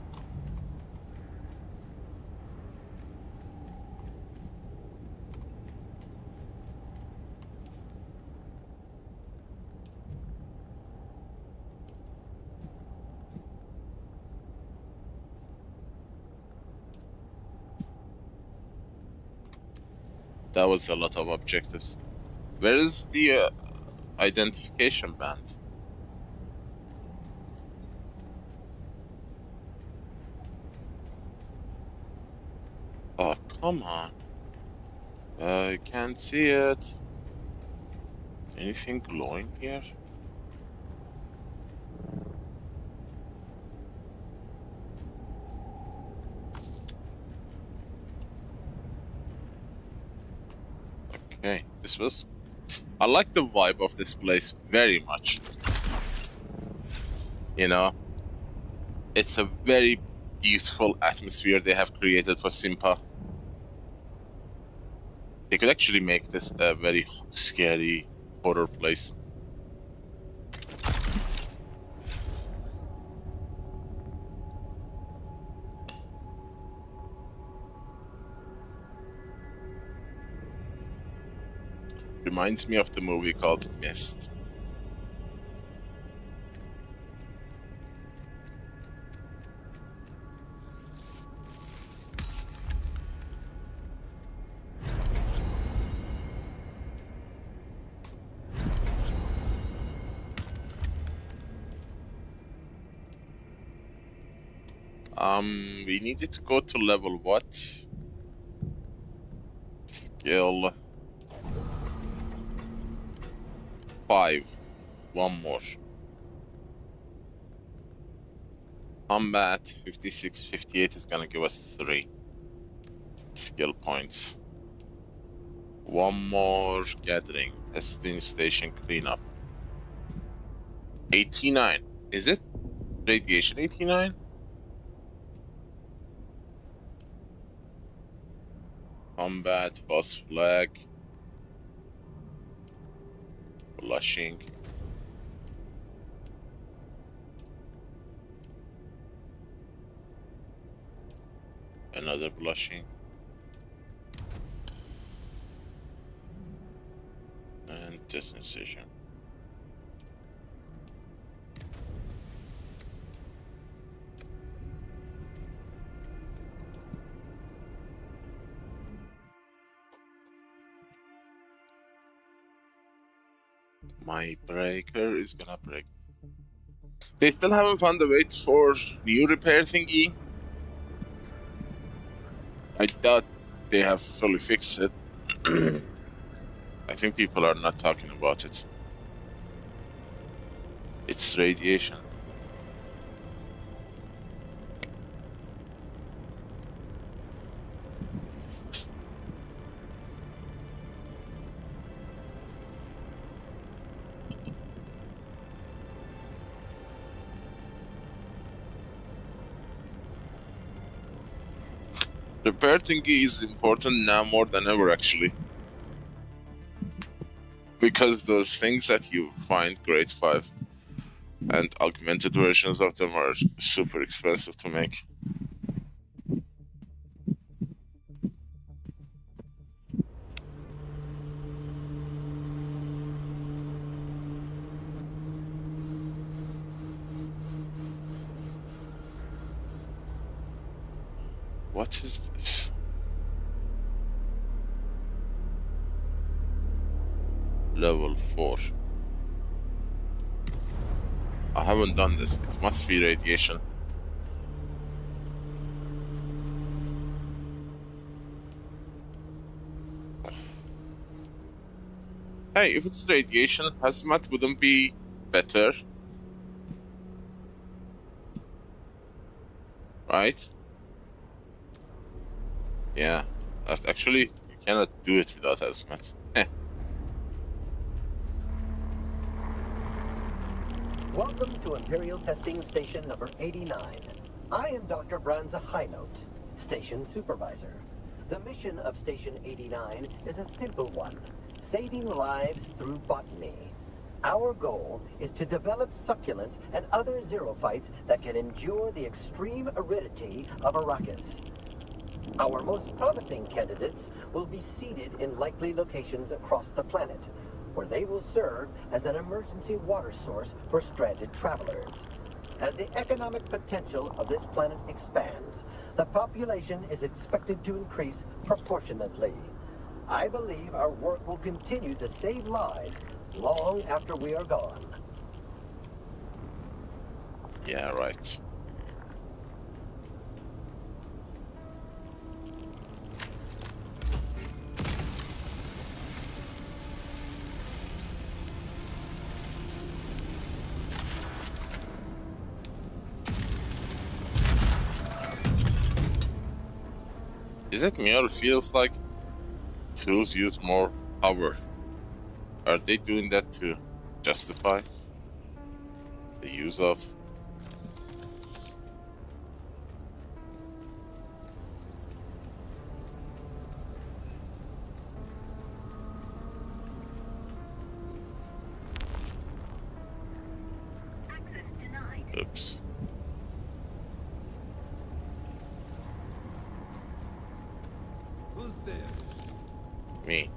That was a lot of objectives. Where is the identification band? Oh, come on. I can't see it. Anything glowing here? Okay, this was... I like the vibe of this place very much. You know? It's a very beautiful atmosphere they have created for Simpa. They could actually make this a very scary horror place. Reminds me of the movie called Mist. We needed to go to level what? Skill 5. One more. Combat 56, 58 is gonna give us 3 skill points. One more gathering, testing station cleanup. 89. Is it radiation 89? Combat, false flag, blushing. Another blushing. And desensation. My breaker is gonna break. They still haven't found a way for new repair thingy. I doubt they have fully fixed it. I think people are not talking about it. It's radiation. Repair thingy is important now more than ever, actually. Because those things that you find grade 5 and augmented versions of them are super expensive to make. What is this? Level 4. I haven't done this. It must be radiation. Hey, if it's radiation, hazmat wouldn't be better. Right? Yeah. Actually, you cannot do it without hazmat. Welcome to Imperial Testing Station number 89. I am Dr. Branza Highnote, Station Supervisor. The mission of Station 89 is a simple one, saving lives through botany. Our goal is to develop succulents and other xerophytes that can endure the extreme aridity of Arrakis. Our most promising candidates will be seeded in likely locations across the planet, where they will serve as an emergency water source for stranded travelers. As the economic potential of this planet expands, the population is expected to increase proportionately. I believe our work will continue to save lives long after we are gone. Yeah, right. Is it me or it feels like tools use more power? Are they doing that to justify the use of? Access denied. Oops. Who's there? Me.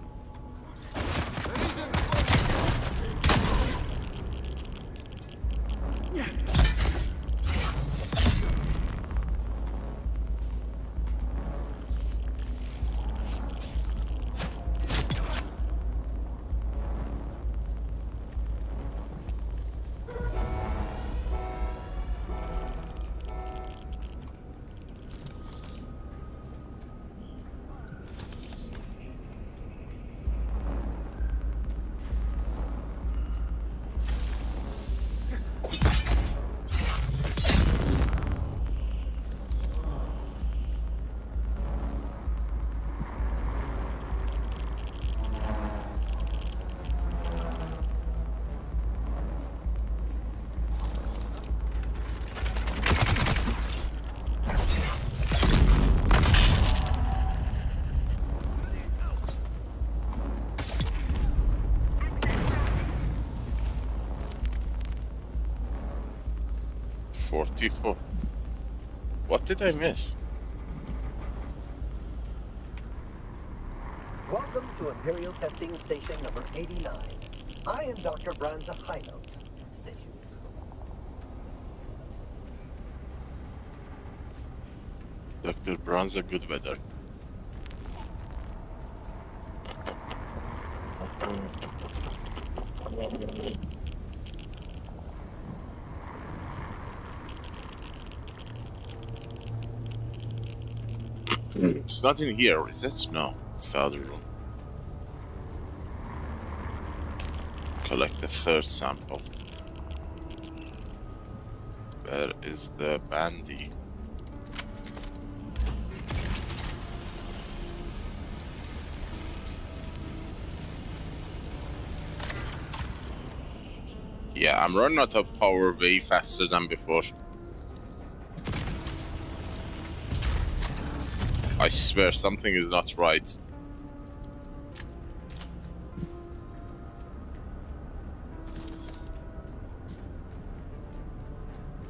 What did I miss? Welcome to Imperial Testing Station number 89. I am Dr. Branza Highnote, Station. Dr. Branza Goodweather. It's not in here, is it? No, it's the other room. Collect the third sample. Where is the bandy? Yeah, I'm running out of power way faster than before. I swear something is not right.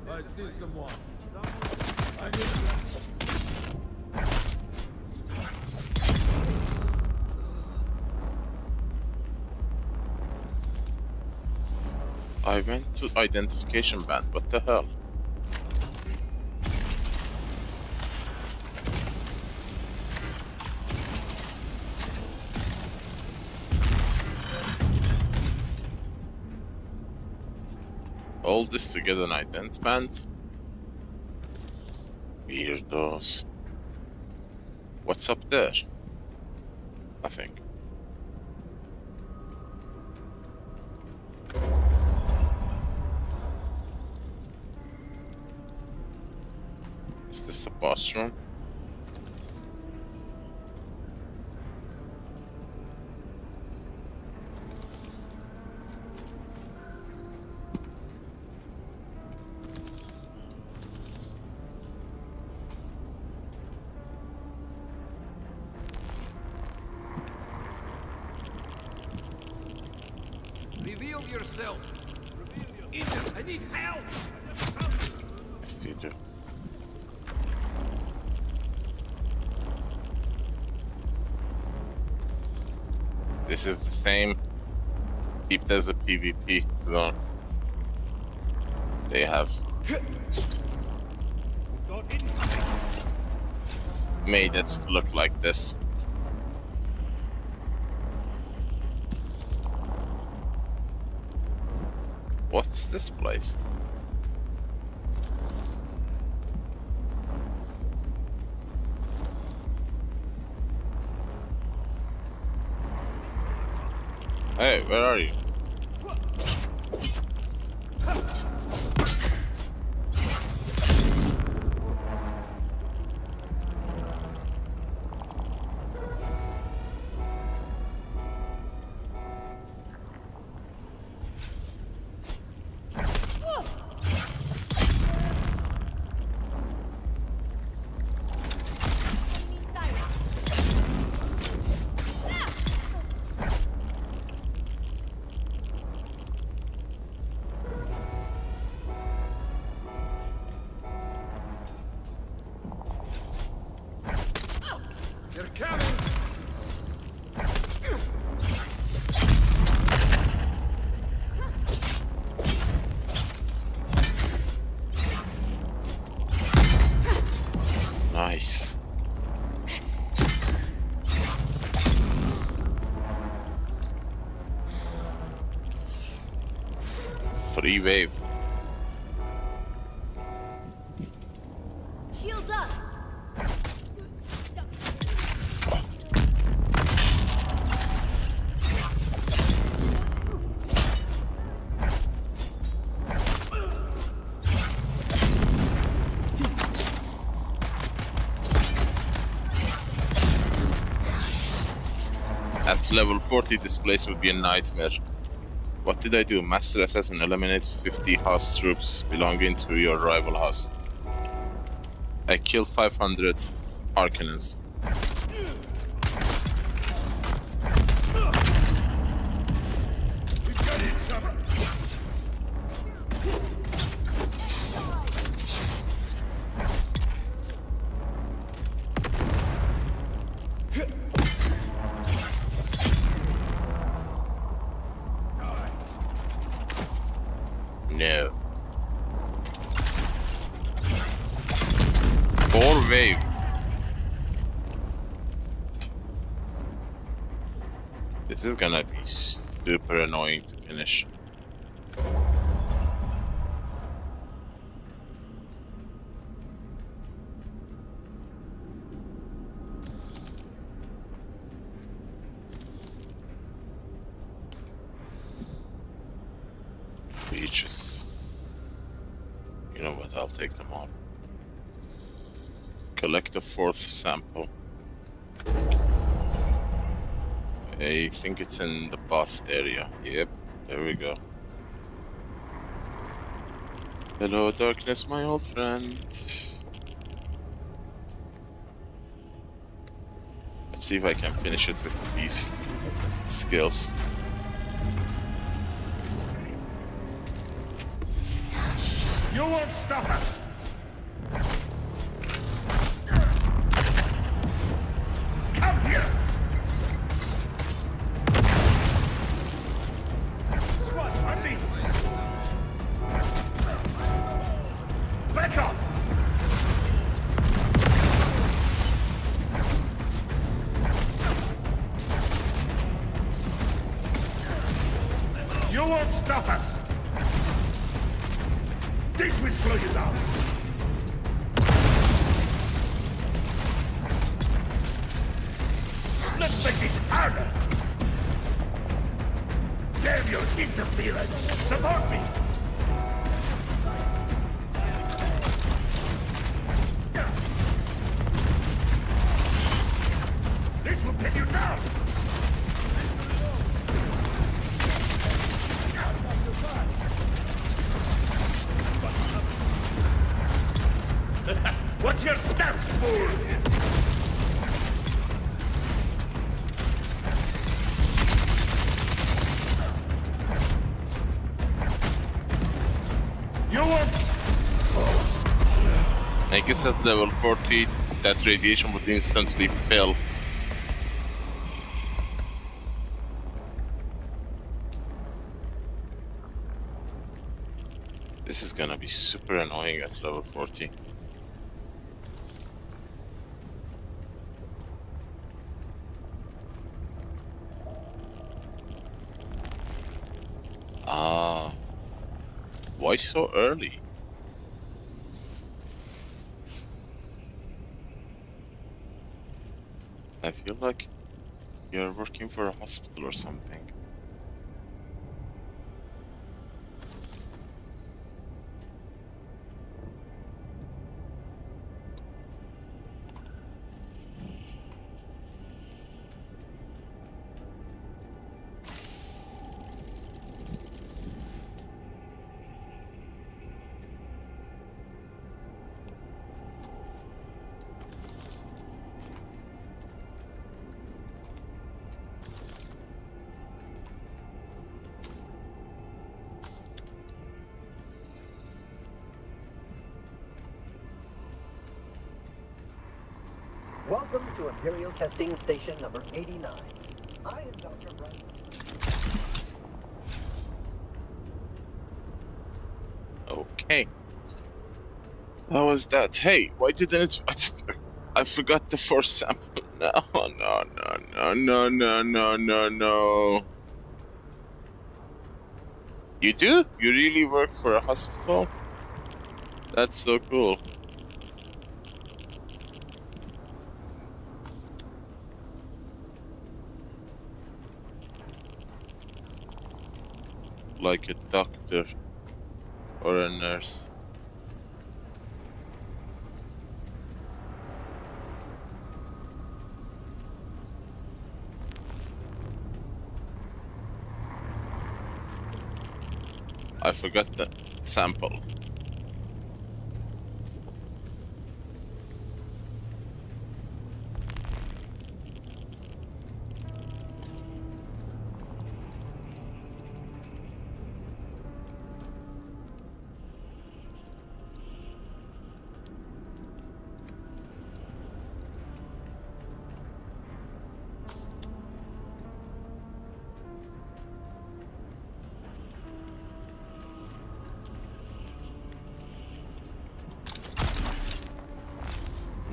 I see someone. I went to identification band. What the hell? All this to get an ident band? Weirdos. What's up there? Nothing. Is this the boss room? Reveal yourself. Ethan, I need help. Yes, you do. This is the same deep desert PvP zone they have made it look like this. What's this place? Hey, where are you? They're coming. Nice. Free wave. Shields up. At level 40, this place would be a nightmare. What did I do? Master Assassin, eliminate 50 house troops belonging to your rival house. I killed 500 Harkonnens. No. 4 wave. This is gonna be super annoying to finish. Beaches. You know what, I'll take them all. Collect the 4th sample. I think it's in the boss area. Yep, there we go. Hello, darkness, my old friend. see if I can finish it with these skills. You won't stop us! Come here! Squad, on me! Back off! You won't stop us! This will slow you down! Let's make this harder! Damn your interference! Support me! This will pin you down! What's your stance, fool? You won't. I guess at level 40, that radiation would instantly fill. This is gonna be super annoying at level 40. Ah, why so early? I feel like you're working for a hospital or something. Welcome to Imperial Testing Station number 89. I am Dr. Brian. Okay. How was that? Hey, why didn't it... I forgot the first sample. No. You do? You really work for a hospital? That's so cool. Like a doctor or a nurse. I forgot the sample.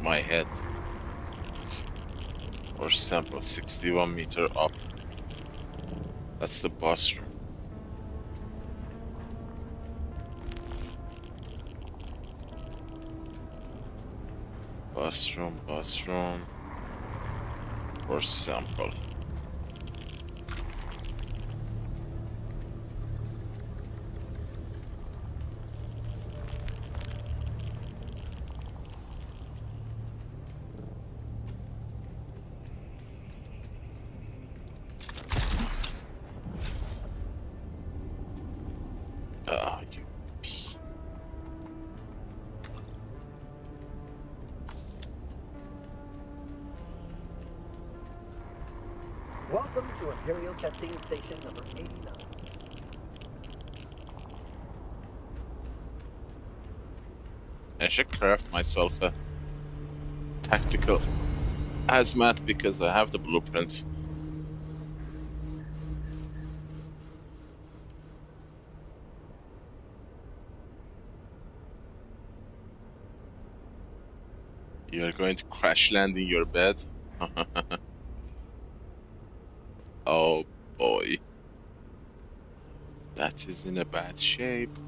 My head, or sample 61 meter up. That's the bus room. Bus room, or sample. Welcome to Imperial Testing Station number 89. I should craft myself a tactical hazmat because I have the blueprints. You're going to crash land in your bed? Oh boy. That is in a bad shape.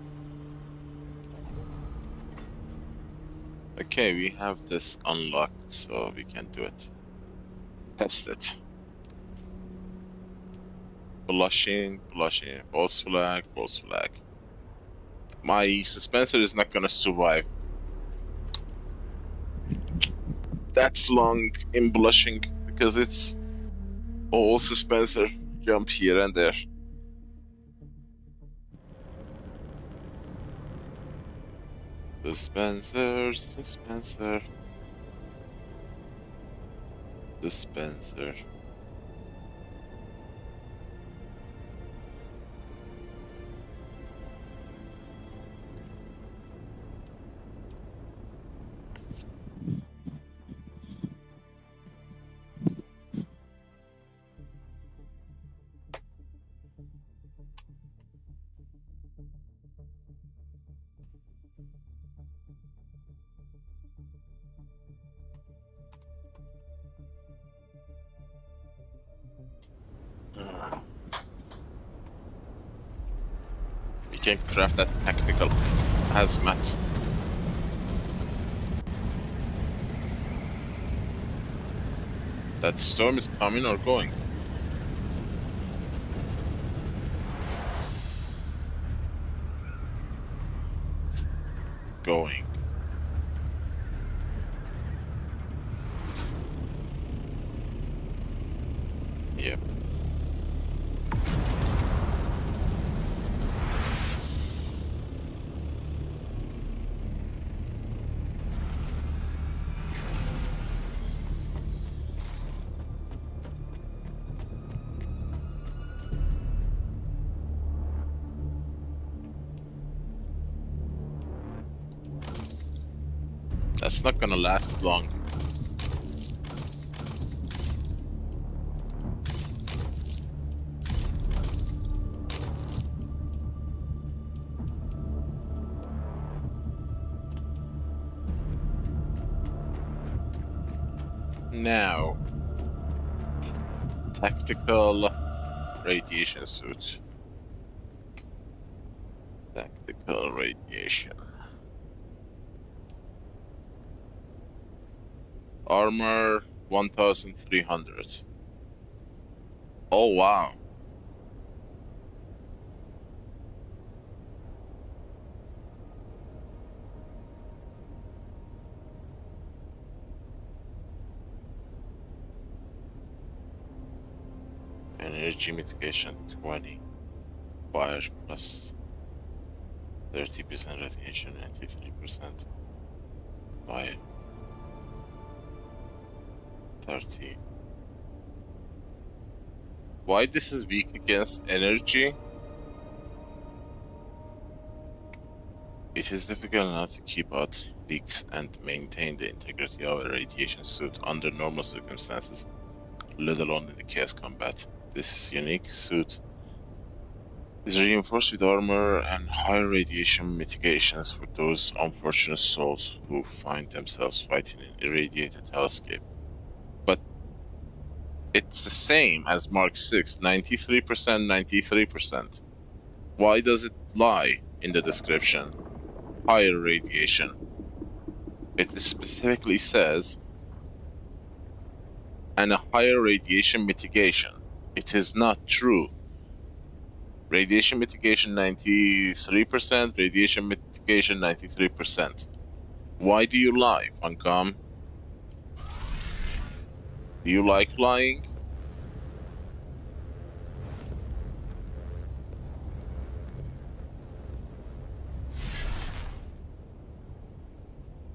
Okay, we have this unlocked, so we can do it. Test it. Blushing, false flag, false flag. My dispenser is not gonna survive that's long in blushing because it's all dispenser jump here and there. Dispenser. We can craft that tactical hazmat. That storm is coming or going? It's going. Yep. That's not gonna last long. Now, tactical radiation suit. Tactical radiation. Armor 1300. Oh wow. Energy mitigation 20. Fire plus 30% radiation, 93%. Fire 30. Why this is weak against energy? It is difficult now to keep out leaks and maintain the integrity of a radiation suit under normal circumstances, let alone in the chaos combat. This unique suit is reinforced with armor and higher radiation mitigations for those unfortunate souls who find themselves fighting an irradiated hellscape. But it's the same as Mark 6, 93%, 93%. Why does it lie in the description? Higher radiation. It specifically says, and a higher radiation mitigation. It is not true. Radiation mitigation 93%, radiation mitigation 93%. Why do you lie, Funcom? Do you like lying?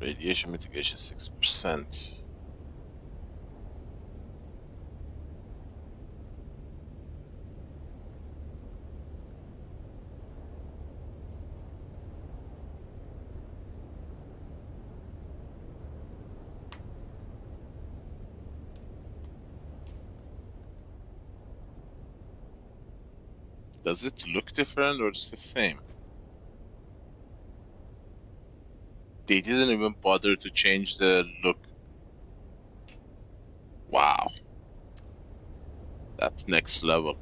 Radiation mitigation 6%. Does it look different or it's the same? They didn't even bother to change the look. Wow. That's next level.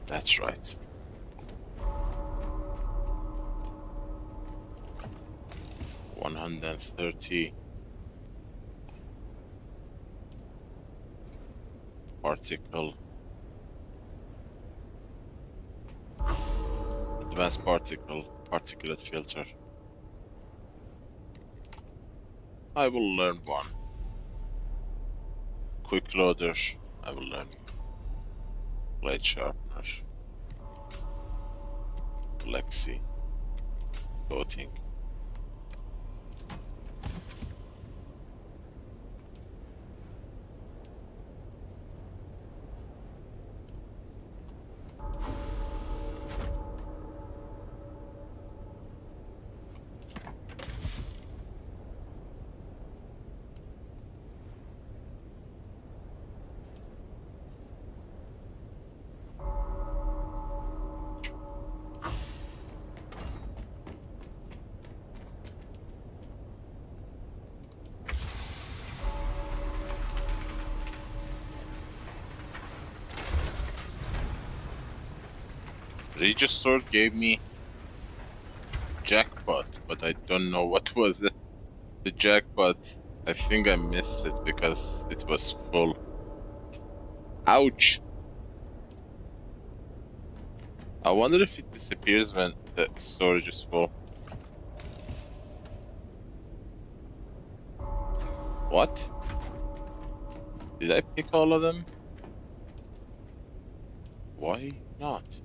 That's right. $130 particle, advanced particulate filter. I will learn one. Quick loader, I will learn. Blade sharpener, Lexi, coating. Regis Sword gave me jackpot, but I don't know what was the jackpot. I think I missed it because it was full. Ouch! I wonder if it disappears when the storage is full. What? Did I pick all of them? Why not?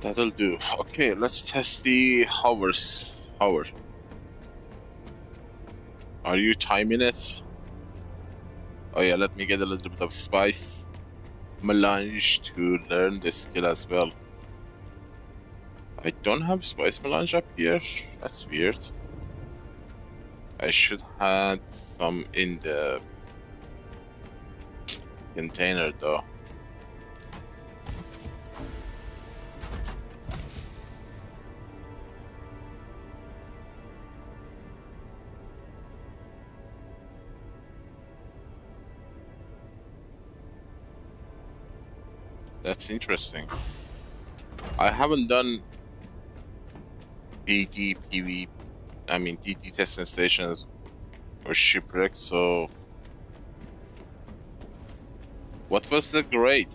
That'll do. Okay, let's test the hovers. Hover. Are you timing it? Oh yeah, let me get a little bit of spice melange to learn this skill as well. I don't have spice melange up here. That's weird. I should have some in the container though. That's interesting. I haven't done DD testing stations or shipwreck, so what was the grade?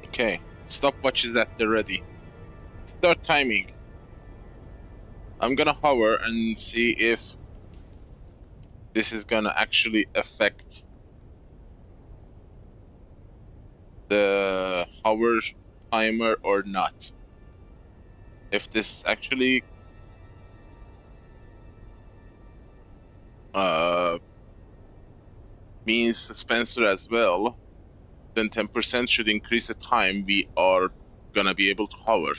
Okay, stopwatch is at the ready. Start timing. I'm gonna hover and see if this is gonna actually affect the hover timer or not. If this actually means Spencer as well, then 10% should increase the time we are gonna be able to hover.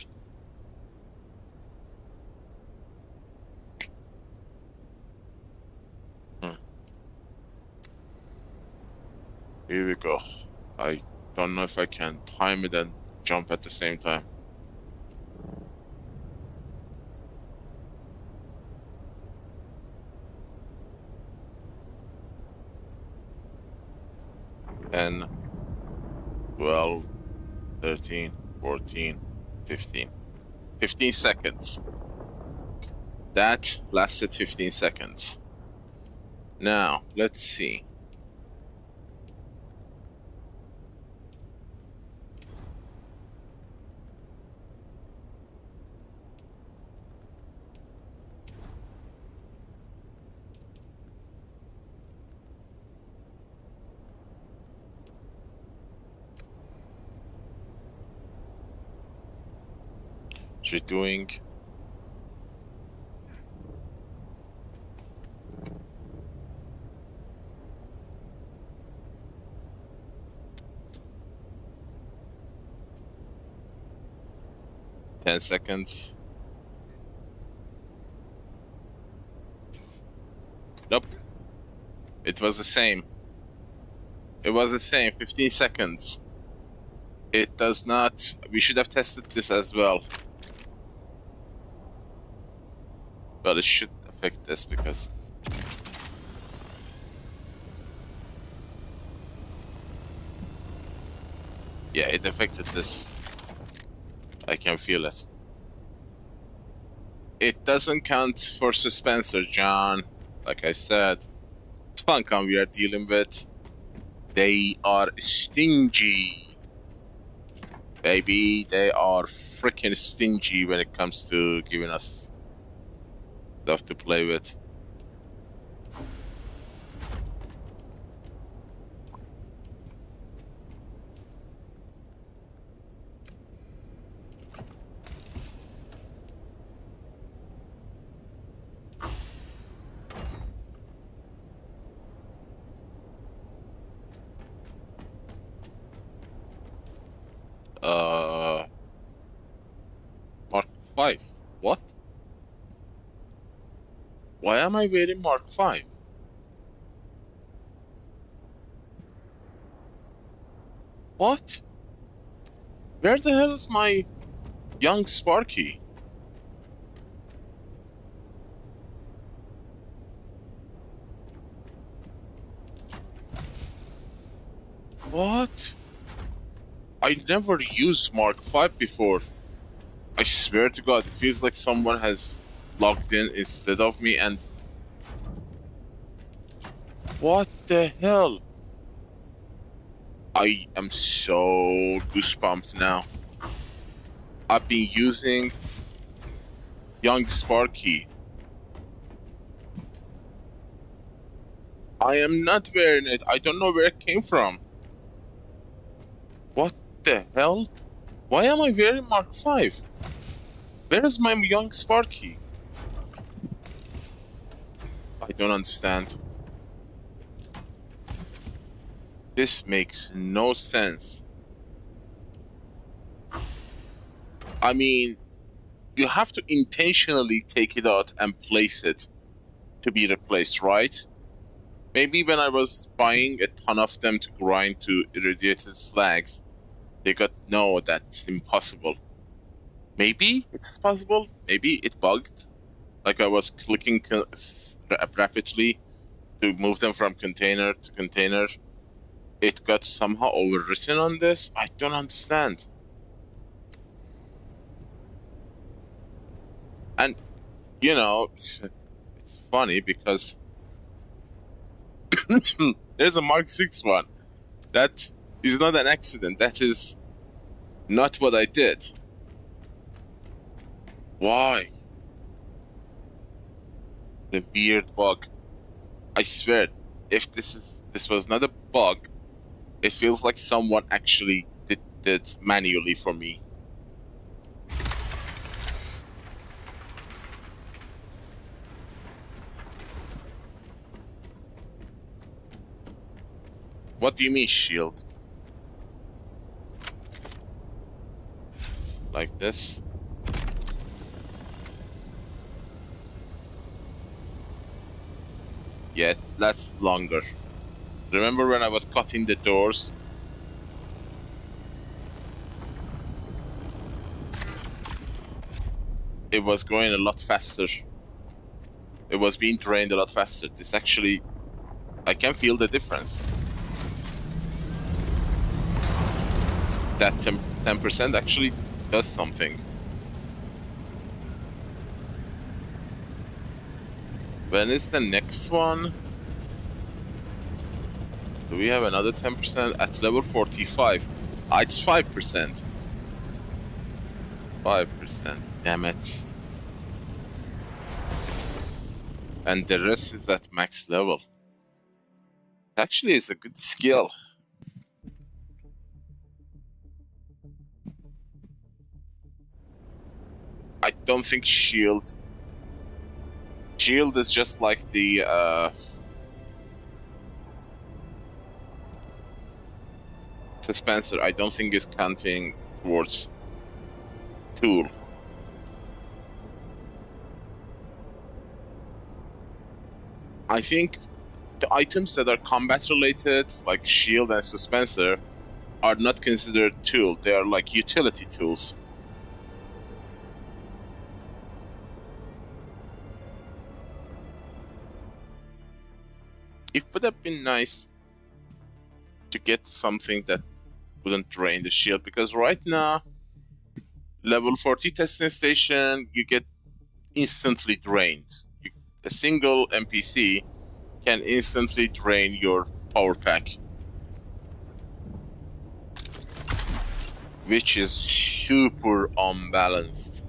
Here we go. I don't know if I can time it and jump at the same time. Ten, 12, 13, 14, 15. 15 seconds. That lasted 15 seconds. Now, let's see. She's doing. Ten seconds. Nope. It was the same. It was the same. 15 seconds. It does not. We should have tested this as well. But it should affect this because. Yeah, it affected this. I can feel it. It doesn't count for Suspensor, John. Like I said, it's Funcom we are dealing with. They are stingy. Baby, they are freaking stingy when it comes to giving us stuff to play with. Mark 5. What? Why am I wearing Mark 5? What? Where the hell is my young Sparky? What? I never used Mark 5 before. I swear to God, it feels like someone has logged in instead of me and... What the hell? I am so goosebumped now. I've been using young Sparky. I am not wearing it. I don't know where it came from. What the hell? Why am I wearing Mark 5? Where is my young Sparky? I don't understand. This makes no sense. I mean, you have to intentionally take it out and place it to be replaced, right? Maybe when I was buying a ton of them to grind to irradiated slags, they got, no, that's impossible. Maybe it's possible. Maybe it bugged. Like I was clicking rapidly to move them from container to container. It got somehow overwritten on this. I don't understand. And, you know, it's funny because there's a Mark 6 one. That is not an accident. That is not what I did. Why? The weird bug. I swear, if this was not a bug, it feels like someone actually did it manually for me. What do you mean, shield? Like this? Yeah, that's longer. Remember when I was cutting the doors? It was going a lot faster. It was being drained a lot faster. This actually... I can feel the difference. That 10% actually does something. When is the next one? we have another 10% at level 45. Ah, it's 5%. 5%. Damn it. And the rest is at max level. Actually, it's a good skill. I don't think shield is just like the dispenser. I don't think it's counting towards tool. I think the items that are combat related, like shield and dispenser, are not considered tool. They are like utility tools. It would have been nice to get something that wouldn't drain the shield, because right now, level 40 testing station, you get instantly drained. A single NPC can instantly drain your power pack, which is super unbalanced.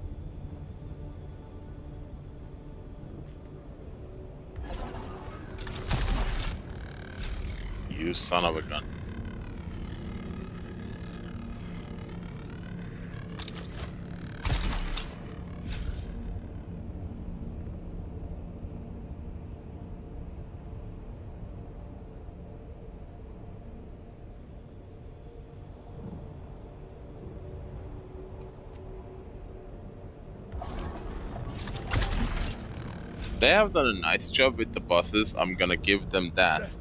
You son of a gun. They have done a nice job with the bosses, I'm gonna give them that.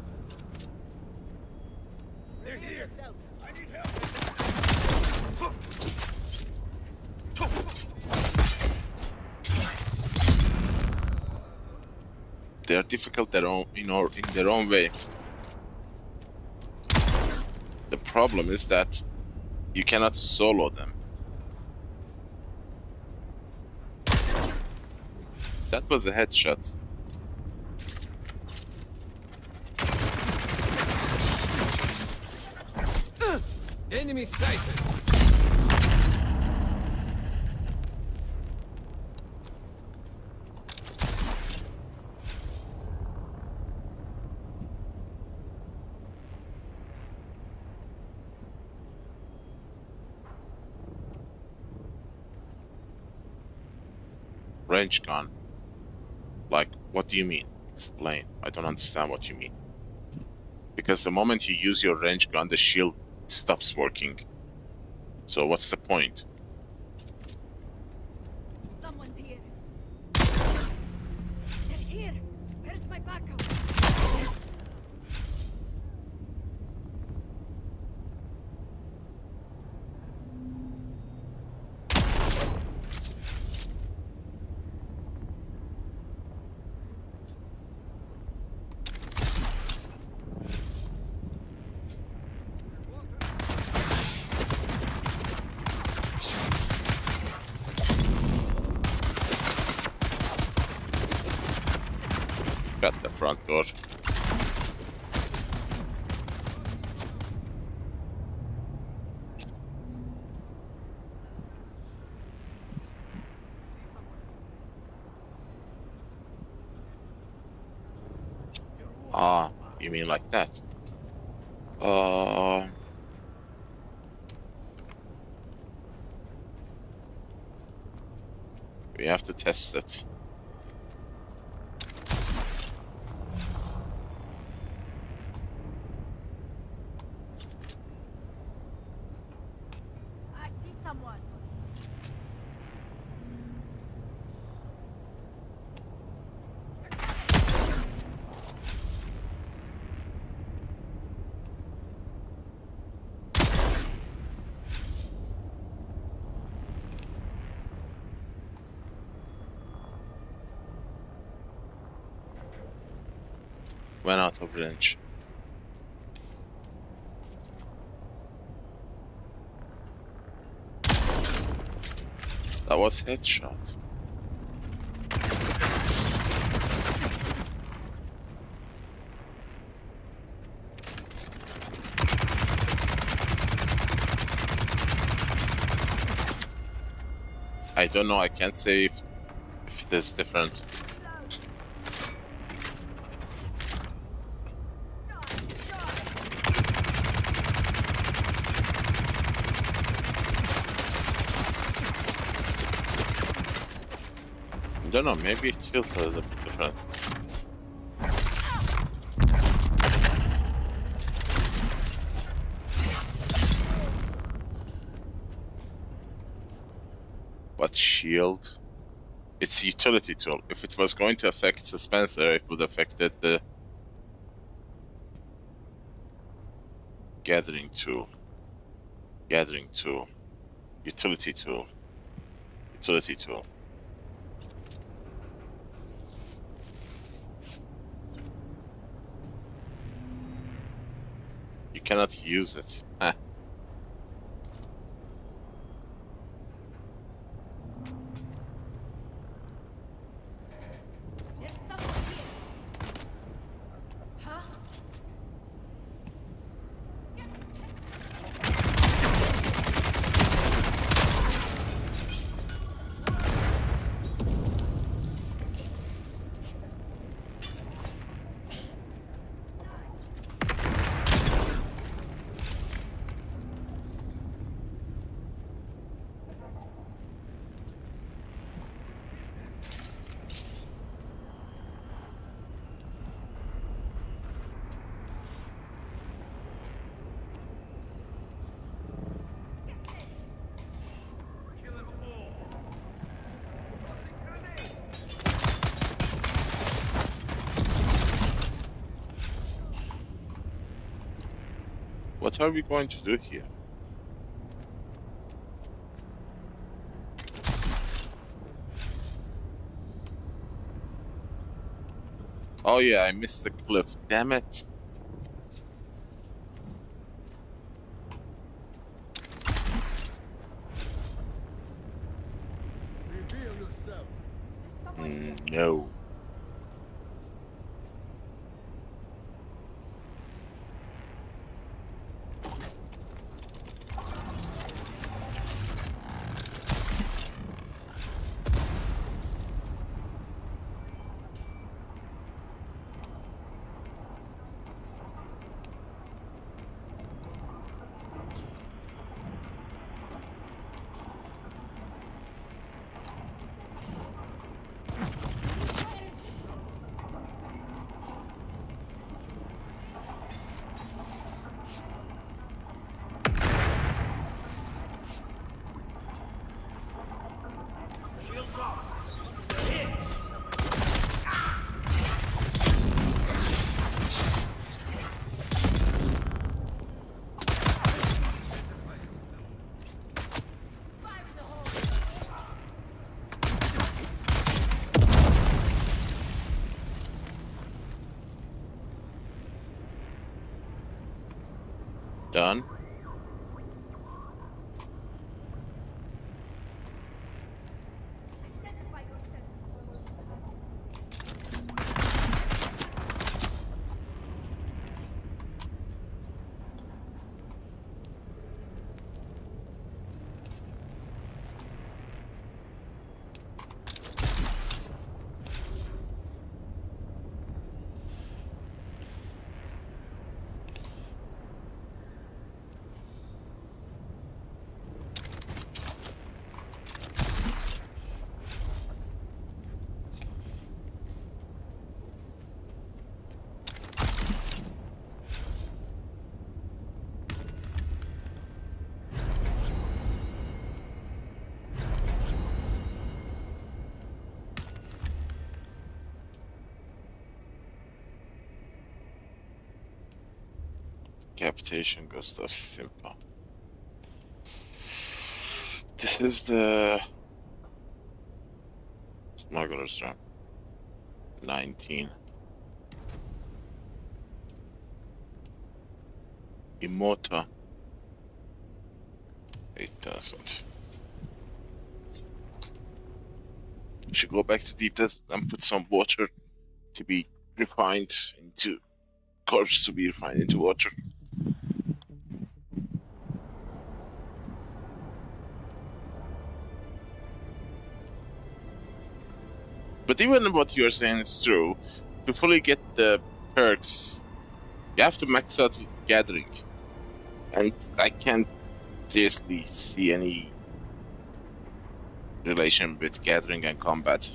They're difficult in their own way. The problem is that you cannot solo them. That was a headshot. Enemy sighted. Range gun. Like, what do you mean? Explain. I don't understand what you mean. Because the moment you use your range gun, the shield stops working. So what's the point? Someone's here. They're here. Where's my backup? Got the front door. Ah, you mean like that? We have to test it. Went out of range. That was headshot. I don't know. I can't say if it is different. I don't know. Maybe it feels a little bit different. What shield? It's a utility tool. If it was going to affect Suspenser, it would have affected the gathering tool, utility tool. You cannot use it. Huh. There's someone here. Huh? What are we going to do here? Oh yeah, I missed the cliff. Damn it. Reveal yourself. No. Shields up. Done. Decapitation ghost of simple. This is the smuggler's run. 19. Immota. 8,000. Should go back to deep desert and put some water to be refined into corpse to be refined into water. But even what you're saying is true. To fully get the perks, you have to max out gathering. And I can't seriously see any relation with gathering and combat.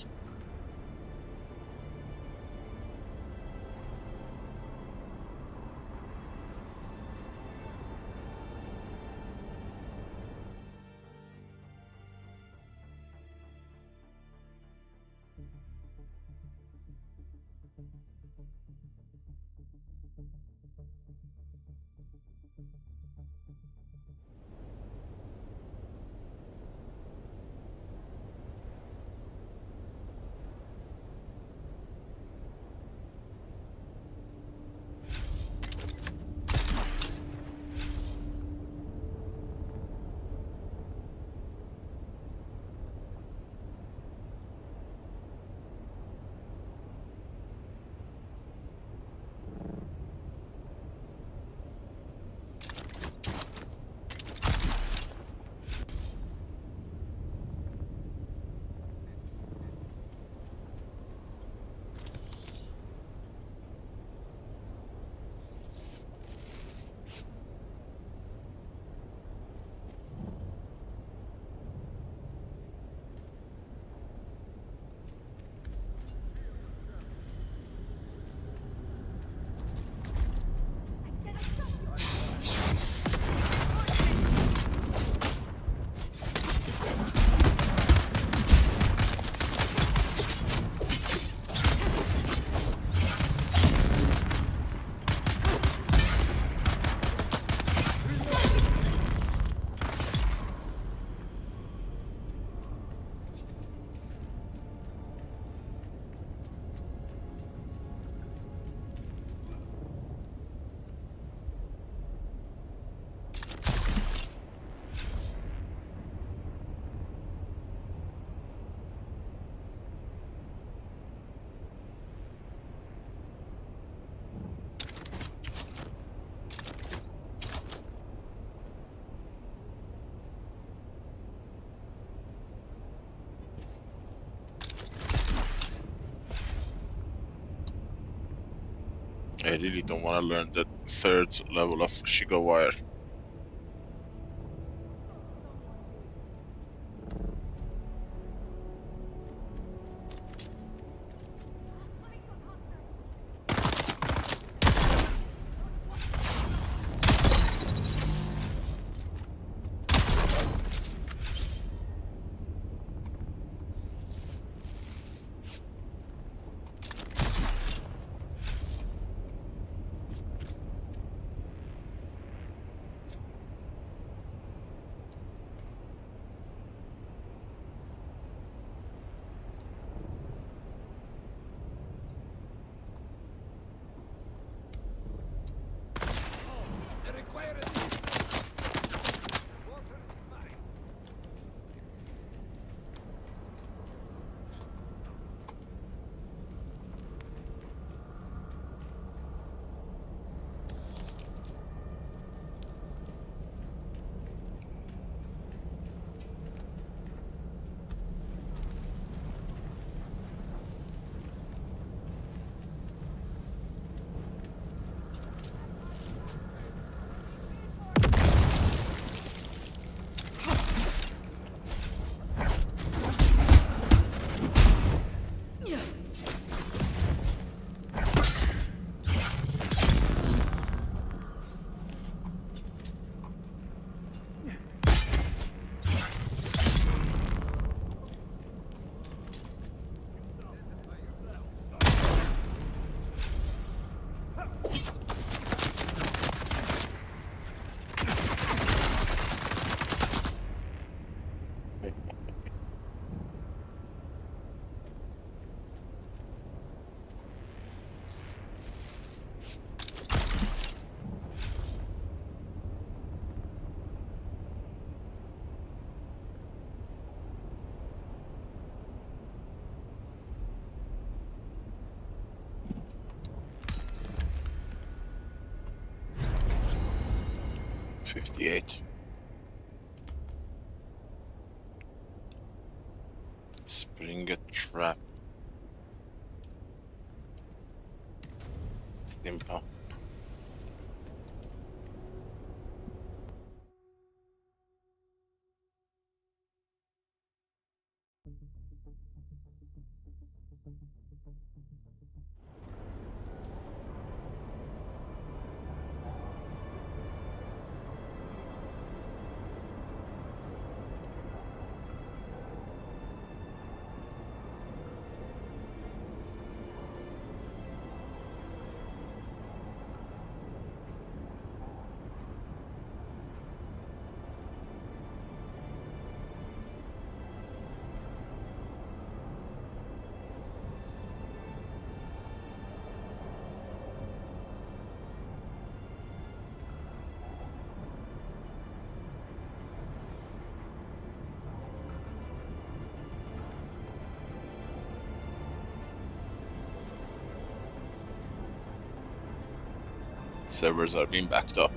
I really don't want to learn the third level of Shiga Wire. '58. Spring a trap. Steam. Oh. Servers are being backed up.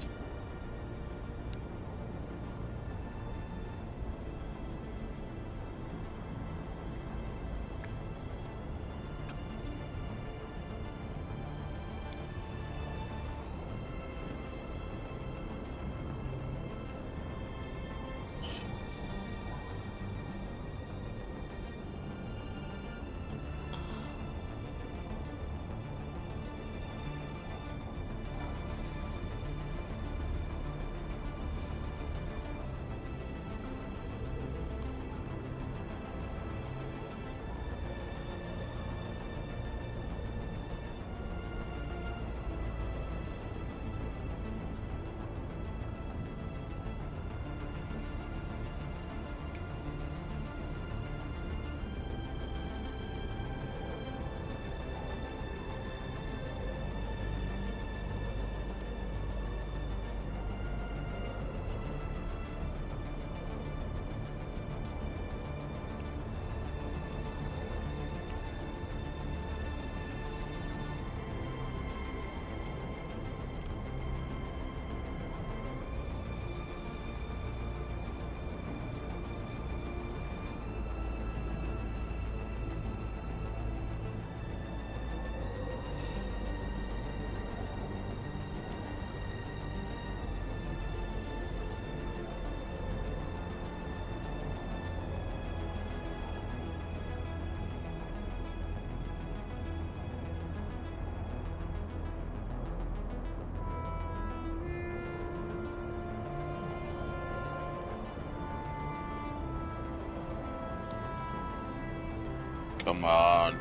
Come on.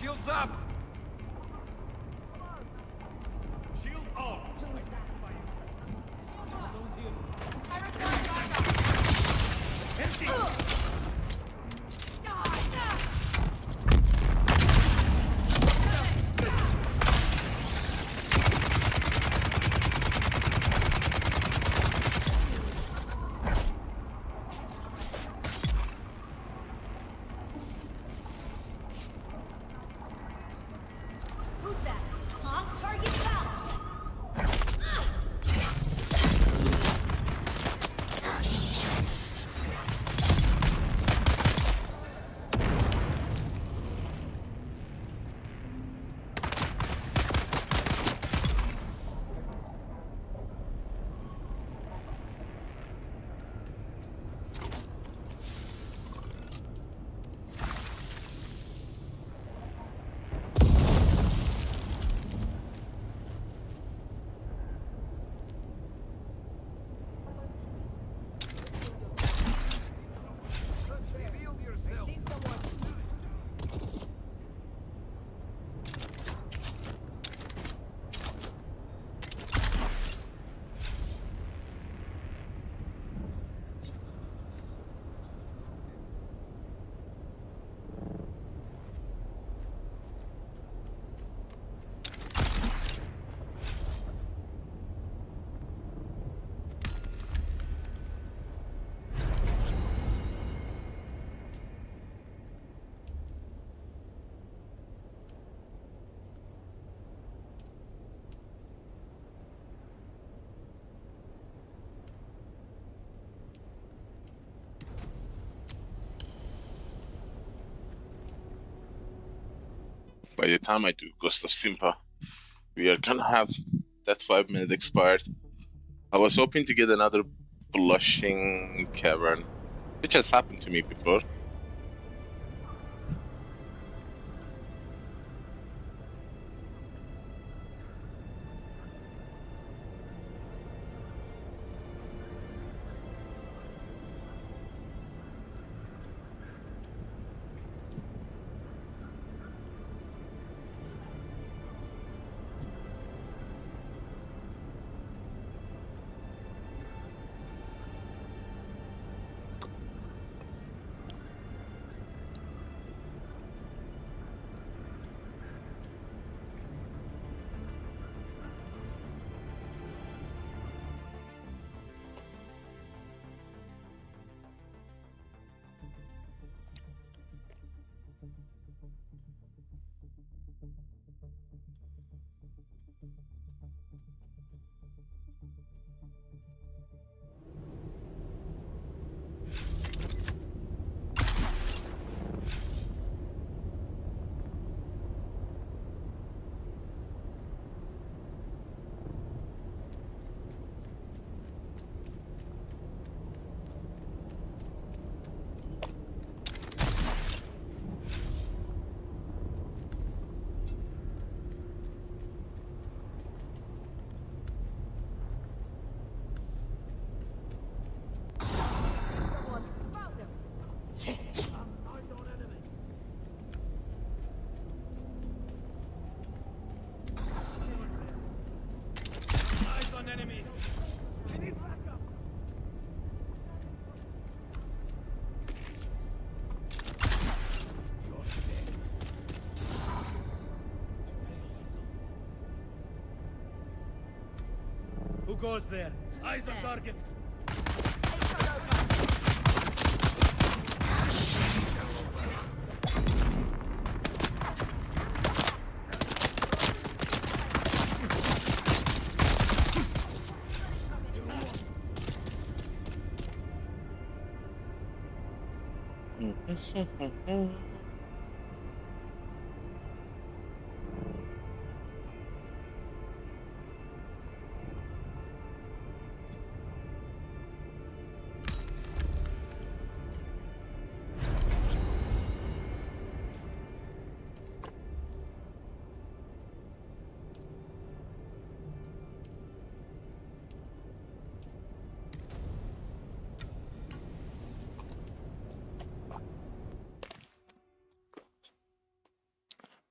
Shields up! Shield up! Who's that? Someone's here. I require backup. Empty! Who's that? Huh? Target down. Reveal yourself. See someone. By the time I do Ghost of Simpa, we are gonna have that 5 minute expired. I was hoping to get another blushing cavern, which has happened to me before. Who goes there? Eyes on target.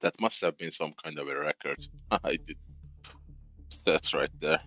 That must have been some kind of a record. I did. That's right there.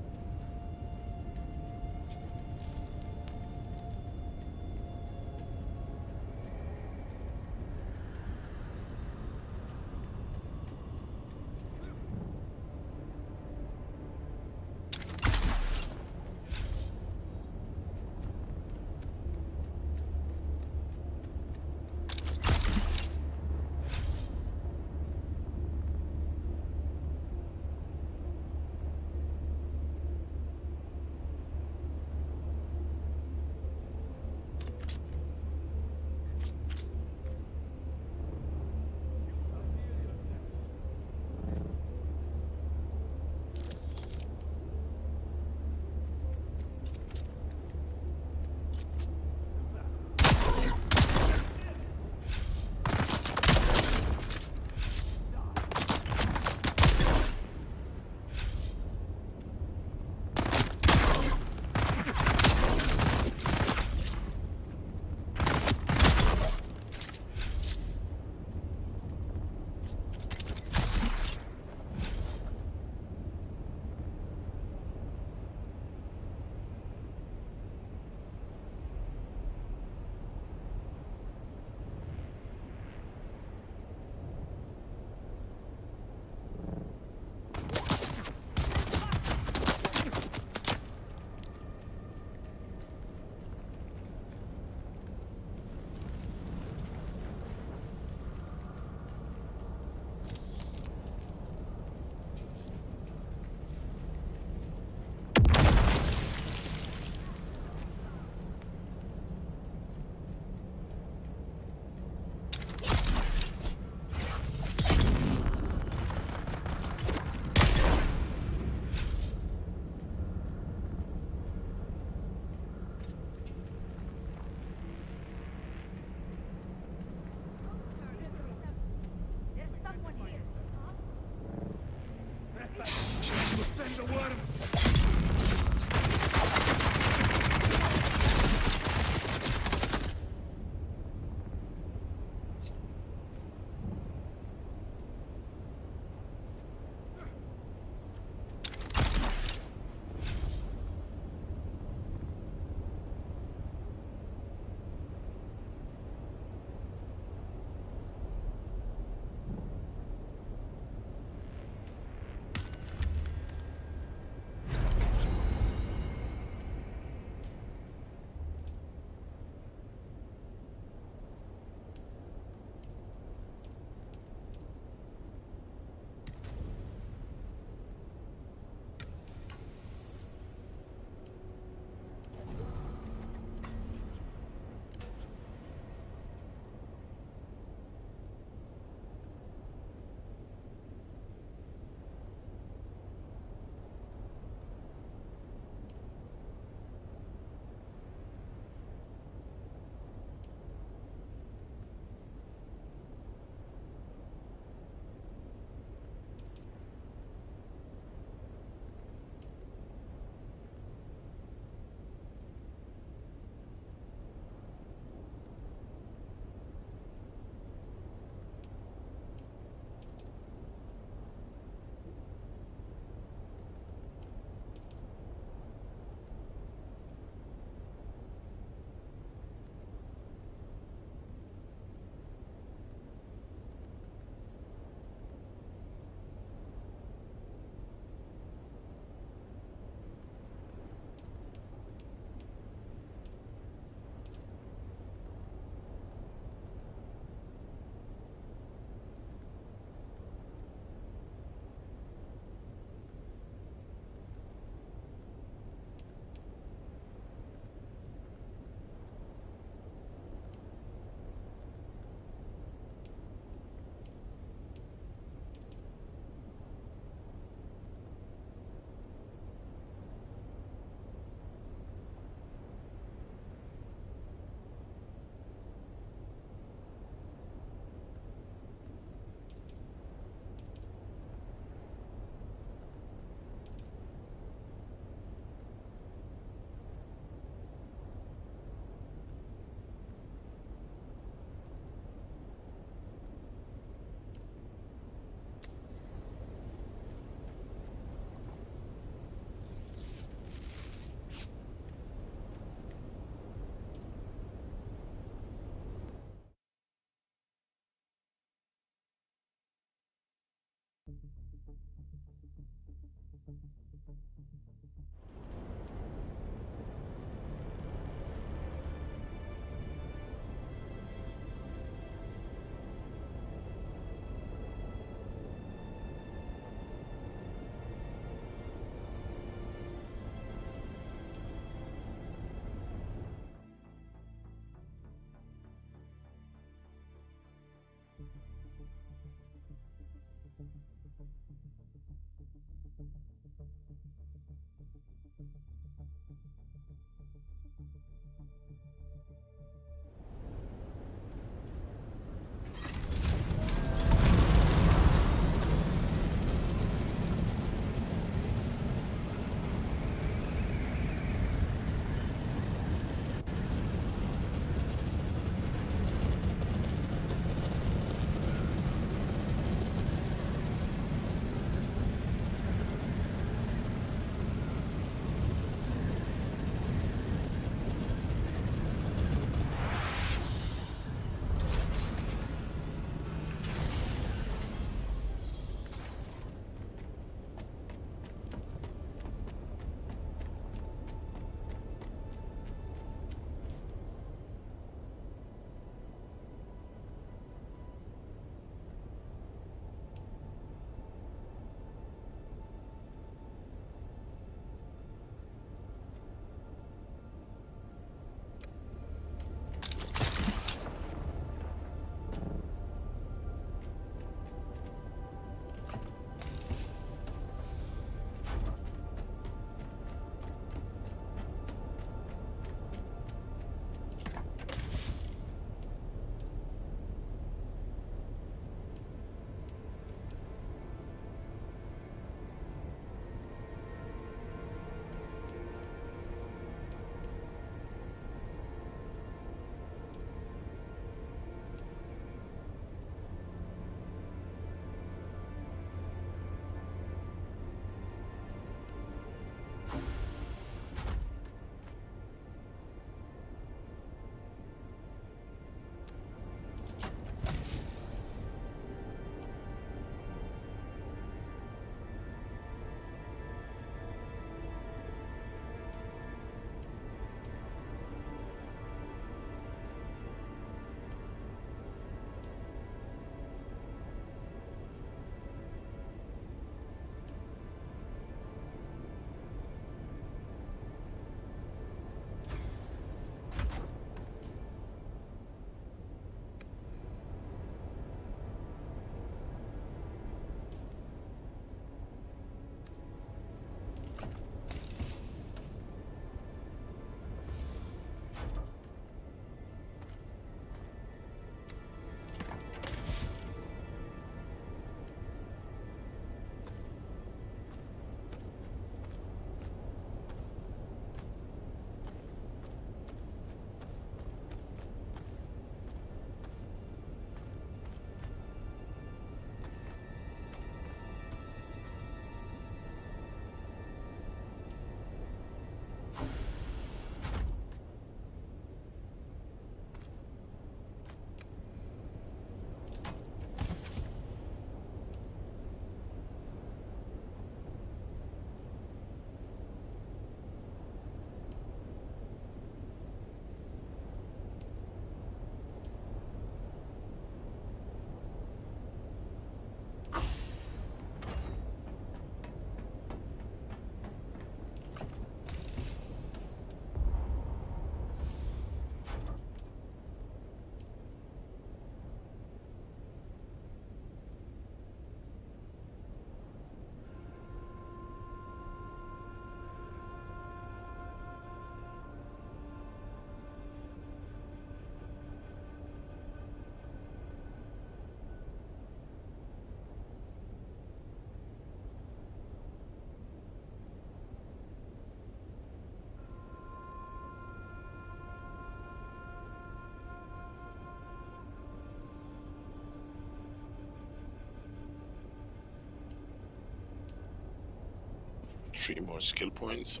3 more skill points.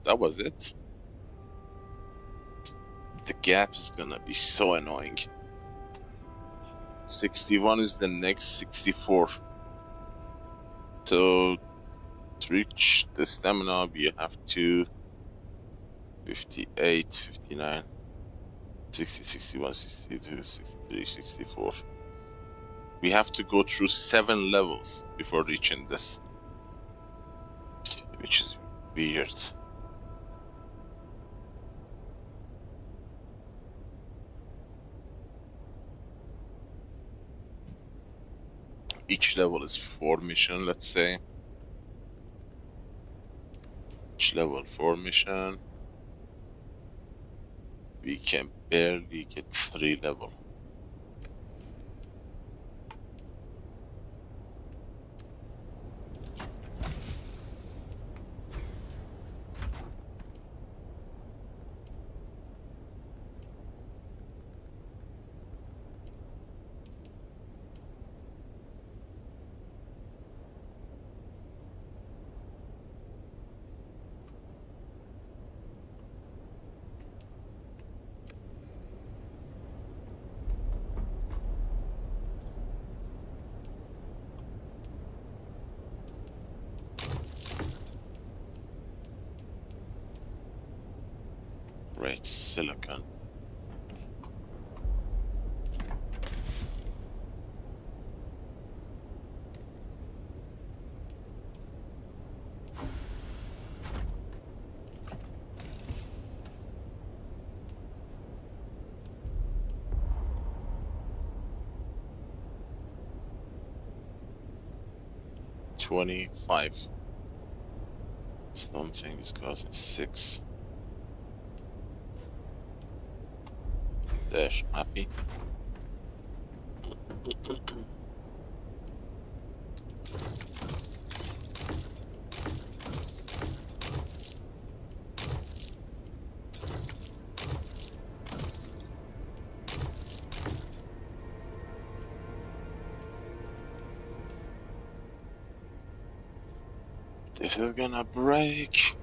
That was it. The gap is gonna be so annoying. 61 is the next 64. So to reach the stamina we have to 58, 59, 60, 61, 62, 63, 64. We have to go through 7 levels before reaching this, which is weird. Each level is 4 missions, let's say. Each level 4 mission. We can barely get 3 level. Great silicon. $25. Something is causing 6. There, happy. This is gonna break.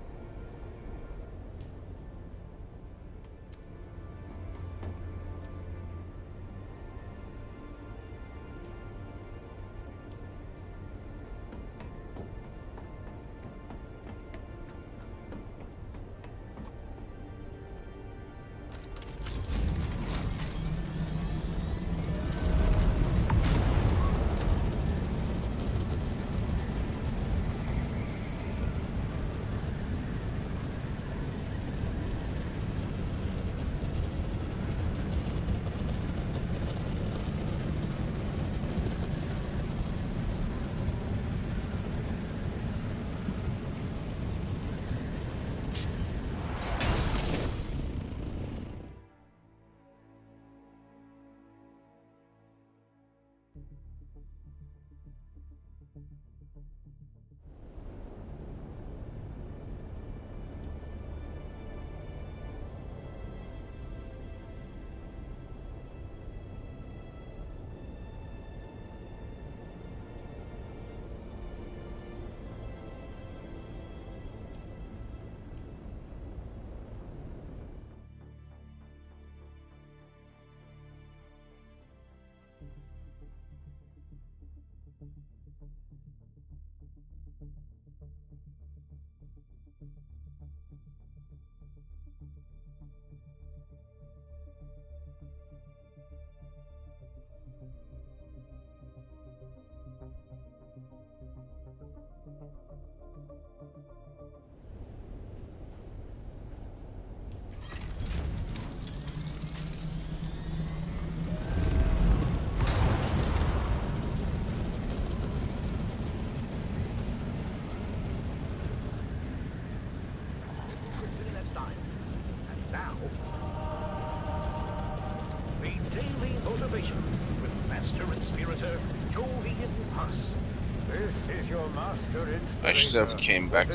I should have came back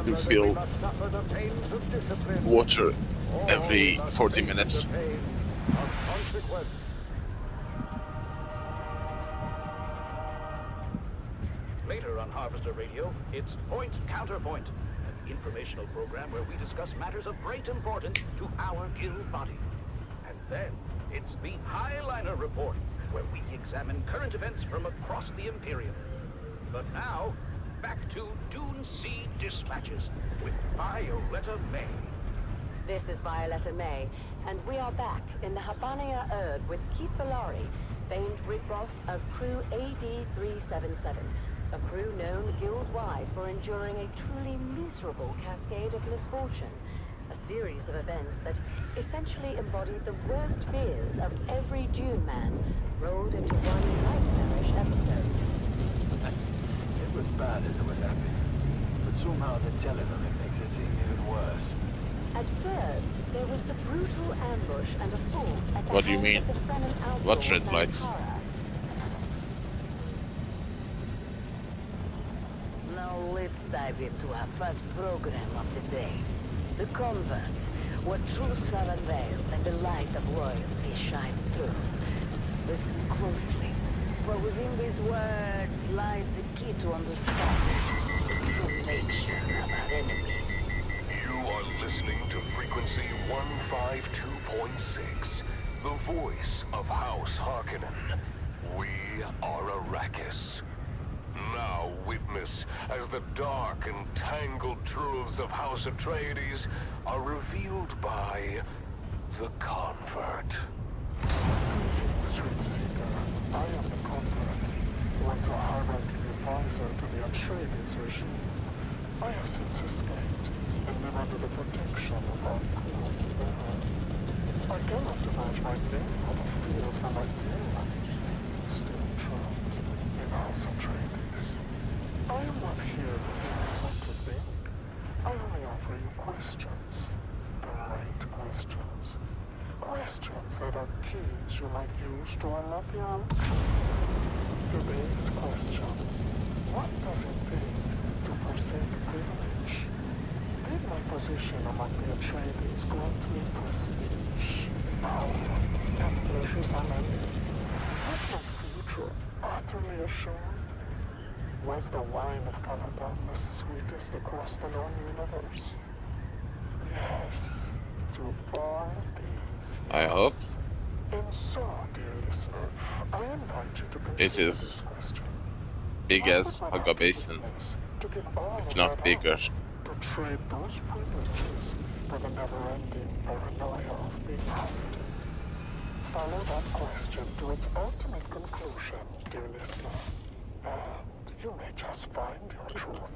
to fill water every 40 minutes. here on Harvester Radio. It's Point Counterpoint, an informational program where we discuss matters of great importance to our guild body. And then it's the Highliner Report, where we examine current events from across the Imperium. But now, back to Dune Sea Dispatches with Violetta May. This is Violetta May, and we are back in the Habania Erd with Keith Valari, famed rig boss of crew AD-377, a crew known guild-wide for enduring a truly miserable cascade of misfortune, a series of events that essentially embodied the worst fears of every Dune man rolled into one nightmarish episode. It was bad as it was happy, but somehow the telling of it makes it seem even worse. At first, there was the brutal ambush and assault at the What do you hands mean? of the Fremen outlaws What red lights? Ankara. Now let's dive into our first program of the day. The converts, what truths are unveiled and the light of royalty shines through. Listen closely, for within these words lies the key to understanding the true nature of our enemies. You are listening to frequency 152.6, the voice of House Harkonnen. We are Arrakis. Now witness as the dark and tangled truths of House Atreides are revealed by the convert. Street Seeker, I am the convert, once a high-ranking advisor to the Atreides regime. I have since escaped and live under the protection of our cool bearer. I cannot divulge my name out of fear for my dear life, still trapped in House Atreides. I am not here to hear what to think. I only offer you questions, the right questions. Questions that are keys you might use to unlock the outcome. Today's question: what does it take to forsake privilege? Did my position among the Atreides grant me prestige, power, and pleasures unending? Was my future utterly assured? Was the wine of Caladan the sweetest across the known universe? Yes, to all these years. I hope. And so, dear listener, I invite you to consider It is big as Haga Basin, if not bigger. to trade those privileges for the never-ending paranoia of being hunted. Follow that question to its ultimate conclusion, dear listener, and you may just find your truth.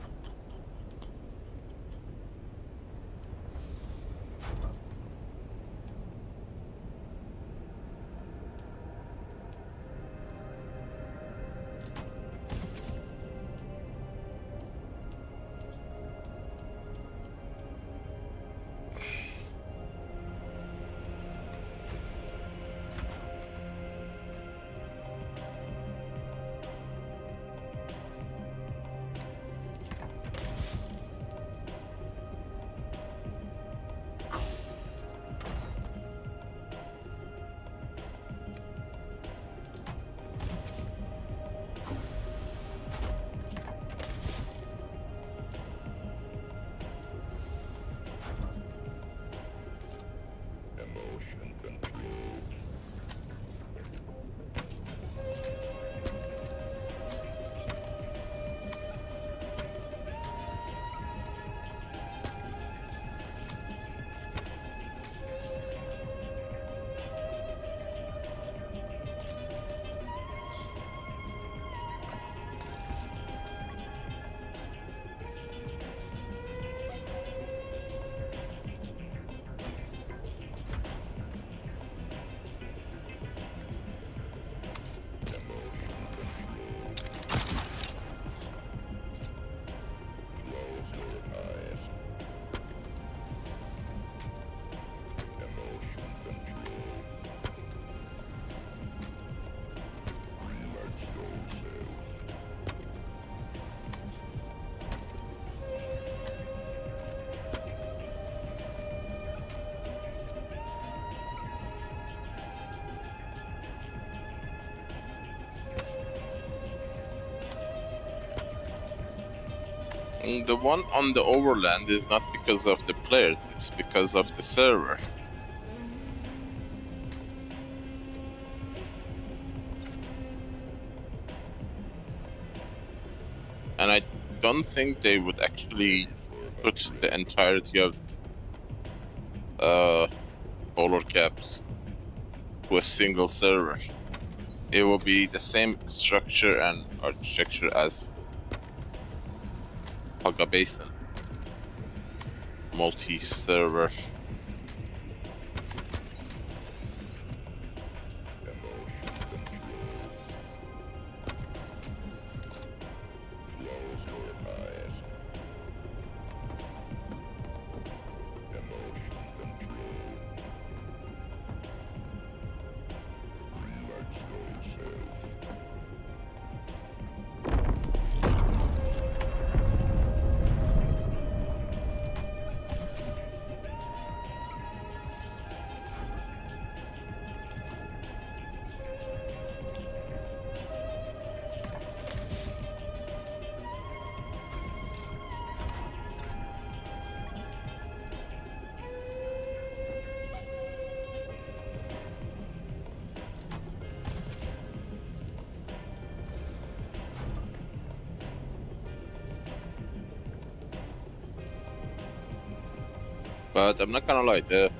The one on the overland is not because of the players, it's because of the server. And I don't think they would actually put the entirety of polar caps to a single server. It will be the same structure and architecture as Haga Basin. Multi-server. But I'm not gonna lie, the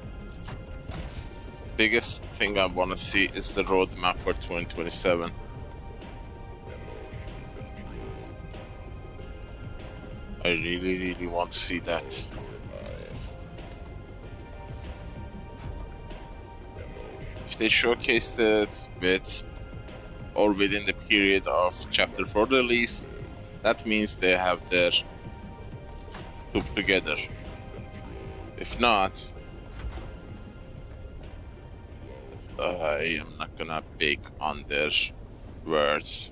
biggest thing I wanna see is the roadmap for 2027. I really want to see that. If they showcased it with or within the period of Chapter 4 release, that means they have their two together. If not, I am not gonna bake on their words.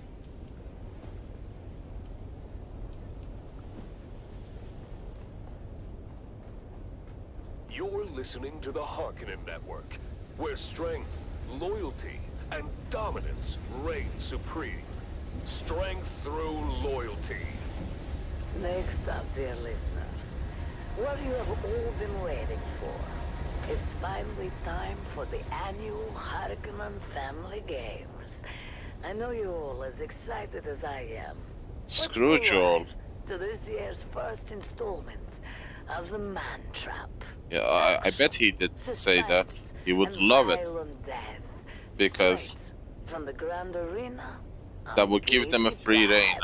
You're listening to the Harkonnen Network, where strength, loyalty, and dominance reign supreme. Strength through loyalty. Next up, dear listener, what you have all been waiting for. It's finally time for the annual Harkonnen Family Games. I know you're all as excited as I am. Screw Joel. To this year's first installment of the Man Trap. Yeah, I bet he did say that. He would love it. Because from the Grand Arena, that would give them a free reign.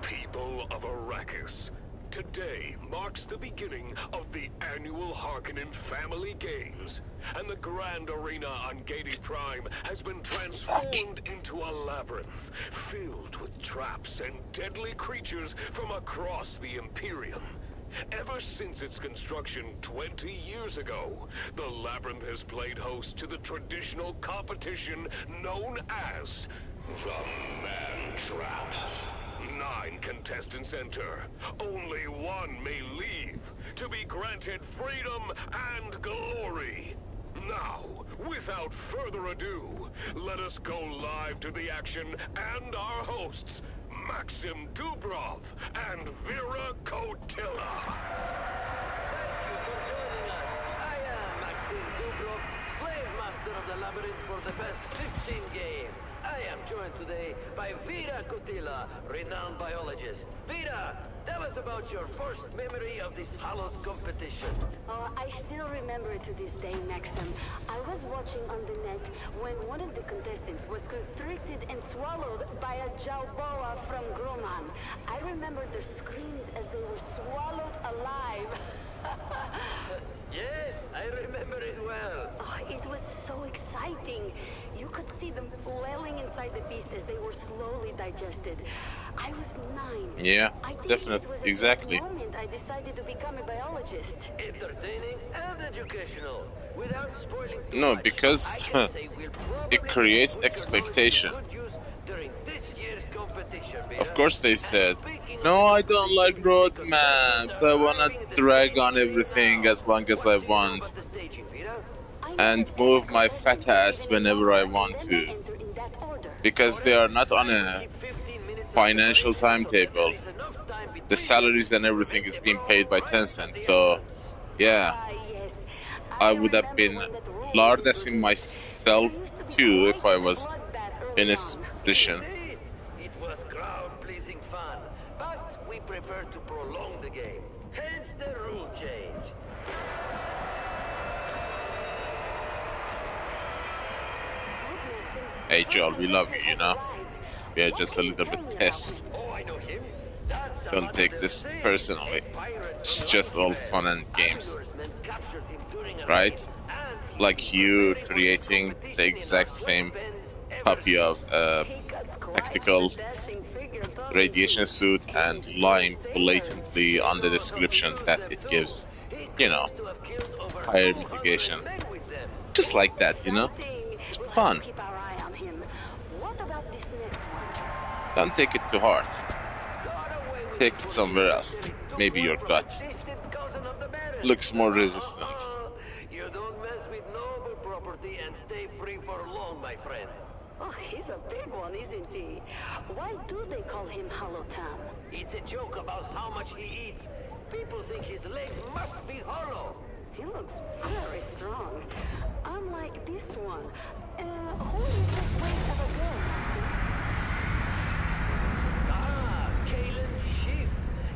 People of Arrakis, today marks the beginning of the annual Harkonnen Family Games, and the Grand Arena on Gedi Prime has been transformed into a labyrinth filled with traps and deadly creatures from across the Imperium. Ever since its construction 20 years ago, the labyrinth has played host to the traditional competition known as the Man Trap. 9 contestants enter. Only one may leave, to be granted freedom and glory. Now, without further ado, let us go live to the action and our hosts, Maxim Dubrov and Vera Kotila. Thank you for joining us. I am Maxim Dubrov, Slave Master of the Labyrinth for the past 15 games. I am joined today by Vera Kotila, renowned biologist. Vera, tell us about your first memory of this hallowed competition. Oh, I still remember it to this day, Maxim. I was watching on the net when one of the contestants was constricted and swallowed by a Jalboa from Grumman. I remember their screams as they were swallowed alive. Yes, I remember it well. Oh, it was so exciting. You could see them flailing inside the beast as they were slowly digested. I was 9. Yeah, definitely, exactly. At that moment, I decided to become a biologist. Entertaining and educational, without spoiling too No, much. because it creates expectation. Of course they said, no, I don't like road maps. I wanna drag on everything as long as I want. I and move my fat ass whenever I want to, because they are not on a financial timetable. The salaries and everything is being paid by Tencent, so yeah, I would have been lardessing myself too if I was in this position. It was crowd-pleasing fun, but we prefer to prolong the game. Hence the rule change. Hey Joel, we love you, you know? We are just a little bit pissed. Don't take this personally. It's just all fun and games. Right? Like you creating the exact same copy of a tactical radiation suit and lying blatantly on the description that it gives, you know, higher mitigation. Just like that, you know? It's fun. Don't take it to heart. Take it somewhere else. Maybe your gut looks more resistant. You don't mess with noble property and stay free for long, my friend. Oh, he's a big one, isn't he? Why do they call him Hollow Tom? It's a joke about how much he eats. People think his legs must be hollow. He looks very strong. Unlike this one. Who is this waste of a girl?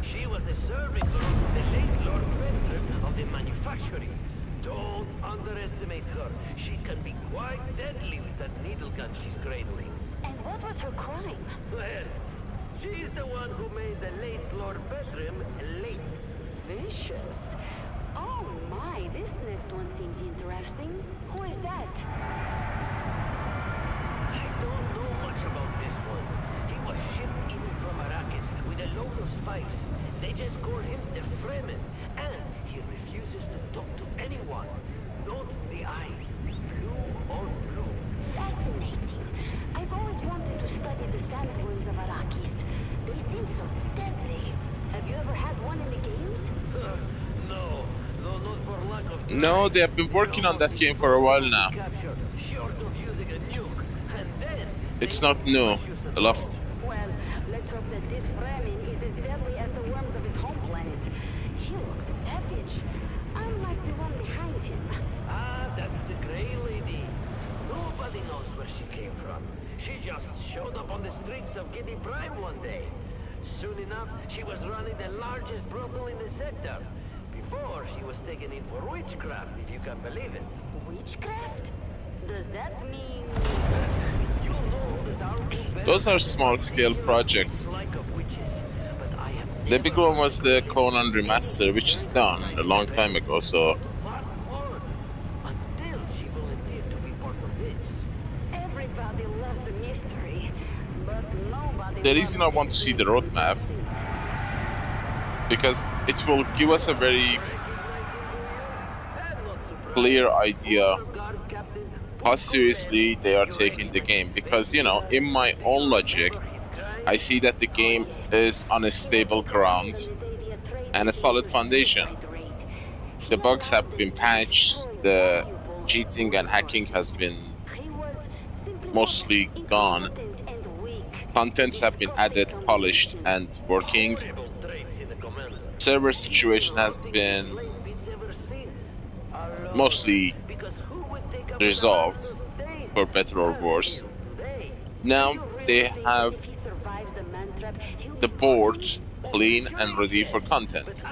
She was a servant of the late Lord Frederick of the manufactory. Don't underestimate her. She can be quite deadly with that needle gun she's cradling. And what was her crime? Well, she's the one who made the late Lord Bertram late. Vicious. Oh my, this next one seems interesting. Who is that? I don't know much about this one. He was shipped in from Arrakis with a load of spies. They just call him the Fremen, and he refuses to talk to anyone. Not the eyes, blue or blue. Fascinating. I've always wanted to study the sandworms of Arrakis. They seem so deadly. Have you ever had one in the games? No, not for lack of... No, they have been working on that game for a while now. It's not new, Aloft. Well, let's hope that this Fremen is as deadly as the worms of his home planet. He looks savage, unlike the one behind him. Ah, that's the Grey Lady. Nobody knows where she came from. She just showed up on the streets of Giddy Prime one day. Soon enough, she was running the largest brothel in the sector. Before, she was taken in for witchcraft, if you can believe it. Witchcraft? Does that mean... Those are small-scale projects. The big one was the Conan remaster, which is done a long time ago, so... Everybody loves the mystery, but nobody... The reason I want to see the roadmap, because it will give us a very clear idea how seriously they are taking the game. Because, you know, in my own logic, I see that the game is on a stable ground and a solid foundation. The bugs have been patched, the cheating and hacking has been mostly gone. Contents have been added, polished, and working. Server situation has been mostly resolved, for better or worse. Now they have the board clean and ready for content.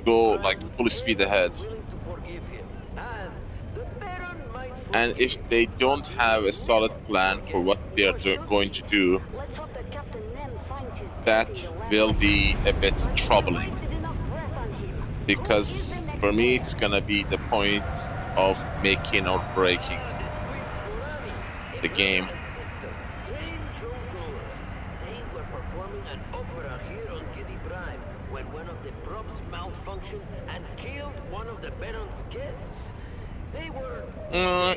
Go like full speed ahead. And if they don't have a solid plan for what they are going to do, that will be a bit troubling. Because for me, it's gonna be the point of making or breaking the game.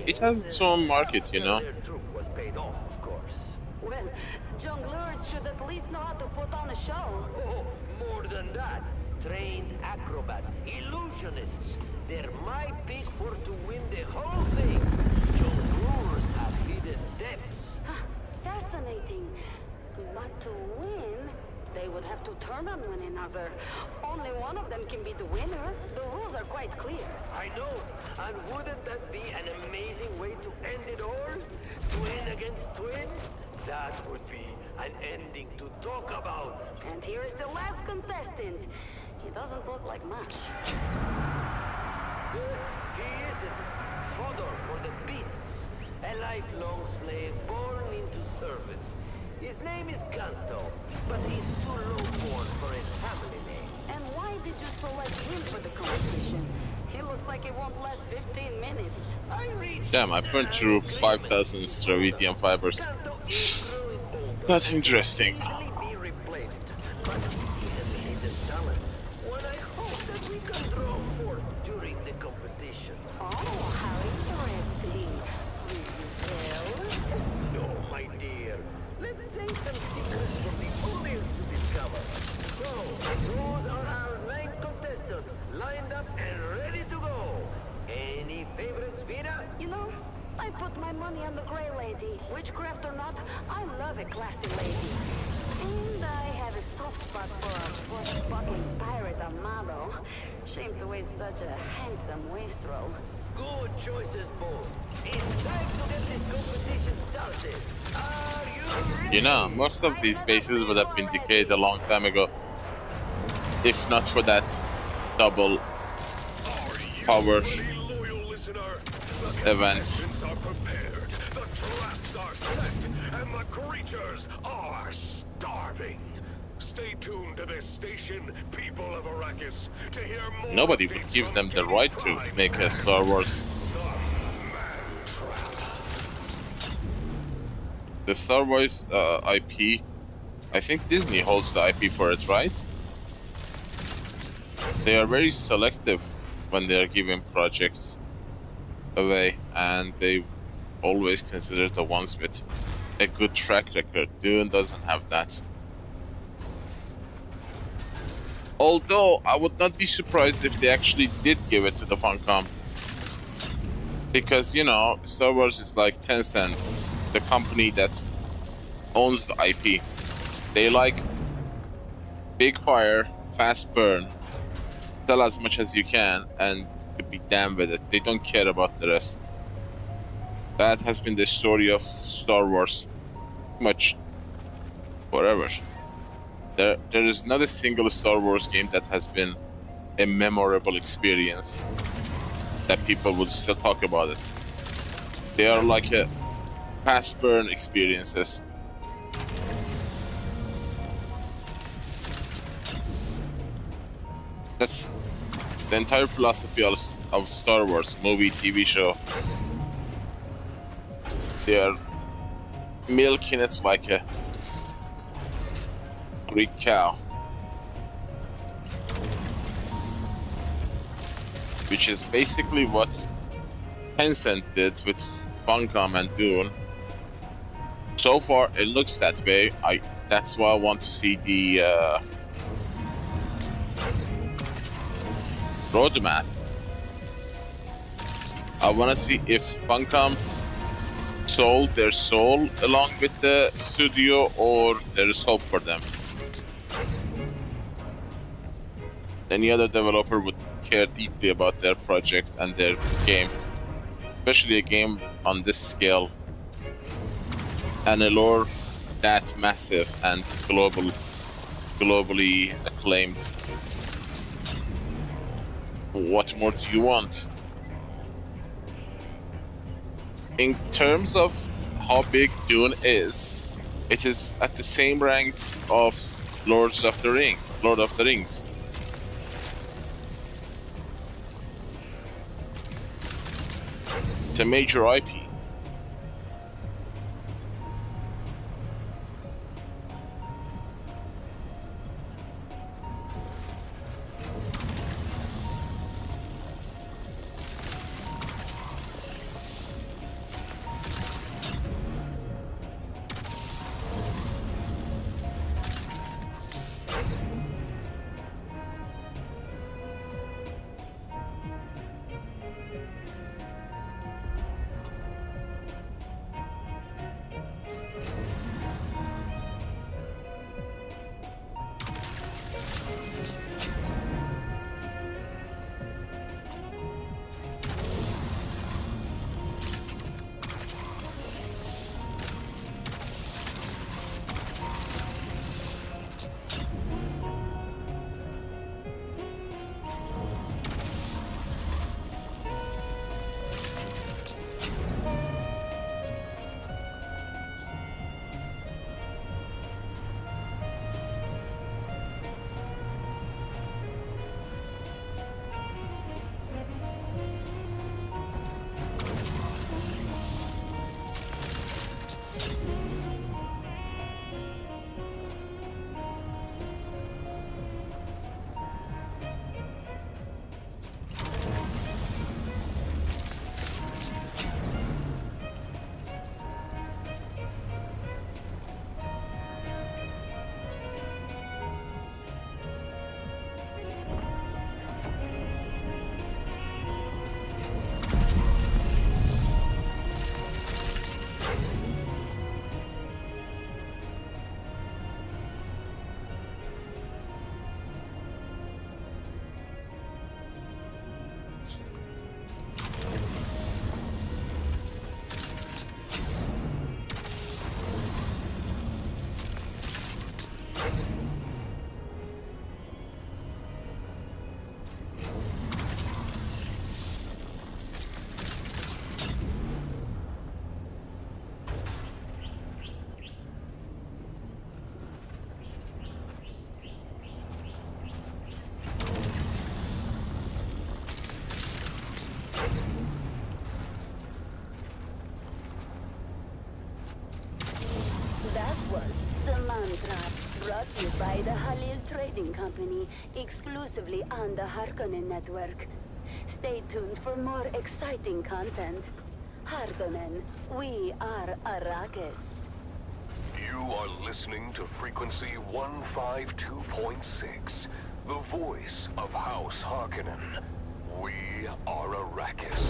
It has its own market, you know. Well, jongleurs should at least know how to put on a show. Oh, more than that. Trained acrobats, illusionists. There might be for to win the whole thing. Your rulers have hidden depths. Fascinating. But to win, they would have to turn on one another. Only one of them can be the winner. The rules are quite clear. I know. And wouldn't that be an amazing way to end it all? Twin against twin? That would be an ending to talk about. And here is the last contestant. He doesn't look like much. He isn't. Fodder for the beasts. A lifelong slave born into service. His name is Kanto, but he's too low-born for his family name. And why did you select him for the competition? He looks like it won't last 15 minutes. Damn, I burned through 5,000 Stravitium fibers. That's interesting. I put my money on the Grey Lady. Witchcraft or not, I love a classy lady. And I have a soft spot for a bush-bucking pirate armado. Shame to waste such a handsome wastrel. Good choices, both. It's time to get this competition started. Are you ready? You know, most of these bases would have been decayed a long time ago, if not for that double power event. And the creatures are starving. Stay tuned to this station, people of Arrakis, to hear more. Nobody would give them the right to make a Star Wars. The Star Wars IP, I think Disney holds the IP for it, right? They are very selective when they are giving projects away, and they always consider the ones with a good track record. Dune doesn't have that. Although, I would not be surprised if they actually did give it to the Funcom. Because, you know, Star Wars is like Tencent, the company that owns the IP. They like big fire, fast burn, sell as much as you can, and to be damn with it. They don't care about the rest. That has been the story of Star Wars much forever. There is not a single Star Wars game that has been a memorable experience that people would still talk about it. They are like a fast burn experiences. That's the entire philosophy of Star Wars, movie, TV show. They are milking it like a Greek cow. Which is basically what Tencent did with Funcom and Dune. So far, it looks that way. That's why I want to see the roadmap. I want to see if Funcom sold their soul along with the studio, or there is hope for them. Any other developer would care deeply about their project and their game, especially a game on this scale and a lore that massive and globally acclaimed. What more do you want? In terms of how big Dune is, it is at the same rank of Lord of the Rings. It's a major IP. That was the Landsraad, brought to you by the Halil Trading Company, exclusively on the Harkonnen network. Stay tuned for more exciting content. Harkonnen, we are Arrakis. You are listening to frequency 152.6, the voice of House Harkonnen. We are Arrakis.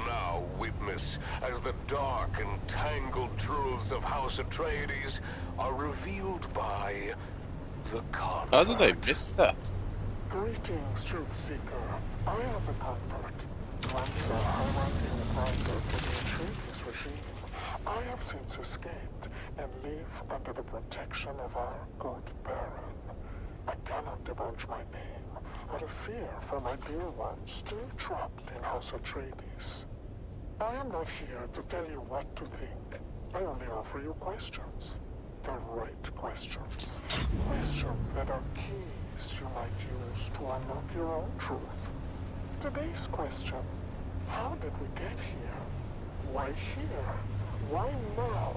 Now witness as the dark and tangled truths of House Atreides are revealed by the Convert. How did I miss that? Greetings, Truth Seeker. I am the Convert. Once a high-ranking advisor for the Atreides regime, I have since escaped and live under the protection of our good Baron. I cannot divulge my name out of fear for my dear ones still trapped in House Atreides. I am not here to tell you what to think. I only offer you questions. The right questions. Questions that are keys you might use to unlock your own truth. Today's question: how did we get here? Why here? Why now?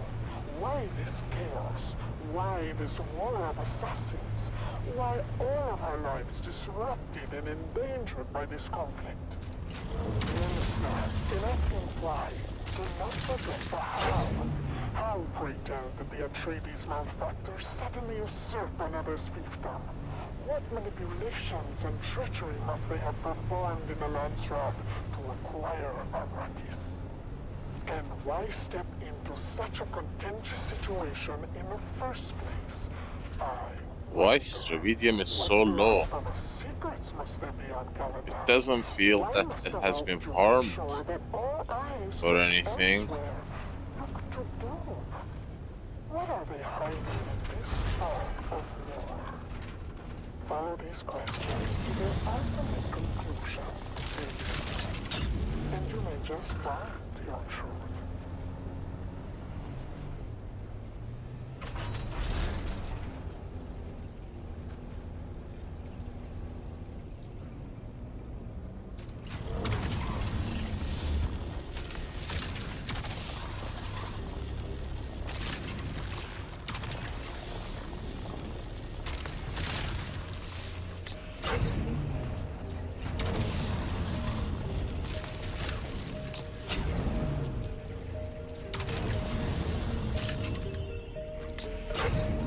Why this chaos? Why this war of assassins? Why all of our lives disrupted and endangered by this conflict? In asking why, do not forget the how. How, pray tell, did the Atreides malefactors suddenly usurp another's fiefdom? What manipulations and treachery must they have performed in the Landsraad to acquire Arrakis? And why step into such a contentious situation in the first place? Why Stravidium is so low? It doesn't feel that it has been harmed or anything. What are they hiding in this fog of war? Follow these questions to their ultimate conclusion, and you may just find your truth.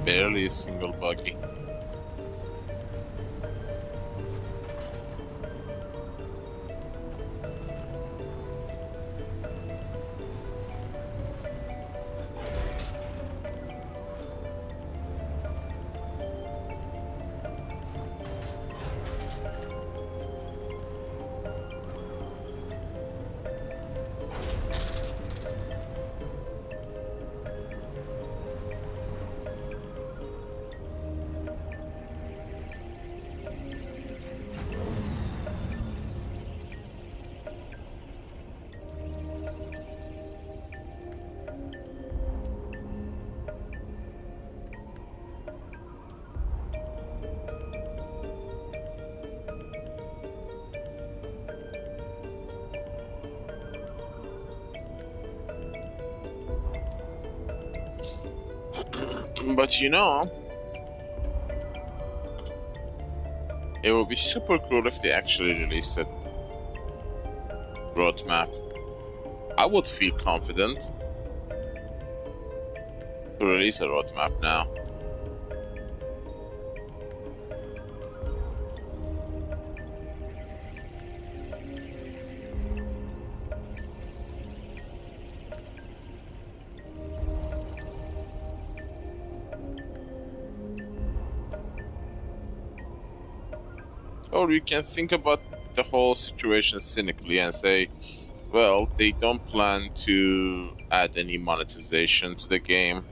Barely a single buggy. But you know, it would be super cool if they actually released a roadmap. I would feel confident to release a roadmap now. Or you can think about the whole situation cynically and say, well, they don't plan to add any monetization to the game,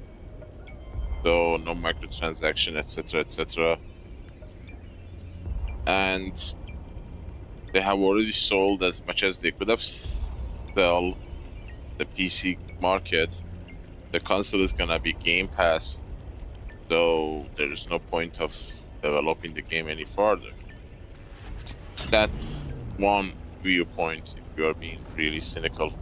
so no microtransaction, etc., etc. And they have already sold as much as they could have sell the PC market. The console is gonna be Game Pass, so there is no point of developing the game any further. That's one viewpoint if you are being really cynical.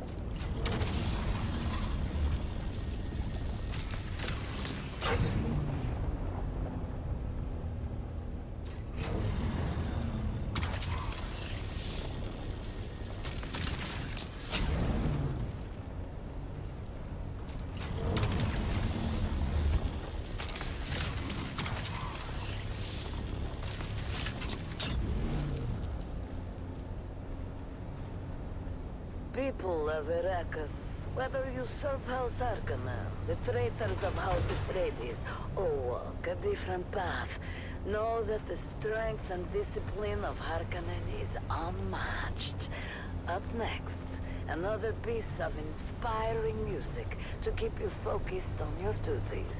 People of Arrakis, whether you serve House Harkonnen, the traitors of House Atreides, or walk a different path, know that the strength and discipline of Harkonnen is unmatched. Up next, another piece of inspiring music to keep you focused on your duties.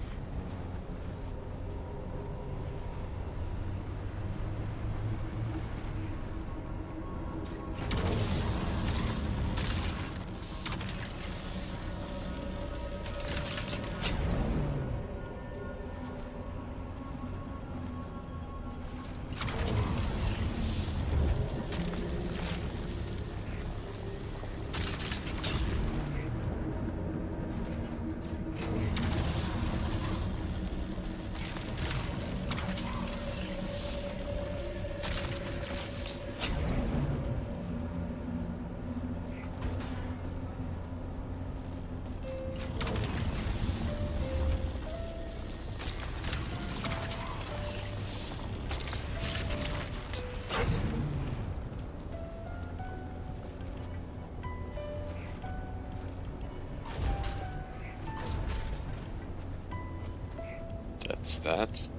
That's that,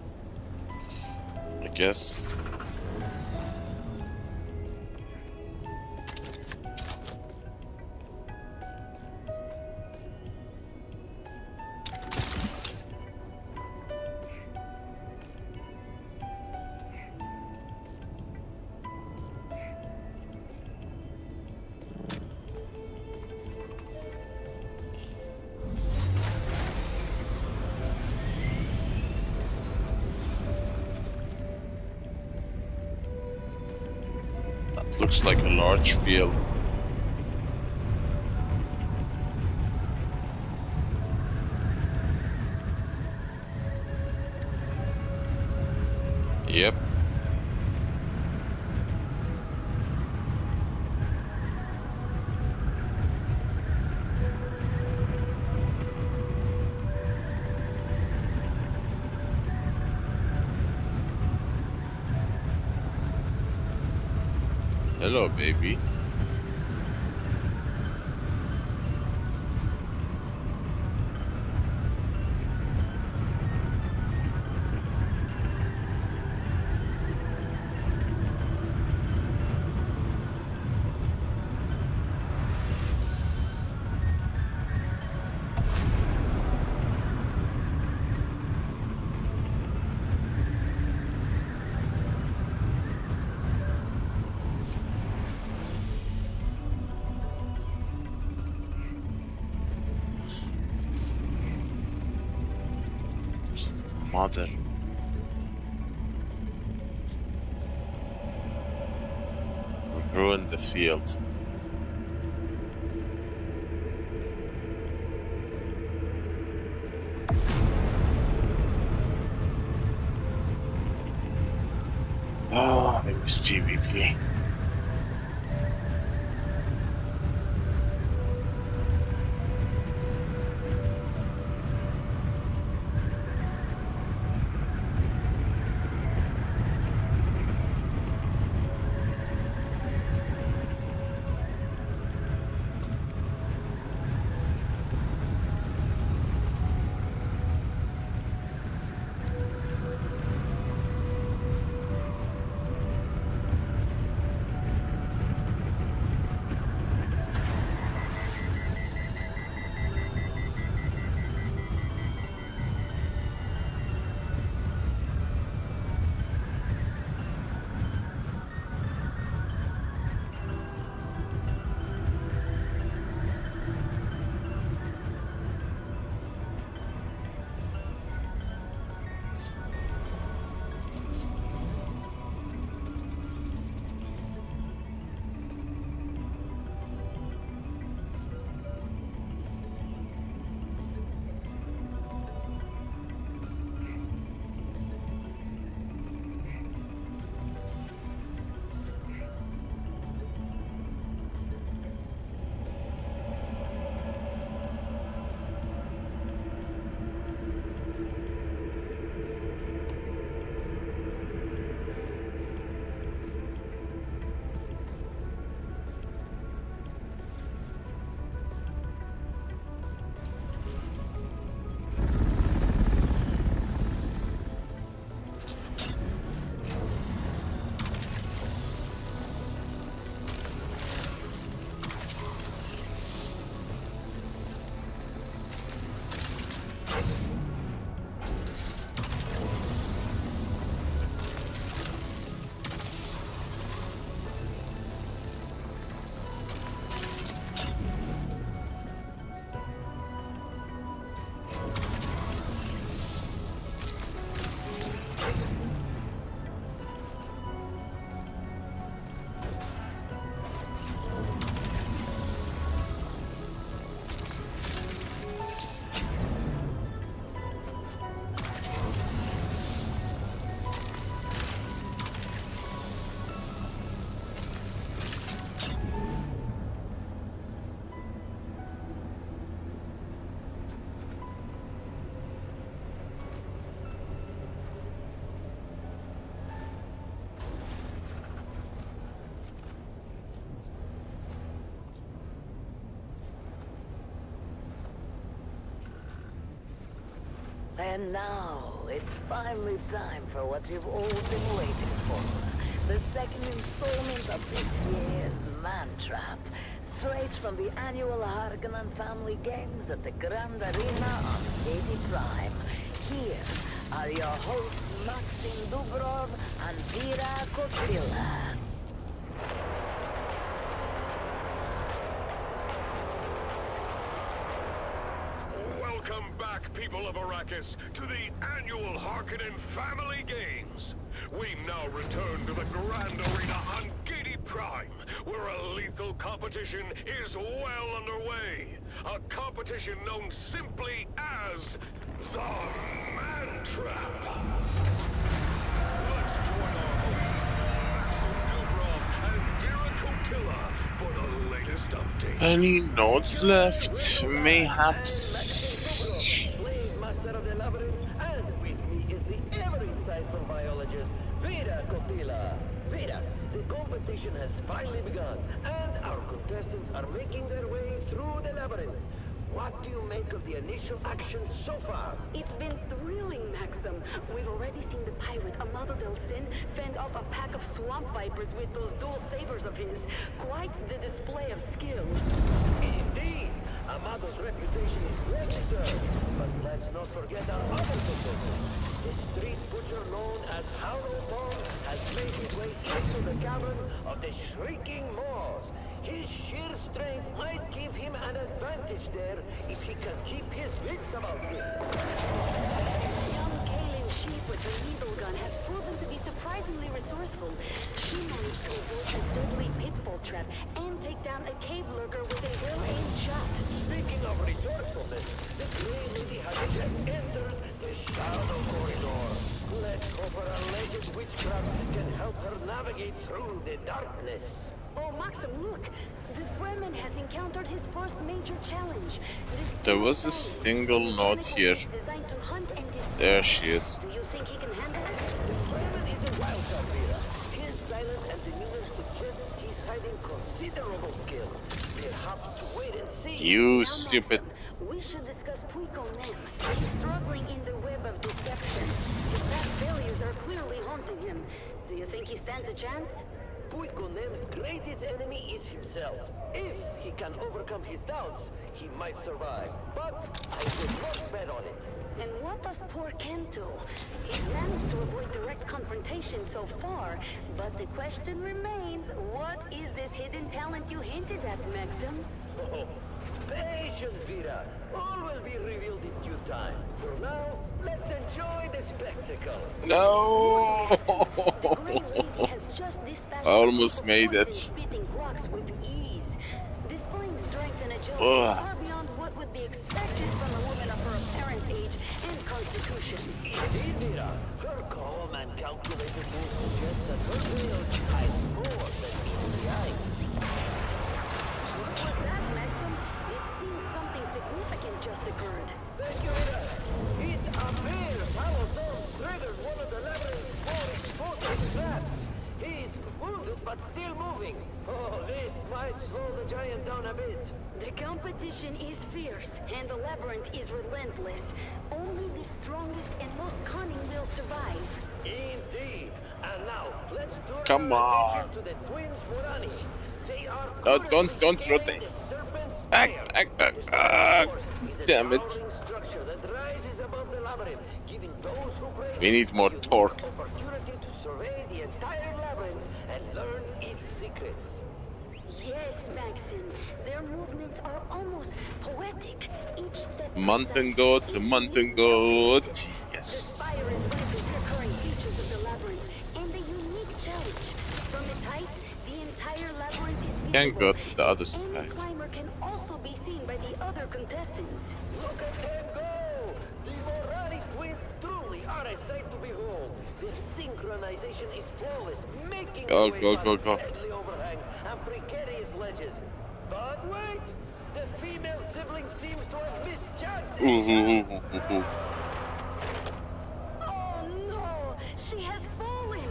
I guess. Looks like a large field. Yep. Hello, baby. Mother. Ruined the field. Oh, it was PvP. And now, it's finally time for what you've all been waiting for. The second installment of this year's Man Trap. Straight from the annual Harkonnen Family Games at the Grand Arena on 80 Prime. Here are your hosts Maxim Dubrov and Vera Kotila. Welcome back, people of Arrakis, to the annual Harkonnen Family Games. We now return to the Grand Arena on Gedi Prime, where a lethal competition is well underway. A competition known simply as the Man Trap. Let's join our hosts, Maxim Dubrov and Vera Kotila, for the latest update. Any notes left? Mayhaps. Slave master of the labyrinth, and with me is the ever-insightful biologist, Vera Kotila. Vera, the competition has finally begun, and our contestants are making their way through the labyrinth. What do you make of the initial action so far? It's been thrilling, Maxim. We've already seen the pirate Amado Del Sin fend off a pack of swamp vipers with those dual sabers of his. Quite the display of skill. Indeed, Amado's reputation is registered. But let's not forget our other contestant. The street butcher known as Howell Tom has made his way into the cavern of the Shrieking Maws. His sheer strength might give him an advantage there if he can keep his wits about him. Young Kaylin Sheep with her needle gun has proven to be surprisingly resourceful. She managed to avoid a deadly pitfall trap and take down a cave lurker with a well-aimed shot. Speaking of resourcefulness, the Grey Lady has just entered the Shadow Corridor. Let's hope her alleged witchcraft can help her navigate through the darkness. Oh, Maxim, look! The Fremen has encountered his first major challenge. There was a single note here. There she is. Do you think he can handle it? The Fremen is a wild card, Vera. His silence and demeanor suggest he's hiding considerable skill. We'll have to wait and see. You stupid. We should discuss Puiko Nem. He's struggling in the web of deception. His past failures are clearly haunting him. Do you think he stands a chance? Puiko Nem's greatest enemy is himself. If he can overcome his doubts, he might survive. But I would not bet on it. And what of poor Kento? He's managed to avoid direct confrontation so far, but the question remains, what is this hidden talent you hinted at, Maxim? Oh, patience, Vera. All will be revealed in due time. For now, let's enjoy the spectacle. No! I almost made it. Spitting rocks with ease. Displaying strength and agility far beyond what would be expected from a woman of her apparent age and constitution. Indeed, Vera. Her calm and calculated moves suggest that her will hides more than meets the eye. What was that, Maxim? It seems something significant just occurred. Thank you, Vera. It appears Howell Storm triggered one of the labyrinth's four explosive traps. He's wounded but still moving. Oh, this might slow the giant down a bit. The competition is fierce, and the labyrinth is relentless. Only the strongest and most cunning will survive. Indeed. And now, let's turn Come our on. attention to the twins Morani. They are No, don't rotate. Damn it. structure that rises above the labyrinth, giving those who break We need more torque. opportunity to survey the entire labyrinth and learn its secrets. Yes, Maxim. Their movements are almost poetic. Each step Mountain goat, mountain goat. Yes. fire is one of the recurring features of the labyrinth, and a unique challenge. From its height, the entire labyrinth is visible. Can go to the other Any side. climber can also be seen by the other contestants. Look at them go! The Morani twins truly are a sight to behold. Their synchronization is flawless, making Go, their way go, past go, go. deadly overhangs and precarious ledges. But wait! The female sibling seems to have misjudged it. Ooh. Oh no! She has fallen!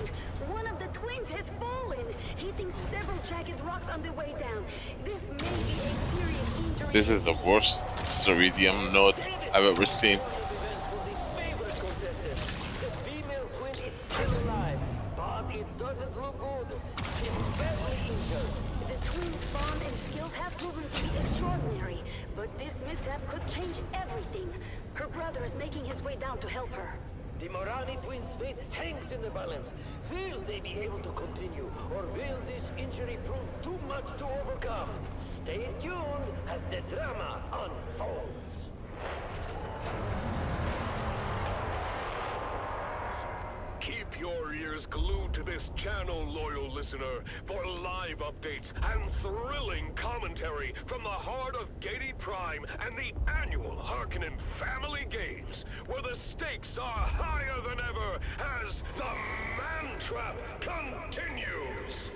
One of the twins has fallen, hitting several jagged rocks on the way down. This may be a serious injury. This is the worst Ceridium note I've ever seen. brother is making his way down to help her. The Morani twins' fate hangs in the balance. Will they be able to continue, or will this injury prove too much to overcome? Stay tuned as the drama unfolds. Keep your ears glued to this channel, loyal listener, for live updates and thrilling commentary from the heart of Gaiety Prime and the annual Harkonnen Family Games, where the stakes are higher than ever as the Man Trap continues!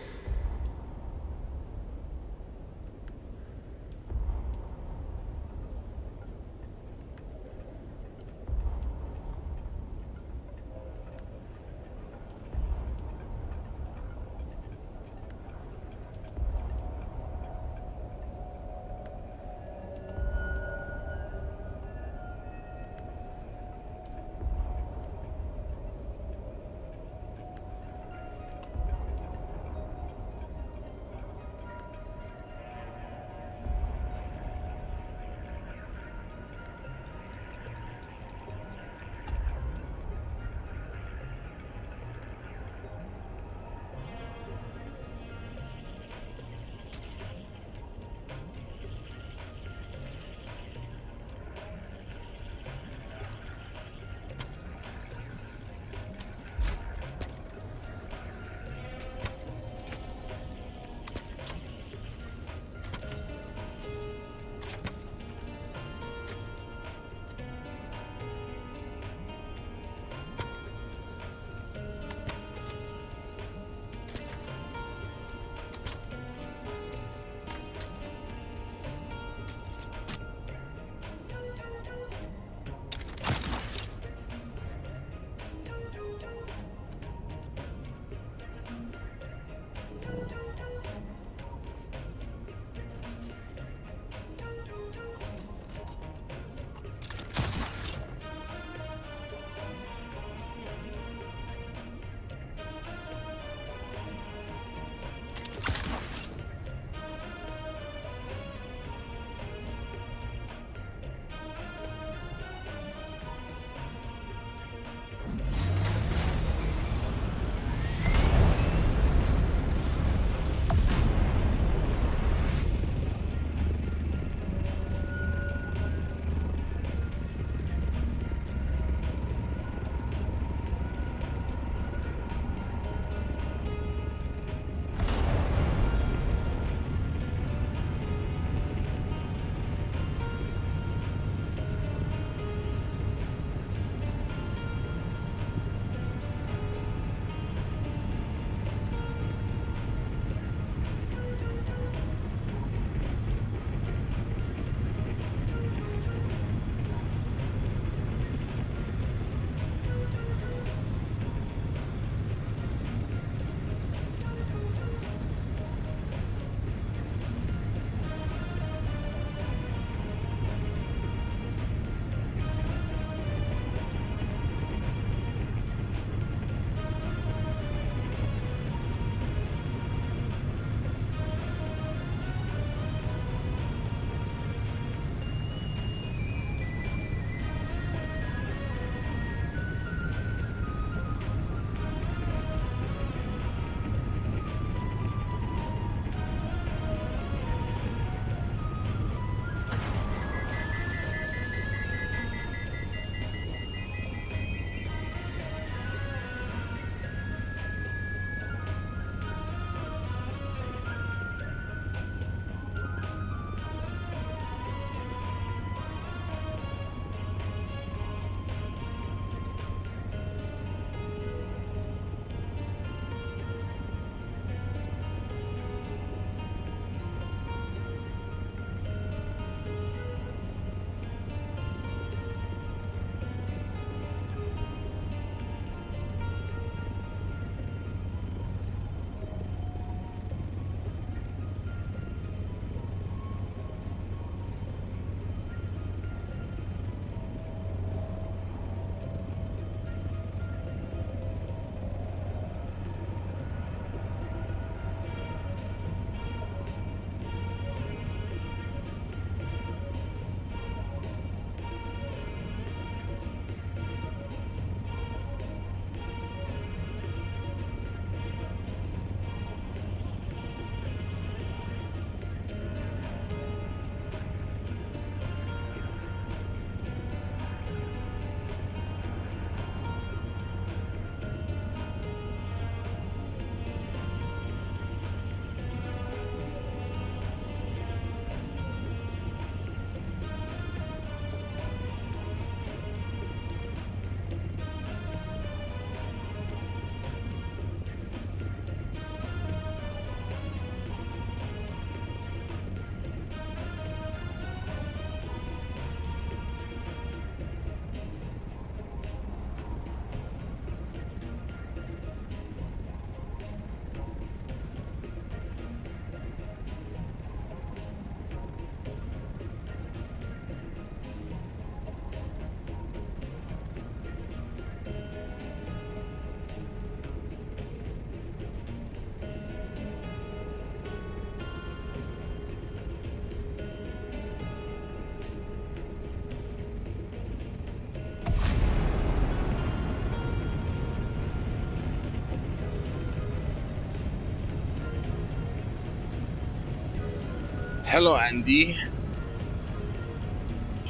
Hello, Andy.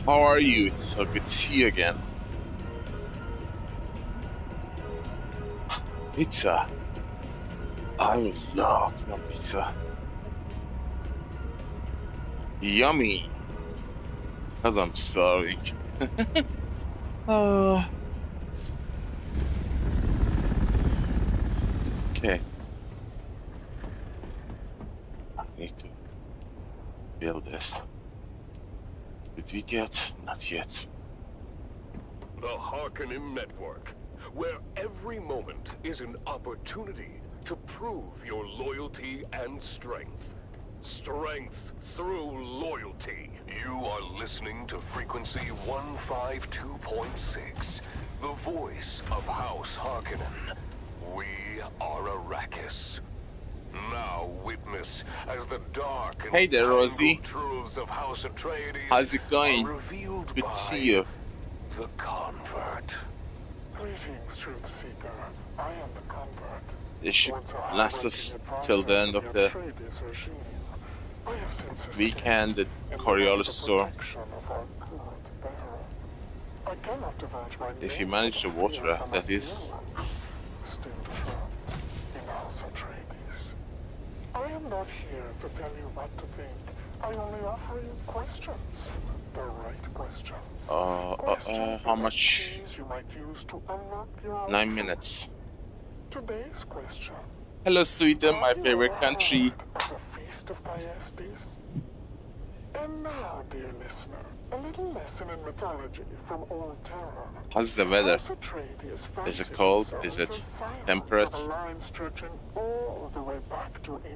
How are you? It's so good to see you again. Pizza. I would love some pizza. Yummy. Because I'm starving. Oh. Okay. I need to build this. Did we get? Not yet. The Harkonnen Network, where every moment is an opportunity to prove your loyalty and strength. Strength through loyalty. You are listening to frequency 152.6, the voice of House Harkonnen. We are Arrakis. Now witness as the dark and hey there, Rosie. truths of House Atreides how's it going? Good to see you. The convert. Greetings, Truth Seeker. I am the convert. This should last us till the end of the weekend at Coriolis Storm. If you manage to water her, that is. I am not here to tell you what to think. I only offer you questions. The right questions. How much? You might use to unlock your 9 minutes. Today's question. Hello, Sweden, my favorite country. The Feast of Thyestes. And now, dear listener, a little lesson in mythology from old Terra. How's the weather? Is it cold? Is it temperate?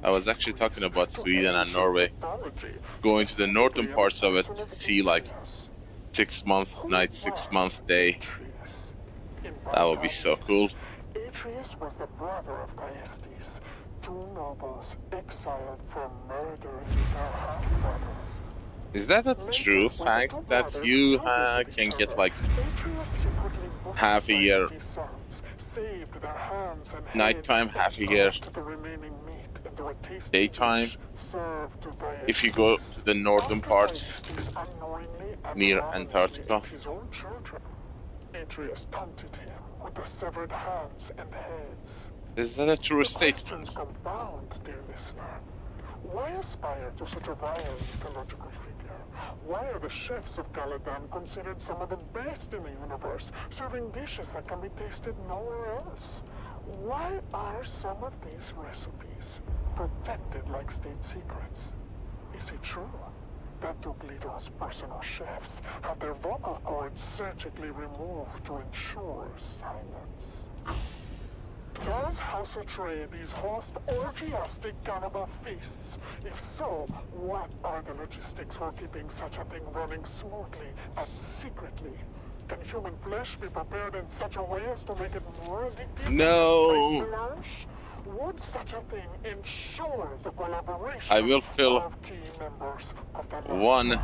I was actually talking about Sweden and Norway. Going to the northern parts of it to see like 6 month night, 6 month day. That would be so cool. Atreus was the brother of Thyestes, two nobles exiled for murdering their half-brother. Is that a true fact that you can get like half a year nighttime, half a year daytime if you go to the northern parts near Antarctica? Atreus taunted him with the severed hands and heads. Is that a true statement? Why aspire to such a vile mythological figure? Why are the chefs of Caladan considered some of the best in the universe, serving dishes that can be tasted nowhere else? Why are some of these recipes protected like state secrets? Is it true that Duglito's personal chefs have their vocal cords surgically removed to ensure silence? Does House Atreides host orgiastic cannibal feasts? If so, what are the logistics for keeping such a thing running smoothly and secretly? Can human flesh be prepared in such a way as to make it more addictive? No! Would such a thing ensure the collaboration I will fill of key members of the one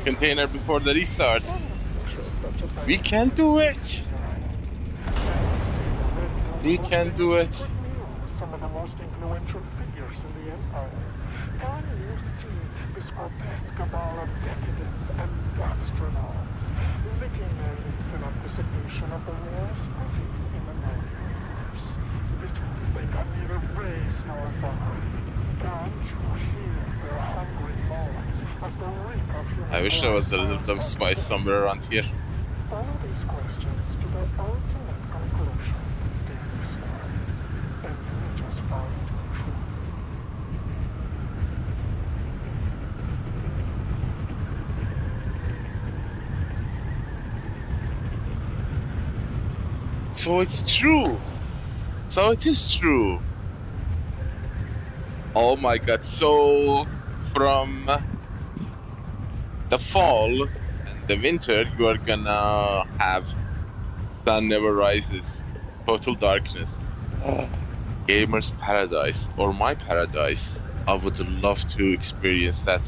container before the restart. We can do it! We can do it. Some of the most influential figures in the Empire. Can you see this grotesque cabal of decadents and gastronomes licking their lips in anticipation of the rarest cuisine in the known universe? Digits they can neither raise nor buy. Can't you hear their hungry mouths as the reek of human I wish there was a little bit of spice somewhere around here. Follow these questions to their ultimate conclusion. And you will just find truth. So it's true. So it is true. Oh my god, so from the fall and the winter you are gonna have sun never rises, total darkness. Gamer's paradise, or my paradise. I would love to experience that.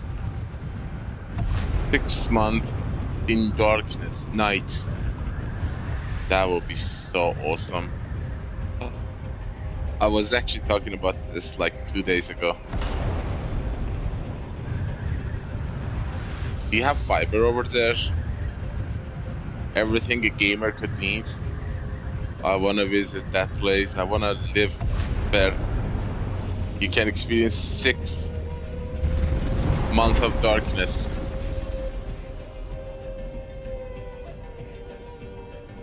6 months in darkness, night. That would be so awesome. I was actually talking about this like 2 days ago. Do you have fiber over there? Everything a gamer could need. I want to visit that place. I want to live there. You can experience 6 months of darkness.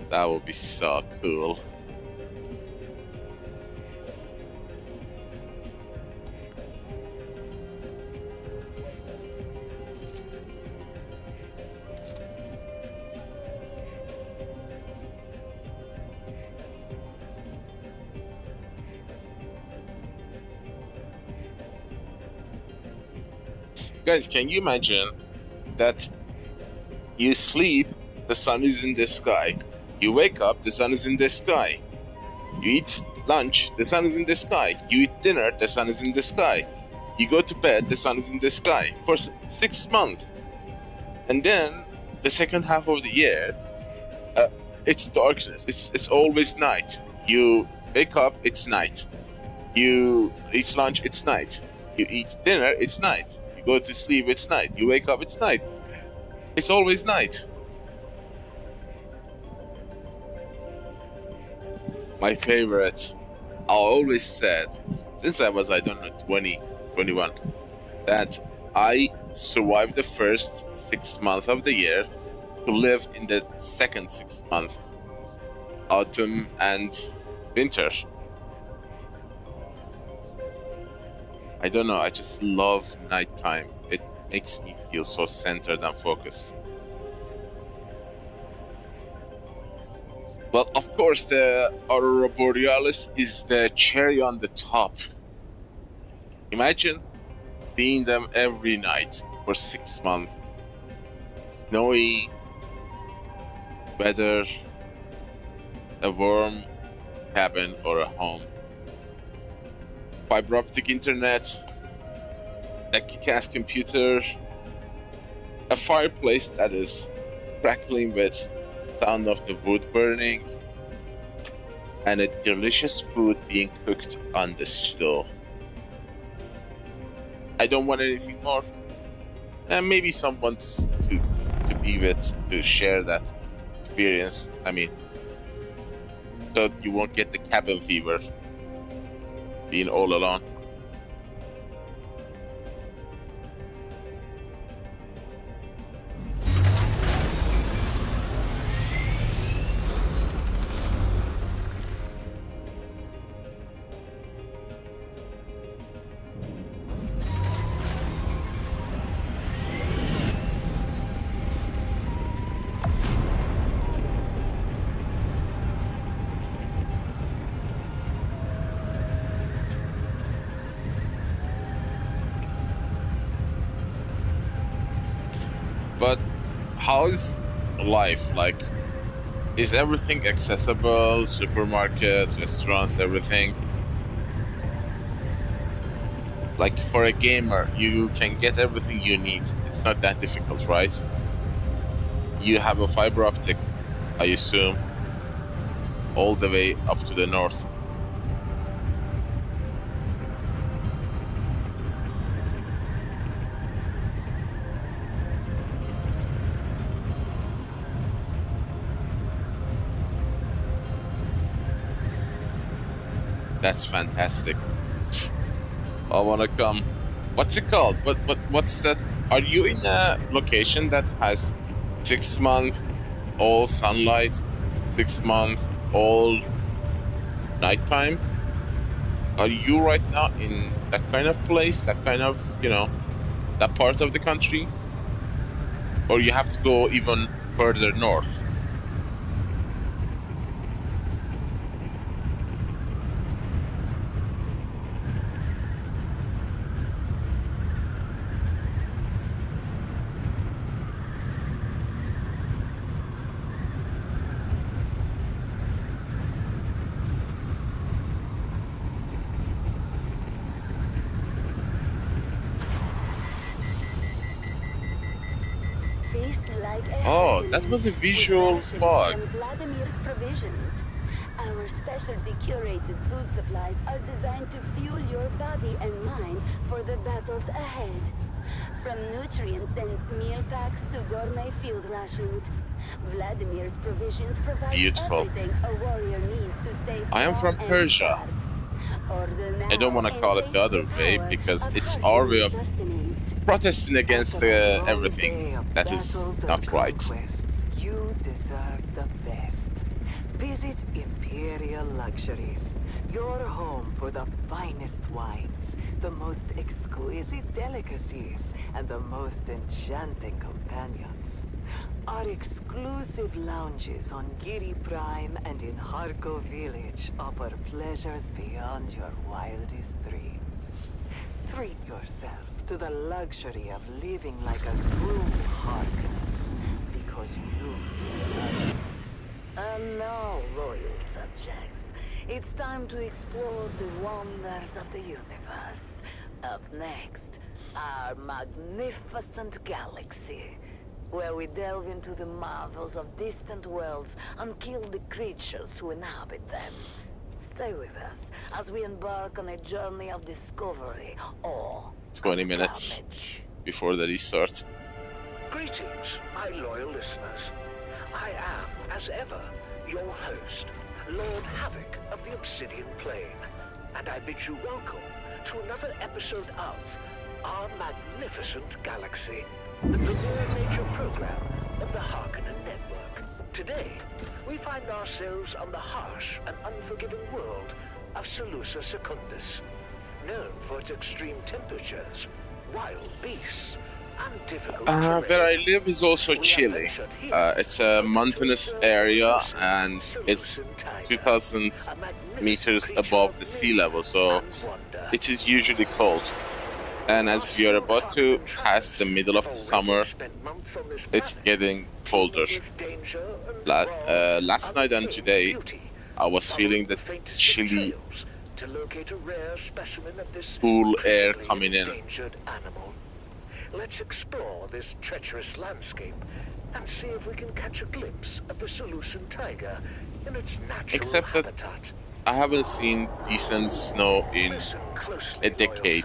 That would be so cool. Guys, can you imagine that you sleep, the sun is in the sky. You wake up, the sun is in the sky. You eat lunch, the sun is in the sky. You eat dinner, the sun is in the sky. You go to bed, the sun is in the sky for 6 months. And then the second half of the year, it's darkness. It's always night. You wake up, it's night. You eat lunch, it's night. You eat dinner, it's night. You go to sleep, it's night. You wake up, it's night. It's always night. My favorite, I always said, since I was, I don't know, 20, 21, that I survived the first 6 months of the year to live in the second 6 months, autumn and winter. I don't know, I just love nighttime. It makes me feel so centered and focused. Well, of course, the Aurora Borealis is the cherry on the top. Imagine seeing them every night for 6 months. Snowy weather, a warm cabin or a home. Fiber optic internet, a kick-ass computer, a fireplace that is crackling with sound of the wood burning, and a delicious food being cooked on the stove. I don't want anything more. And maybe someone to be with, to share that experience. I mean, so you won't get the cabin fever being all alone. But how is life like? Is everything accessible? Supermarkets, restaurants, everything? Like for a gamer, you can get everything you need. It's not that difficult, right? You have a fiber optic, I assume, all the way up to the north. That's fantastic. I wanna come. What's it called? What's that? Are you in a location that has 6 months all sunlight, 6 months all nighttime? Are you right now in that kind of place, that kind of, you know, that part of the country? Or you have to go even further north? Oh, that was a visual bug. Our specialty curated food supplies are designed to fuel your body and mind for the battles ahead. From nutrient-dense meal packs to gourmet field rations, Vladimir's provisions provide everything a warrior needs to stay I am from Persia. I don't want to call it the other way because it's our way of protesting against everything that is not right. You deserve the best. Visit Imperial Luxuries, your home for the finest wines, the most exquisite delicacies, and the most enchanting companions. Our exclusive lounges on Giri Prime and in Harko Village offer pleasures beyond your wildest dreams. Treat yourself to the luxury of living like a true Harkonnen, because you deserve it. And now, loyal subjects, it's time to explore the wonders of the universe. Up next, our magnificent galaxy, where we delve into the marvels of distant worlds and kill the creatures who inhabit them. Stay with us as we embark on a journey of discovery or 20 minutes before the restart. Greetings, my loyal listeners. I am, as ever, your host, Lord Havoc of the Obsidian Plain, and I bid you welcome to another episode of Our Magnificent Galaxy, the premier major program of the Harkonnen Network. Today, we find ourselves on the harsh and unforgiving world of Seleucia Secundus, known for its extreme temperatures, wild beasts, and difficult terrain. Where I live is also chilly. It's a mountainous area and it's 2,000 meters above the sea level, so it is usually cold. And as we are about to pass the middle of the summer, it's getting colder. Last night and today, I was feeling the chilly, cool air coming in. Let's explore this treacherous landscape and see if we can catch a glimpse of the Seleucian taiga in its natural habitat. I haven't seen decent snow in a decade.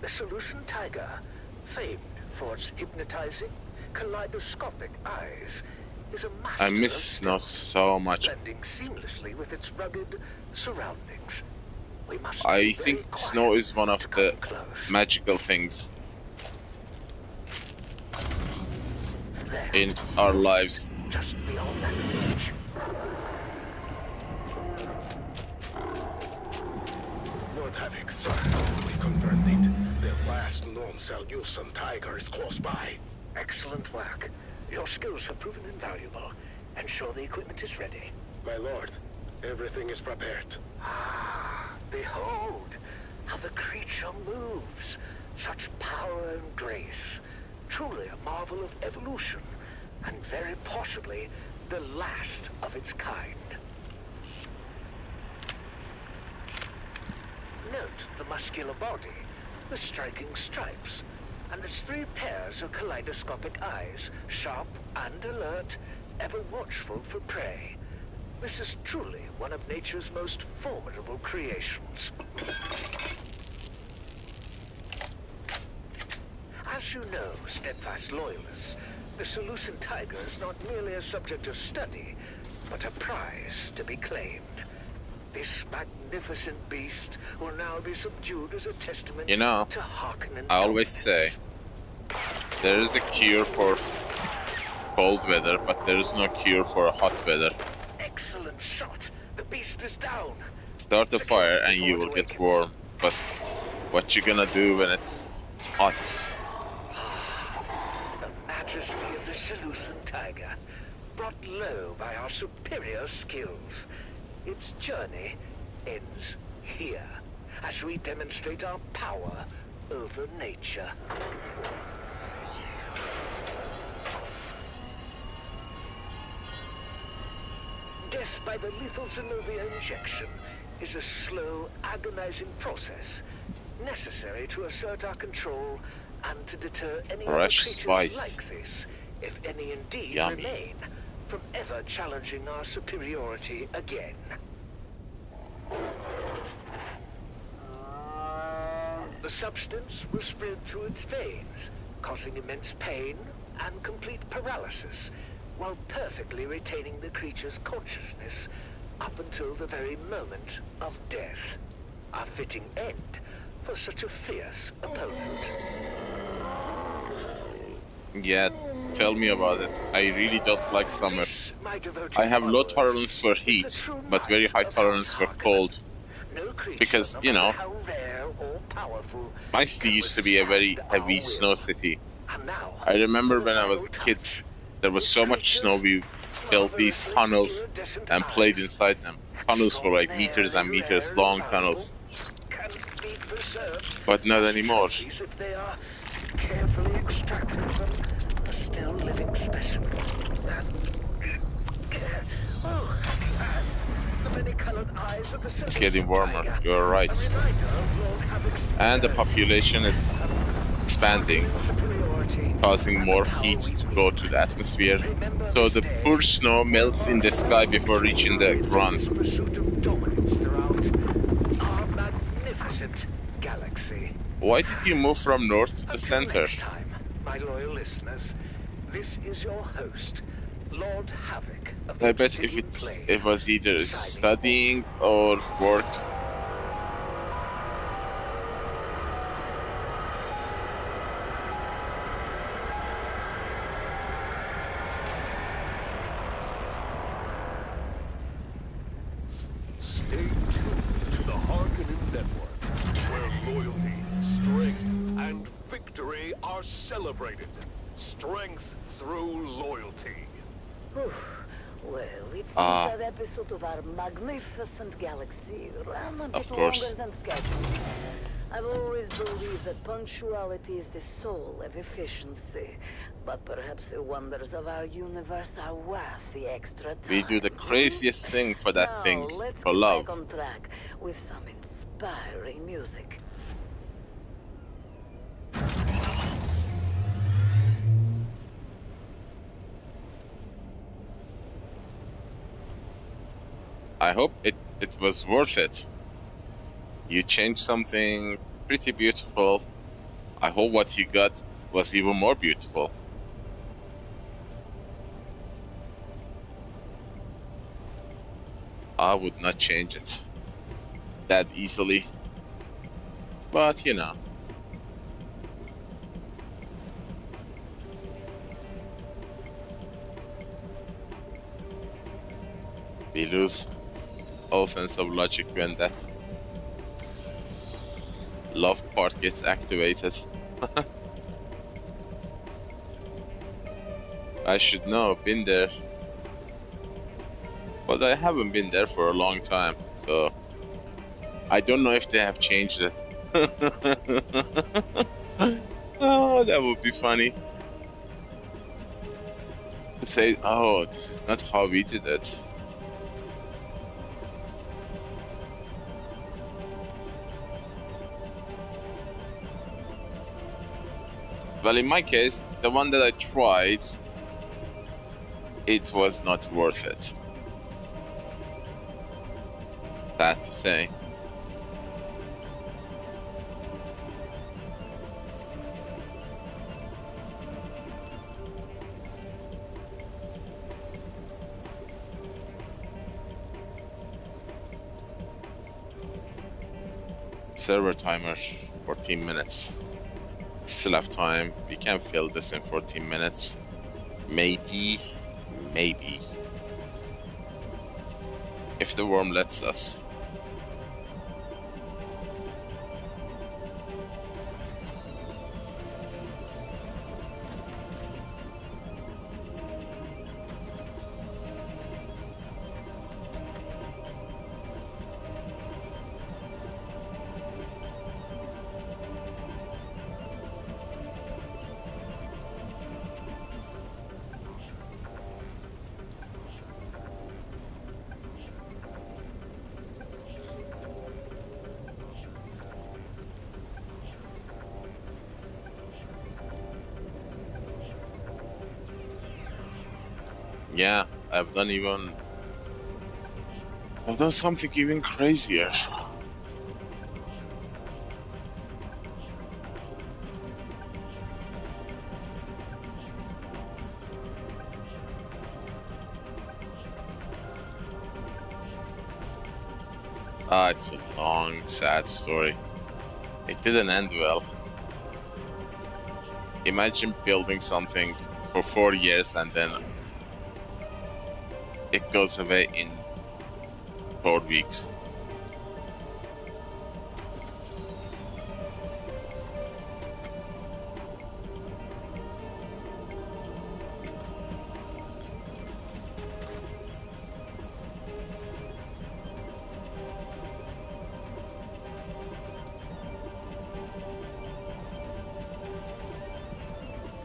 The Seleucian taiga, famed for its hypnotizing, kaleidoscopic eyes, is a master I miss snow so much. blending seamlessly with its rugged surroundings. We must I think snow is one of the magical things in our lives. just beyond that ridge. Lord Havoc, sir, we've confirmed it. The last known Seleucian tiger is close by. Excellent work. Your skills have proven invaluable. Ensure the equipment is ready. My lord, everything is prepared. Ah, behold how the creature moves. Such power and grace. Truly a marvel of evolution, and very possibly the last of its kind. Note the muscular body, the striking stripes, and its 3 pairs of kaleidoscopic eyes, sharp and alert, ever watchful for prey. This is truly one of nature's most formidable creations. As you know, steadfast loyalists, the Seleucian tiger is not merely a subject of study, but a prize to be claimed. This magnificent beast will now be subdued as a testament You know, to Harkonnen. I always say there is a cure for cold weather, but there is no cure for hot weather. Excellent shot. The beast is down. Start a fire and you will get warm, but what you gonna do when it's hot? The majesty of the Seleucian tiger, brought low by our superior skills. Its journey ends here, as we demonstrate our power over nature. Death by the lethal Zenobia injection is a slow, agonizing process necessary to assert our control and to deter any other Fresh creatures spice. like this, if any indeed Yummy. remain, from ever challenging our superiority again. The substance was spread through its veins, causing immense pain and complete paralysis, while perfectly retaining the creature's consciousness up until the very moment of death. A fitting end for such a fierce opponent. Yeah, tell me about it. I really don't like summer. I have low tolerance for heat, but very high tolerance for cold. Because, you know, my city used to be a very heavy snow city. I remember when I was a kid, there was so much snow, we built these tunnels and played inside them. Tunnels for like meters and meters, long tunnels. But not anymore. Carefully extracted from a still living specimen. Oh, at last, the many-colored eyes of the It's getting warmer, you're right. And the population is expanding, causing more heat to go to the atmosphere. So the poor snow melts in the sky before reaching the ground. Why did you move from north to the center? My loyal listeners, this is your host, Lord Havoc of I bet if it was either studying or work. Stay tuned to the Harkonnen Network, where loyalty, strength, and victory are celebrated. Strength through loyalty. Well, it's another episode of our magnificent galaxy ran a bit longer than scheduled. I've always believed that punctuality is the soul of efficiency, but perhaps the wonders of our universe are worth the extra time. We do the craziest thing for that thing, for love. Back on track with some inspiring music. I hope it was worth it. You changed something pretty beautiful. I hope what you got was even more beautiful. I would not change it that easily. But, you know. We lose all sense of logic when that love part gets activated. I should know, been there. But I haven't been there for a long time, so I don't know if they have changed it. Oh, that would be funny. To say, oh, this is not how we did it. Well, in my case, the one that I tried, it was not worth it. Sad to say. Server timer, 14 minutes. Still have time. We can fill this in 14 minutes. Maybe. If the worm lets us. Yeah, I've done something even crazier. Ah, it's a long, sad story. It didn't end well. Imagine building something for 4 years and then it goes away in 4 weeks.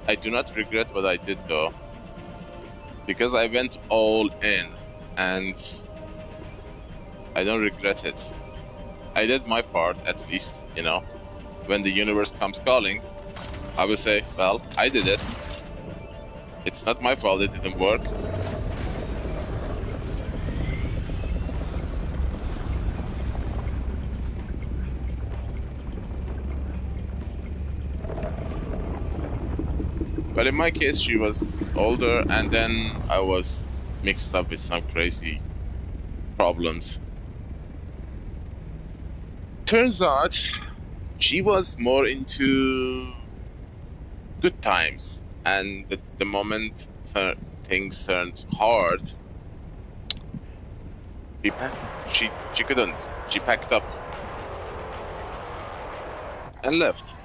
I do not regret what I did though, because I went all in and I don't regret it. I did my part at least, you know. When the universe comes calling, I will say, well, I did it. It's not my fault it didn't work. But in my case, she was older, and then I was mixed up with some crazy problems. Turns out, she was more into good times, and the moment things turned hard, she couldn't. She packed up and left.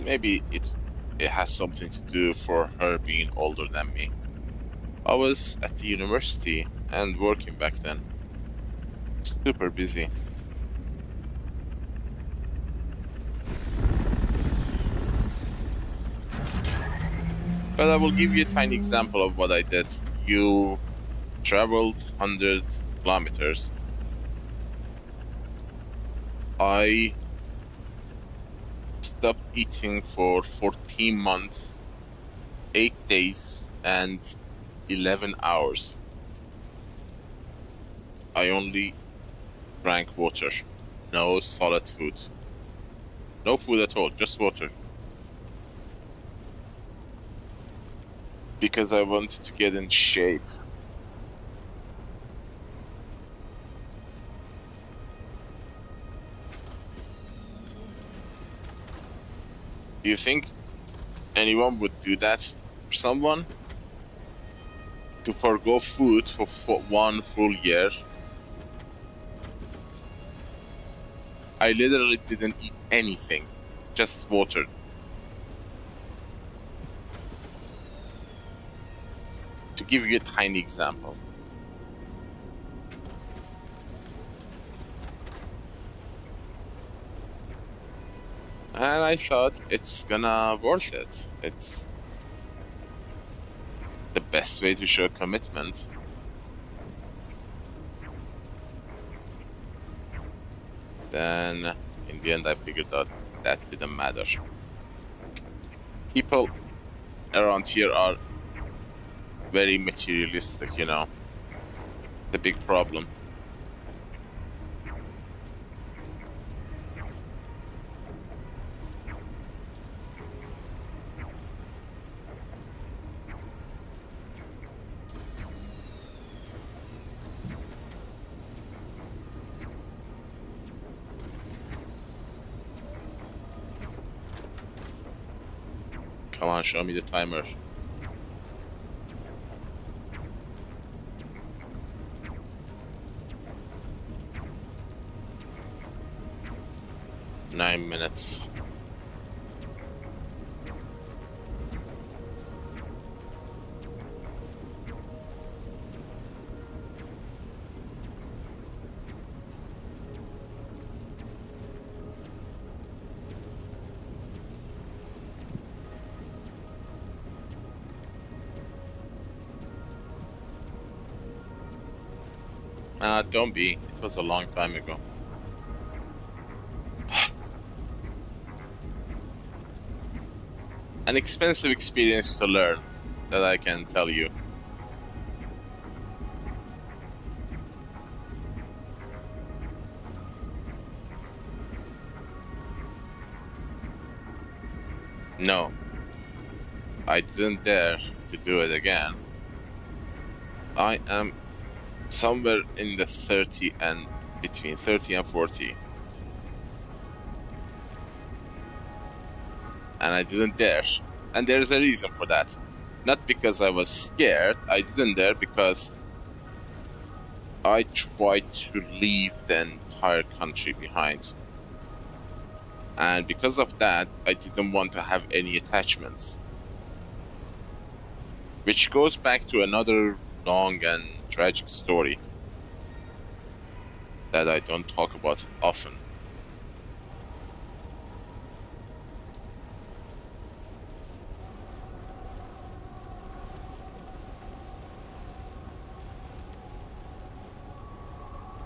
Maybe it has something to do for her being older than me. I was at the university and working back then. Super busy. But I will give you a tiny example of what I did. You traveled 100 kilometers. I stopped eating for 14 months, 8 days, and 11 hours. I only drank water. No solid food. No food at all, just water. Because I wanted to get in shape. Do you think anyone would do that for someone? To forgo food for 1 full year? I literally didn't eat anything, just water. To give you a tiny example. And I thought it's gonna worth it. It's the best way to show commitment. Then, in the end, I figured out that didn't matter. People around here are very materialistic, you know. The big problem. Come on, show me the timer. Nine minutes. Don't be. It was a long time ago. An expensive experience to learn, that I can tell you. No. I didn't dare to do it again. I am somewhere in the 30 and between 30 and 40. And I didn't dare. And there's a reason for that. Not because I was scared, I didn't dare because I tried to leave the entire country behind. And because of that, I didn't want to have any attachments. Which goes back to another long and tragic story that I don't talk about it often.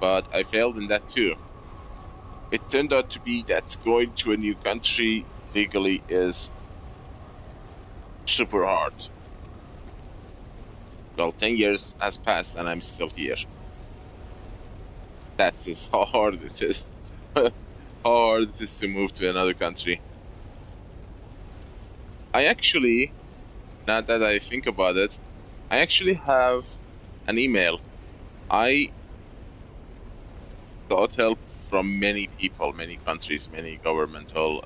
But I failed in that too. It turned out to be that going to a new country legally is super hard. Well, 10 years has passed and I'm still here. That is how hard it is. How hard it is to move to another country. I actually, now that I think about it, I actually have an email. I sought help from many people, many countries, many governmental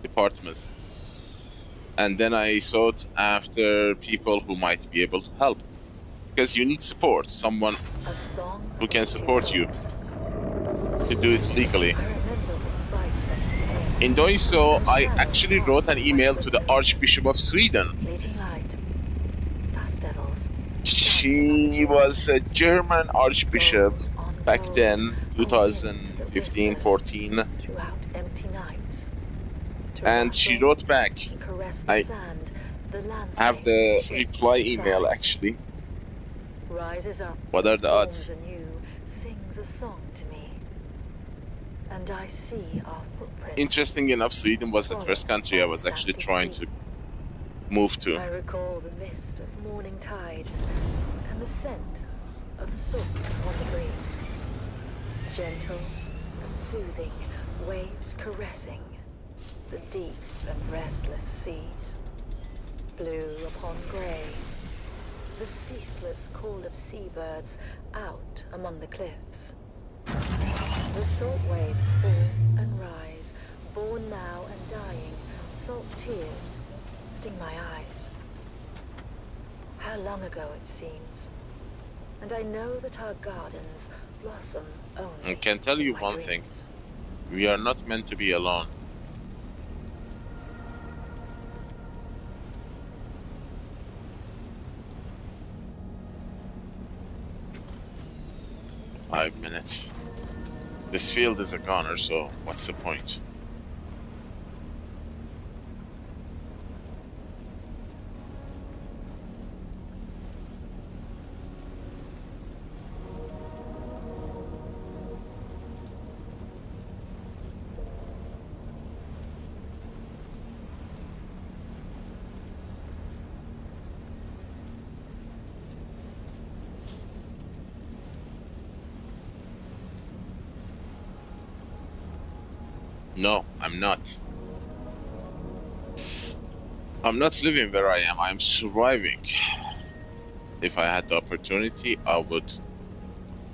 departments. And then I sought after people who might be able to help. Because you need support, someone who can support you to do it legally. In doing so, I actually wrote an email to the Archbishop of Sweden. She was a German Archbishop back then, 2015-14. And she wrote back. I have the reply email actually. Rises up, what are the odds? anew, sings a song to me, and I see our footprints. Interesting enough, Sweden was the first country I was actually trying to move to. I recall the mist of morning tides and the scent of salt on the breeze. Gentle and soothing, waves caressing the deep and restless seas. Blue upon grey, the ceaseless call of seabirds out among the cliffs. The salt waves fall and rise, born now and dying, salt tears sting my eyes. How long ago it seems, and I know that our gardens blossom only. I can tell you one thing, we are not meant to be alone. Five minutes. This field is a goner, so what's the point? No, I'm not. I'm not living where I am, I'm surviving. If I had the opportunity, I would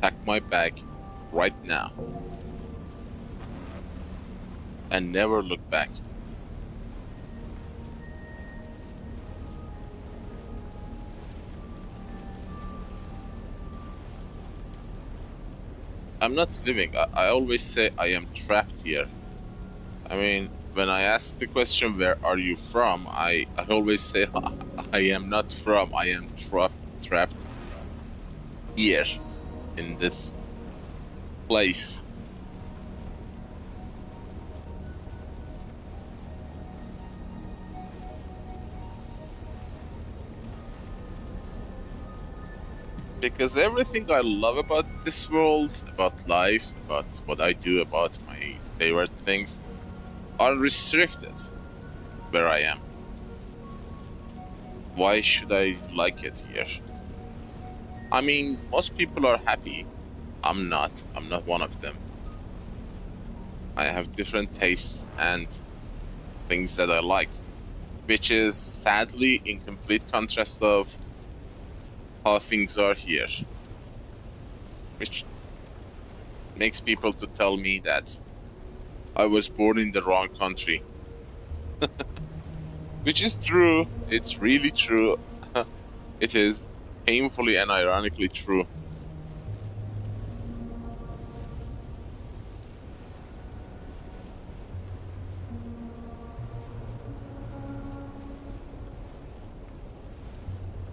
pack my bag right now and never look back. I'm not living. I always say I am trapped here. I mean, when I ask the question, where are you from? I always say, I am not from. I am trapped here, in this place. Because everything I love about this world, about life, about what I do, about my favorite things, are restricted where I am. Why should I like it here? I mean, most people are happy. I'm not. I'm not one of them. I have different tastes, and things that I like, which is sadly in complete contrast of how things are here, which makes people to tell me that I was born in the wrong country. Which is true. It's really true. It is painfully and ironically true.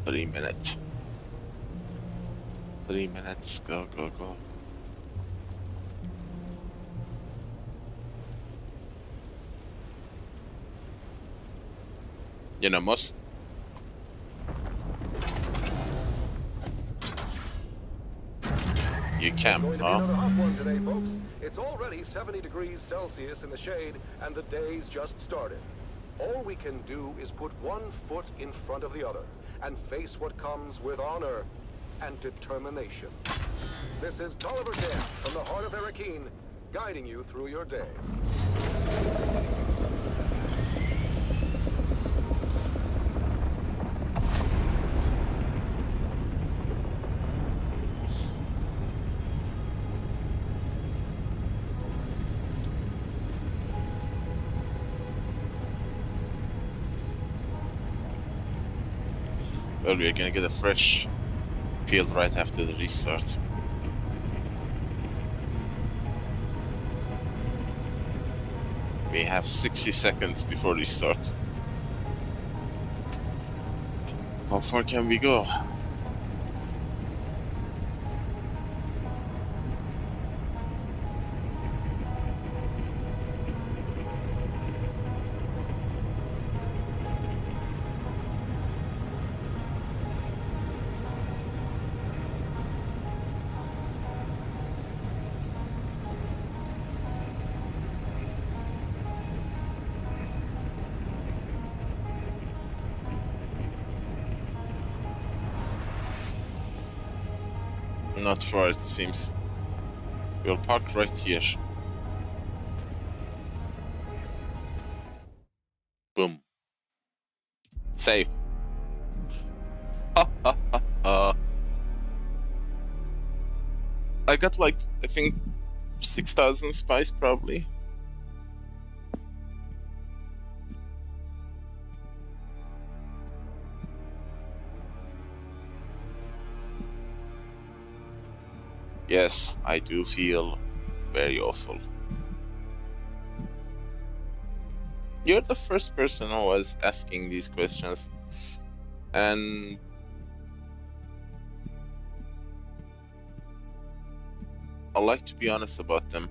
Three minutes. 3 minutes. Go, go, go. You know, most... You camped, huh? Another hot one today, folks. It's already 70 degrees Celsius in the shade, and the day's just started. All we can do is put one foot in front of the other, and face what comes with honor and determination. This is Tolliver Dan from the heart of Arakeen, guiding you through your day. Well, we're gonna get a fresh field right after the restart. We have 60 seconds before restart. How far can we go? Not far, it seems. We'll park right here. Boom. Safe. I got like, I think 6,000 spice probably. Yes, I do feel very awful. You're the first person who was asking these questions, and I like to be honest about them.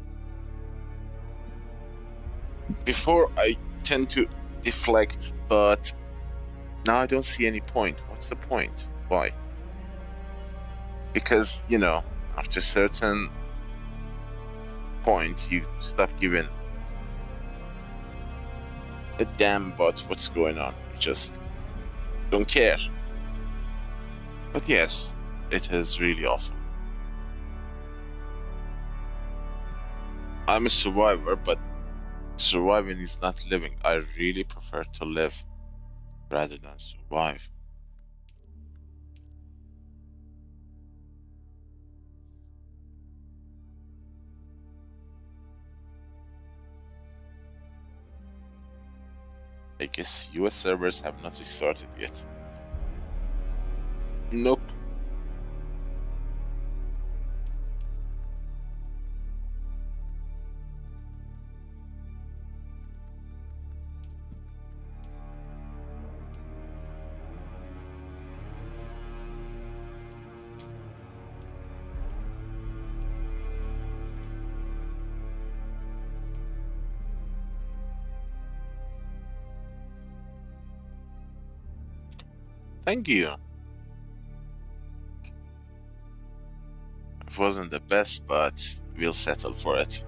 Before I tend to deflect, but now I don't see any point. What's the point? Why? Because, you know, after a certain point, you stop giving a damn about what's going on. You just don't care. But yes, it is really awful. I'm a survivor, but surviving is not living. I really prefer to live rather than survive. I guess US servers have not restarted yet. Nope. Thank you. It wasn't the best, but we'll settle for it.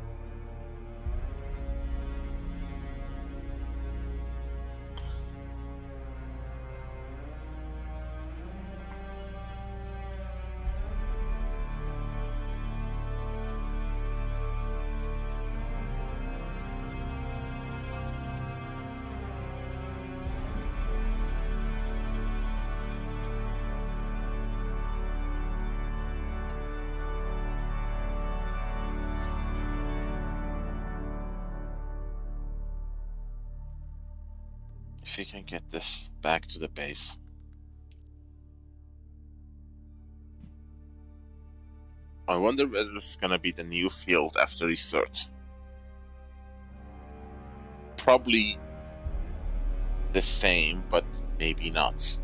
if you can get this back to the base. I wonder whether it's gonna be the new field after restart. Probably the same, but maybe not.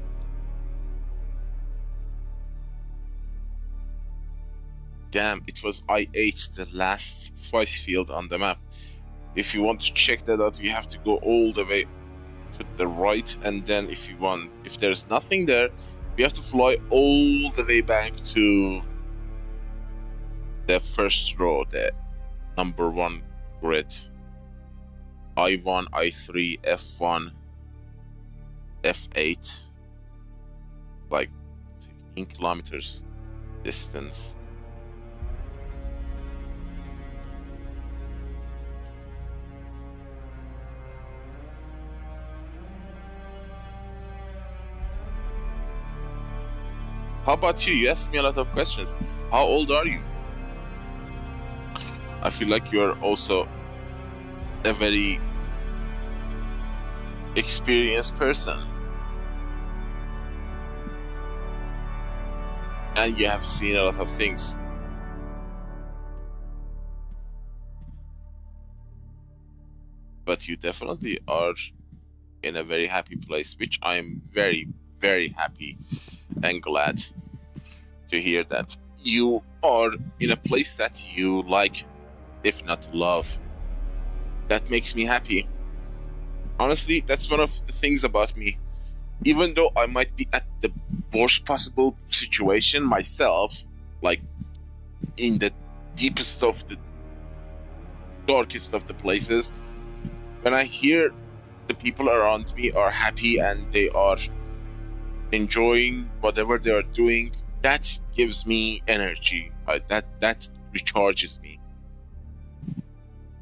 Damn, it was I-8, the last spice field on the map. If you want to check that out, you have to go all the way to the right, and then if there's nothing there, you have to fly all the way back to the first row, the number 1 grid. I1, I3, F1, F8, like 15 kilometers distance. How about you? You asked me a lot of questions. How old are you? I feel like you're also a very experienced person. And you have seen a lot of things. But you definitely are in a very happy place, which I'm very, very happy and glad to hear that you are in a place that you like, if not love. That makes me happy. Honestly, that's one of the things about me. Even though I might be at the worst possible situation myself, like in the deepest of the darkest of the places, when I hear the people around me are happy and they are enjoying whatever they are doing, that gives me energy. That recharges me.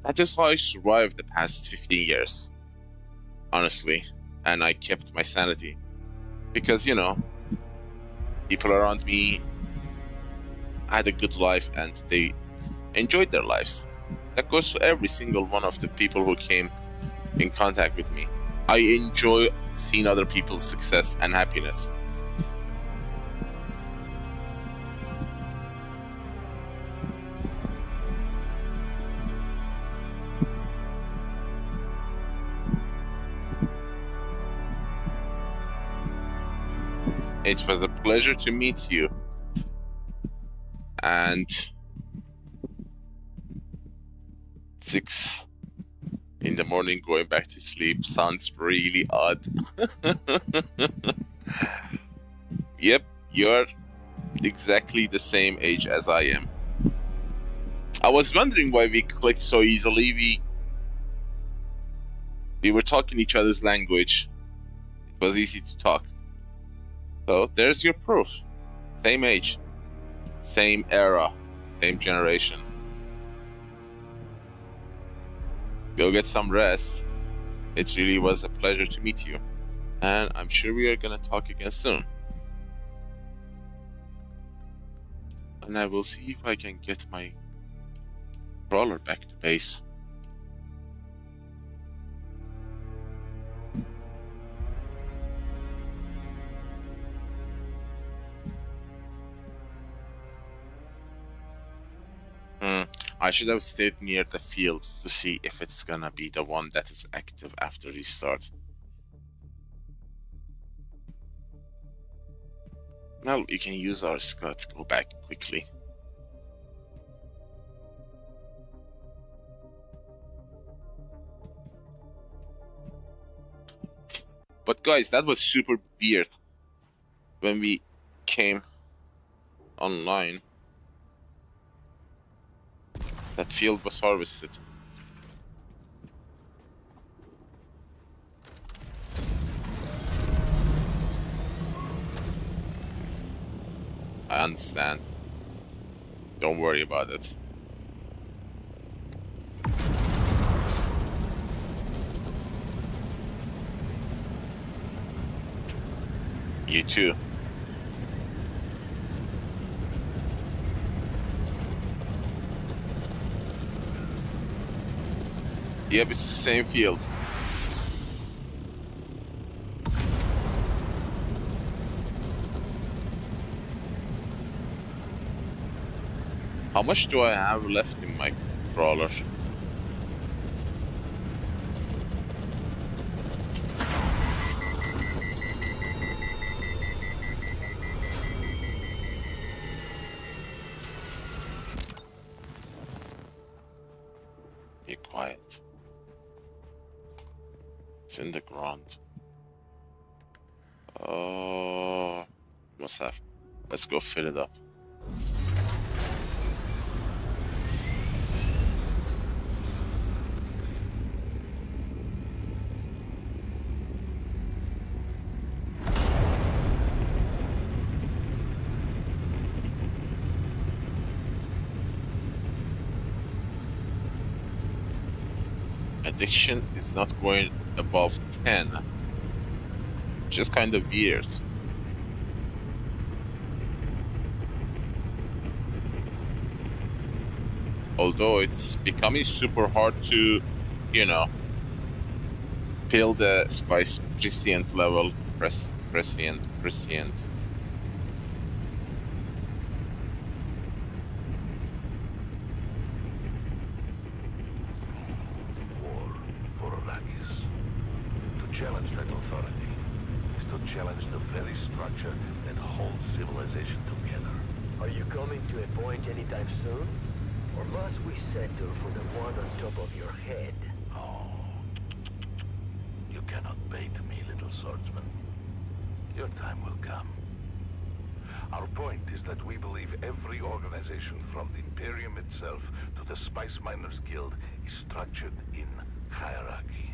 That is how I survived the past 15 years, honestly, and I kept my sanity because, you know, people around me had a good life and they enjoyed their lives. That goes to every single one of the people who came in contact with me. I enjoy seeing other people's success and happiness. It was a pleasure to meet you. And 6 in the morning going back to sleep sounds really odd. Yep, you're exactly the same age as I am. I was wondering why we clicked so easily. We were talking each other's language. It was easy to talk. So there's your proof. Same age, same era, same generation. Go get some rest. It really was a pleasure to meet you. And I'm sure we are gonna talk again soon. And I will see if I can get my crawler back to base. I should have stayed near the field to see if it's gonna be the one that is active after restart. Well, you can use our Scud to go back quickly. But guys, that was super weird when we came online. That field was harvested. I understand. Don't worry about it. You too. Yep, it's the same field. How much do I have left in my crawler? Be quiet. It's in the ground. Oh, must have. Let's go fill it up. Addiction is not going above 10. Just kind of weird. Although it's becoming super hard to, you know, feel the spice prescient level. Prescient. Challenge that authority is to challenge the very structure that holds civilization together. Are you coming to a point anytime soon? Or must we settle for the one on top of your head? Oh. You cannot bait me, little swordsman. Your time will come. Our point is that we believe every organization from the Imperium itself to the Spice Miners Guild is structured in hierarchy.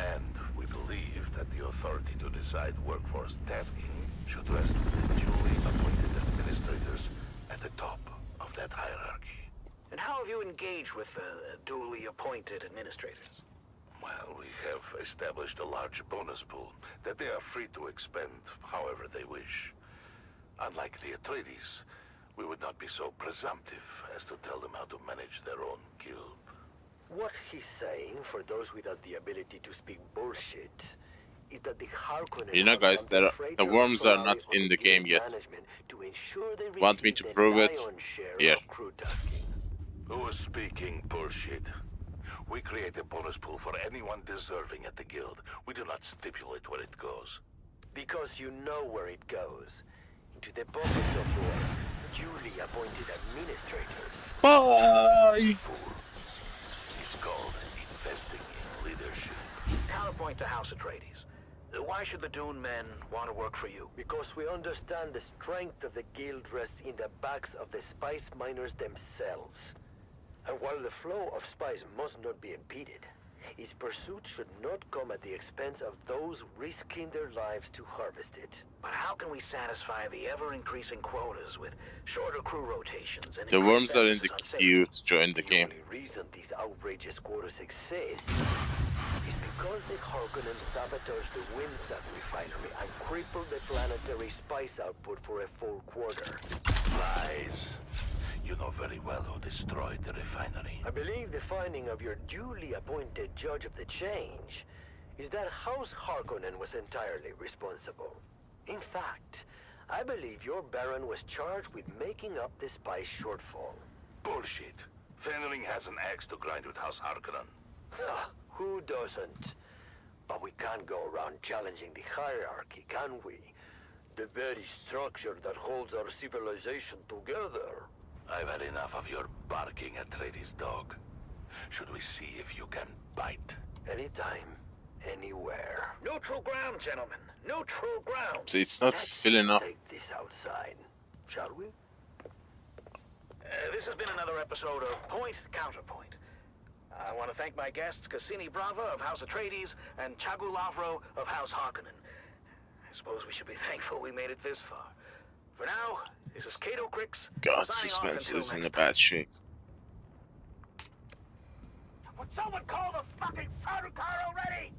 And we believe that the authority to decide workforce tasking should rest with the duly appointed administrators at the top of that hierarchy. And how have you engaged with duly appointed administrators? Well, we have established a large bonus pool that they are free to expend however they wish. Unlike the Atreides, we would not be so presumptive as to tell them how to manage their own guild. What he's saying, for those without the ability to speak bullshit, is that the Harkonnen... You know, guys, the worms are not in the game yet. Want me to prove it? Yeah. Who is speaking bullshit? We create a bonus pool for anyone deserving at the guild. We do not stipulate where it goes. Because you know where it goes. Into the pockets of your duly appointed administrators. Bye! It's called investing in leadership. Counterpoint to House Atreides. Why should the Dune men want to work for you? Because we understand the strength of the guild rests in the backs of the spice miners themselves. And while the flow of spice must not be impeded, its pursuit should not come at the expense of those risking their lives to harvest it. But how can we satisfy the ever-increasing quotas with shorter crew rotations and... The worms are in the queue to join the game. The only reason these outrageous quotas exist is because the Harkonnen sabotaged the Windsat refinery and crippled the planetary spice output for a full quarter. Lies. You know very well who destroyed the refinery. I believe the finding of your duly appointed judge of the change is that House Harkonnen was entirely responsible. In fact, I believe your Baron was charged with making up the spice shortfall. Bullshit. Fenring has an axe to grind with House Harkonnen. Who doesn't? But we can't go around challenging the hierarchy, can we? The very structure that holds our civilization together. I've had enough of your barking Atreides dog. Should we see if you can bite? Anytime, anywhere. Neutral ground, gentlemen. Neutral ground. So it's not filling up. Take this outside, shall we? This has been another episode of Point Counterpoint. I want to thank my guests Cassini Brava of House Atreides and Chagu Lavro of House Harkonnen. I suppose we should be thankful we made it this far. For now, this is Cato Crix. God, suspense is in a bad shape. Would someone call the fucking Sarukar already?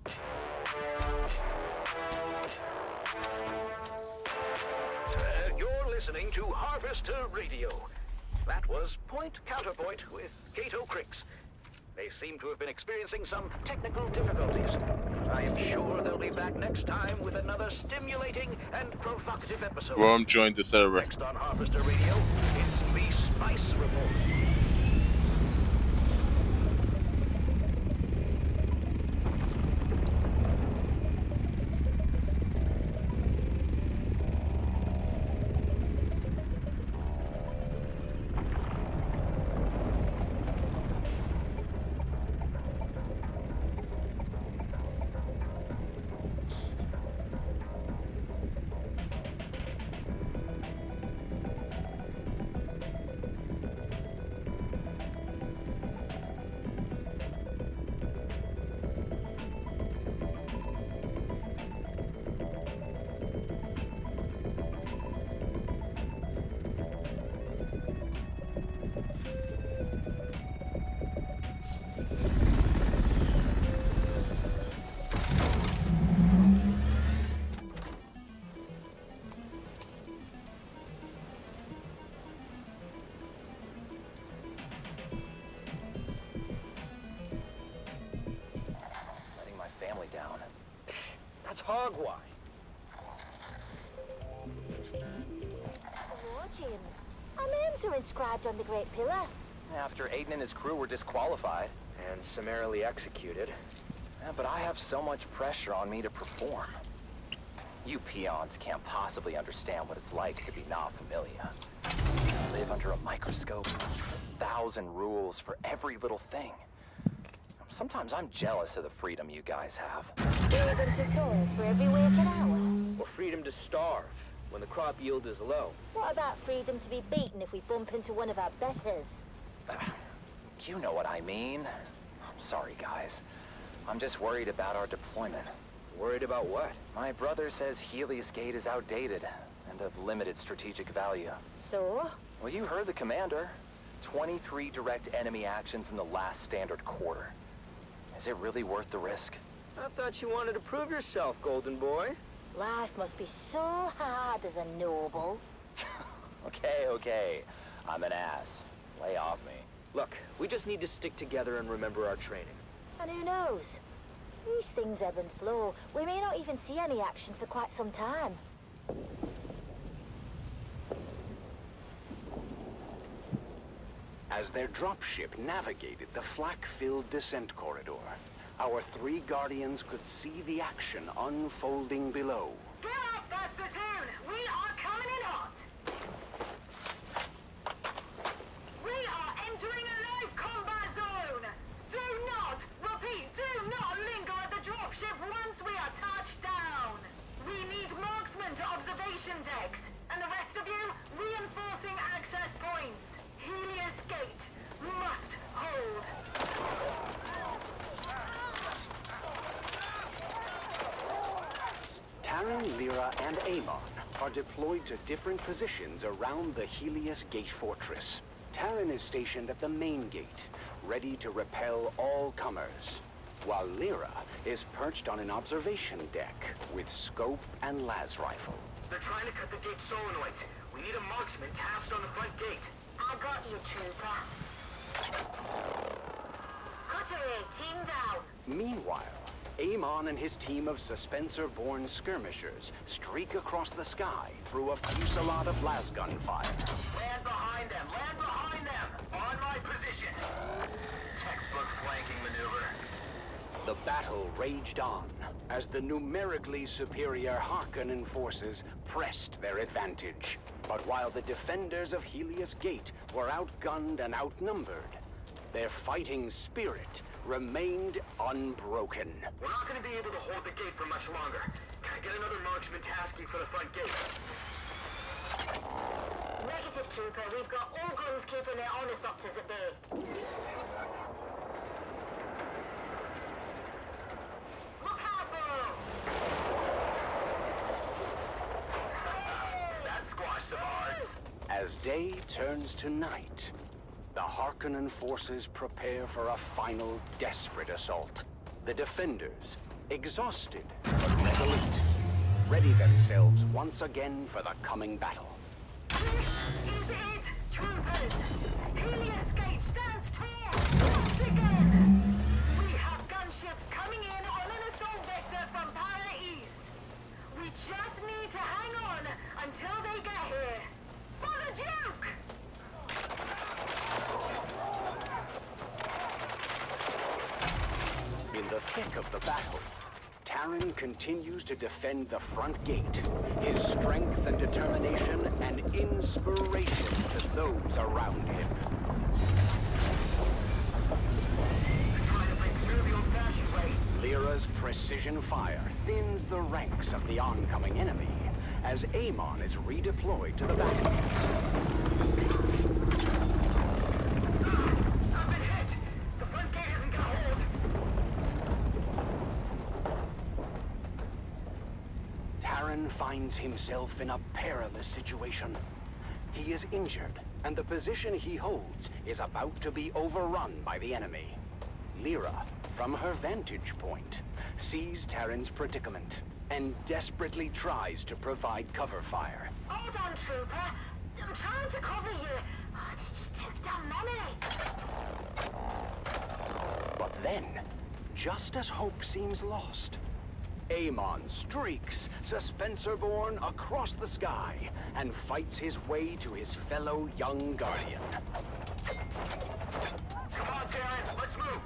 You're listening to Harvester Radio. That was Point Counterpoint with Cato Crix. They seem to have been experiencing some technical difficulties. I am sure they'll be back next time with another stimulating and provocative episode. Worm joined the server. Next on Harvester Radio, it's the Ice Revolt. That's hogwash. Hello, Jim. Our names are inscribed on the Great Pillar. After Aiden and his crew were disqualified. And summarily executed. Yeah, but I have so much pressure on me to perform. You peons can't possibly understand what it's like to be not familiar. Live under a microscope, 1,000 rules for every little thing. Sometimes I'm jealous of the freedom you guys have. Freedom to toil for every waking hour. Or freedom to starve when the crop yield is low. What about freedom to be beaten if we bump into one of our betters? You know what I mean. I'm sorry, guys. I'm just worried about our deployment. Worried about what? My brother says Helios Gate is outdated and of limited strategic value. So? Well, you heard the commander. 23 direct enemy actions in the last standard quarter. Is it really worth the risk? I thought you wanted to prove yourself, Golden Boy. Life must be so hard as a noble. Okay. I'm an ass. Lay off me. Look, we just need to stick together and remember our training. And who knows? These things ebb and flow. We may not even see any action for quite some time. As their dropship navigated the flak-filled descent corridor, our 3 Guardians could see the action unfolding below. Get up, that's the tune! We are coming in hot! We are entering a live combat zone! Do not, repeat, do not linger at the dropship once we are touched down! We need marksman to observation decks, and the rest of you, reinforcing access points. Helios Gate must hold. Terran, Lyra, and Amon are deployed to different positions around the Helios Gate fortress. Terran is stationed at the main gate, ready to repel all comers, while Lyra is perched on an observation deck with scope and las rifle. They're trying to cut the gate solenoids. We need a marksman tasked on the front gate. I got you, trooper. Cuttery, team down. Meanwhile, Amon and his team of suspensor-born skirmishers streak across the sky through a fusillade of lasgun fire. Land behind them! Land behind them! On my position! Textbook flanking maneuver. The battle raged on as the numerically superior Harkonnen forces pressed their advantage. But while the defenders of Helios Gate were outgunned and outnumbered, their fighting spirit remained unbroken. We're not going to be able to hold the gate for much longer. Can I get another marksman tasking for the front gate? Negative, trooper. We've got all guns keeping their ornithopters at bay. Look out, Burrow! That squashed some odds. As day turns to night, the Harkonnen forces prepare for a final desperate assault. The defenders, exhausted but resolute, ready themselves once again for the coming battle. This is it, troopers! Helios Gate stands tall! Once again! We have gunships coming in on an assault vector from Para East. We just need to hang on until they get here. For the Duke! thick of the battle, Taran continues to defend the front gate, his strength and determination an inspiration to those around him. They're trying to break through the old-fashioned way. Lyra's precision fire thins the ranks of the oncoming enemy as Amon is redeployed to the battlefield. I've been hit! The front gate isn't gonna hold! Taran finds himself in a perilous situation. He is injured, and the position he holds is about to be overrun by the enemy. Lyra, from her vantage point, sees Taran's predicament and desperately tries to provide cover fire. Hold on, Trooper. I'm trying to cover you. Oh, there's just too damn many. But then, just as hope seems lost, Amon streaks, Suspensor-born, across the sky and fights his way to his fellow young guardian. Come on, Taran, let's move.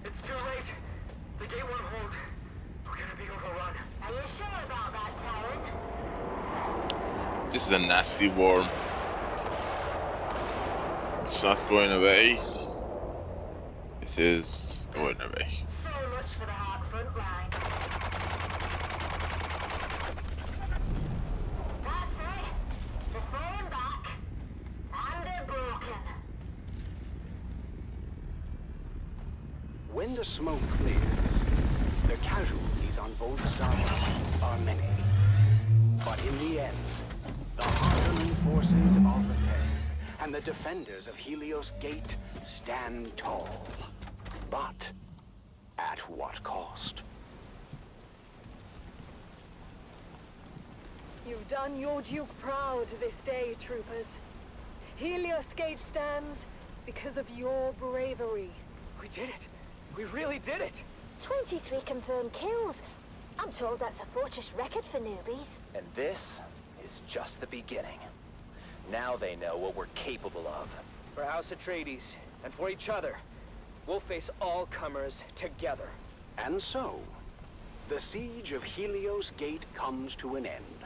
It's too late. The gate won't hold. We're gonna be overrun. Are you sure about that, Taran? This is a nasty worm. It's not going away. It is going away. So much for the hard front line. That's it. They're falling back. And they're broken. When the smoke clears, the casualties on both sides are many. But in the end, the Harkonnen forces are prepared, and the defenders of Helios Gate stand tall. But at what cost? You've done your Duke proud this day, troopers. Helios Gate stands because of your bravery. We did it. We really did it. 23 confirmed kills. I'm told that's a fortress record for newbies. And this is just the beginning. Now they know what we're capable of. For House Atreides, and for each other, we'll face all comers together. And so, the siege of Helios Gate comes to an end,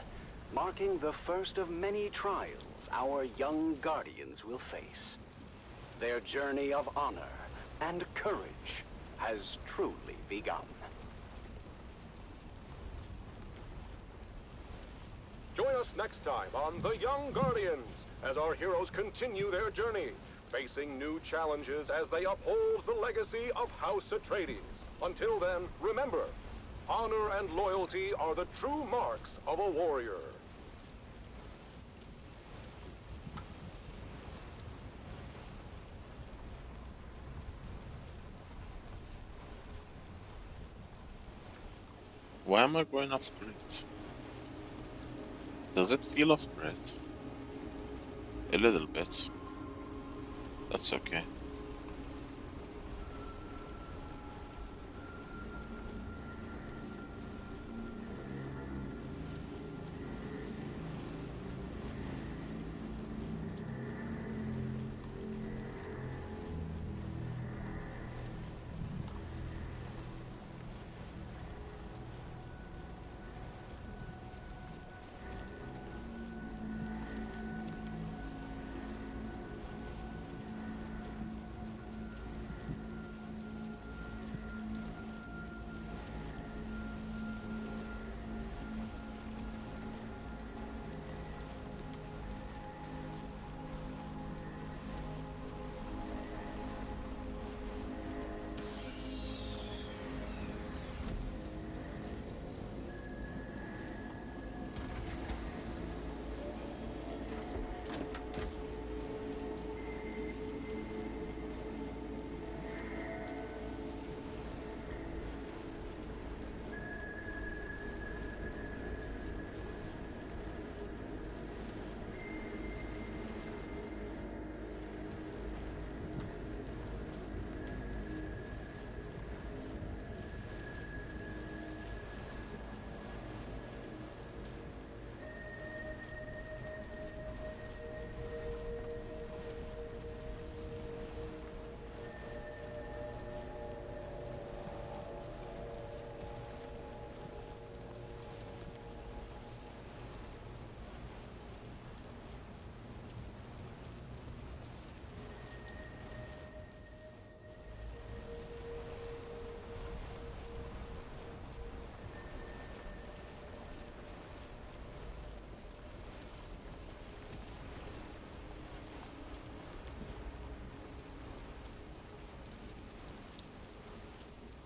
marking the first of many trials our young guardians will face. Their journey of honor and courage has truly begun. Join us next time on The Young Guardians as our heroes continue their journey, facing new challenges as they uphold the legacy of House Atreides. Until then, remember, honor and loyalty are the true marks of a warrior. Why am I going off grid? Does it feel off grid? A little bit. That's okay.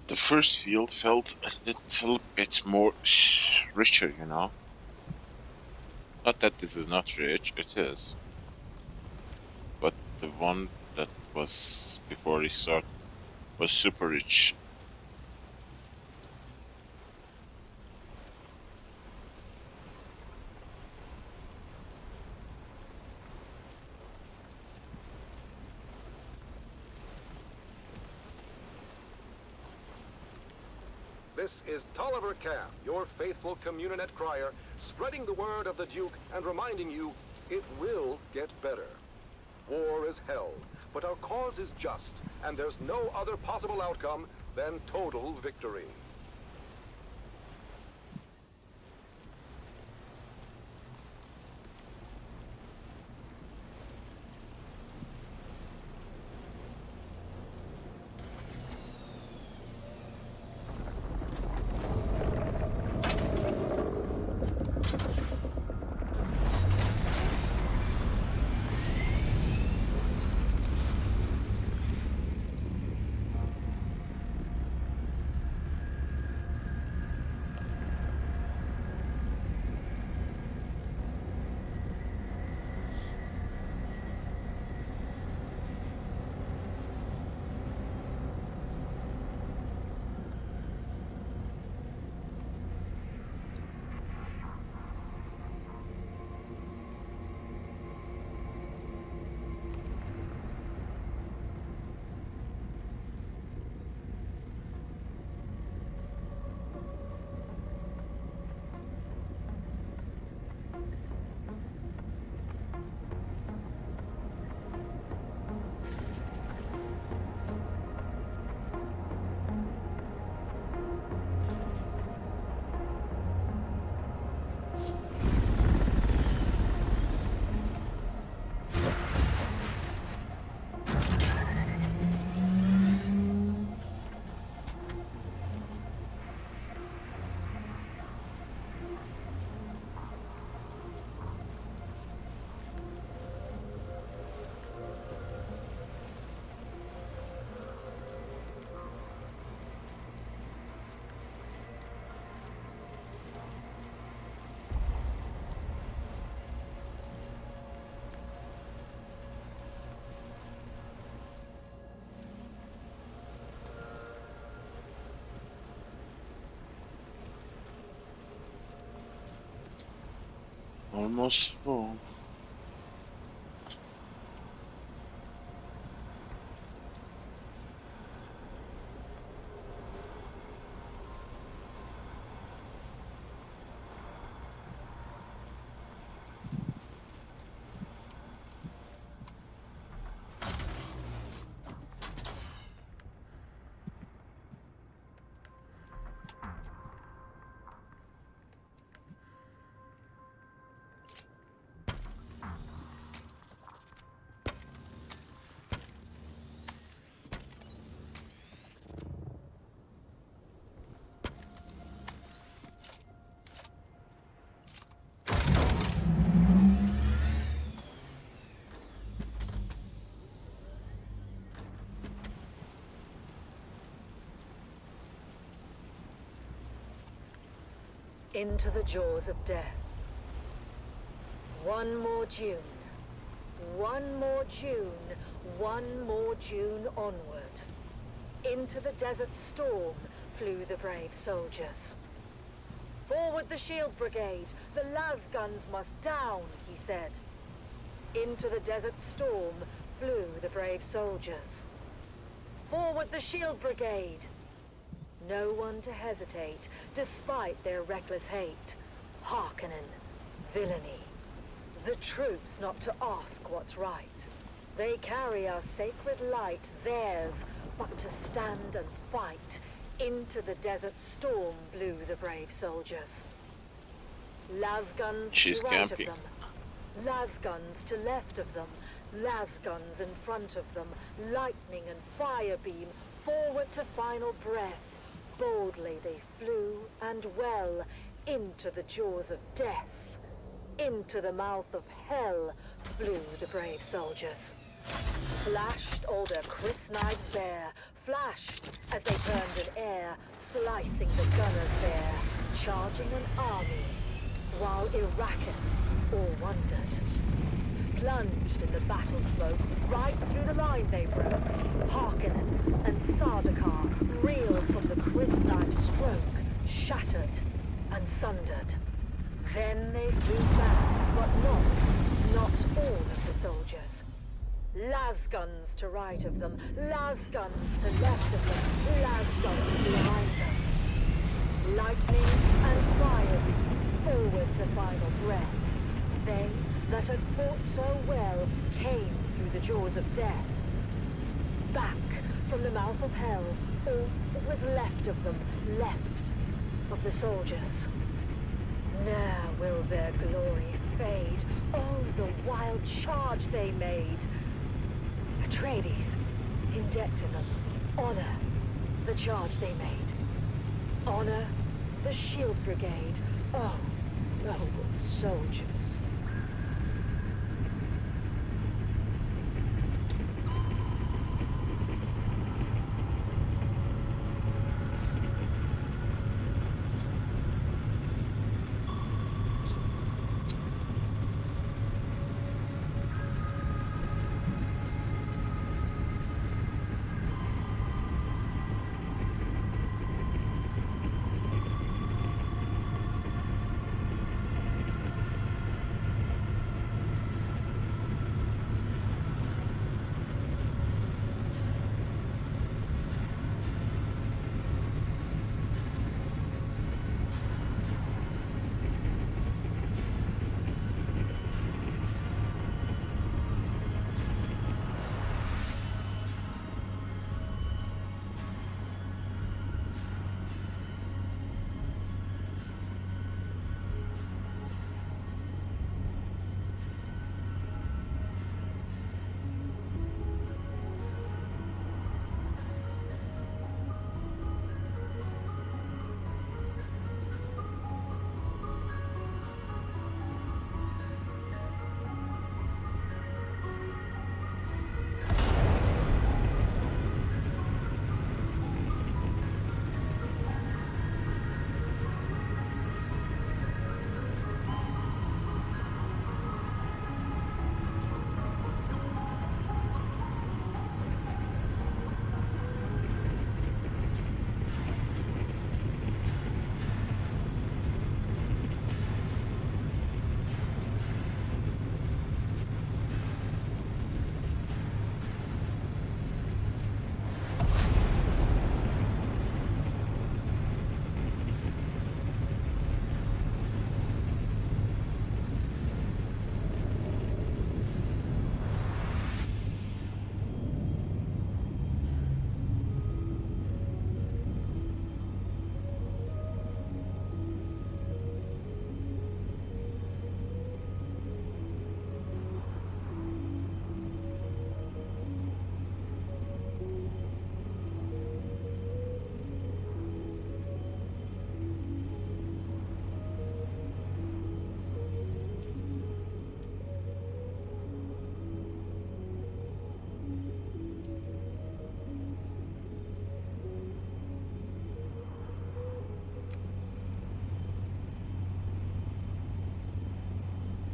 the first field felt a little bit more richer, you know. Not that this is not rich, it is. But the one that was before restart was super rich. This is Tolliver Cam, your faithful Communinet crier, spreading the word of the Duke and reminding you it will get better. War is hell, but our cause is just, and there's no other possible outcome than total victory. Almost full. Into the jaws of death. One more June. One more June. One more June onward. Into the desert storm flew the brave soldiers. Forward the shield brigade! The las guns must down, he said. Into the desert storm flew the brave soldiers. Forward the shield brigade! No one to hesitate, despite their reckless hate. Harkonnen, villainy. The troops not to ask what's right. They carry our sacred light, theirs, but to stand and fight. Into the desert storm blew the brave soldiers. Lasguns to right of them. Lasguns to left of them. Lasguns in front of them. Lightning and fire beam, forward to final breath. Boldly they flew, and well, into the jaws of death. Into the mouth of hell flew the brave soldiers. Flashed all their crisp knives bare, flashed as they turned in air, slicing the gunners there, charging an army, while Arrakis all wondered. Plunged in the battle smoke, right through the line they broke. Harkonnen and Sardaukar reeled from the crystalline stroke, shattered and sundered. Then they flew back, but not all of the soldiers. Lasguns to right of them, lasguns to left of them, lasguns behind them. Lightning and fire beat forward to final breath. They that had fought so well came through the jaws of death. Back from the mouth of hell, all that was left of them, left of the soldiers. Ne'er will their glory fade. Oh, the wild charge they made. Atreides, in debt to them, honor the charge they made. Honor the Shield Brigade. Oh, noble soldiers.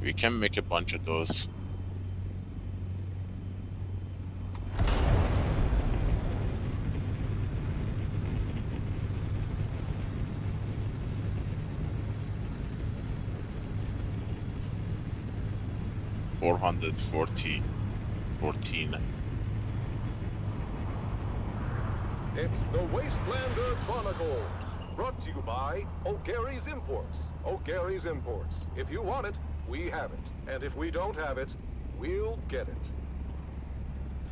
We can make a bunch of those. $440, 14. It's the Wastelander Chronicle, brought to you by O'Gary's Imports. O'Gary's Imports. If you want it, we have it. And if we don't have it, we'll get it.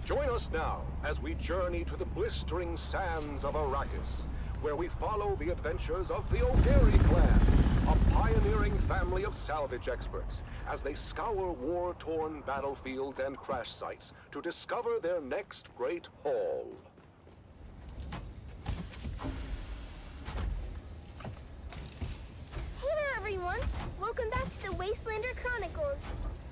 Join us now as we journey to the blistering sands of Arrakis, where we follow the adventures of the O'Gary clan, a pioneering family of salvage experts, as they scour war-torn battlefields and crash sites to discover their next great haul. Hey there, everyone! Welcome back to the Wastelander Chronicles.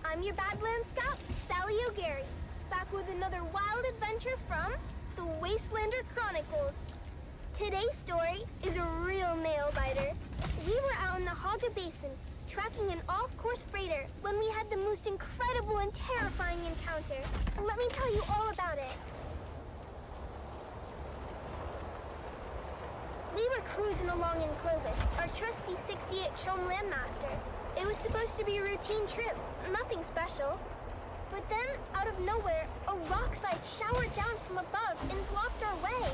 I'm your Badlands Scout, Sally O'Gary, back with another wild adventure from the Wastelander Chronicles. Today's story is a real nail-biter. We were out in the Haga Basin, tracking an off-course freighter when we had the most incredible and terrifying encounter. Let me tell you all about it. We were cruising along in Clovis, our trusty 68 Shom Landmaster. It was supposed to be a routine trip, nothing special. But then, out of nowhere, a rock slide showered down from above and blocked our way.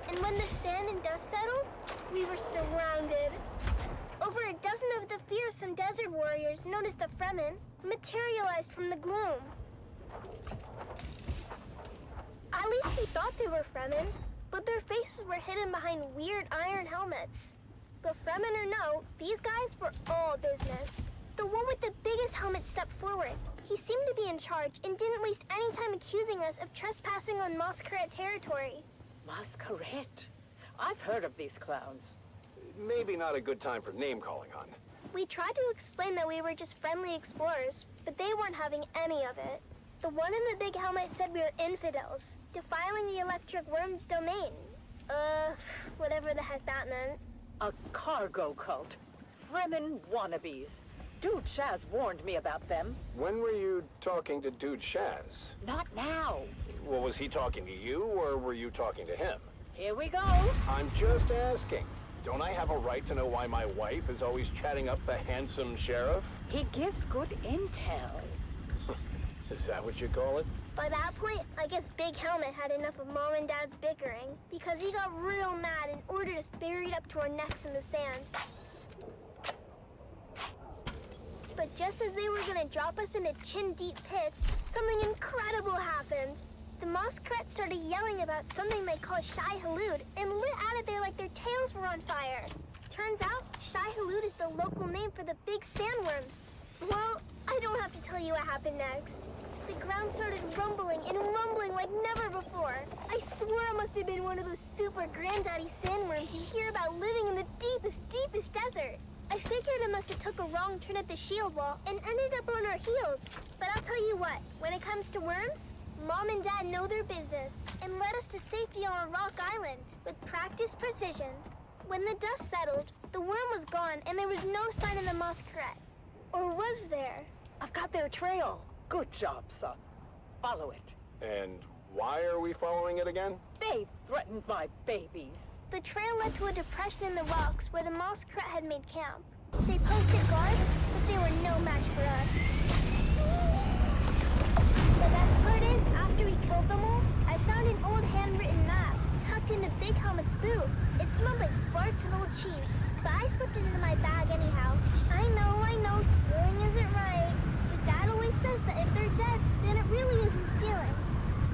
And when the sand and dust settled, we were surrounded. Over a dozen of the fearsome desert warriors, known as the Fremen, materialized from the gloom. At least we thought they were Fremen, but their faces were hidden behind weird iron helmets. But Fremen or no, these guys were all business. The one with the biggest helmet stepped forward. He seemed to be in charge and didn't waste any time accusing us of trespassing on Masquerade territory. Masquerade? I've heard of these clowns. Maybe not a good time for name-calling, hon. We tried to explain that we were just friendly explorers, but they weren't having any of it. The one in the big helmet said we were infidels, defiling the electric worm's domain. Whatever the heck that meant. A cargo cult. Fremen wannabes. Dude Shaz warned me about them. When were you talking to Dude Shaz? Not now. Well, was he talking to you, or were you talking to him? Here we go. I'm just asking. Don't I have a right to know why my wife is always chatting up the handsome sheriff? He gives good intel. Is that what you call it? By that point, I guess Big Helmet had enough of Mom and Dad's bickering, because he got real mad and ordered us buried up to our necks in the sand. But just as they were gonna drop us into chin-deep pits, something incredible happened. The Moskret started yelling about something they call Shai Halud and lit out of there like their tails were on fire. Turns out, Shai Halud is the local name for the big sandworms. Well, I don't have to tell you what happened next. The ground started rumbling and rumbling like never before. I swear it must have been one of those super granddaddy sandworms you hear about living in the deepest desert. I figured it must have took a wrong turn at the shield wall and ended up on our heels. But I'll tell you what, when it comes to worms, Mom and Dad know their business and led us to safety on a rock island with practiced precision. When the dust settled, the worm was gone and there was no sign of the Moskret. Or was there? I've got their trail. Good job, son. Follow it. And why are we following it again? They threatened my babies. The trail led to a depression in the rocks where the Moskret had made camp. They posted guard, but they were no match for us. The best part is, after we killed them all, I found an old handwritten map tucked into Big Helmet's boot. It smelled like farts and old cheese, but I slipped it into my bag anyhow. I know, stealing isn't right. But Dad always says that if they're dead, then it really isn't stealing.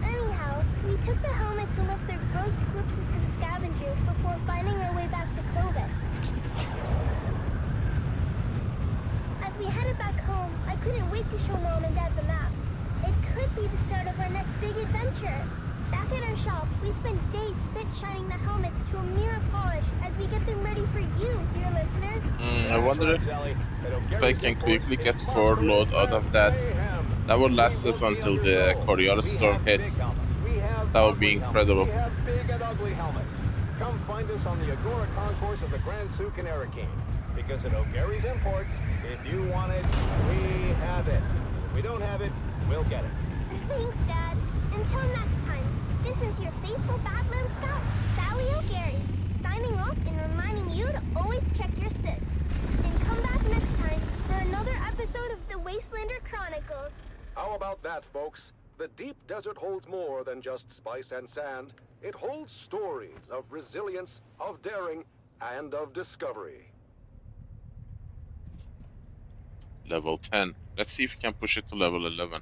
Anyhow, we took the helmets and left their gross corpses to the scavengers before finding our way back to Clovis. As we headed back home, I couldn't wait to show Mom and Dad the map. It could be the start of our next big adventure. Back at our shop, we spent days spit shining the helmets to a mirror polish as we get them ready for you, dear listeners. I wonder if I can quickly get 4 load out of that. That would last us until the Coriolis Storm hits. That would be incredible. We have big and ugly helmets. Come find us on the Agora concourse of the Grand Souk in Arakeen. Because at O'Gary's Imports, if you want it, we have it. If we don't have it, we'll get it. Thanks, Dad. Until next time, this is your faithful Badland Scout, Sally O'Gary, signing off and reminding you to always check your sits. And come back next time for another episode of the Wastelander Chronicles. How about that, folks? The deep desert holds more than just spice and sand. It holds stories of resilience, of daring, and of discovery. Level 10. Let's see if we can push it to level 11.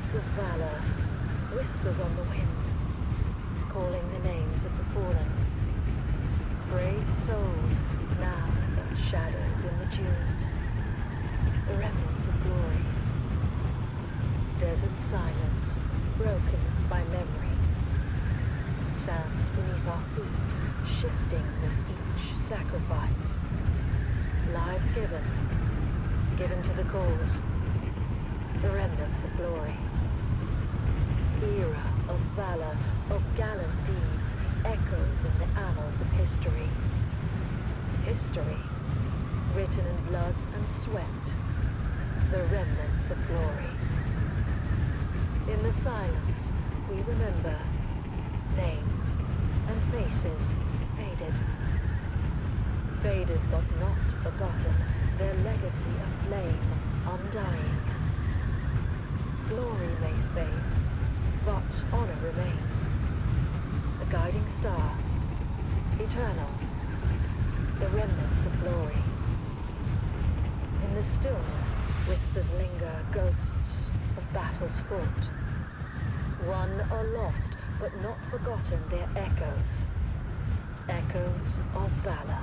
Sounds of valor, whispers on the wind, calling the names of the fallen. Brave souls, now the shadows in the dunes, the remnants of glory. Desert silence, broken by memory. Sand beneath our feet, shifting with each sacrifice. Lives given to the cause. The remnants of glory. Era of valor, of gallant deeds, echoes in the annals of history. History, written in blood and sweat. The remnants of glory. In the silence, we remember names and faces faded. Faded but not forgotten, their legacy a flame undying. Glory may fade, but honor remains. A guiding star, eternal, the remnants of glory. In the stillness, whispers linger, ghosts of battles fought. Won or lost, but not forgotten, their echoes. Echoes of valor.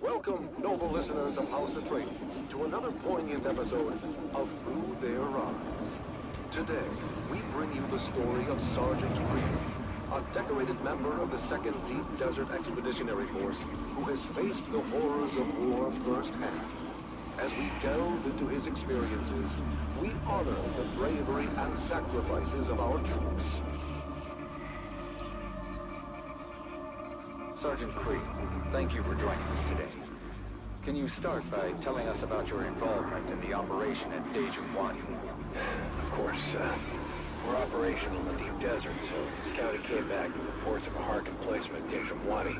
Welcome, noble listeners of House Atreides, to another poignant episode of Through Their Eyes. Today, we bring you the story of Sergeant Creel, a decorated member of the 2nd Deep Desert Expeditionary Force who has faced the horrors of war firsthand. As we delve into his experiences, we honor the bravery and sacrifices of our troops. Sergeant Creel, thank you for joining us today. can you start by telling us about your involvement in the operation at Dejun Wadi? Of course, we're operational in the deep desert, so Scouty came back with reports of a Harkin placement at Dejun Wadi.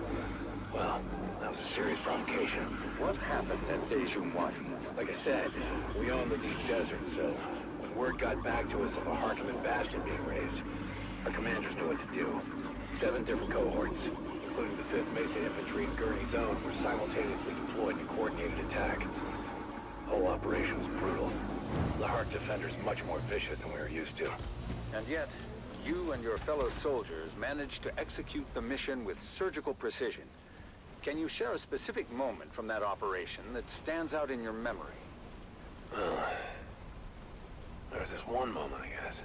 Well, that was a serious provocation. What happened at Dejun Wadi? Like I said, we own the deep desert, so when word got back to us of a Harkonnen bastion being raised, our commanders knew what to do. 7 different cohorts, including the 5th Mesa Infantry and Gurney Zone, were simultaneously deployed in a coordinated attack. The whole operation was brutal. The Hark defenders much more vicious than we were used to. And yet, you and your fellow soldiers managed to execute the mission with surgical precision. Can you share a specific moment from that operation that stands out in your memory? Well, there was this one moment, I guess.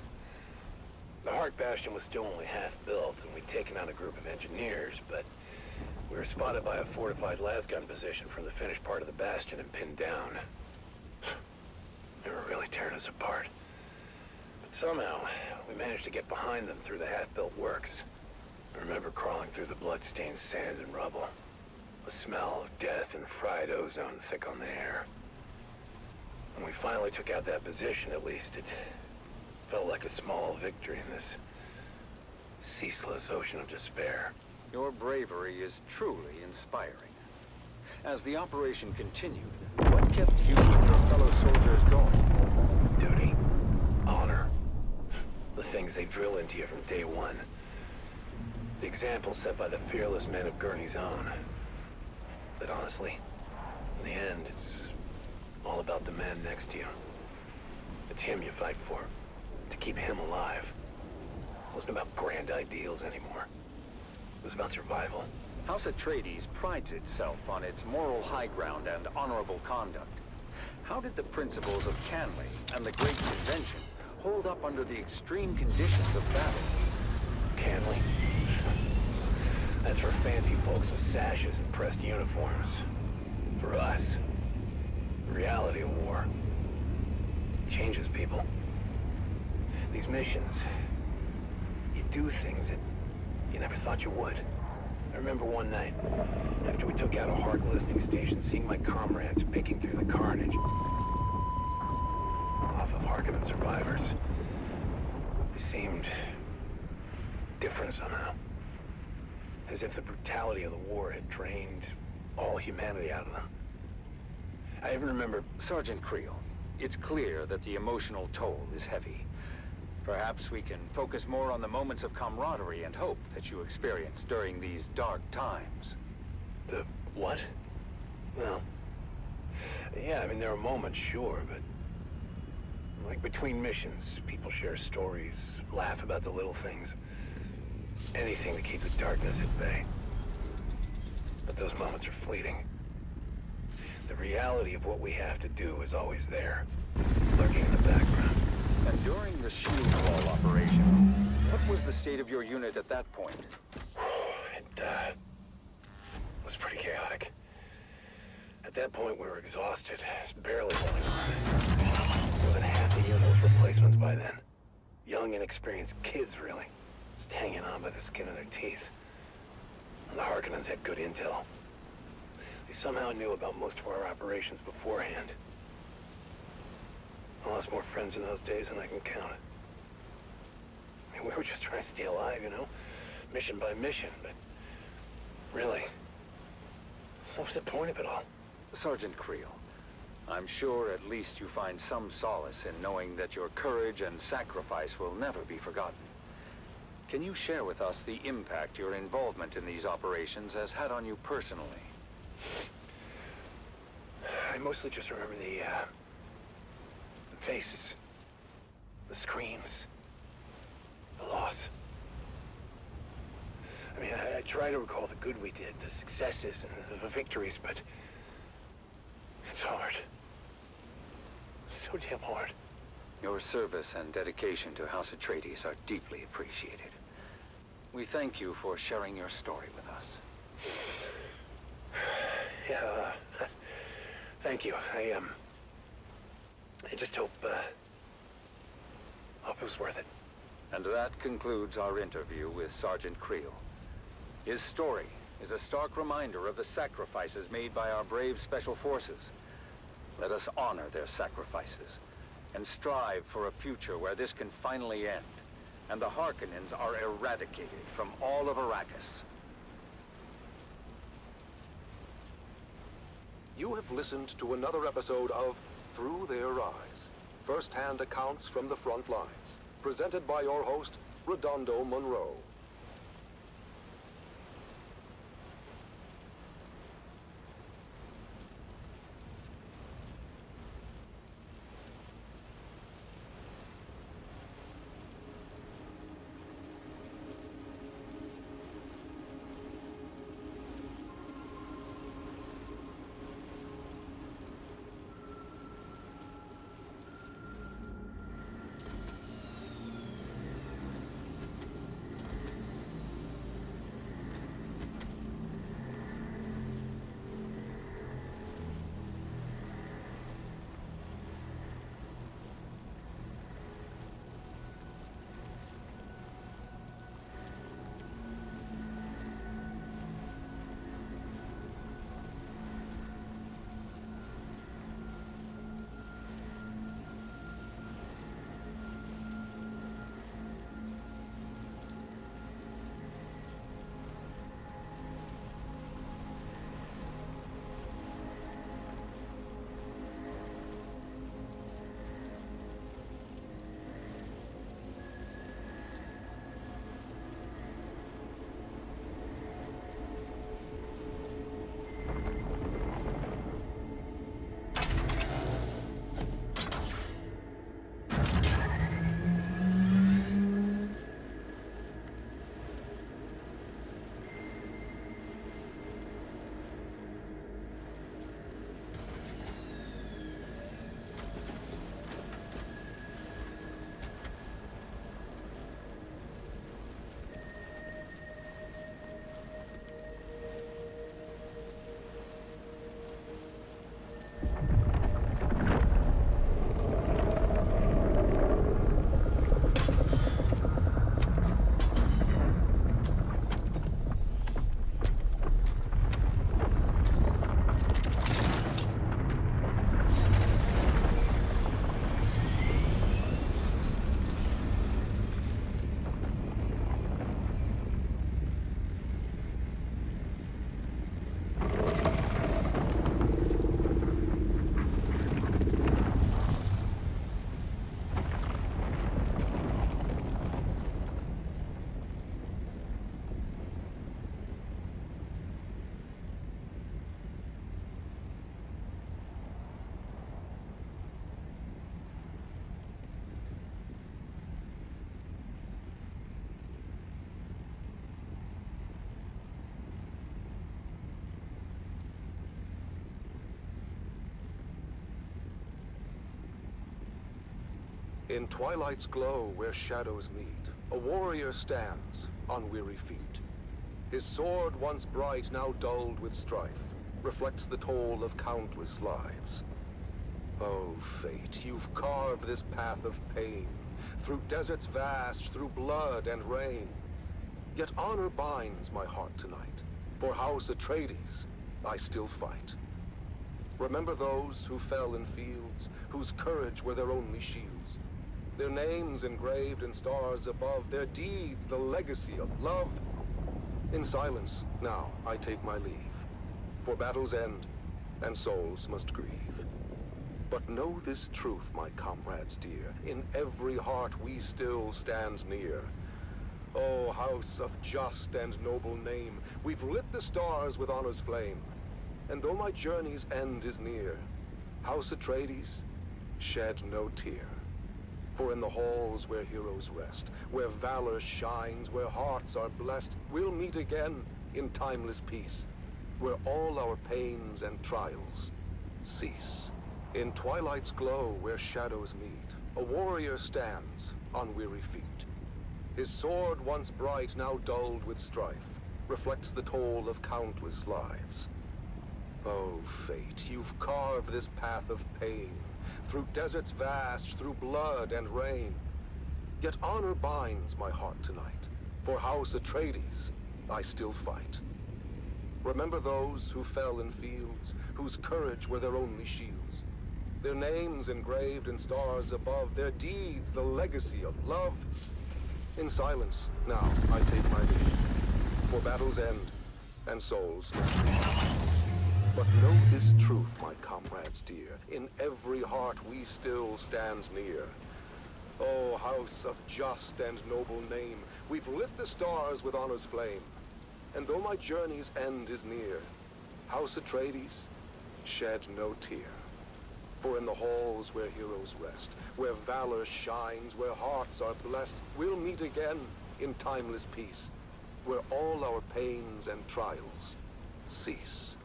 The Hark Bastion was still only half built, and we'd taken out a group of engineers, but we were spotted by a fortified lasgun position from the finished part of the bastion and pinned down. They were really tearing us apart. But somehow, we managed to get behind them through the half-built works. I remember crawling through the blood-stained sand and rubble. The smell of death and fried ozone thick on the air. When we finally took out that position, at least, it felt like a small victory in this ceaseless ocean of despair. Your bravery is truly inspiring. As the operation continued, what kept you and your fellow soldiers going? Duty. Honor. The things they drill into you from day one. The example set by the fearless men of Gurney Zone. But honestly, in the end, it's all about the man next to you. It's him you fight for. To keep him alive. It wasn't about grand ideals anymore. It was about survival. House Atreides prides itself on its moral high ground and honorable conduct. How did the principles of Canley and the Great Convention hold up under the extreme conditions of battle? Canley? That's for fancy folks with sashes and pressed uniforms. For us, the reality of war changes people. These missions, you do things that you never thought you would. I remember one night, after we took out a Hark listening station, seeing my comrades picking through the carnage off of Harkonnen survivors. They seemed different somehow. As if the brutality of the war had drained all humanity out of them. I even remember... Sergeant Creel, it's clear that the emotional toll is heavy. Perhaps we can focus more on the moments of camaraderie and hope that you experienced during these dark times. The what? Well, yeah, I mean, there are moments, sure, but... like between missions, people share stories, laugh about the little things. Anything to keep the darkness at bay. But those moments are fleeting. The reality of what we have to do is always there, lurking in the background. And during the shield wall operation, what was the state of your unit at that point? It was pretty chaotic. At that point, we were exhausted, barely holding on. More than half the unit was replacements by then. Young, inexperienced kids, really. Just hanging on by the skin of their teeth. And the Harkonnens had good intel. They somehow knew about most of our operations beforehand. I lost more friends in those days than I can count. I mean, we were just trying to stay alive, you know? Mission by mission, but... really? What was the point of it all? Sergeant Creel, I'm sure at least you find some solace in knowing that your courage and sacrifice will never be forgotten. Can you share with us the impact your involvement in these operations has had on you personally? I mostly just remember the faces, the screams, the loss. I mean, I try to recall the good we did, the successes and the victories, but it's hard. So damn hard. Your service and dedication to House Atreides are deeply appreciated. We thank you for sharing your story with us. Yeah, thank you. I just hope it was worth it. And that concludes our interview with Sergeant Creel. His story is a stark reminder of the sacrifices made by our brave special forces. Let us honor their sacrifices and strive for a future where this can finally end and the Harkonnens are eradicated from all of Arrakis. You have listened to another episode of Through Their Eyes, first-hand accounts from the front lines, presented by your host, Redondo Monroe. In twilight's glow where shadows meet, a warrior stands on weary feet. His sword, once bright, now dulled with strife, reflects the toll of countless lives. Oh, fate, you've carved this path of pain, through deserts vast, through blood and rain. Yet honor binds my heart tonight. For House Atreides, I still fight. Remember those who fell in fields, whose courage were their only shields. Their names engraved in stars above, their deeds the legacy of love. In silence, now, I take my leave. For battles end, and souls must grieve. But know this truth, my comrades dear, in every heart we still stand near. O house of just and noble name, we've lit the stars with honor's flame. And though my journey's end is near, House Atreides, shed no tear. For in the halls where heroes rest, where valor shines, where hearts are blessed, we'll meet again in timeless peace, where all our pains and trials cease. In twilight's glow where shadows meet, a warrior stands on weary feet. His sword, once bright, now dulled with strife, reflects the toll of countless lives. Oh, fate, you've carved this path of pain, through deserts vast, through blood and rain. Yet honor binds my heart tonight. For House Atreides, I still fight. Remember those who fell in fields, whose courage were their only shields. Their names engraved in stars above, their deeds the legacy of love. In silence, now I take my leave, for battles end, and souls must be. But know this truth, my comrades dear, in every heart we still stand near. O house of just and noble name, we've lit the stars with honor's flame. And though my journey's end is near, House Atreides, shed no tear. For in the halls where heroes rest, where valor shines, where hearts are blessed, we'll meet again in timeless peace, where all our pains and trials cease.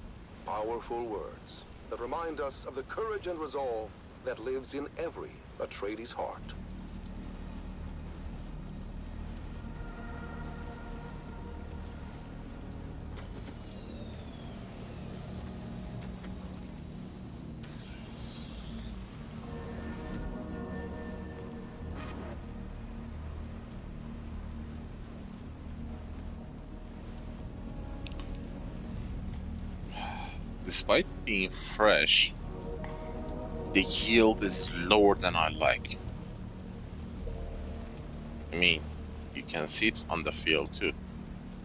Powerful words that remind us of the courage and resolve that lives in every Atreides heart. Despite being fresh, the yield is lower than I like. I mean, you can see it on the field too.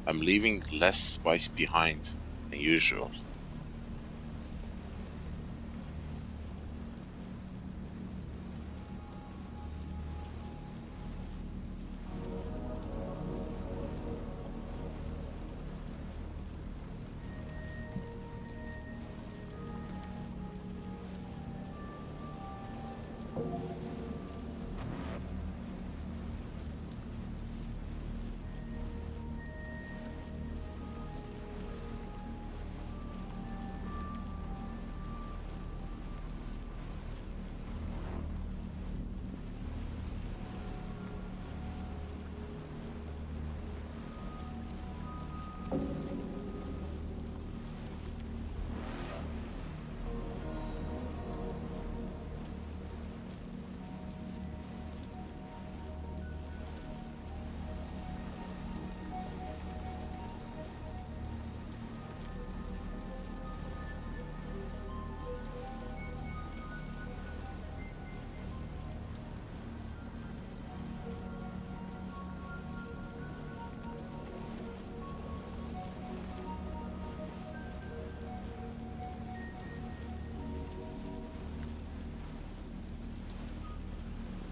I'm leaving less spice behind than usual.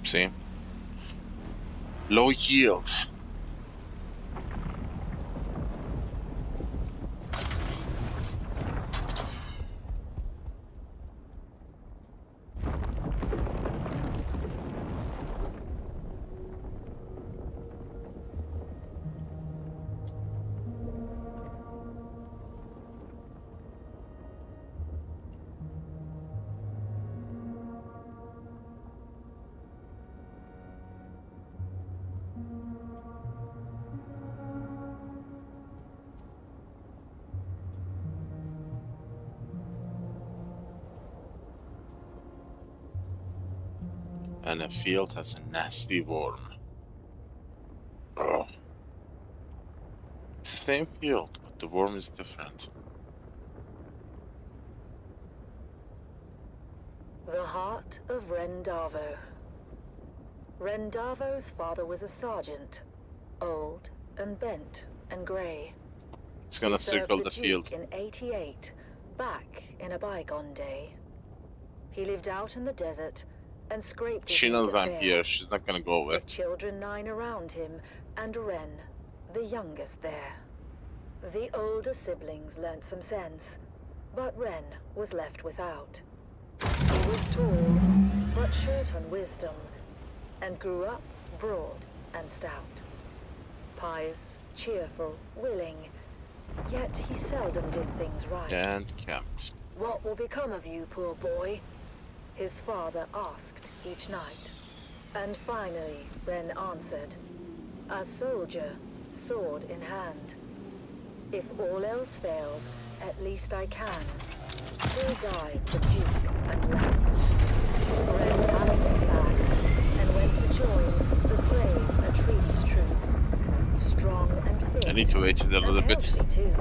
See? Low yield. And a field has a nasty worm. Oh. It's the same field, but the worm is different. The heart of Rendavo. Rendavo's father was a sergeant, old and bent and grey. It's gonna circle the field. In 88, back in a bygone day. He lived out in the desert and scraped. She knows I'm here. She's not gonna go away. With children 9 around him, and Ren, the youngest there. The older siblings learnt some sense, but Ren was left without. He was tall, but short on wisdom, and grew up broad and stout. Pious, cheerful, willing, yet he seldom did things right. And camped. What will become of you, poor boy? His father asked each night. And finally, Ren answered, a soldier, sword in hand. If all else fails, at least I can. So died the Duke and left. Ren packed his bag and went to join the brave Atreides troop. Strong and fit. I need to wait a little bit. Too.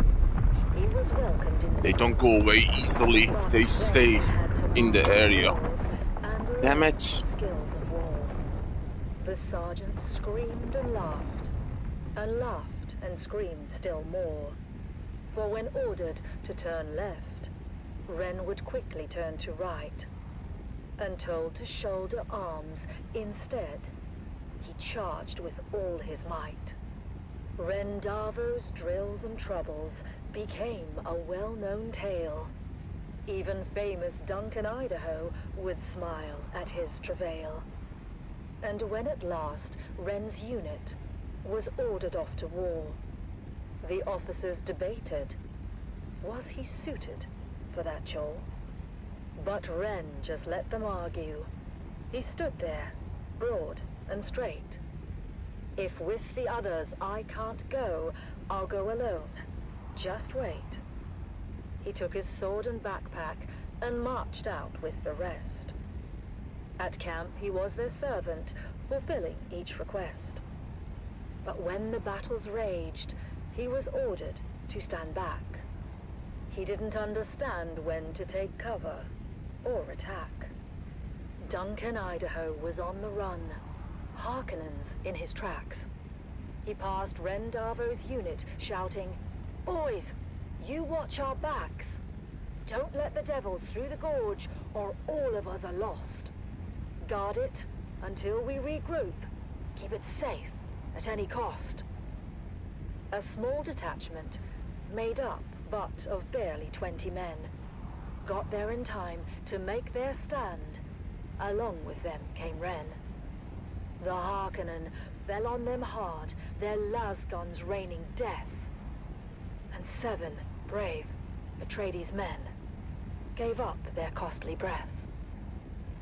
He was welcomed in the They don't go away easily. They stay in the area. Damn it. skills of war. The sergeant screamed and laughed and screamed still more. For when ordered to turn left, Ren would quickly turn to right, and told to shoulder arms instead. He charged with all his might. Ren Darvo's drills and troubles became a well-known tale. Even famous Duncan Idaho would smile at his travail. And when at last Ren's unit was ordered off to war, the officers debated, was he suited for that chore? But Ren just let them argue. He stood there, broad and straight. If with the others I can't go, I'll go alone. Just wait. He took his sword and backpack and marched out with the rest. At camp he was their servant, fulfilling each request. But when the battles raged, he was ordered to stand back. He didn't understand when to take cover or attack. Duncan Idaho was on the run, Harkonnens in his tracks. He passed Ren Darvo's unit, shouting, "Boys, you watch our backs. Don't let the devils through the gorge, or all of us are lost. Guard it until we regroup. Keep it safe at any cost." A small detachment, made up but of barely 20 men, got there in time to make their stand. Along with them came Ren. The Harkonnen fell on them hard, their lasguns raining death. And 7 brave Atreides men gave up their costly breath.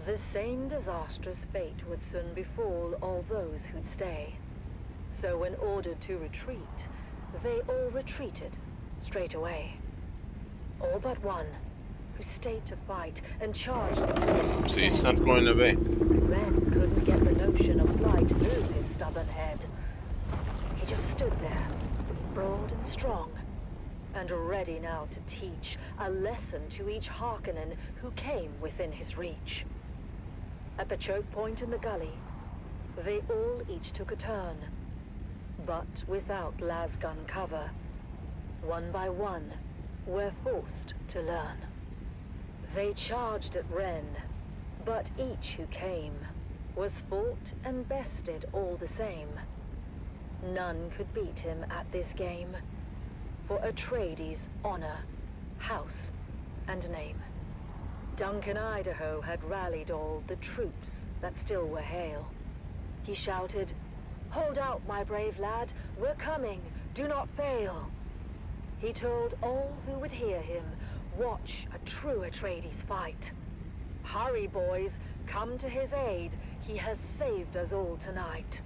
The same disastrous fate would soon befall all those who'd stay. So when ordered to retreat, they all retreated straight away. All but one, who stayed to fight and charged the See, it's not going away. Ren couldn't get the notion of flight through his stubborn head. He just stood there, broad and strong, and ready now to teach a lesson to each Harkonnen who came within his reach. At the choke point in the gully, they all each took a turn, but without lasgun cover. One by one, were forced to learn. They charged at Ren, but each who came was fought and bested all the same. None could beat him at this game, for Atreides' honor, house, and name. Duncan Idaho had rallied all the troops that still were hale. He shouted, "Hold out, my brave lad, we're coming, do not fail." He told all who would hear him, watch a true Atreides fight. "Hurry, boys, come to his aid, he has saved us all tonight."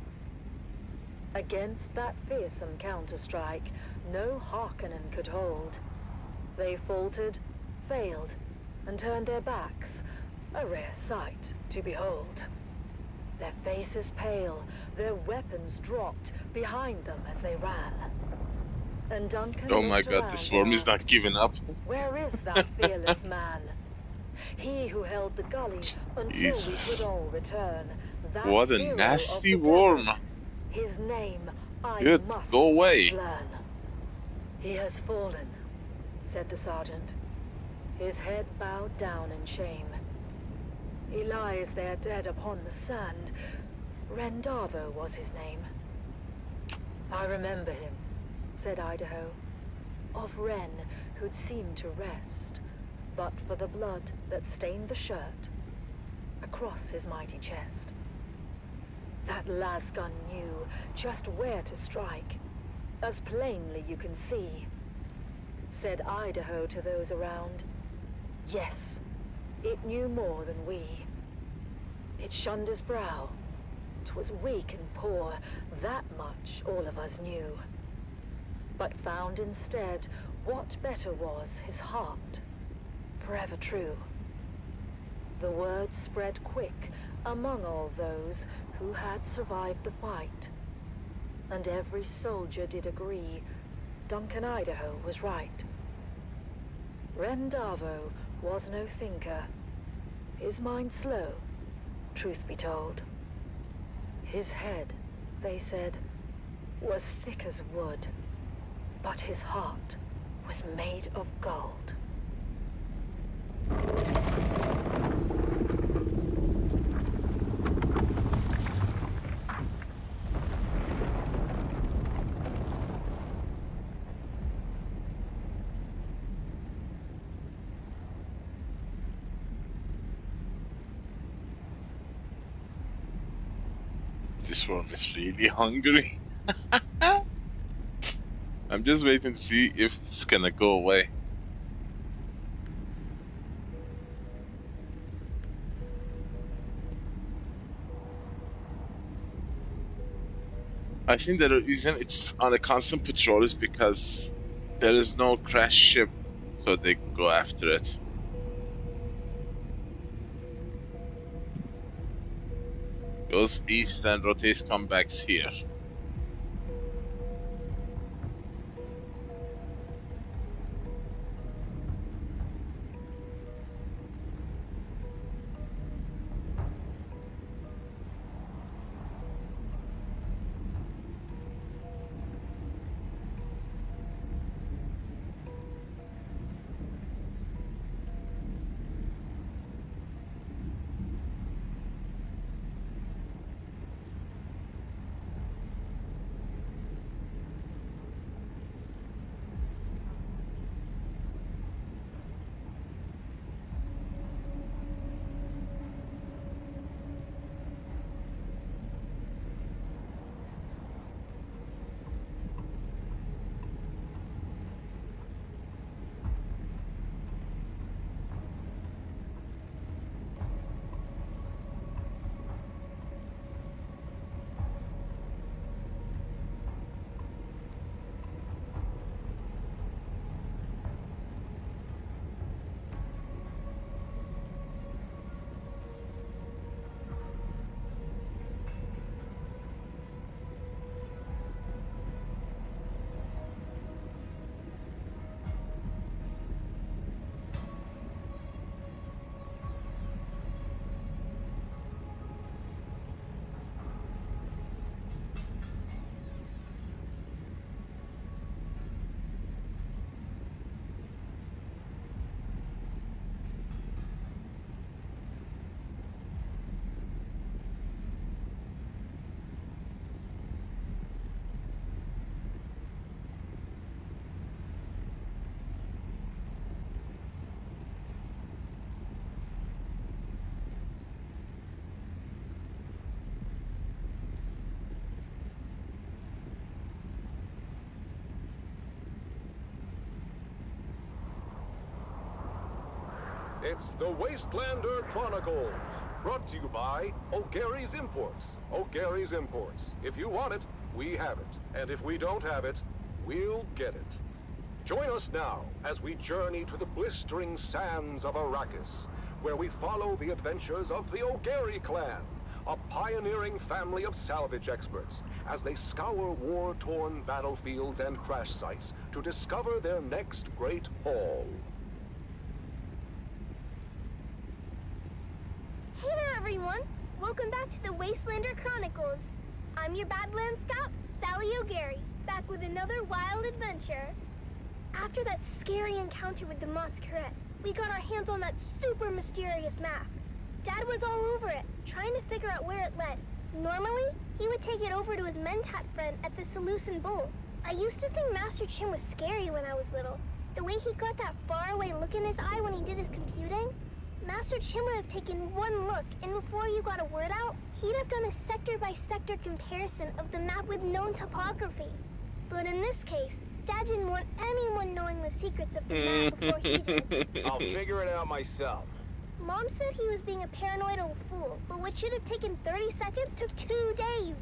Against that fearsome counterstrike, no Harkonnen could hold. They faltered, failed, and turned their backs, a rare sight to behold. Their faces pale, their weapons dropped behind them as they ran. And Duncan Oh my god, this worm is not giving up. Where is that fearless man? He who held the gully until Jesus. we could all return. That What a hero nasty of the worm. desert. His name I Good, must go away. learn. "He has fallen," said the sergeant, his head bowed down in shame. "He lies there dead upon the sand. Ren Darvo was his name." "I remember him," said Idaho, "of Ren who'd seemed to rest, but for the blood that stained the shirt across his mighty chest. That lasgun knew just where to strike, as plainly you can see," said Idaho to those around. "Yes, it knew more than we. It shunned his brow. 'Twas weak and poor, that much all of us knew. But found instead what better was his heart, forever true." The word spread quick among all those who had survived the fight, and every soldier did agree Duncan Idaho was right. Rendavo was no thinker. His mind slow, truth be told. His head, they said, was thick as wood, but his heart was made of gold. This worm is really hungry. I'm just waiting to see if it's gonna go away. I think that the reason it's on a constant patrol is because there is no crash ship, so they go after it. Goes east and rotates, come back here. It's the Wastelander Chronicles, brought to you by O'Gary's Imports. O'Gary's Imports. If you want it, we have it. And if we don't have it, we'll get it. Join us now as we journey to the blistering sands of Arrakis, where we follow the adventures of the O'Gary clan, a pioneering family of salvage experts, as they scour war-torn battlefields and crash sites to discover their next great haul. Hey there, everyone! Welcome back to the Wastelander Chronicles. I'm your Badlands Scout, Sally O'Gary, back with another wild adventure. After that scary encounter with the Masquerade, we got our hands on that super mysterious map. Dad was all over it, trying to figure out where it led. Normally, he would take it over to his Mentat friend at the Seleucid Bowl. I used to think Master Chin was scary when I was little. The way he got that faraway look in his eye when he did his computing. Master Chin would have taken one look, and before you got a word out, he'd have done a sector-by-sector comparison of the map with known topography. But in this case, Dad didn't want anyone knowing the secrets of the map before he did. I'll figure it out myself. Mom said he was being a paranoidal fool, but what should have taken 30 seconds took 2 days.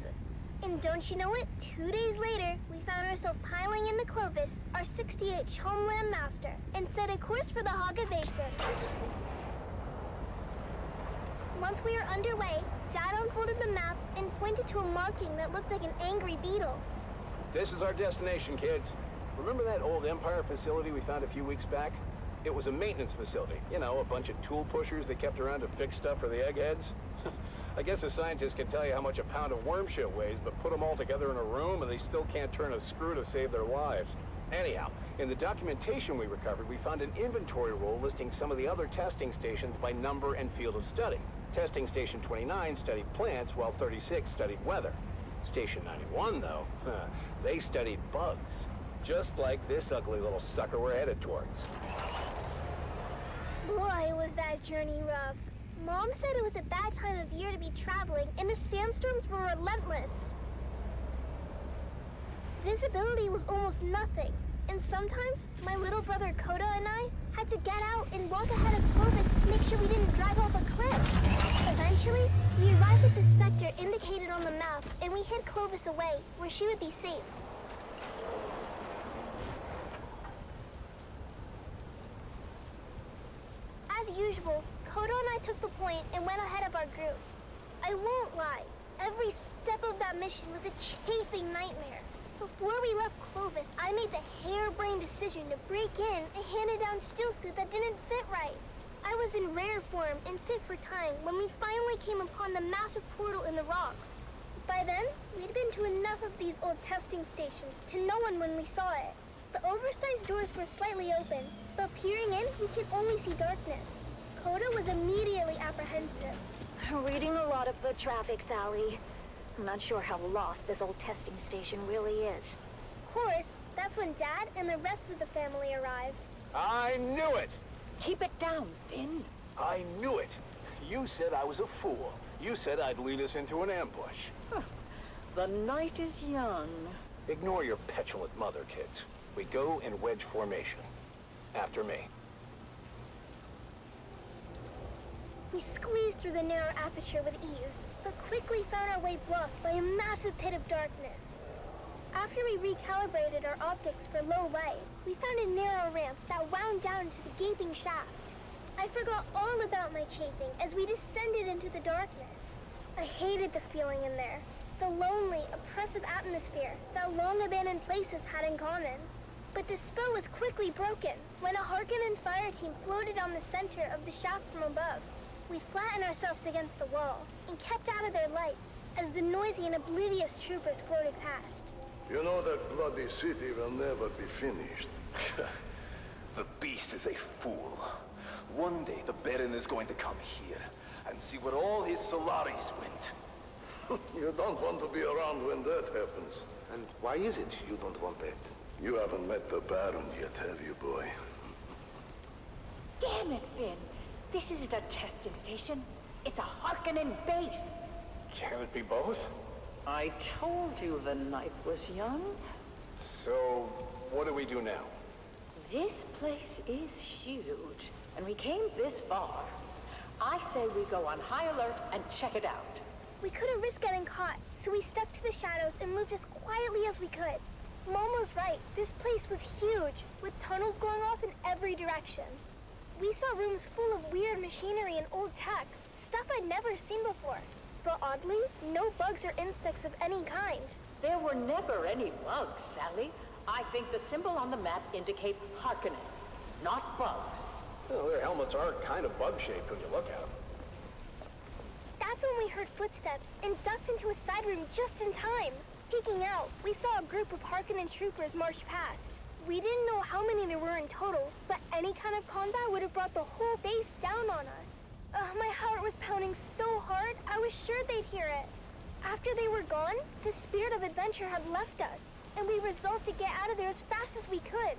And don't you know it, 2 days later, we found ourselves piling into Clovis, our 68th Homeland Master, and set a course for the Haga Basin. Once we were underway, Dad unfolded the map and pointed to a marking that looked like an angry beetle. This is our destination, kids. Remember that old Empire facility we found a few weeks back? It was a maintenance facility. You know, a bunch of tool pushers they kept around to fix stuff for the eggheads. I guess a scientist can tell you how much a pound of worm shit weighs, but put them all together in a room and they still can't turn a screw to save their lives. Anyhow, in the documentation we recovered, we found an inventory roll listing some of the other testing stations by number and field of study. Testing Station 29 studied plants, while 36 studied weather. Station 91, though, they studied bugs. Just like this ugly little sucker we're headed towards. Boy, was that journey rough. Mom said it was a bad time of year to be traveling, and the sandstorms were relentless. Visibility was almost nothing, and sometimes my little brother Koda and I had to get out and walk ahead of Clovis to make sure we didn't drive off a cliff. Eventually, we arrived at the sector indicated on the map, and we hid Clovis away, where she would be safe. As usual, Koda and I took the point and went ahead of our group. I won't lie, every step of that mission was a chafing nightmare. Before we left Clovis, I made the harebrained decision to break in a handed-down stillsuit that didn't fit right. I was in rare form and fit for time when we finally came upon the massive portal in the rocks. By then, we'd been to enough of these old testing stations to know one when we saw it. The oversized doors were slightly open, but peering in, we could only see darkness. Koda was immediately apprehensive. Reading a lot of the traffic, Sally. I'm not sure how lost this old testing station really is. Of course, that's when Dad and the rest of the family arrived. I knew it! Keep it down, Finn. I knew it. You said I was a fool. You said I'd lead us into an ambush. The night is young. Ignore your petulant mother, kids. We go in wedge formation. After me. We squeezed through the narrow aperture with ease, but quickly found our way blocked by a massive pit of darkness. After we recalibrated our optics for low light, we found a narrow ramp that wound down to the gaping shaft. I forgot all about my chafing as we descended into the darkness. I hated the feeling in there, the lonely, oppressive atmosphere that long-abandoned places had in common. But the spell was quickly broken when a Harkonnen fire team floated on the center of the shaft from above. We flattened ourselves against the wall and kept out of their lights as the noisy and oblivious troopers floated past. You know that bloody city will never be finished. The beast is a fool. One day the Baron is going to come here and see where all his Solaris went. You don't want to be around when that happens. And why is it you don't want that? You haven't met the Baron yet, have you, boy? Damn it, Finn. This isn't a testing station. It's a Harkonnen base. Can it be both? I told you the night was young. So, what do we do now? This place is huge, and we came this far. I say we go on high alert and check it out. We couldn't risk getting caught, so we stuck to the shadows and moved as quietly as we could. Mom was right. This place was huge, with tunnels going off in every direction. We saw rooms full of weird machinery and old tech, stuff I'd never seen before. But oddly, no bugs or insects of any kind. There were never any bugs, Sally. I think the symbol on the map indicates Harkonnens, not bugs. Well, their helmets are kind of bug-shaped when you look at them. That's when we heard footsteps and ducked into a side room just in time. Peeking out, we saw a group of Harkonnen troopers march past. We didn't know how many there were in total, but any kind of combat would have brought the whole base down on us. My heart was pounding so hard, I was sure they'd hear it. After they were gone, the spirit of adventure had left us, and we resolved to get out of there as fast as we could.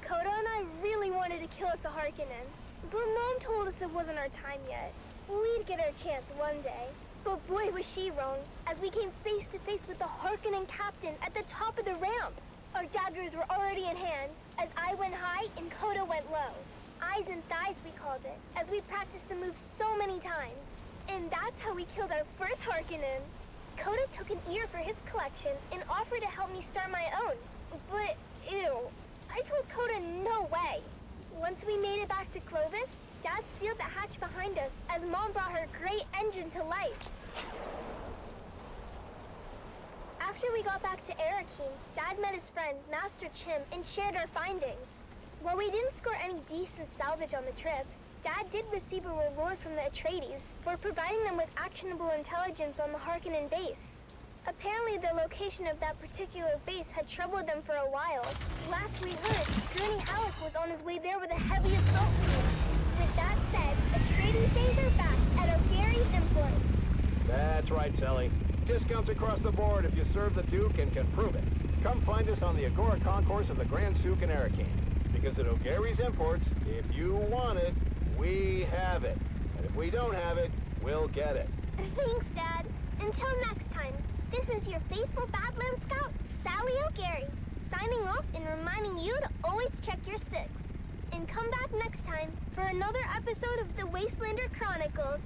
Koda and I really wanted to kill us a Harkonnen, but Mom told us it wasn't our time yet. We'd get our chance one day. But boy was she wrong, as we came face to face with the Harkonnen captain at the top of the ramp. Our daggers were already in hand, as I went high and Koda went low. Eyes and thighs, we called it, as we practiced the move so many times. And that's how we killed our first Harkonnen. Koda took an ear for his collection and offered to help me start my own. But, ew, I told Koda no way. Once we made it back to Clovis, Dad sealed the hatch behind us as Mom brought her great engine to life. After we got back to Arakeen, Dad met his friend, Master Chim, and shared our findings. While we didn't score any decent salvage on the trip, Dad did receive a reward from the Atreides for providing them with actionable intelligence on the Harkonnen base. Apparently the location of that particular base had troubled them for a while. Last we heard, Gurney Halleck was on his way there with a heavy assault team. With that said, Atreides days are back at O'Gary's influence. That's right, Sally. Discounts across the board if you serve the Duke and can prove it. Come find us on the Agora Concourse of the Grand Souk in Arakeen. Because at O'Gary's Imports, if you want it, we have it. And if we don't have it, we'll get it. Thanks, Dad. Until next time, this is your faithful Badland Scout, Sally O'Gary, signing off and reminding you to always check your six. And come back next time for another episode of the Wastelander Chronicles.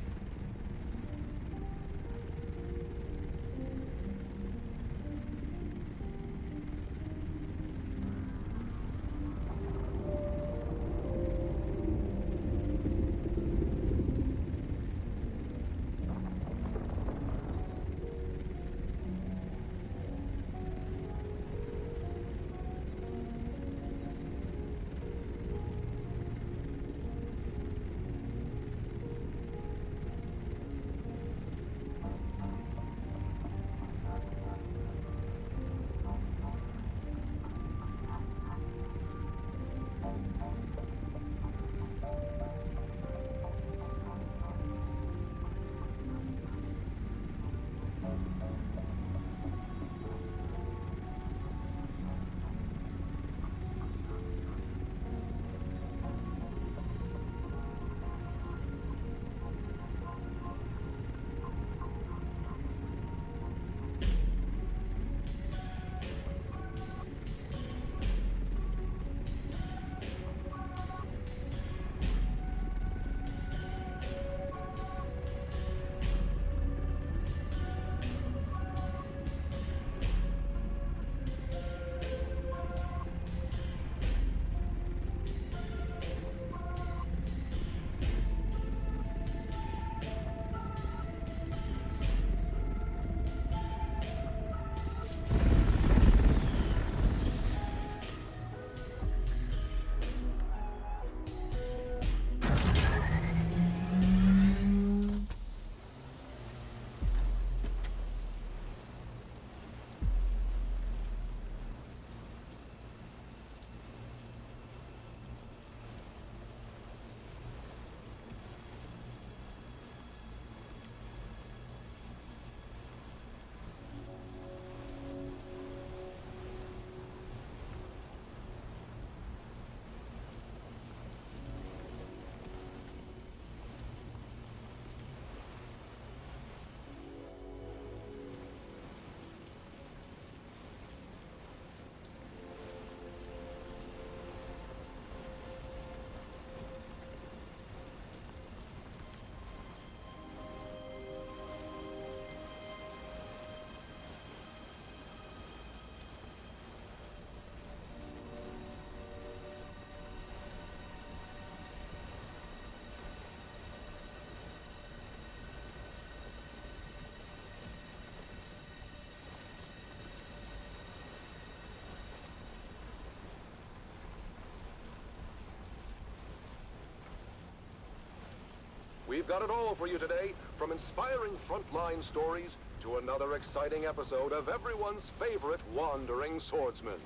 We've got it all for you today, from inspiring frontline stories to another exciting episode of everyone's favorite wandering swordsman.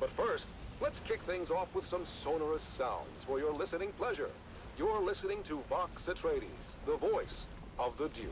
But first, let's kick things off with some sonorous sounds for your listening pleasure. You're listening to Vox Atreides, the voice of the Duke.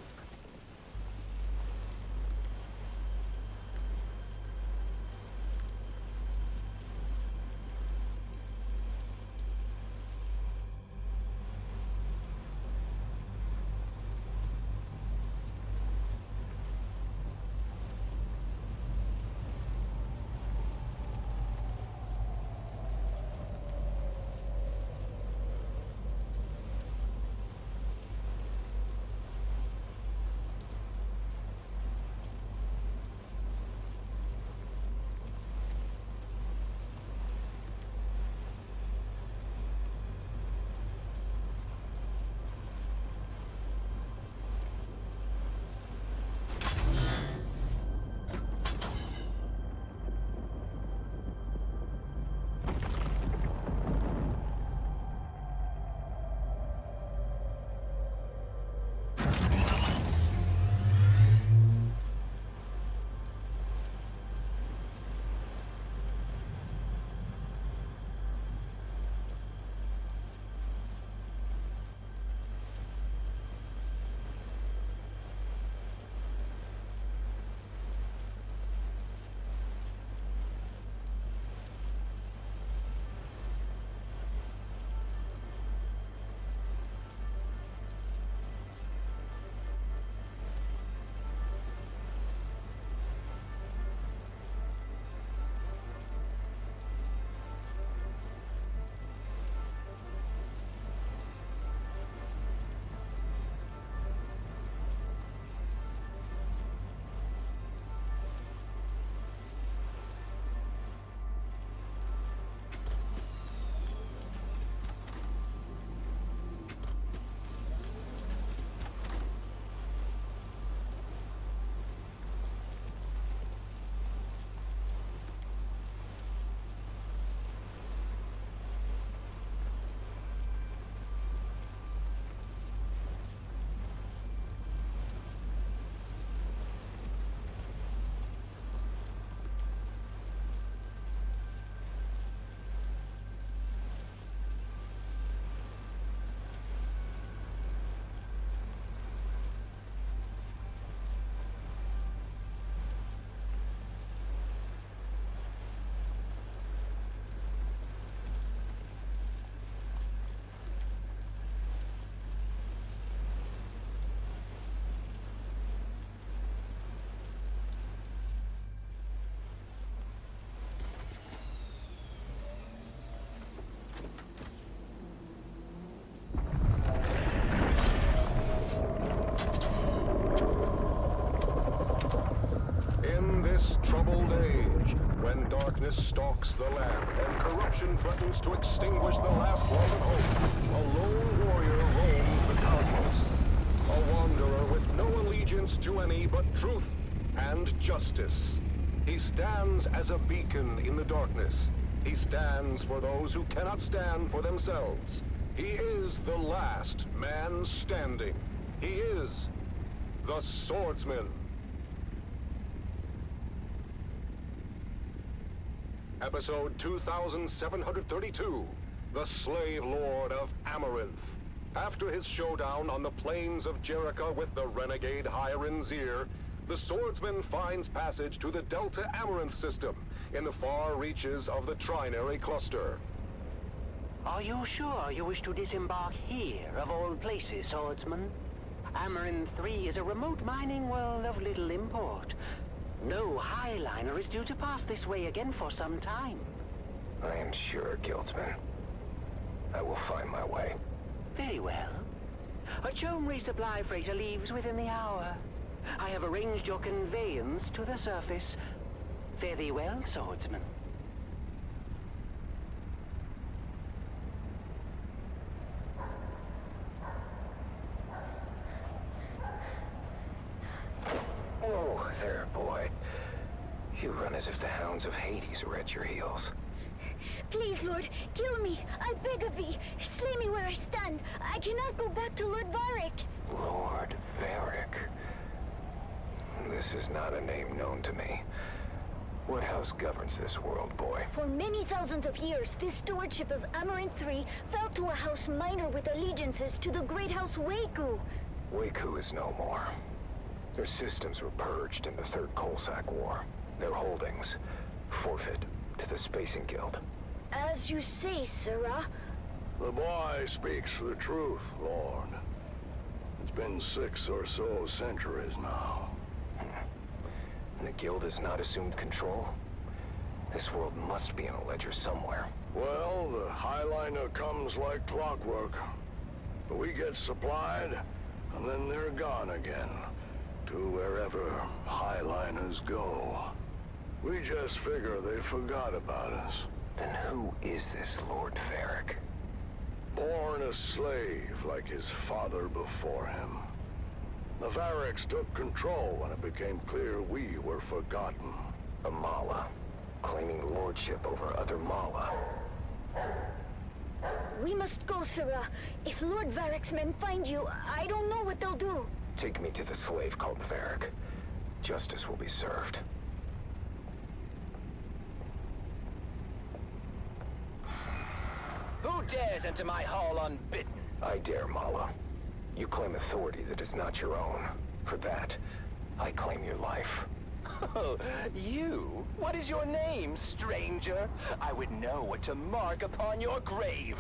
this troubled age, when darkness stalks the land and corruption threatens to extinguish the last light of hope, a lone warrior roams the cosmos. A wanderer with no allegiance to any but truth and justice. He stands as a beacon in the darkness. He stands for those who cannot stand for themselves. He is the last man standing. He is the swordsman. Episode 2732, The Slave Lord of Amaranth. After his showdown on the plains of Jericho with the renegade Hiren Zir, the swordsman finds passage to the Delta Amaranth system in the far reaches of the Trinary Cluster. Are you sure you wish to disembark here, of all places, swordsman? Amaranth 3 is a remote mining world of little import. No highliner is due to pass this way again for some time. I am sure, Guildsman. I will find my way. Very well. A Chome resupply freighter leaves within the hour. I have arranged your conveyance to the surface. Fare thee well, swordsman. Oh, there, boy. You run as if the hounds of Hades were at your heels. Please, Lord, kill me. I beg of thee. Slay me where I stand. I cannot go back to Lord Varric. Lord Varric. This is not a name known to me. What house governs this world, boy? For many thousands of years, this stewardship of Amaranth 3 fell to a house minor with allegiances to the great house Waku. Waku is no more. Their systems were purged in the Third Colsack War. Their holdings forfeit to the Spacing Guild. As you say, Sirrah. The boy speaks the truth, Lord. It's been 6 or so centuries now. And the Guild has not assumed control? This world must be in a ledger somewhere. Well, the Highliner comes like clockwork. But we get supplied, and then they're gone again. To wherever Highliners go. We just figure they forgot about us. Then who is this Lord Varric? Born a slave like his father before him. The Varrics took control when it became clear we were forgotten. A Mala, claiming lordship over other Mala. We must go, Sirrah. If Lord Varric's men find you, I don't know what they'll do. Take me to the slave called Varric. Justice will be served. Who dares enter my hall unbidden? I dare, Mala. You claim authority that is not your own. For that, I claim your life. Oh, you? What is your name, stranger? I would know what to mark upon your grave.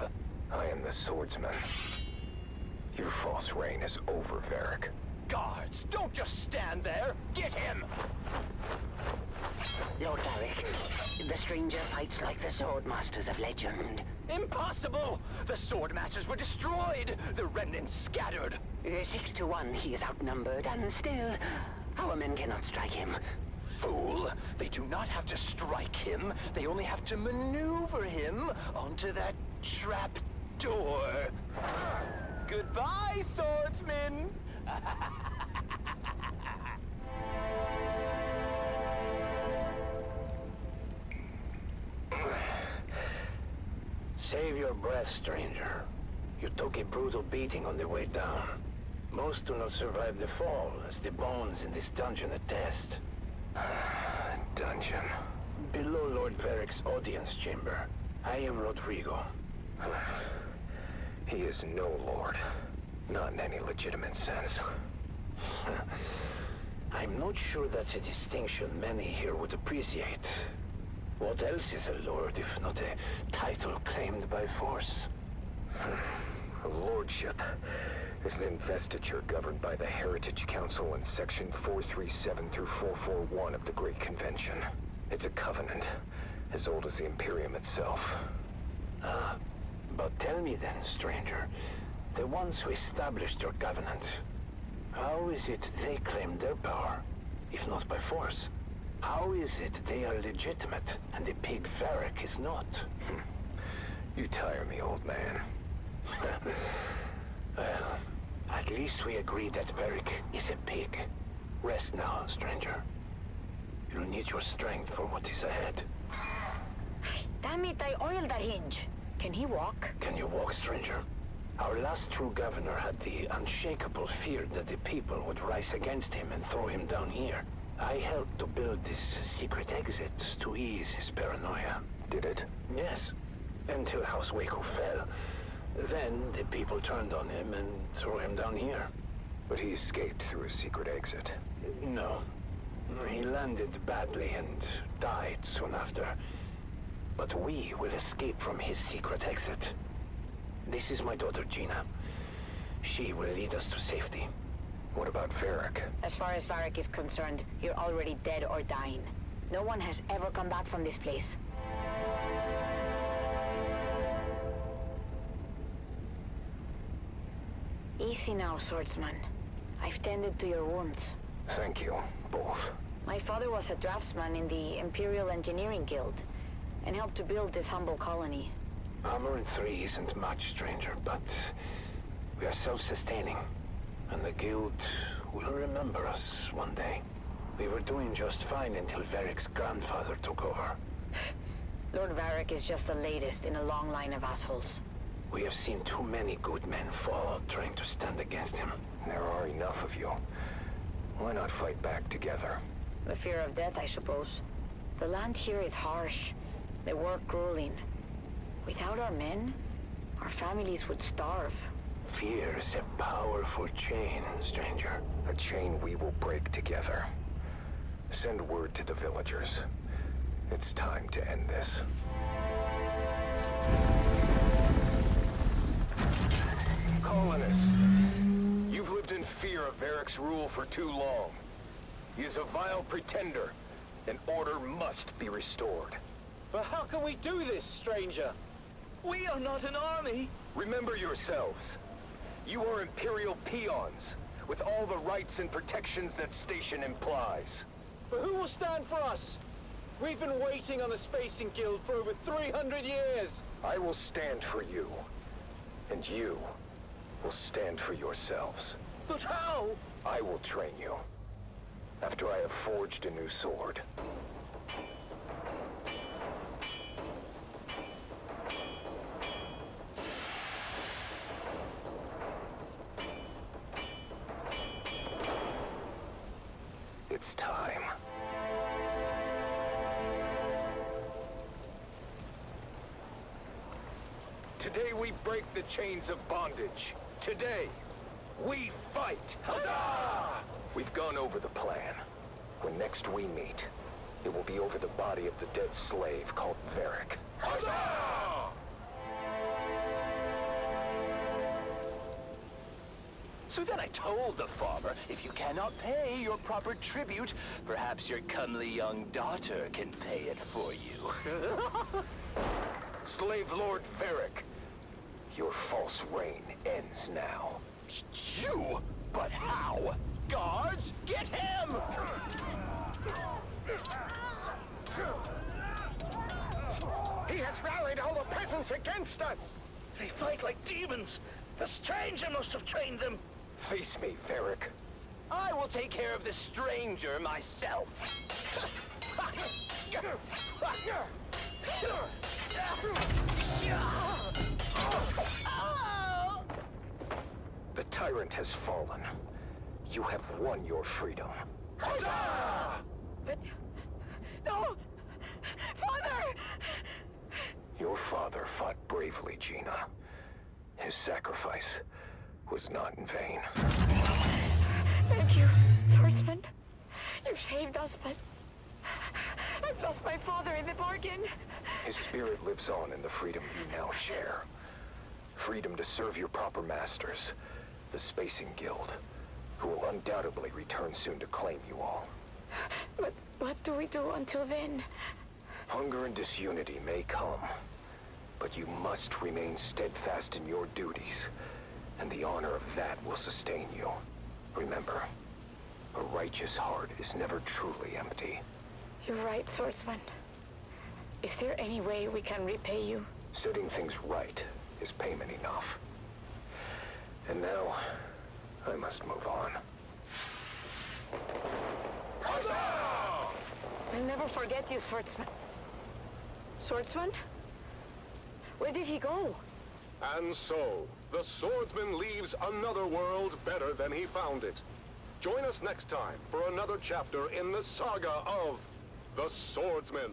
I am the swordsman. Your false reign is over, Varric. Guards, don't just stand there. Get him! Lord Varric, the stranger fights like the swordmasters of legend. Impossible! The swordmasters were destroyed! The remnants scattered! 6 to 1, he is outnumbered, and still, our men cannot strike him. Fool! They do not have to strike him. They only have to maneuver him onto that trap door. Goodbye, swordsman! Save your breath, stranger. You took a brutal beating on the way down. Most do not survive the fall, as the bones in this dungeon attest. Dungeon. Below Lord Varric's audience chamber. I am Rodrigo. He is no lord. Not in any legitimate sense. I'm not sure that's a distinction many here would appreciate. What else is a lord if not a title claimed by force? A lordship is an investiture governed by the Heritage Council in Section 437 through 441 of the Great Convention. It's a covenant, as old as the Imperium itself. But tell me then, stranger, the ones who established your covenant, how is it they claimed their power, if not by force? How is it they are legitimate and the pig Varric is not? You tire me, old man. Well, at least we agreed that Varric is a pig. Rest now, stranger. You'll need your strength for what is ahead. Damn it, I oiled that hinge. Can he walk? Can you walk, stranger? Our last true governor had the unshakable fear that the people would rise against him and throw him down here. I helped to build this secret exit to ease his paranoia. Did it? Yes. Until House Waco fell. Then the people turned on him and threw him down here. But he escaped through a secret exit. No. He landed badly and died soon after. But we will escape from his secret exit. This is my daughter, Gina. She will lead us to safety. What about Varric? As far as Varric is concerned, you're already dead or dying. No one has ever come back from this place. Easy now, swordsman. I've tended to your wounds. Thank you, both. My father was a draftsman in the Imperial Engineering Guild and helped to build this humble colony. Armor in 3 isn't much, stranger, but we are self-sustaining, and the Guild will remember us one day. We were doing just fine until Varric's grandfather took over. Lord Varric is just the latest in a long line of assholes. We have seen too many good men fall trying to stand against him. There are enough of you. Why not fight back together? The fear of death, I suppose. The land here is harsh. The work grueling. Without our men, our families would starve. Fear is a powerful chain, stranger. A chain we will break together. Send word to the villagers. It's time to end this. Colonists, you've lived in fear of Varric's rule for too long. He is a vile pretender, and order must be restored. But how can we do this, stranger? We are not an army. Remember yourselves. You are Imperial peons, with all the rights and protections that station implies. But who will stand for us? We've been waiting on the Spacing Guild for over 300 years. I will stand for you, and you will stand for yourselves. But how? I will train you, after I have forged a new sword. It's time. Today we break the chains of bondage. Today, we fight! Huzzah! We've gone over the plan. When next we meet, it will be over the body of the dead slave called Varric. Huzzah! So then I told the farmer, if you cannot pay your proper tribute, perhaps your comely young daughter can pay it for you. Slave Lord Varric, your false reign ends now. You? But how? Guards, get him! He has rallied all the peasants against us! They fight like demons! The stranger must have trained them! Face me, Varric. I will take care of the stranger myself! The tyrant has fallen. You have won your freedom. Huzzah! But... no! Father! Your father fought bravely, Gina. His sacrifice was not in vain. Thank you, swordsman. You've saved us, but... I've lost my father in the bargain. His spirit lives on in the freedom you now share. Freedom to serve your proper masters, the Spacing Guild, who will undoubtedly return soon to claim you all. But what do we do until then? Hunger and disunity may come, but you must remain steadfast in your duties, and the honor of that will sustain you. Remember, a righteous heart is never truly empty. You're right, Swordsman. Is there any way we can repay you? Setting things right is payment enough. And now, I must move on. I'll never forget you, Swordsman. Swordsman? Where did he go? And so, the swordsman leaves another world better than he found it. Join us next time for another chapter in the saga of the Swordsman.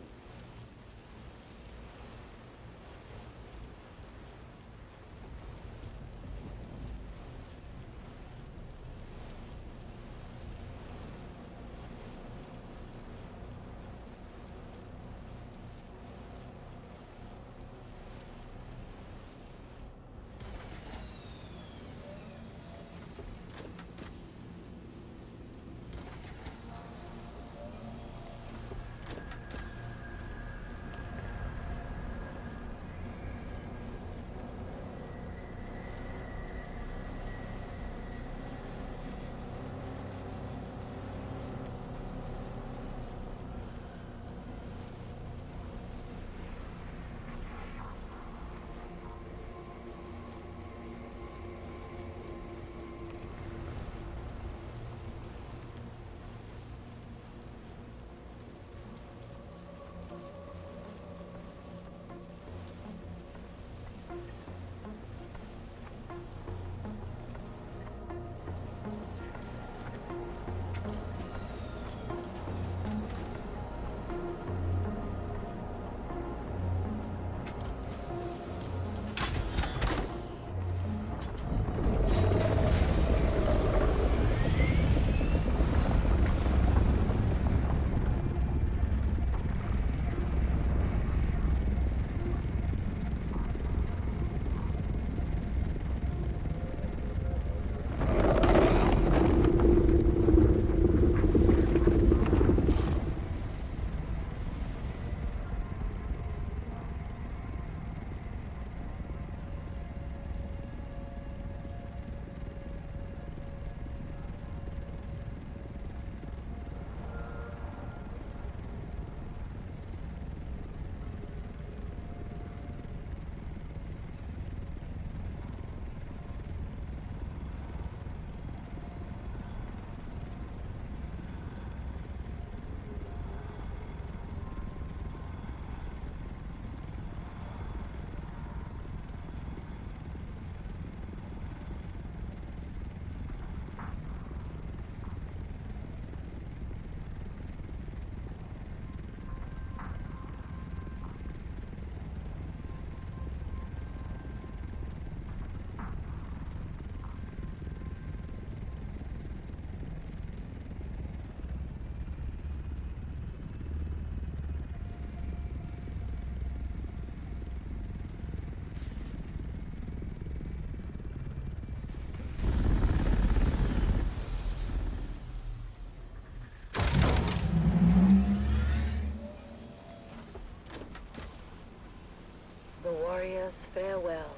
Farewell.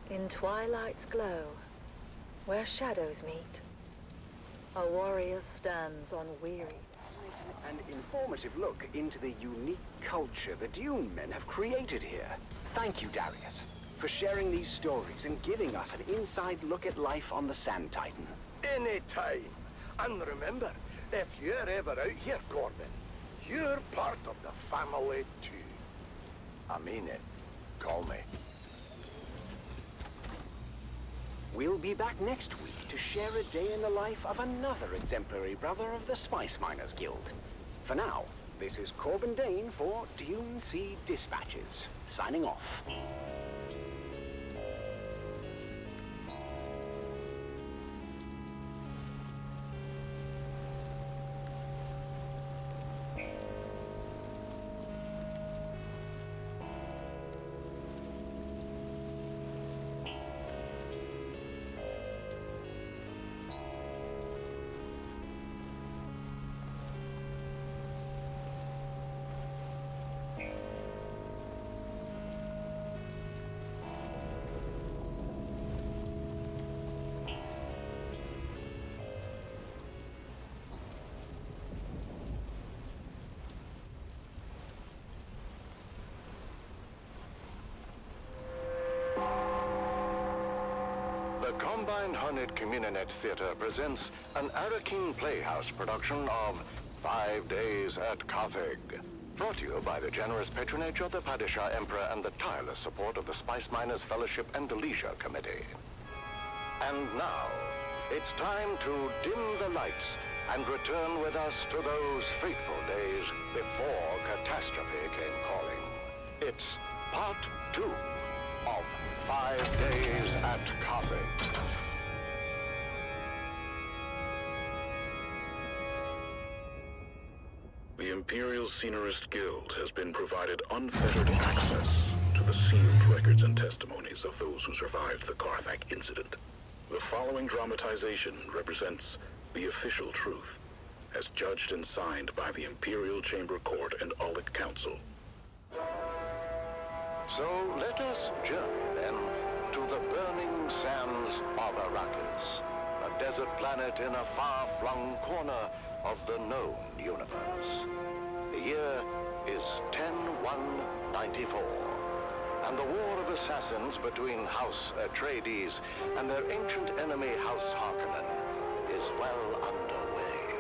In twilight's glow, where shadows meet, a warrior stands unwearied. An informative look into the unique culture the Dune men have created here. Thank you, Darius, for sharing these stories and giving us an inside look at life on the Sand Titan. Anytime. And remember, if you're ever out here, Corbin, you're part of the family too. I mean it. Call me. We'll be back next week to share a day in the life of another exemplary brother of the Spice Miners Guild. For now, this is Corbin Dane for Dune Sea Dispatches, signing off. The Combined Hornet Communinet Theater presents an Araking Playhouse production of 5 Days at Carthage. Brought to you by the generous patronage of the Padishah Emperor and the tireless support of the Spice Miners Fellowship and Leisure Committee. And now, it's time to dim the lights and return with us to those fateful days before catastrophe came calling. It's part 2 of 5 Days at Carthage. The Imperial Scenarist Guild has been provided unfettered access to the sealed records and testimonies of those who survived the Carthage incident. The following dramatization represents the official truth, as judged and signed by the Imperial Chamber Court and Aulic Council. So let us journey then to the burning sands of Arrakis, a desert planet in a far-flung corner of the known universe. The year is 10-1-94, and the war of assassins between House Atreides and their ancient enemy House Harkonnen is well underway.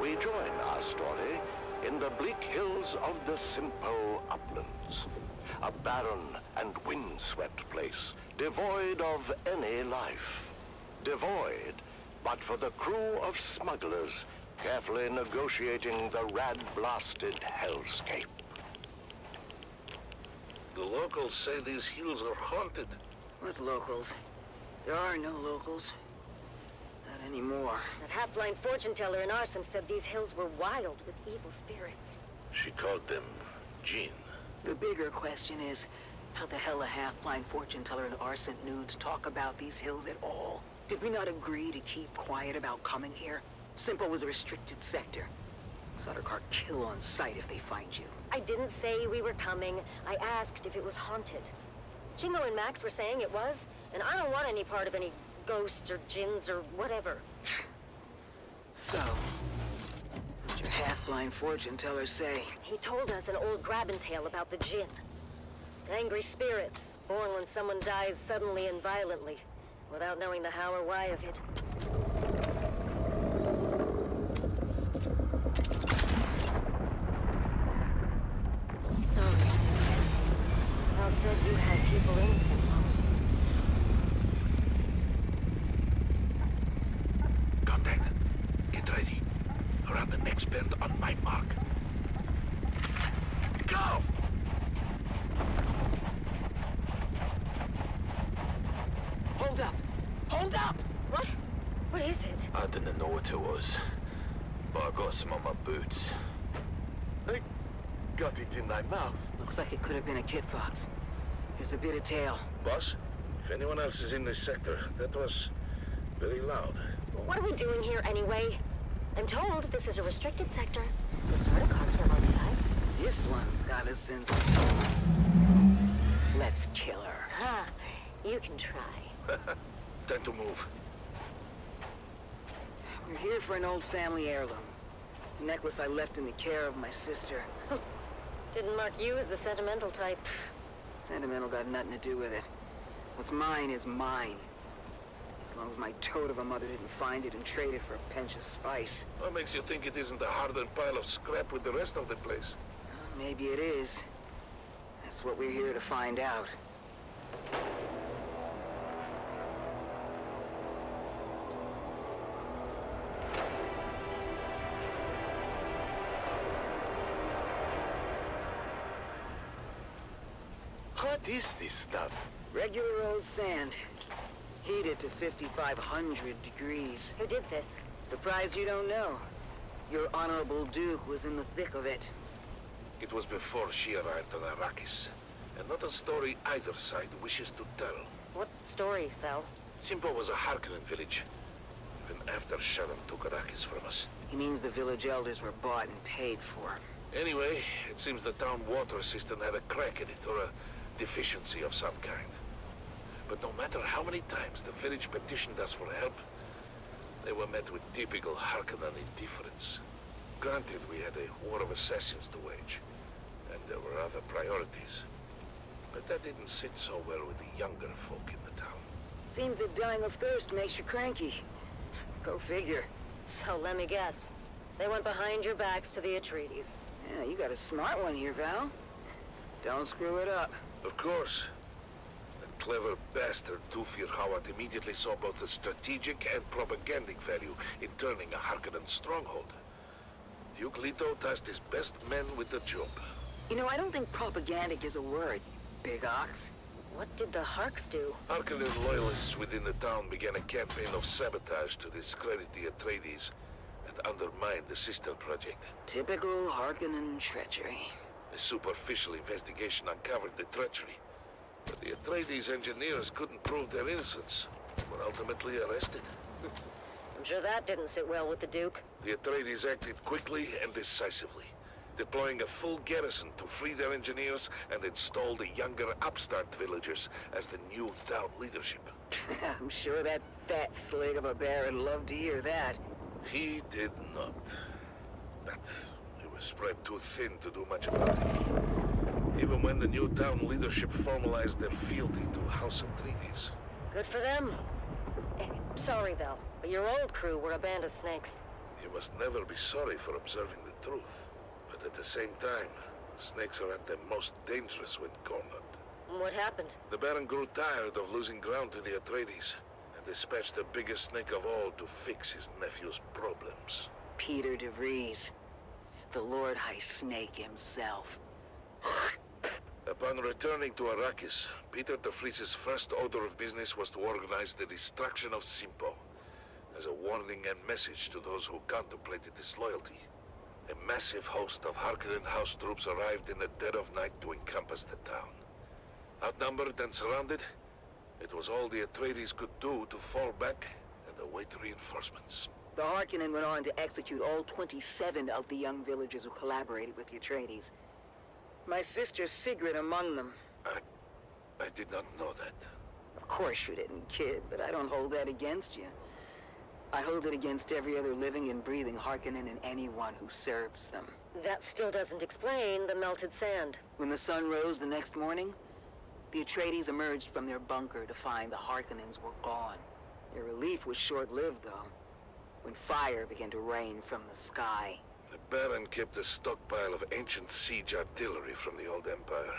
We join our story in the bleak hills of the Simpo Uplands, a barren and windswept place, devoid of any life. Devoid, but for the crew of smugglers carefully negotiating the rad-blasted hellscape. The locals say these hills are haunted. What locals? There are no locals. Not anymore. That half-blind fortune teller in Arsum said these hills were wild with evil spirits. She called them Jinn. The bigger question is, how the hell a half-blind fortune teller and Arsum knew to talk about these hills at all? Did we not agree to keep quiet about coming here? Simple was a restricted sector. Suttercar kill on sight if they find you. I didn't say we were coming. I asked if it was haunted. Chingo and Max were saying it was, and I don't want any part of any ghosts or jinns or whatever. So, what'd your half-blind fortune teller say? He told us an old grabbing tale about the Jinn. Angry spirits, born when someone dies suddenly and violently, without knowing the how or why of it. So, Al said you had people in Simpo. Contact. Get ready. Around the next bend on my mark. Go! Hold up! Hold up! What? What is it? I didn't know what it was, but I got some on my boots. I got it in my mouth. Looks like it could have been a kit fox. There's a bit of tail. Boss, if anyone else is in this sector, that was very loud. What are we doing here anyway? I'm told this is a restricted sector. The sort of cartel outside. This one's got a sense of... Let's kill her. Ha! You can try. Time to move. We're here for an old family heirloom. A necklace I left in the care of my sister. Didn't mark you as the sentimental type. Sentimental got nothing to do with it. What's mine is mine. As long as my toad of a mother didn't find it and trade it for a pinch of spice. What makes you think it isn't a hardened pile of scrap with the rest of the place? Maybe it is. That's what we're here to find out. What is this stuff? Regular old sand. Heated to 5,500 degrees. Who did this? Surprised you don't know. Your Honorable Duke was in the thick of it. It was before she arrived on Arrakis, and not a story either side wishes to tell. What story, Fel? Simpo was a Harkonnen village, even after Shaddam took Arrakis from us. He means the village elders were bought and paid for. Anyway, it seems the town water system had a crack in it, or a deficiency of some kind. But no matter how many times the village petitioned us for help, they were met with typical Harkonnen indifference. Granted, we had a war of assassins to wage, and there were other priorities. But that didn't sit so well with the younger folk in the town. Seems that dying of thirst makes you cranky. Go figure. So let me guess. They went behind your backs to the Atreides. Yeah, you got a smart one here, Val. Don't screw it up. Of course. That clever bastard Tufir Hawat immediately saw both the strategic and propagandic value in turning a Harkonnen stronghold. Duke Leto tasked his best men with the job. You know, I don't think propagandic is a word, big ox. What did the Harks do? Harkonnen loyalists within the town began a campaign of sabotage to discredit the Atreides and undermine the sister project. Typical Harkonnen treachery. A superficial investigation uncovered the treachery, but the Atreides engineers couldn't prove their innocence and were ultimately arrested. I'm sure that didn't sit well with the Duke. The Atreides acted quickly and decisively, deploying a full garrison to free their engineers and install the younger upstart villagers as the new town leadership. I'm sure that fat slig of a bear would love to hear that. He did not. But he was spread too thin to do much about it. Even when the new town leadership formalized their fealty to House Atreides. Good for them. Sorry, Val, but your old crew were a band of snakes. You must never be sorry for observing the truth. But at the same time, snakes are at their most dangerous when cornered. What happened? The Baron grew tired of losing ground to the Atreides, and dispatched the biggest snake of all to fix his nephew's problems. Peter de Vries, the Lord High Snake himself. Upon returning to Arrakis, Peter de Vries' first order of business was to organize the destruction of Simpo, as a warning and message to those who contemplated disloyalty. A massive host of Harkonnen house troops arrived in the dead of night to encompass the town. Outnumbered and surrounded, it was all the Atreides could do to fall back and await reinforcements. The Harkonnen went on to execute all 27 of the young villagers who collaborated with the Atreides. My sister Sigrid among them. I did not know that. Of course you didn't, kid, but I don't hold that against you. I hold it against every other living and breathing Harkonnen and anyone who serves them. That still doesn't explain the melted sand. When the sun rose the next morning, the Atreides emerged from their bunker to find the Harkonnens were gone. Their relief was short-lived, though, when fire began to rain from the sky. The Baron kept a stockpile of ancient siege artillery from the old Empire.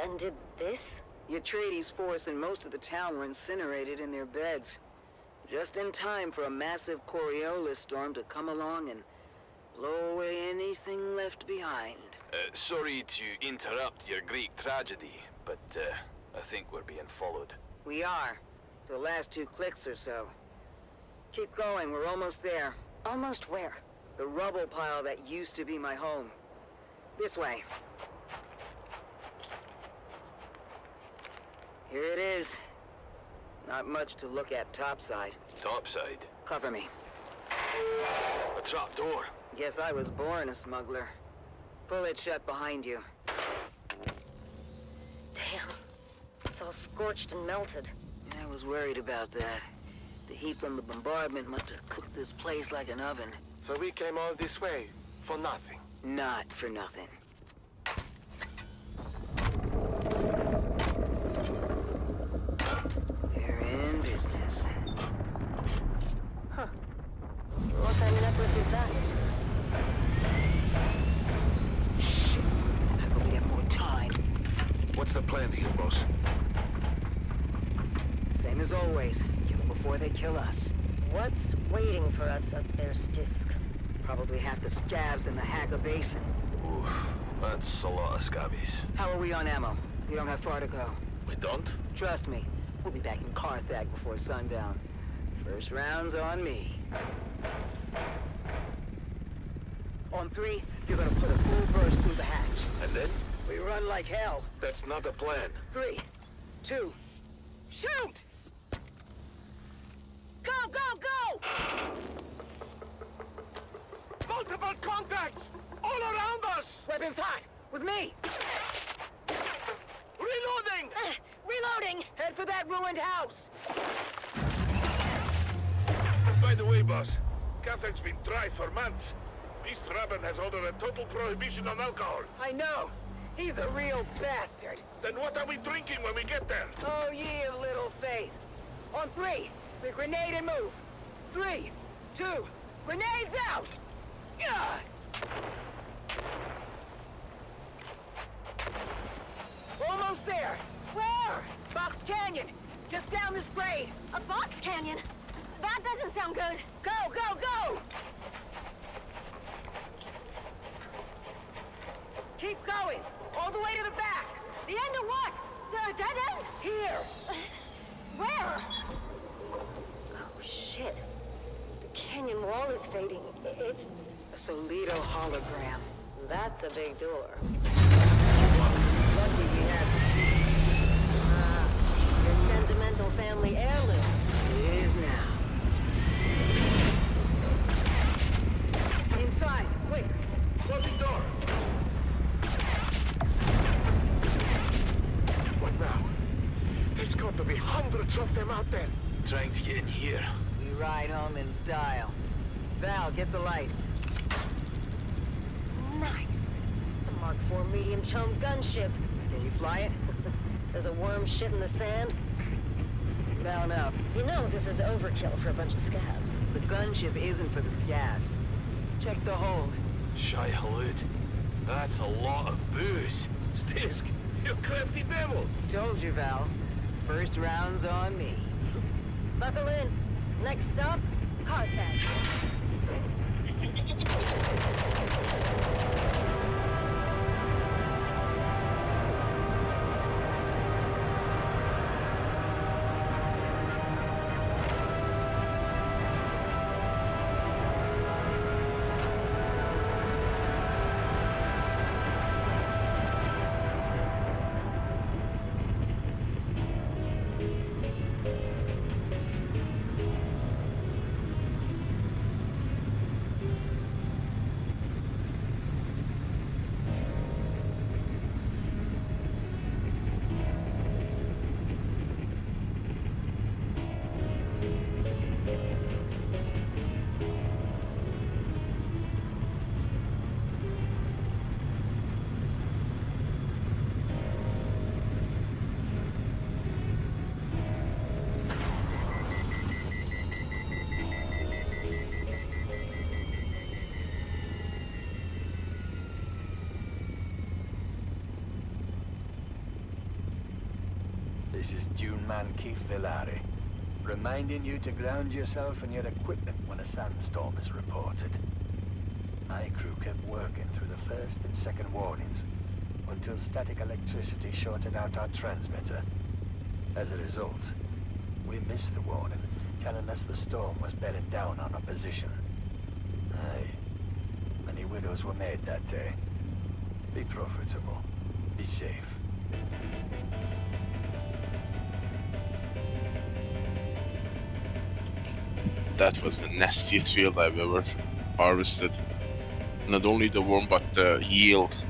And did this? The Atreides force and most of the town were incinerated in their beds. Just in time for a massive Coriolis Storm to come along and blow away anything left behind. Sorry to interrupt your Greek tragedy, but I think we're being followed. We are. For the last 2 clicks or so. Keep going, we're almost there. Almost where? The rubble pile that used to be my home. This way. Here it is. Not much to look at topside. Topside? Cover me. A trap door. Guess I was born a smuggler. Pull it shut behind you. Damn. It's all scorched and melted. I was worried about that. The heat from the bombardment must have cooked this place like an oven. So we came all this way for nothing? Not for nothing. They're in business. Huh. What kind of necklace is that? Shit. I hope we have more time. What's the plan here, boss? Same as always. Kill them before they kill us. What's waiting for us up there, Stisk? Probably half the scabs in the Haga Basin. Ooh, that's a lot of scabbies. How are we on ammo? We don't have far to go. We don't? Trust me. We'll be back in Carthag before sundown. First round's on me. On 3, you're gonna put a full burst through the hatch. And then? We run like hell. That's not a plan. 3, 2, shoot! Go, go, go! Multiple contacts! All around us! Weapons hot! With me! Reloading! Reloading! Head for that ruined house! By the way, boss, Carthag's been dry for months. Beast Rabban has ordered a total prohibition on alcohol. I know! He's a real bastard! Then what are we drinking when we get there? Oh, ye of little faith! On 3, we grenade and move. 3, 2, grenades out! Yeah! Almost there. Where? Box Canyon. Just down this grade. A box canyon? That doesn't sound good. Go, go, go! Keep going. All the way to the back. The end of what? The dead end? Here. Where? Oh, shit. The canyon wall is fading. It's a Solido hologram. That's a big door. Lucky we have your sentimental family heirloom. It is now. Inside, quick. Closing door. What now? There's got to be hundreds of them out there. Trying to get in here. We ride home in style. Val, get the lights. Nice. It's a Mark IV medium chum gunship. Can you fly it? There's a worm shit in the sand. Bound up. You know this is overkill for a bunch of scabs. The gunship isn't for the scabs. Check the hold. Shy Halud. That's a lot of booze. Stisk, you crafty devil. Told you, Val. First round's on me. Buckle in. Next stop, Carthage. This is Dune man Keith Villari, reminding you to ground yourself and your equipment when a sandstorm is reported. My crew kept working through the first and second warnings until static electricity shorted out our transmitter. As a result, we missed the warning, telling us the storm was bearing down on our position. Aye, many widows were made that day. Be profitable. Be safe. That was the nastiest field I've ever harvested. Not only the worm, but the yield.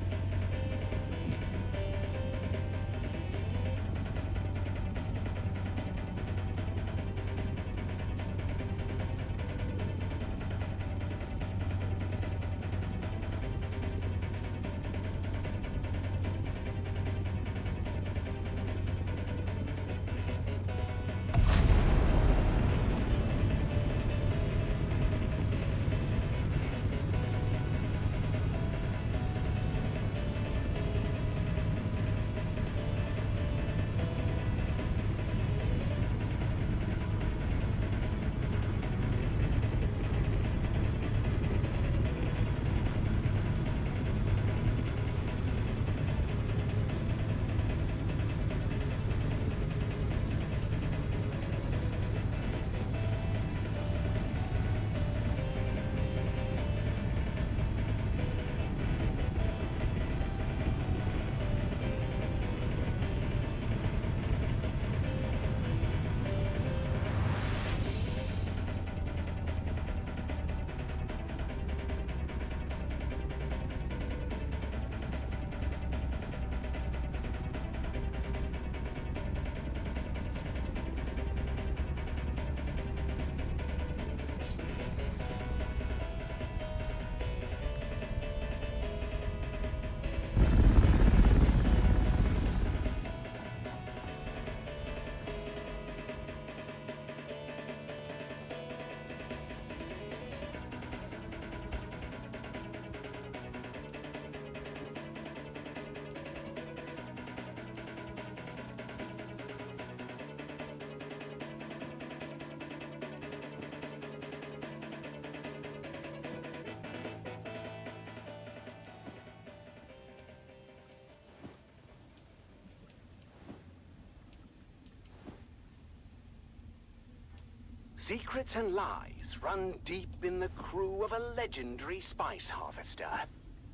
Secrets and lies run deep in the crew of a legendary spice harvester.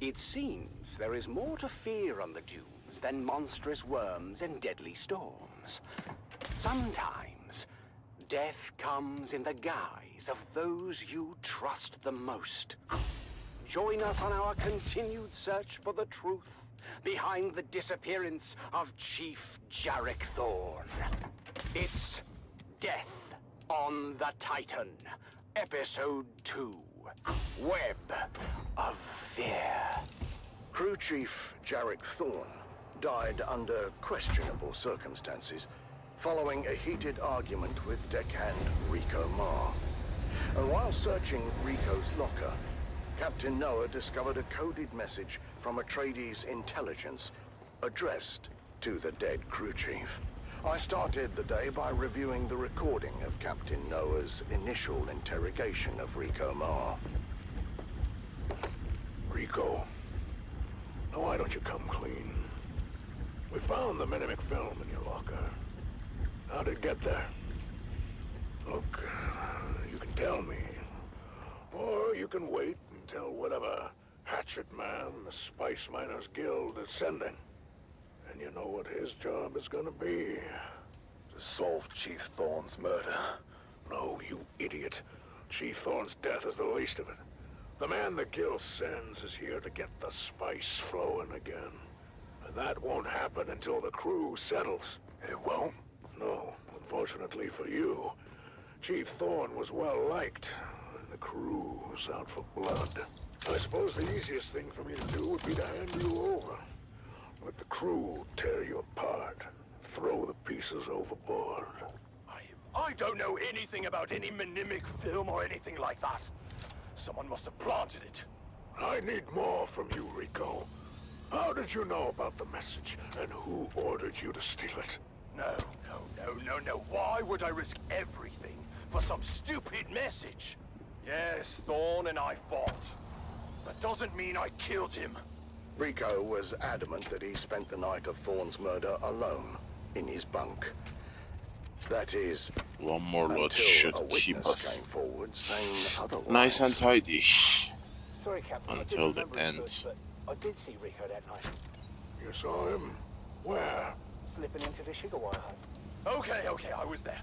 It seems there is more to fear on the dunes than monstrous worms and deadly storms. Sometimes, death comes in the guise of those you trust the most. Join us on our continued search for the truth behind the disappearance of Chief Jarek Thorn. It's Death on the Titan, Episode 2, Web of Fear. Crew Chief Jarek Thorn died under questionable circumstances following a heated argument with deckhand Rico Marr. And while searching Rico's locker, Captain Noah discovered a coded message from Atreides' intelligence addressed to the dead crew chief. I started the day by reviewing the recording of Captain Noah's initial interrogation of Rico Marr. Rico, now why don't you come clean? We found the Minimic film in your locker. How did it get there? Look, you can tell me. Or you can wait until whatever hatchet man the Spice Miners Guild is sending. And you know what his job is gonna be. To solve Chief Thorn's murder. No, you idiot. Chief Thorn's death is the least of it. The man the Guild sends is here to get the spice flowing again. And that won't happen until the crew settles. It won't? No, unfortunately for you. Chief Thorn was well liked, and the crew's out for blood. I suppose the easiest thing for me to do would be to hand you over. Let the crew tear you apart, throw the pieces overboard. I don't know anything about any Minimic film or anything like that. Someone must have planted it. I need more from you, Rico. How did you know about the message, and who ordered you to steal it? No. Why would I risk everything for some stupid message? Yes, Thorn and I fought. That doesn't mean I killed him. Rico was adamant that he spent the night of Thorn's murder alone in his bunk. That is, one more lot should keep us forward saying otherwise. nice and tidy Sorry, Captain, until the end. I did see Rico that night. You saw him? Where? Slipping into the sugar wire hut. Okay, I was there.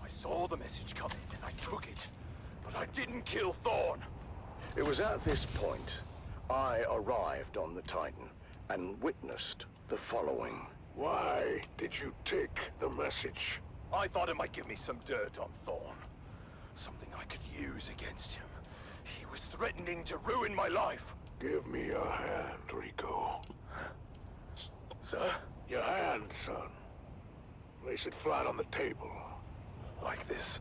I saw the message come in and I took it. But I didn't kill Thorn. It was at this point I arrived on the Titan and witnessed the following. Why did you take the message? I thought it might give me some dirt on Thorn. Something I could use against him. He was threatening to ruin my life. Give me your hand, Rico. Sir? Your hand, son. Place it flat on the table. Like this.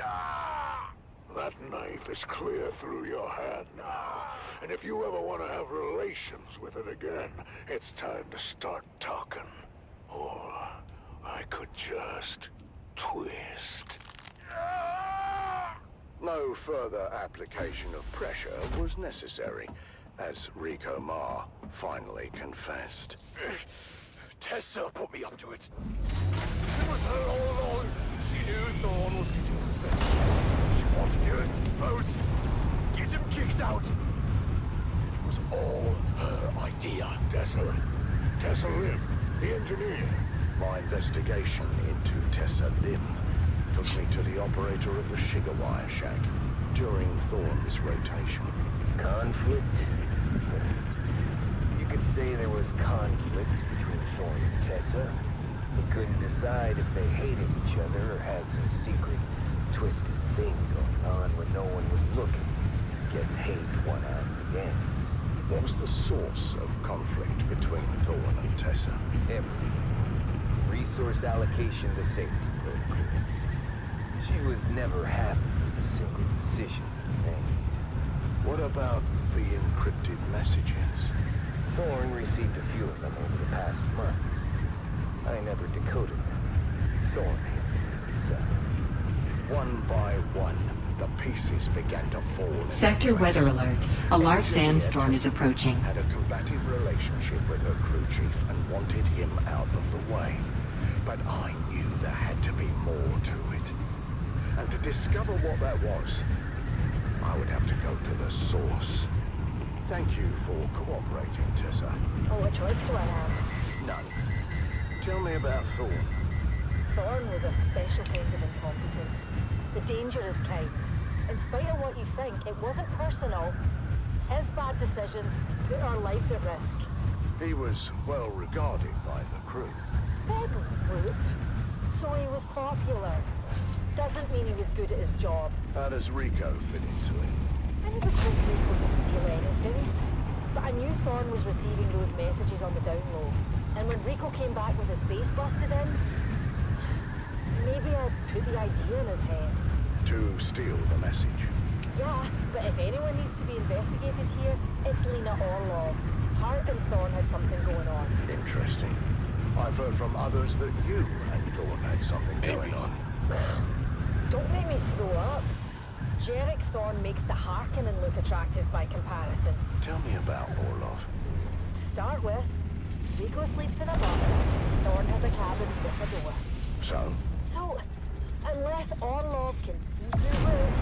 Ah! That knife is clear through your hand now. And if you ever want to have relations with it again, it's time to start talking. Or I could just twist. No further application of pressure was necessary, as Rico Marr finally confessed. Tessa put me up to it. It was her all along. She knew Thorn was getting revenge. She wanted to expose him, get him kicked out. It was all her idea. Tessa Lim, the engineer. My investigation into Tessa Lim took me to the operator of the sugar wire shack during Thorn's rotation. Conflict? You could say there was conflict between Thorn and Tessa. They couldn't decide if they hated each other or had some secret, twisted thing going on when no one was looking. Guess hate won out in the end. What was the source of conflict between Thorn and Tessa? Everything. Resource allocation to safety protocols. She was never happy with a single decision made. What about the encrypted messages? Thorn received a few of them over the past months. I never decoded them. Thorn himself. One by one, the pieces began to fall. Sector weather alert. A large sandstorm is approaching. Had a combative relationship with her crew chief and wanted him out of the way. But I knew there had to be more to it. And to discover what that was, I would have to go to the source. Thank you for cooperating, Tessa. Oh, what choice do I have? None. Tell me about Thorn. Thorn was a special kind of incompetence. The dangerous kind. In spite of what you think, it wasn't personal. His bad decisions put our lives at risk. He was well regarded by the crew. Big group. So he was popular. Doesn't mean he was good at his job. How does Rico fit into it? I never told Rico to steal anything. But I knew Thorn was receiving those messages on the down low. And when Rico came back with his face busted in, maybe I put the idea in his head. To steal the message. Yeah, but if anyone needs to be investigated here, it's Lena Orlov. Hart and Thorn had something going on. Interesting. I've heard from others that you and Thorn had something going on. Don't make me throw up. Jarek Thorn makes the Harkonnen look attractive by comparison. Tell me about Orlov. To start with, Rico sleeps in a bunk. Thorn has a cabin with a door. So, unless Orlov can see through it,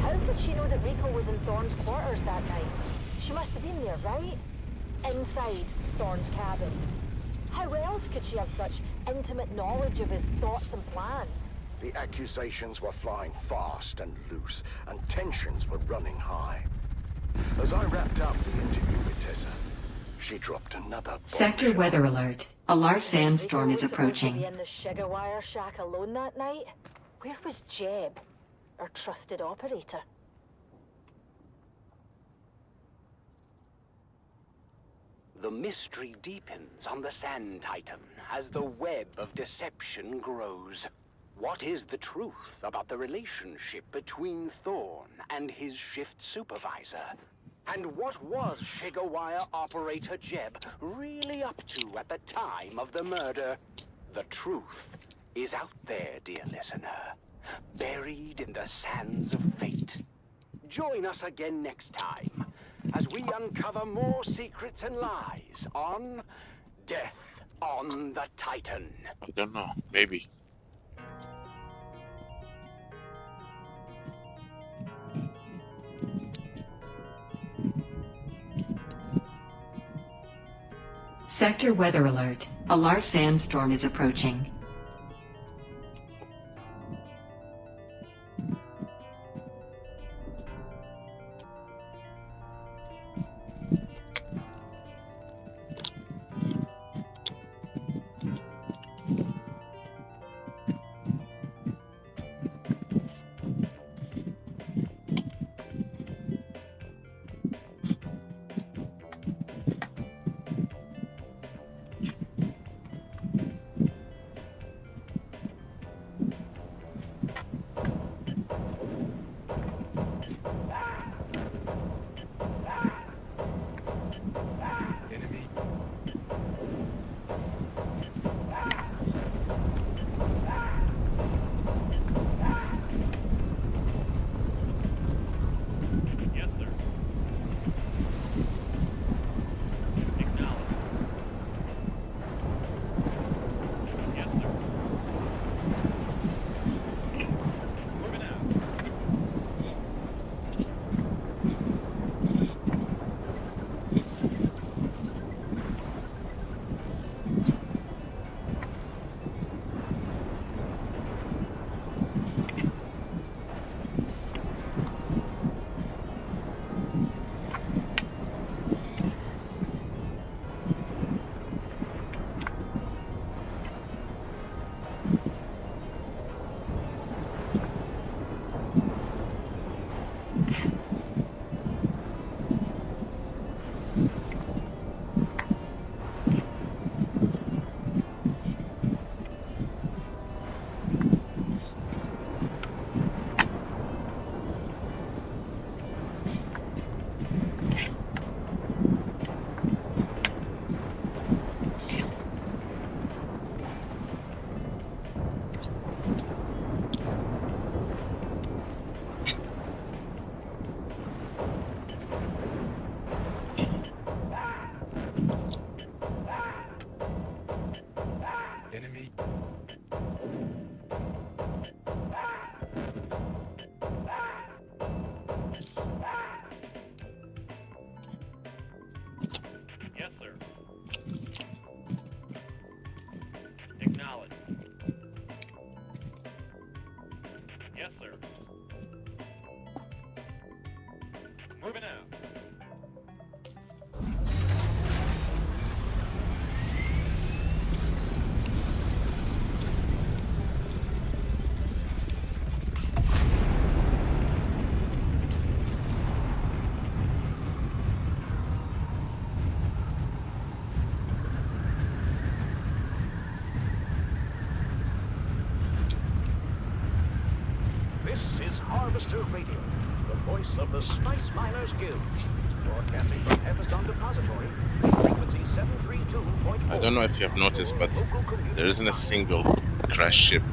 how could she know that Rico was in Thorn's quarters that night? She must have been there, right? Inside Thorn's cabin. How else could she have such intimate knowledge of his thoughts and plans? the accusations were flying fast and loose, and tensions were running high. As I wrapped up the interview with Tessa, she dropped another Sector weather alert. A large sandstorm is approaching. Rico was supposed to be in the sugar wire shack alone that night. Where was Jeb, our trusted operator? The mystery deepens on the Sand Titan as the web of deception grows. What is the truth about the relationship between Thorn and his shift supervisor? And what was Shigawire operator Jeb really up to at the time of the murder? The truth is out there, dear listener, buried in the sands of fate. Join us again next time as we uncover more secrets and lies on Death on the Titan. I don't know. Maybe. Sector weather alert. A large sandstorm is approaching. Radio, the voice of the Spice Miners Guild. Broadcasting from Everstone Depository, frequency 732.4. I don't know if you have noticed, but there isn't a single crash ship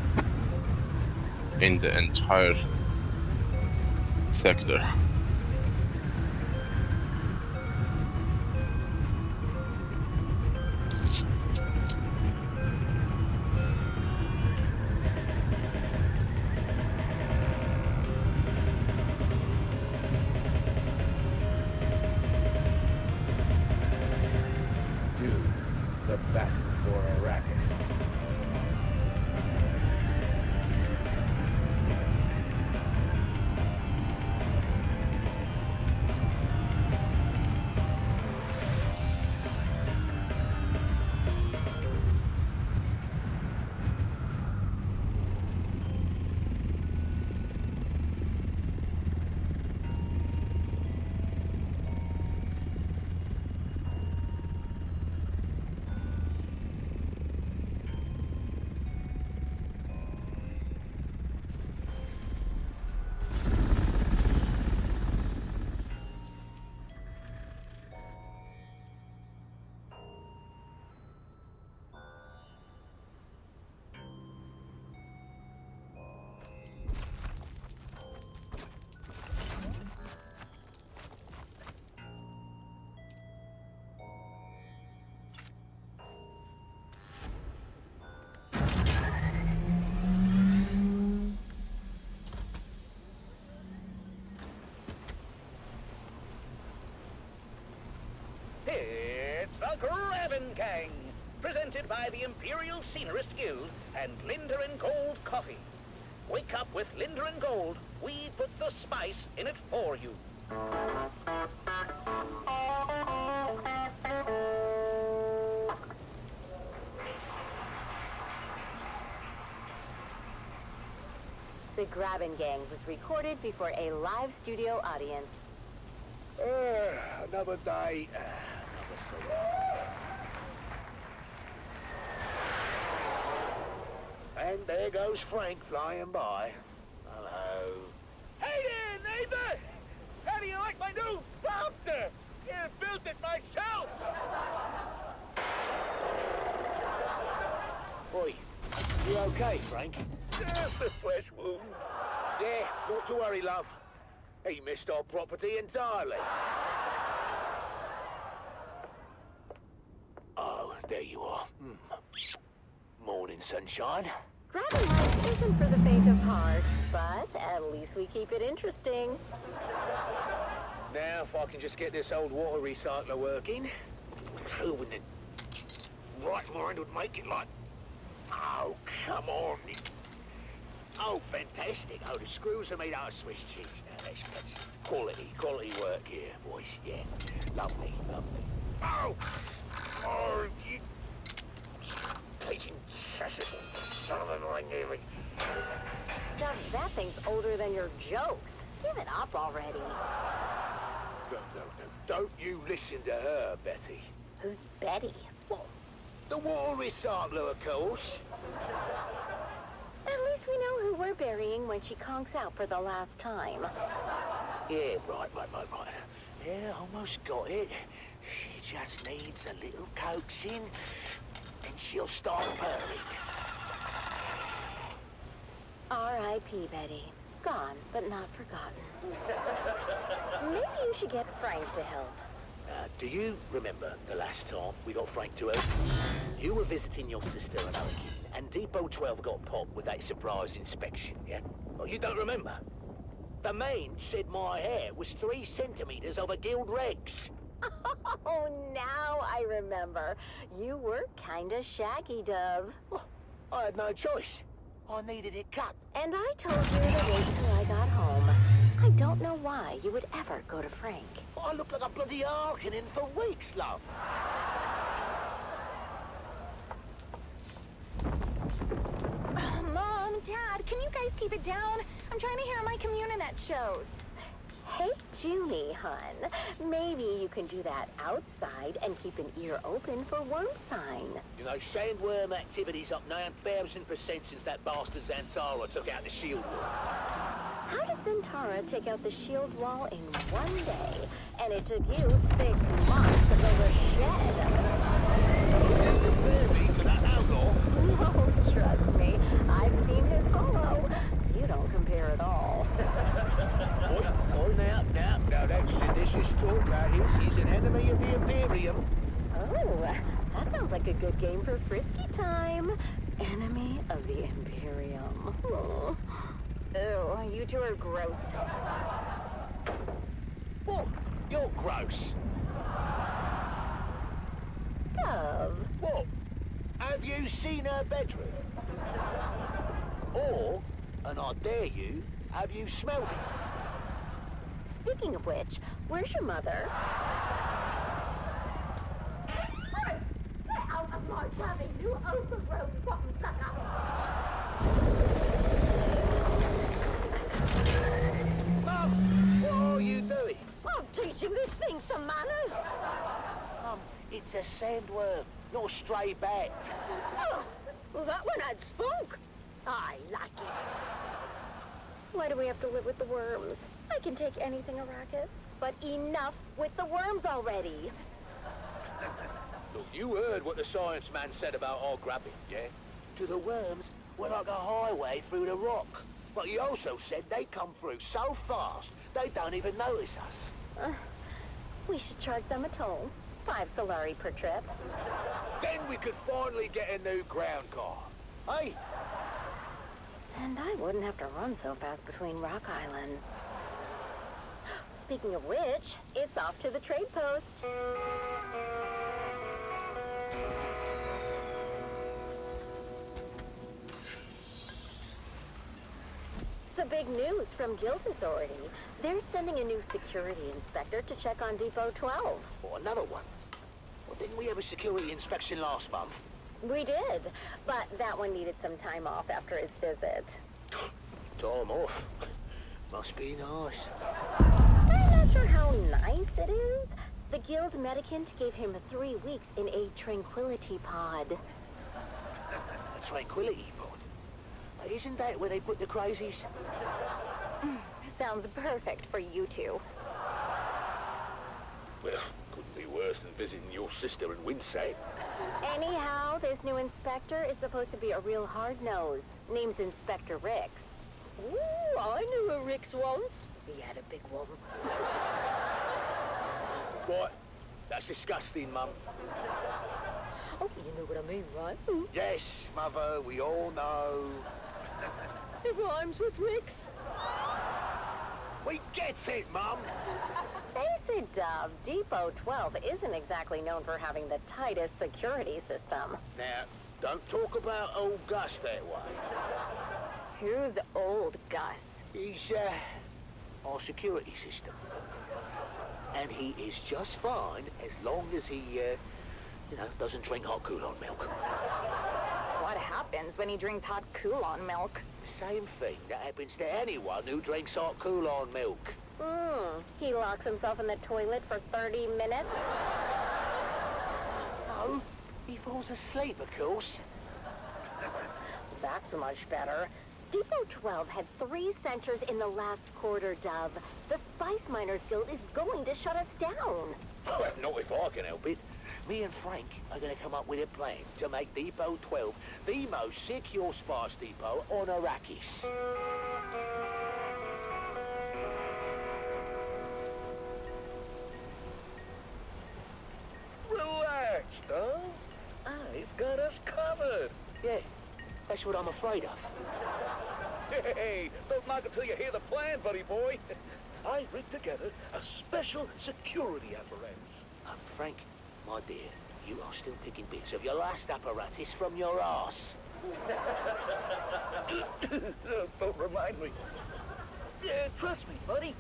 in the entire sector. Dune, the battle for Arrakis. It's the Grabbin' Gang, presented by the Imperial Scenarist Guild and Linder and Gold Coffee. Wake up with Linder and Gold. We put the spice in it for you. The Grabbin' Gang was recorded before a live studio audience. Another day, another scene. And there goes Frank flying by. Hello. Hey there, neighbor! How do you like my new prompter? I built it myself! Oi, you okay, Frank? Just a flesh wound. Yeah, not to worry, love. He missed our property entirely. Oh, there you are. Morning, sunshine. Grabbin' life isn't for the faint of heart, but at least we keep it interesting. Now, if I can just get this old water recycler working. Who in the right mind would make it like... Oh, come on. Oh, fantastic. Oh, the screws are made out of Swiss cheese. Now, that's quality work here, boys. Yeah, lovely. Oh! Oh, you... Pigeon son of a nightmare. That thing's older than your jokes. Give it up already. No. Don't you listen to her, Betty. Who's Betty? What? The water recycler, of course. At least we know who we're burying when she conks out for the last time. Yeah, right. Yeah, almost got it. She just needs a little coaxing, and she'll start purring. R.I.P. Betty. Gone, but not forgotten. Maybe you should get Frank to help. Do you remember the last time we got Frank to help? You were visiting your sister and Anakin, and Depot 12 got popped with that surprise inspection, yeah? Well, you don't remember? The main said my hair was 3 centimeters over Guild regs. Oh, now I remember. You were kinda shaggy, Dove. Well, I had no choice. I needed it cut. And I told you to wait till I got home. I don't know why you would ever go to Frank. I look like a bloody Harkonnen for weeks, love. Mom, Dad, can you guys keep it down? I'm trying to hear my Communinet shows. Hey, Junie, hun. Maybe you can do that outside and keep an ear open for worm sign. You know, sandworm activity's up 9,000% since that bastard Xantara took out the shield wall. How did Zentara take out the shield wall in one day, and it took you 6 months to build a shed? No, trust me. I've seen his hollow. You don't compare at all. Now that seditious talk out here, he's an enemy of the Imperium. Oh, that sounds like a good game for frisky time. Enemy of the Imperium. Oh. Ew, you two are gross. What? You're gross. Dove. What? Have you seen her bedroom? Or, and I dare you, have you smelled it? Speaking of which, where's your mother? Hey! Get out of my cabin, you overgrown rotten sucker! Mum, what are you doing? I'm teaching this thing some manners. Mum, it's a sandworm, not a stray bat. Oh, well, that one had spunk. I like it. Why do we have to live with the worms? I can take anything, Arrakis, but enough with the worms already. Look, you heard what the science man said about our grabbing, yeah? To the worms, we're like a highway through the rock. But he also said they come through so fast, they don't even notice us. We should charge them a toll. 5 Solari per trip. Then we could finally get a new ground car. Hey? And I wouldn't have to run so fast between rock islands. Speaking of which, it's off to the trade post. So big news from Guild Authority. They're sending a new security inspector to check on Depot 12. Oh, another one? Well, didn't we have a security inspection last month? We did, but that one needed some time off after his visit. Time off? Must be nice. I'm not sure how nice it is. The Guild Medicant gave him 3 weeks in a tranquility pod. A tranquility pod? Isn't that where they put the crazies? Sounds perfect for you two. Well, couldn't be worse than visiting your sister in Windsay. Anyhow, this new inspector is supposed to be a real hard-nose. Name's Inspector Rix. Ooh, I knew a Rix once. He had a big one. What? That's disgusting, Mum. Oh, you know what I mean, right? Yes, Mother, we all know. It rhymes with Rix. We get it, Mum. Face it, Dove. Depot 12 isn't exactly known for having the tightest security system. Now, don't talk about old Gus that way. Who's old Gus? He's, our security system. And he is just fine as long as he, doesn't drink hot Kool-Aid milk. What happens when he drinks hot Kool-Aid milk? The same thing that happens to anyone who drinks hot Kool-Aid milk. He locks himself in the toilet for 30 minutes? No, he falls asleep, of course. That's much better. Depot 12 had 3 centers in the last quarter, Dove. The Spice Miners Guild is going to shut us down. Well, not if I can help it. Me and Frank are going to come up with a plan to make Depot 12 the most secure spice depot on Arrakis. Relax, Dove. I've got us covered. Yeah, that's what I'm afraid of. Hey, don't knock until you hear the plan, buddy boy. I've rigged together a special security apparatus. Frank, my dear, you are still picking bits of your last apparatus from your arse. Don't remind me. Yeah, trust me, buddy.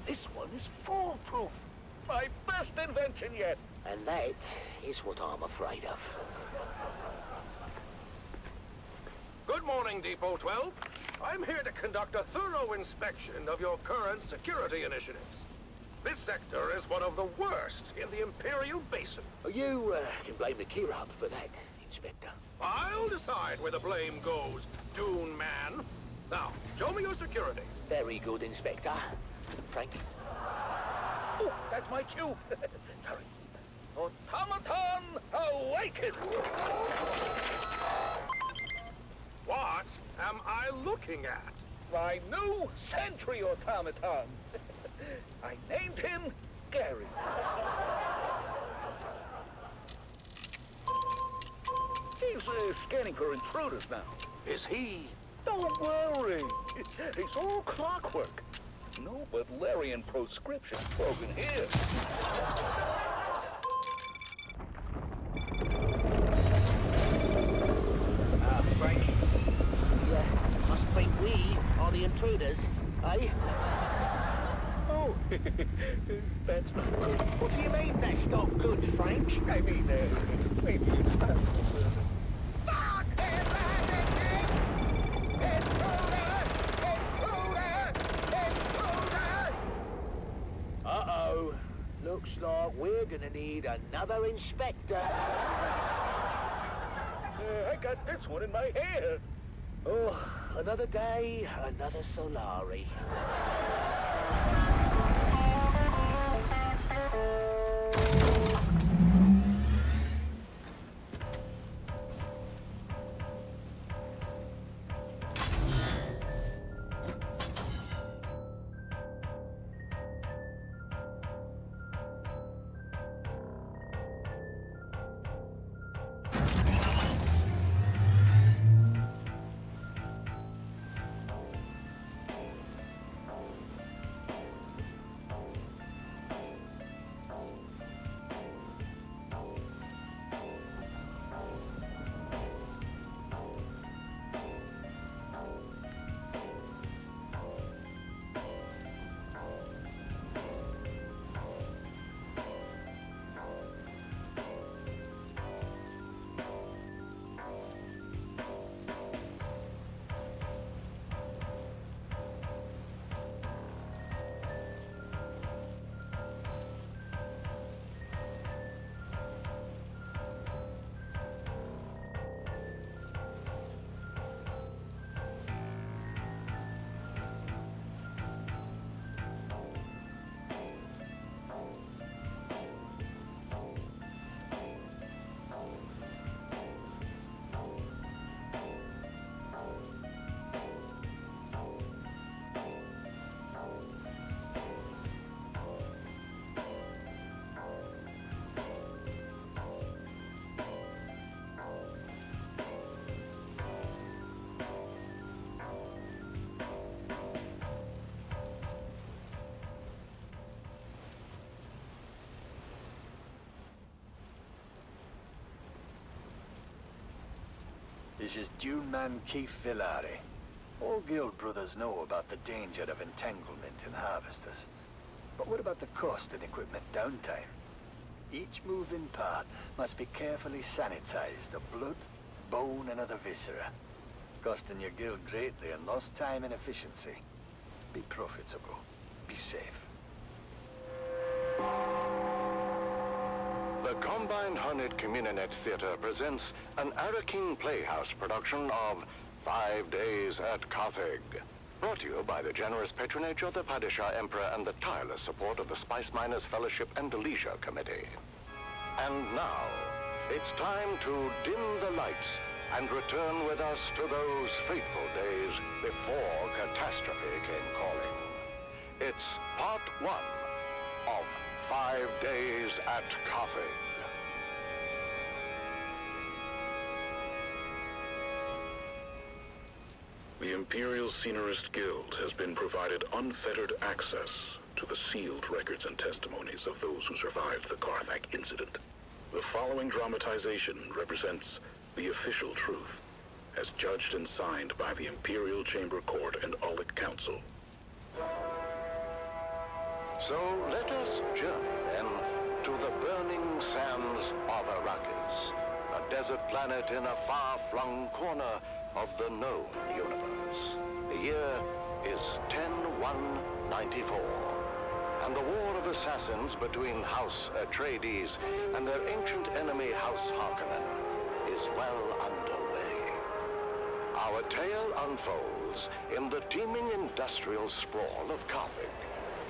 This one is foolproof. My best invention yet. And that is what I'm afraid of. Good morning, Depot 12. I'm here to conduct a thorough inspection of your current security initiatives. This sector is one of the worst in the Imperial Basin. You can blame the Kirab for that, Inspector. I'll decide where the blame goes, Dune Man. Now, show me your security. Very good, Inspector. Frank? Oh, that's my cue. Sorry. Automaton, awaken! What am I looking at? My new sentry automaton. I named him Gary. He's scanning for intruders now. Is he? Don't worry. It's all clockwork. No Butlerian proscription spoken here. Frank. You must think we are the intruders, eh? Oh, that's not good. What do you mean that's not good, Frank? I mean, maybe it's not. Uh-oh. Looks like we're gonna need another inspector. I got this one in my hair. Oh, another day, another Solari. This is Dune man Keith Villari. All guild brothers know about the danger of entanglement in harvesters. But what about the cost and equipment downtime? Each moving part must be carefully sanitized of blood, bone, and other viscera, costing your guild greatly in lost time and efficiency. Be profitable. Be safe. The Combined Hornet Communinet Theater presents an Araking Playhouse production of 5 Days at Carthage. Brought to you by the generous patronage of the Padishah Emperor and the tireless support of the Spice Miners Fellowship and Leisure Committee. And now, it's time to dim the lights and return with us to those fateful days before catastrophe came calling. It's part 1 of 5 Days at Carthage. The Imperial Scenarist Guild has been provided unfettered access to the sealed records and testimonies of those who survived the Carthage incident. The following dramatization represents the official truth, as judged and signed by the Imperial Chamber Court and Aulic Council. So let us journey then to the burning sands of Arrakis, a desert planet in a far-flung corner of the known universe. The year is 10-1-94, and the war of assassins between House Atreides and their ancient enemy House Harkonnen is well underway. Our tale unfolds in the teeming industrial sprawl of Carthage,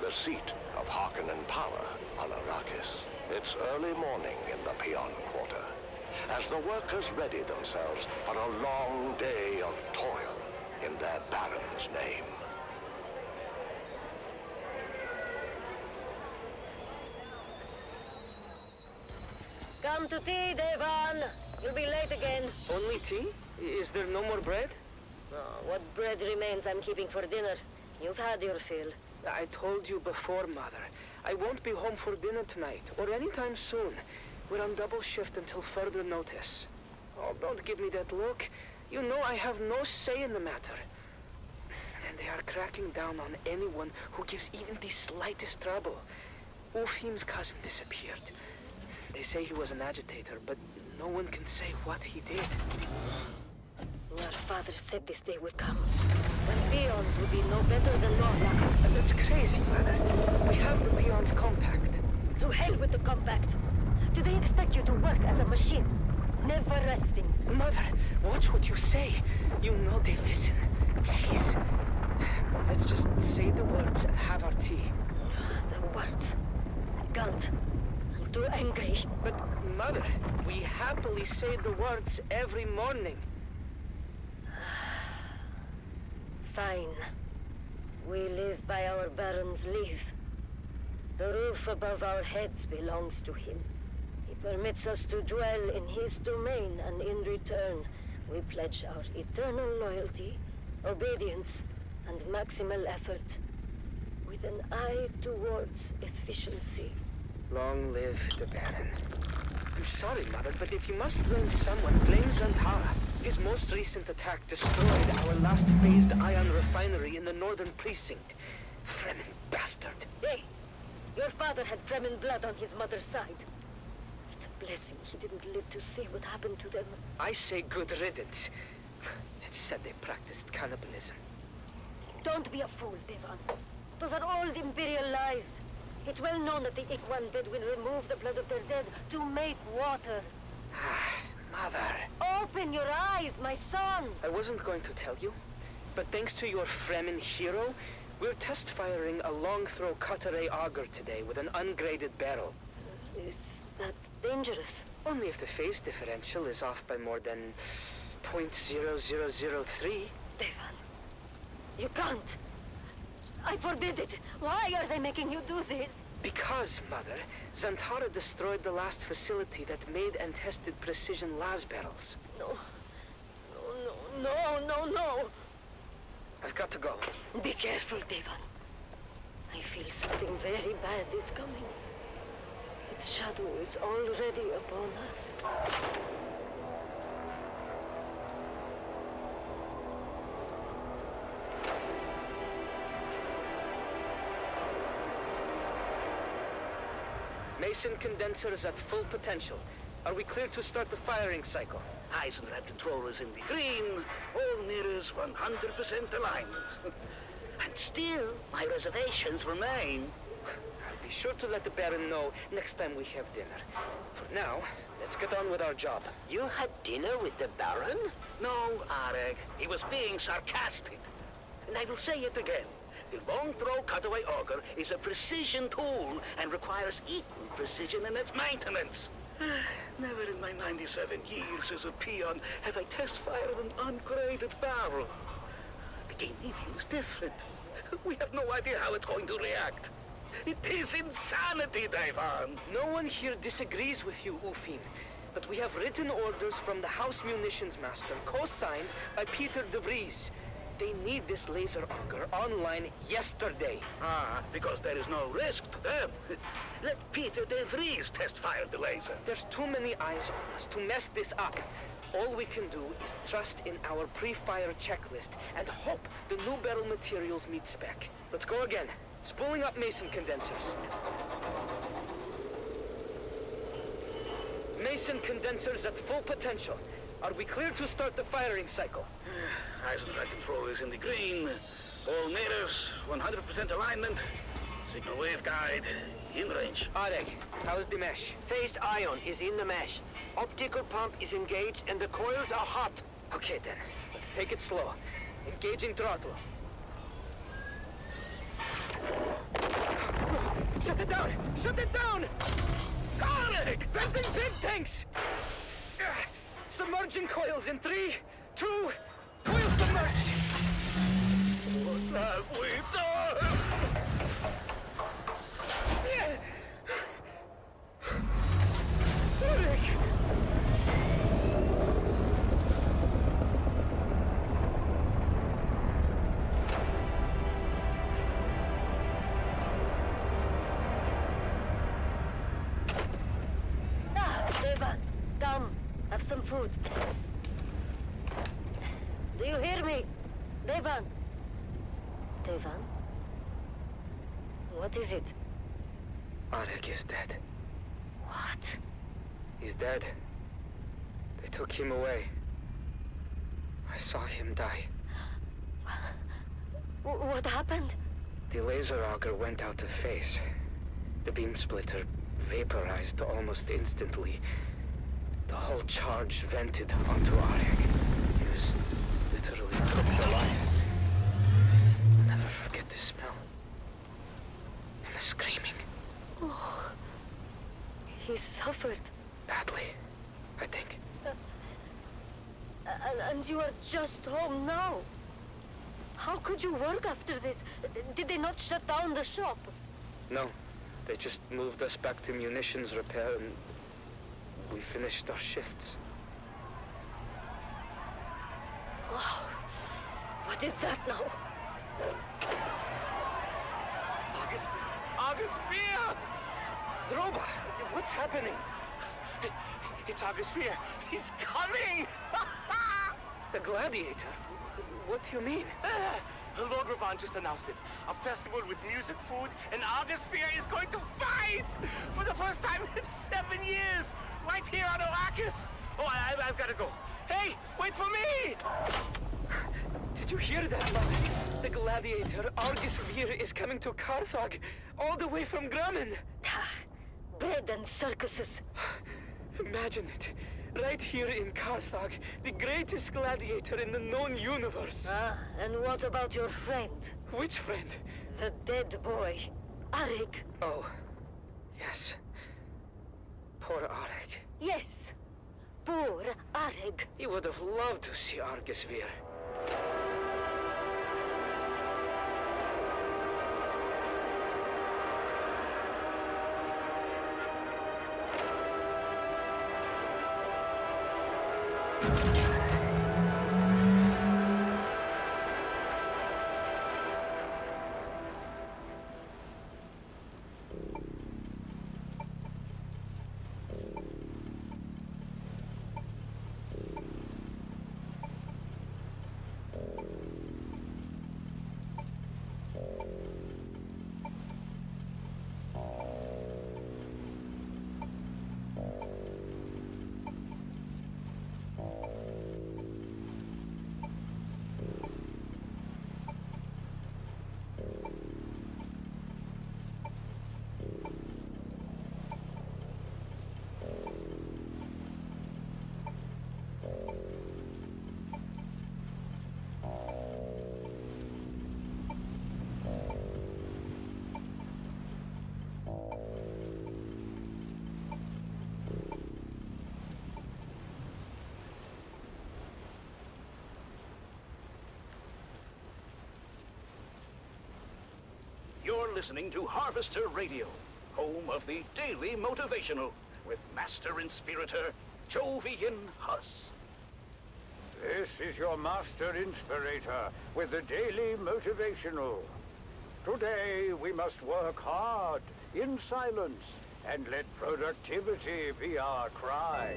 the seat of Harkonnen power on Arrakis. It's early morning in the Peon Quarter, as the workers ready themselves for a long day of toil in their Baron's name. Come to tea, Devon. You'll be late again. Only tea? Is there no more bread? What bread remains I'm keeping for dinner. You've had your fill. I told you before, Mother. I won't be home for dinner tonight, or anytime soon. We're on double shift until further notice. Oh, don't give me that look. You know I have no say in the matter. And they are cracking down on anyone who gives even the slightest trouble. Ufim's cousin disappeared. They say he was an agitator, but no one can say what he did. Your father said this day would come. When peons would be no better than lawbreakers. That's crazy, Mother. We have the peons' compact. To hell with the compact. Do they expect you to work as a machine? Never resting. Mother, watch what you say. You know they listen. Please. Let's just say the words and have our tea. The words. I can't. I'm too angry. But, Mother, we happily say the words every morning. Fine. We live by our Baron's leave. The roof above our heads belongs to him. He permits us to dwell in his domain, and in return, we pledge our eternal loyalty, obedience, and maximal effort, with an eye towards efficiency. Long live the Baron. I'm sorry, Mother, but if you must blame someone, blame Zantara. His most recent attack destroyed our last phased ion refinery in the northern precinct. Fremen bastard. Hey! Your father had Fremen blood on his mother's side. It's a blessing he didn't live to see what happened to them. I say good riddance. It's said they practiced cannibalism. Don't be a fool, Devon. Those are old Imperial lies. It's well known that the Ikwan Bedouin remove the blood of their dead to make water. Mother. Open your eyes, my son! I wasn't going to tell you, but thanks to your Fremen hero, we're test firing a long-throw cut-array auger today with an ungraded barrel. Is that dangerous? Only if the phase differential is off by more than 0.0003. Devon, you can't. I forbid it. Why are they making you do this? Because, Mother, Zantara destroyed the last facility that made and tested precision las barrels. No. No. I've got to go. Be careful, Devon. I feel something very bad is coming. Its shadow is already upon us. Mason condensers at full potential. Are we clear to start the firing cycle? Eisenrad controllers in the green, all mirrors 100% alignment. And still, my reservations remain. I'll be sure to let the Baron know next time we have dinner. For now, let's get on with our job. You had dinner with the Baron? No, Arek. He was being sarcastic. And I will say it again. The long-throw cutaway auger is a precision tool and requires equal precision in its maintenance. Never in my 97 years as a peon have I test-fired an ungraded barrel. The game medium is different. We have no idea how it's going to react. It is insanity, Devon. No one here disagrees with you, Ufim. But we have written orders from the House Munitions Master, co-signed by Peter de Vries. They need this laser auger online yesterday. Because there is no risk to them. Let Peter de Vries test-fire the laser. There's too many eyes on us to mess this up. All we can do is trust in our pre-fire checklist and hope the new barrel materials meet spec. Let's go again. Spooling up Mason condensers. Mason condensers at full potential. Are we clear to start the firing cycle? Eisenrad controllers in the green. All mirrors, 100% alignment. Signal waveguide, in range. Areg, how's the mesh? Phased ion is in the mesh. Optical pump is engaged and the coils are hot. Okay then, Let's take it slow. Engaging throttle. Shut it down! Shut it down! Garlic! Venting big tanks! Submerging coils in 3, 2, coil submerge! What have we done? Garlic! Devan, come. Have some food. Do you hear me? Devan. Devan? What is it? Arek is dead. What? He's dead. They took him away. I saw him die. What happened? The laser auger went out of phase. The beam splitter vaporized almost instantly. The whole charge vented onto Arek. He was literally cooked alive. I'll never forget the smell. And the screaming. Oh, he suffered. Badly, I think. And you are just home now. How could you work after this? Did they not shut down the shop? No, they just moved us back to munitions repair and we finished our shifts. Wow. What is that now? August Spear! Droba, what's happening? It's August Spear. He's coming! The Gladiator? What do you mean? Lograbon just announced it. A festival with music, food, and August Spear is going to fight! For the first time in 7 years! Right here on Arrakis! Oh, I've got to go. Hey, wait for me! Did you hear that, Mother? The Gladiator, Argus Vir, is coming to Carthage, all the way from Grumman. Bread and circuses. Imagine it. Right here in Carthage, the greatest gladiator in the known universe. Ah, and what about your friend? Which friend? The dead boy, Arek. Oh, yes. Poor Arek. Yes, poor Arek. He would have loved to see Argus Vir. You're listening to Harvester Radio, home of the Daily Motivational, with Master Inspirator Jovian Huss. This is your Master Inspirator with the Daily Motivational. Today we must work hard, in silence, and let productivity be our cry.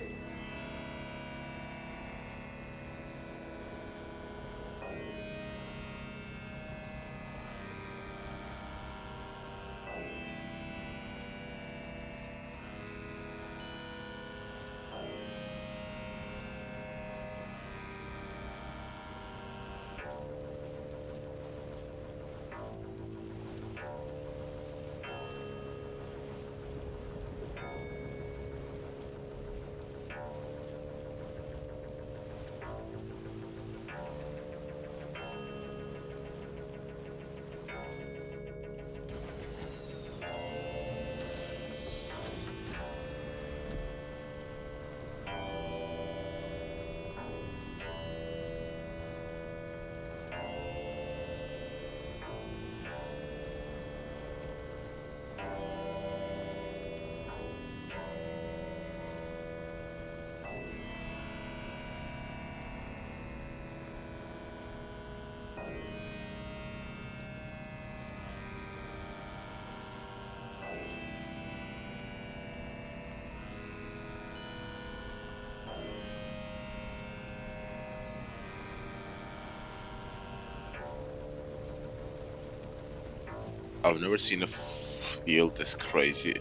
I've never seen a field this crazy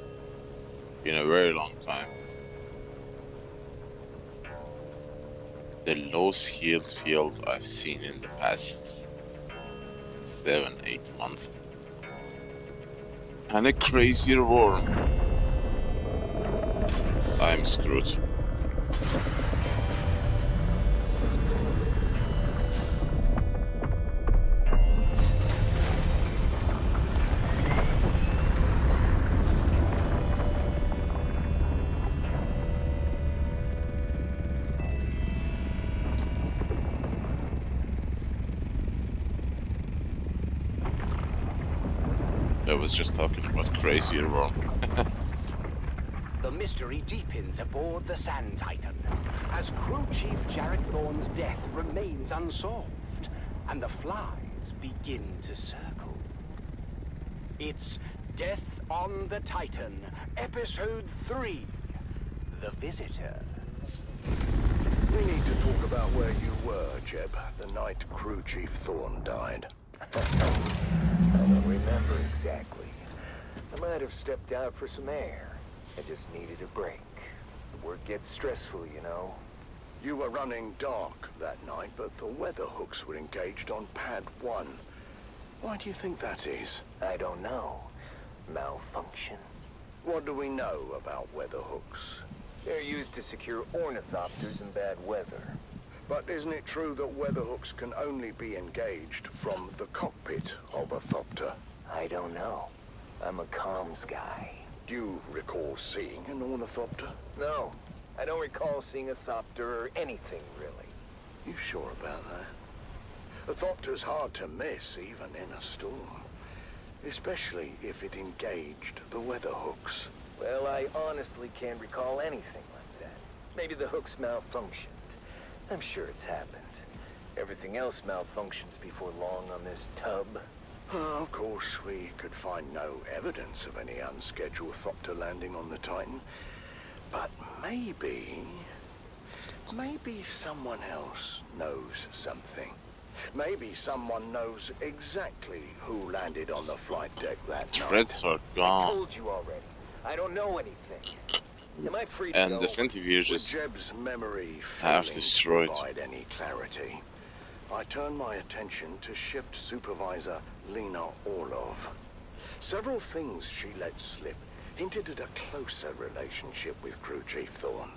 in a very long time. The lowest yield field I've seen in the past 7-8 months. And a crazier worm. I'm screwed. I was just talking about crazier worm. The mystery deepens aboard the Sand Titan as Crew Chief Jarrett Thorne's death remains unsolved and the flies begin to circle. It's Death on the Titan, Episode 3, The Visitor. We need to talk about where you were, Jeb, the night Crew Chief Thorne died. I don't remember exactly. I might have stepped out for some air. I just needed a break. The work gets stressful, you know. You were running dark that night, but the weather hooks were engaged on Pad 1. Why do you think that is? I don't know. Malfunction. What do we know about weather hooks? They're used to secure ornithopters in bad weather. But isn't it true that weather hooks can only be engaged from the cockpit of a thopter? I don't know. I'm a comms guy. Do you recall seeing an ornithopter? No. I don't recall seeing a thopter or anything, really. You sure about that? A thopter's hard to miss, even in a storm. Especially if it engaged the weather hooks. Well, I honestly can't recall anything like that. Maybe the hooks malfunctioned. I'm sure it's happened. Everything else malfunctions before long on this tub. Of course, we could find no evidence of any unscheduled thopter landing on the Titan. But maybe someone else knows something. Maybe someone knows exactly who landed on the flight deck that night. Threads are I gone. told you already. I don't know anything. Am I free to And go? the centrifuges Jeb's memory have failing destroyed. to provide any clarity, I turned my attention to Shift Supervisor Lena Orlov. Several things she let slip hinted at a closer relationship with Crew Chief Thorne.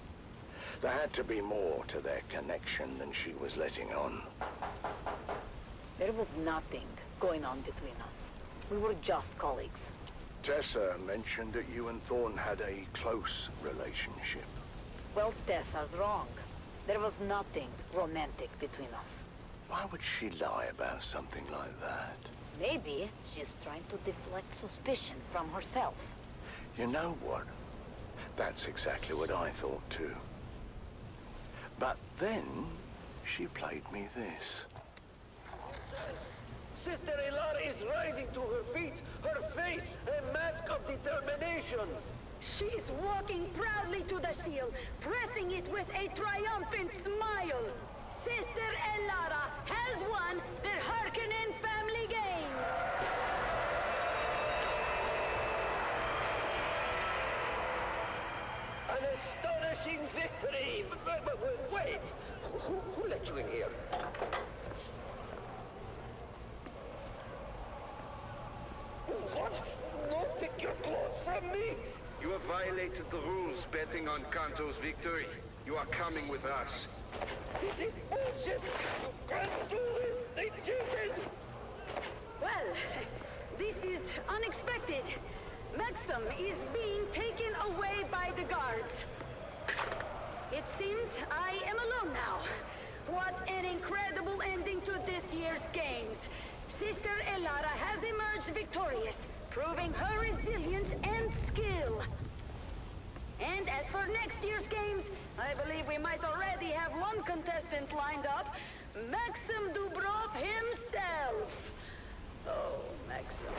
There had to be more to their connection than she was letting on. There was nothing going on between us. We were just colleagues. Tessa mentioned that you and Thorne had a close relationship. Well, Tessa's wrong. There was nothing romantic between us. Why would she lie about something like that? Maybe she's trying to deflect suspicion from herself. You know what? That's exactly what I thought too. But then, she played me this. Sister Elara is rising to her feet, her face a mask of determination. She's walking proudly to the seal, pressing it with a triumphant smile. Sister Elara has won the Harkonnen Family Games. An astonishing victory! But wait! Who let you in here? What? No, take your clothes from me! You have violated the rules betting on Kanto's victory. You are coming with us. This is bullshit! You can't do this! They cheated! Well, this is unexpected. Maxim is being taken away by the guards. It seems I am alone now. What an incredible ending to this year's games. Sister Elara has emerged victorious, proving her resilience and skill. And as for next year's games, I believe we might already have one contestant lined up, Maxim Dubrov himself. Oh, Maxim.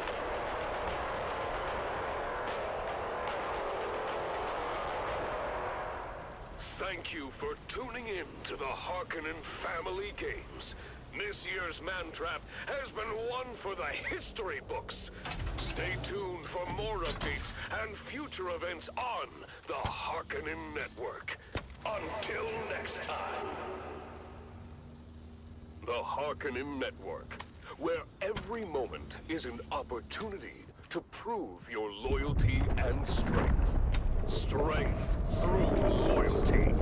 Thank you for tuning in to the Harkonnen Family Games. This year's man-trap has been one for the history books. Stay tuned for more updates and future events on the Harkonnen Network. Until next time. The Harkonnen Network, where every moment is an opportunity to prove your loyalty and strength. Strength through loyalty.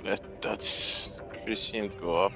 Let that crescent go up.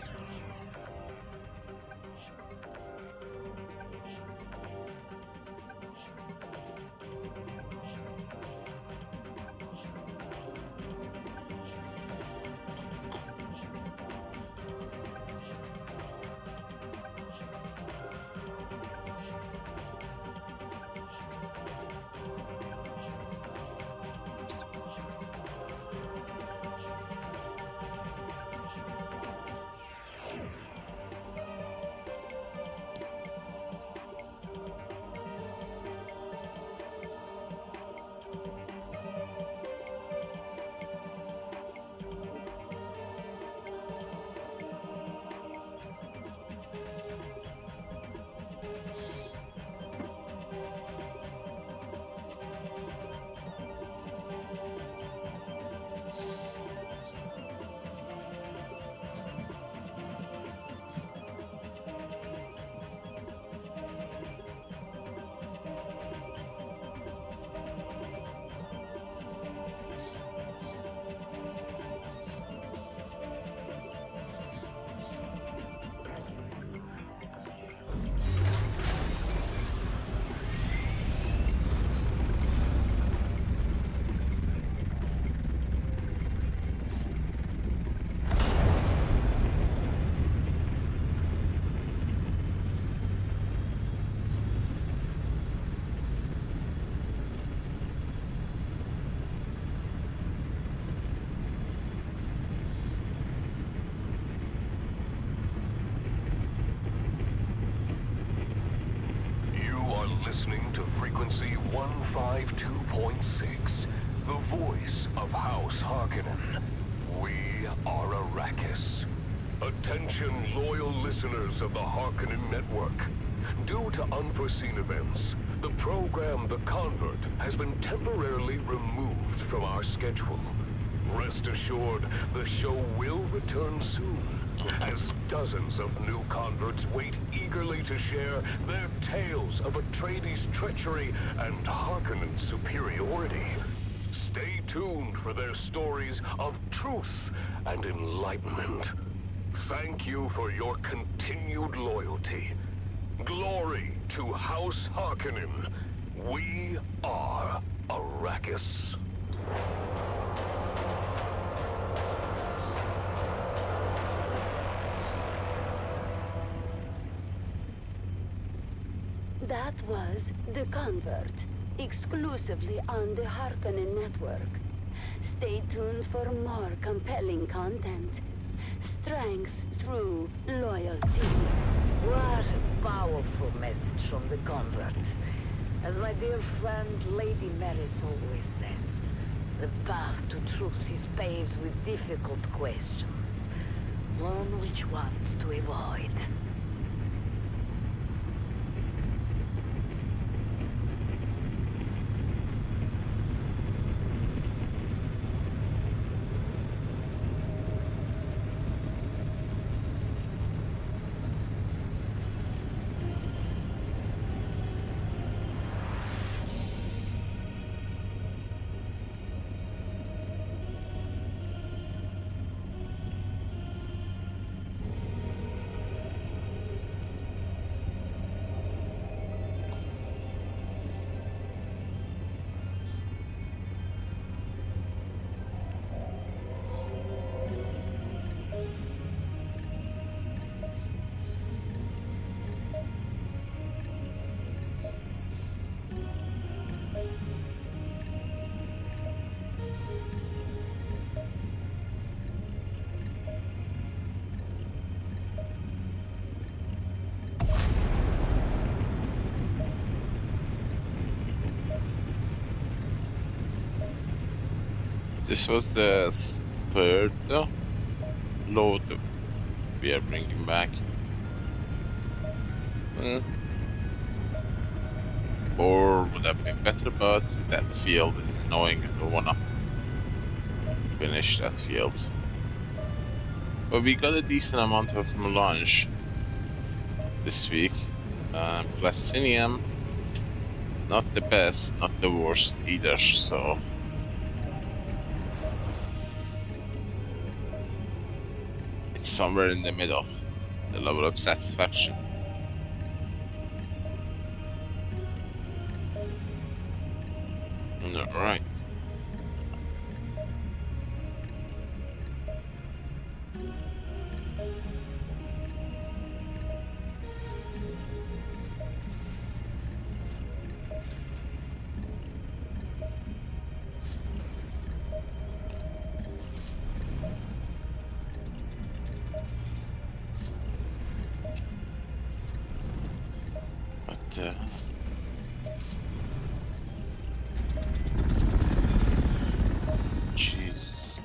Listening to frequency 152.6, the voice of House Harkonnen. We are Arrakis. Attention, loyal listeners of the Harkonnen Network. Due to unforeseen events, the program The Convert has been temporarily removed from our schedule. Rest assured, the show will return soon, as dozens of new converts wait eagerly to share their tales of Atreides' treachery and Harkonnen superiority. Stay tuned for their stories of truth and enlightenment. Thank you for your continued loyalty. Glory to House Harkonnen. We are Arrakis. That was The Convert, exclusively on the Harkonnen Network. Stay tuned for more compelling content. Strength through loyalty. What a powerful message from the Convert. As my dear friend Lady Maris always says, the path to truth is paved with difficult questions. Learn which ones to avoid. This was the third load we are bringing back. Or would have been better, but that field is annoying. I don't wanna finish that field. But we got a decent amount of melange this week. Plastinium, not the best, not the worst either, so... it's somewhere in the middle, the level of satisfaction. Alright. Jesus.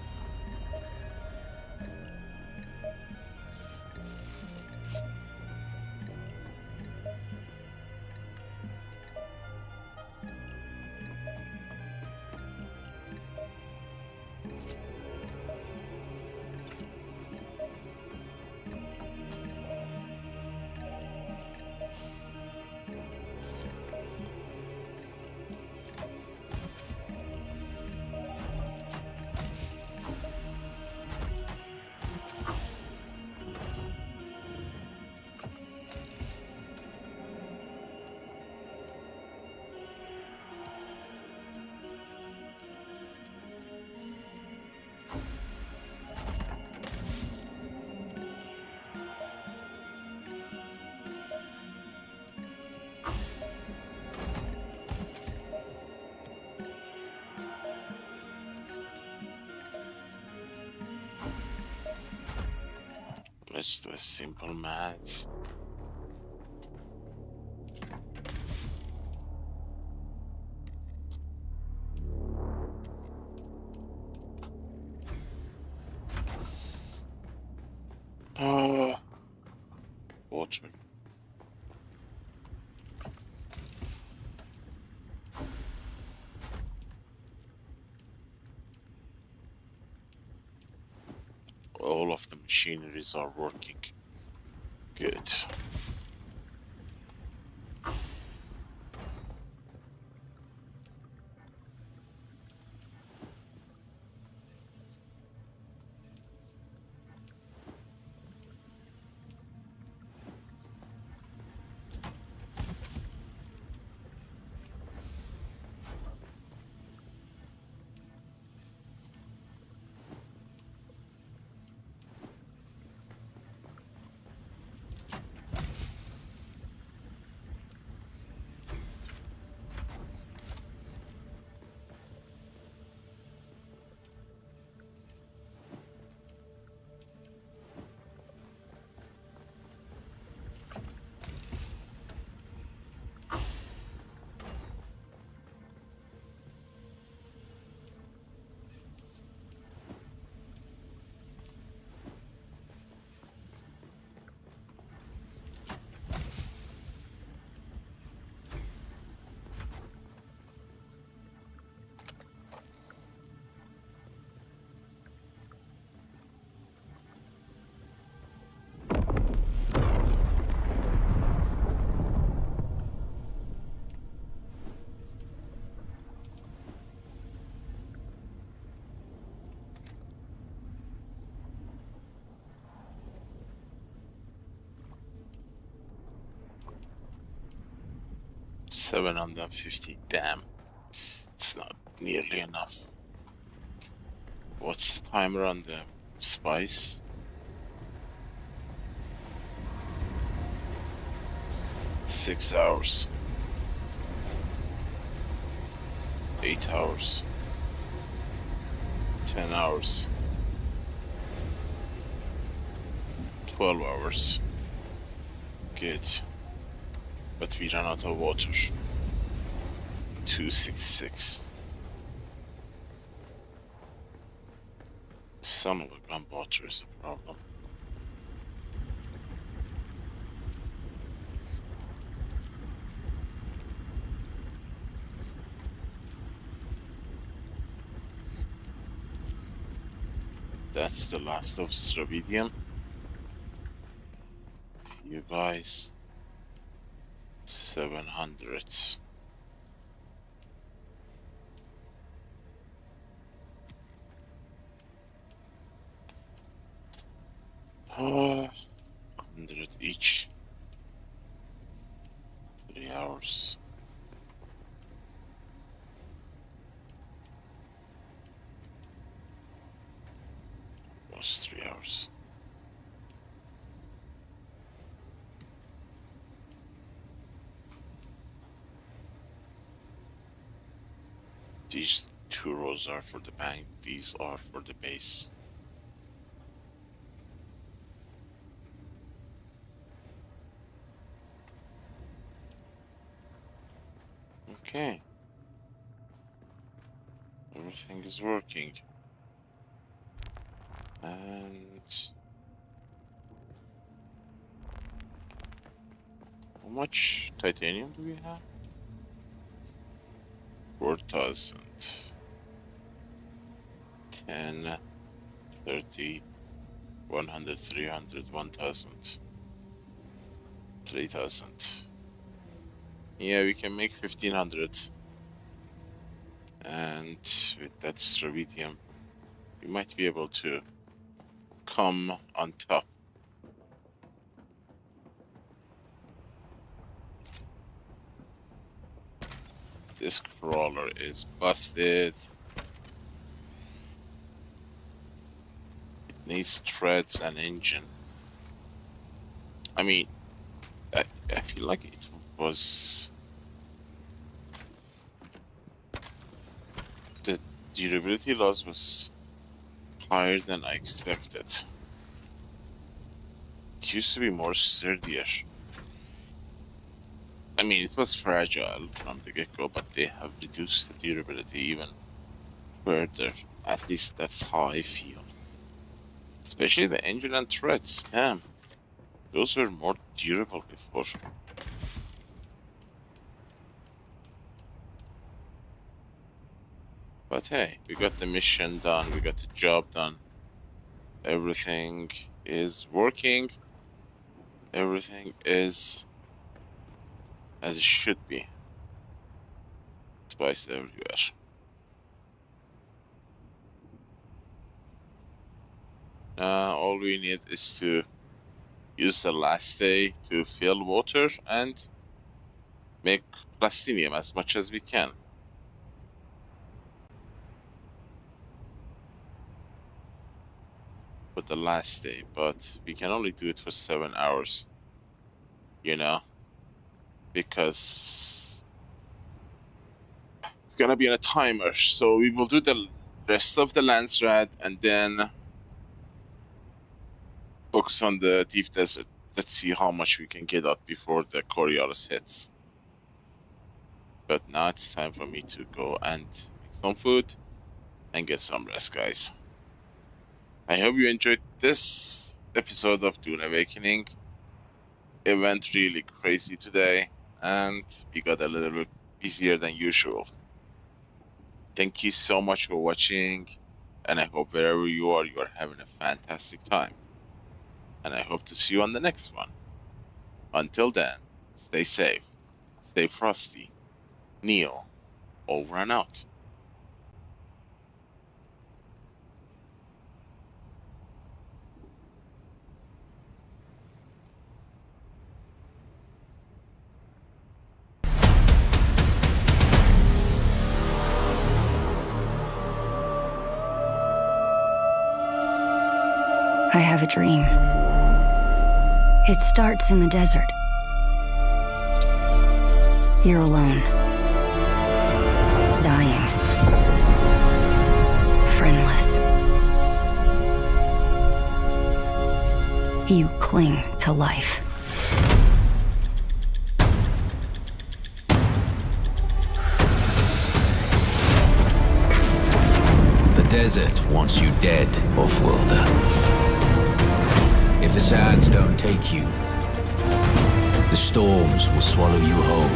Let's do a simple math. water. All of the machineries are working. Good. $750. Damn, it's not nearly enough. What's the timer on the spice? Six hours. 8 hours. 10 hours. 12 hours. Good. But we ran out of water. 266. Son of a gun, water is a problem. That's the last of Stravidium. You guys. 700. Oh, 100 each. 3 hours. Almost 3 hours. These 2 rows are for the bank, these are for the base. Okay. Everything is working. And how much titanium do we have? 4,000. 10, 30, 100, 300, 1,000. 3,000. Yeah, we can make 1,500. And with that Stravidium, we might be able to come on top. This crawler is busted. It needs treads and engine. I mean, I feel like it was... The durability loss was higher than I expected. It used to be more sturdier. I mean, it was fragile from the get-go, but they have reduced the durability even further. At least that's how I feel. Especially the engine and treads, damn. Those were more durable before. But hey, we got the mission done, we got the job done. Everything is working. Everything is as it should be. Spice everywhere. All we need is to use the last day to fill water and make plastinium as much as we can. For the last day, but we can only do it for 7 hours, you know, because it's gonna be on a timer. So we will do the rest of the Landsraad and then focus on the deep desert. Let's see how much we can get out before the Coriolis hits. But now it's time for me to go and make some food and get some rest, guys. I hope you enjoyed this episode of Dune Awakening. It went really crazy today, and we got a little bit busier than usual. Thank you so much for watching, and I hope wherever you are having a fantastic time. And I hope to see you on the next one. Until then, stay safe, stay frosty. Neo, over and out. I have a dream. It starts in the desert. You're alone. Dying. Friendless. You cling to life. The desert wants you dead, Off-worlder. If the sands don't take you, the storms will swallow you whole.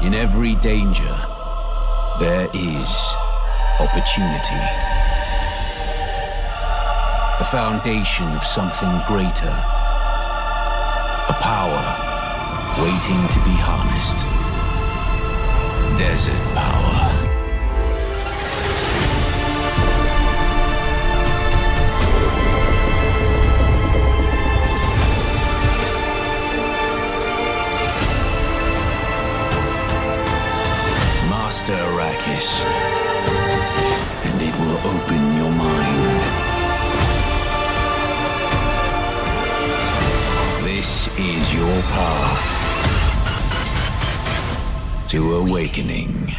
In every danger, there is opportunity. The foundation of something greater. A power waiting to be harnessed. Desert power. Master Arrakis, and it will open your mind. This is your path to awakening.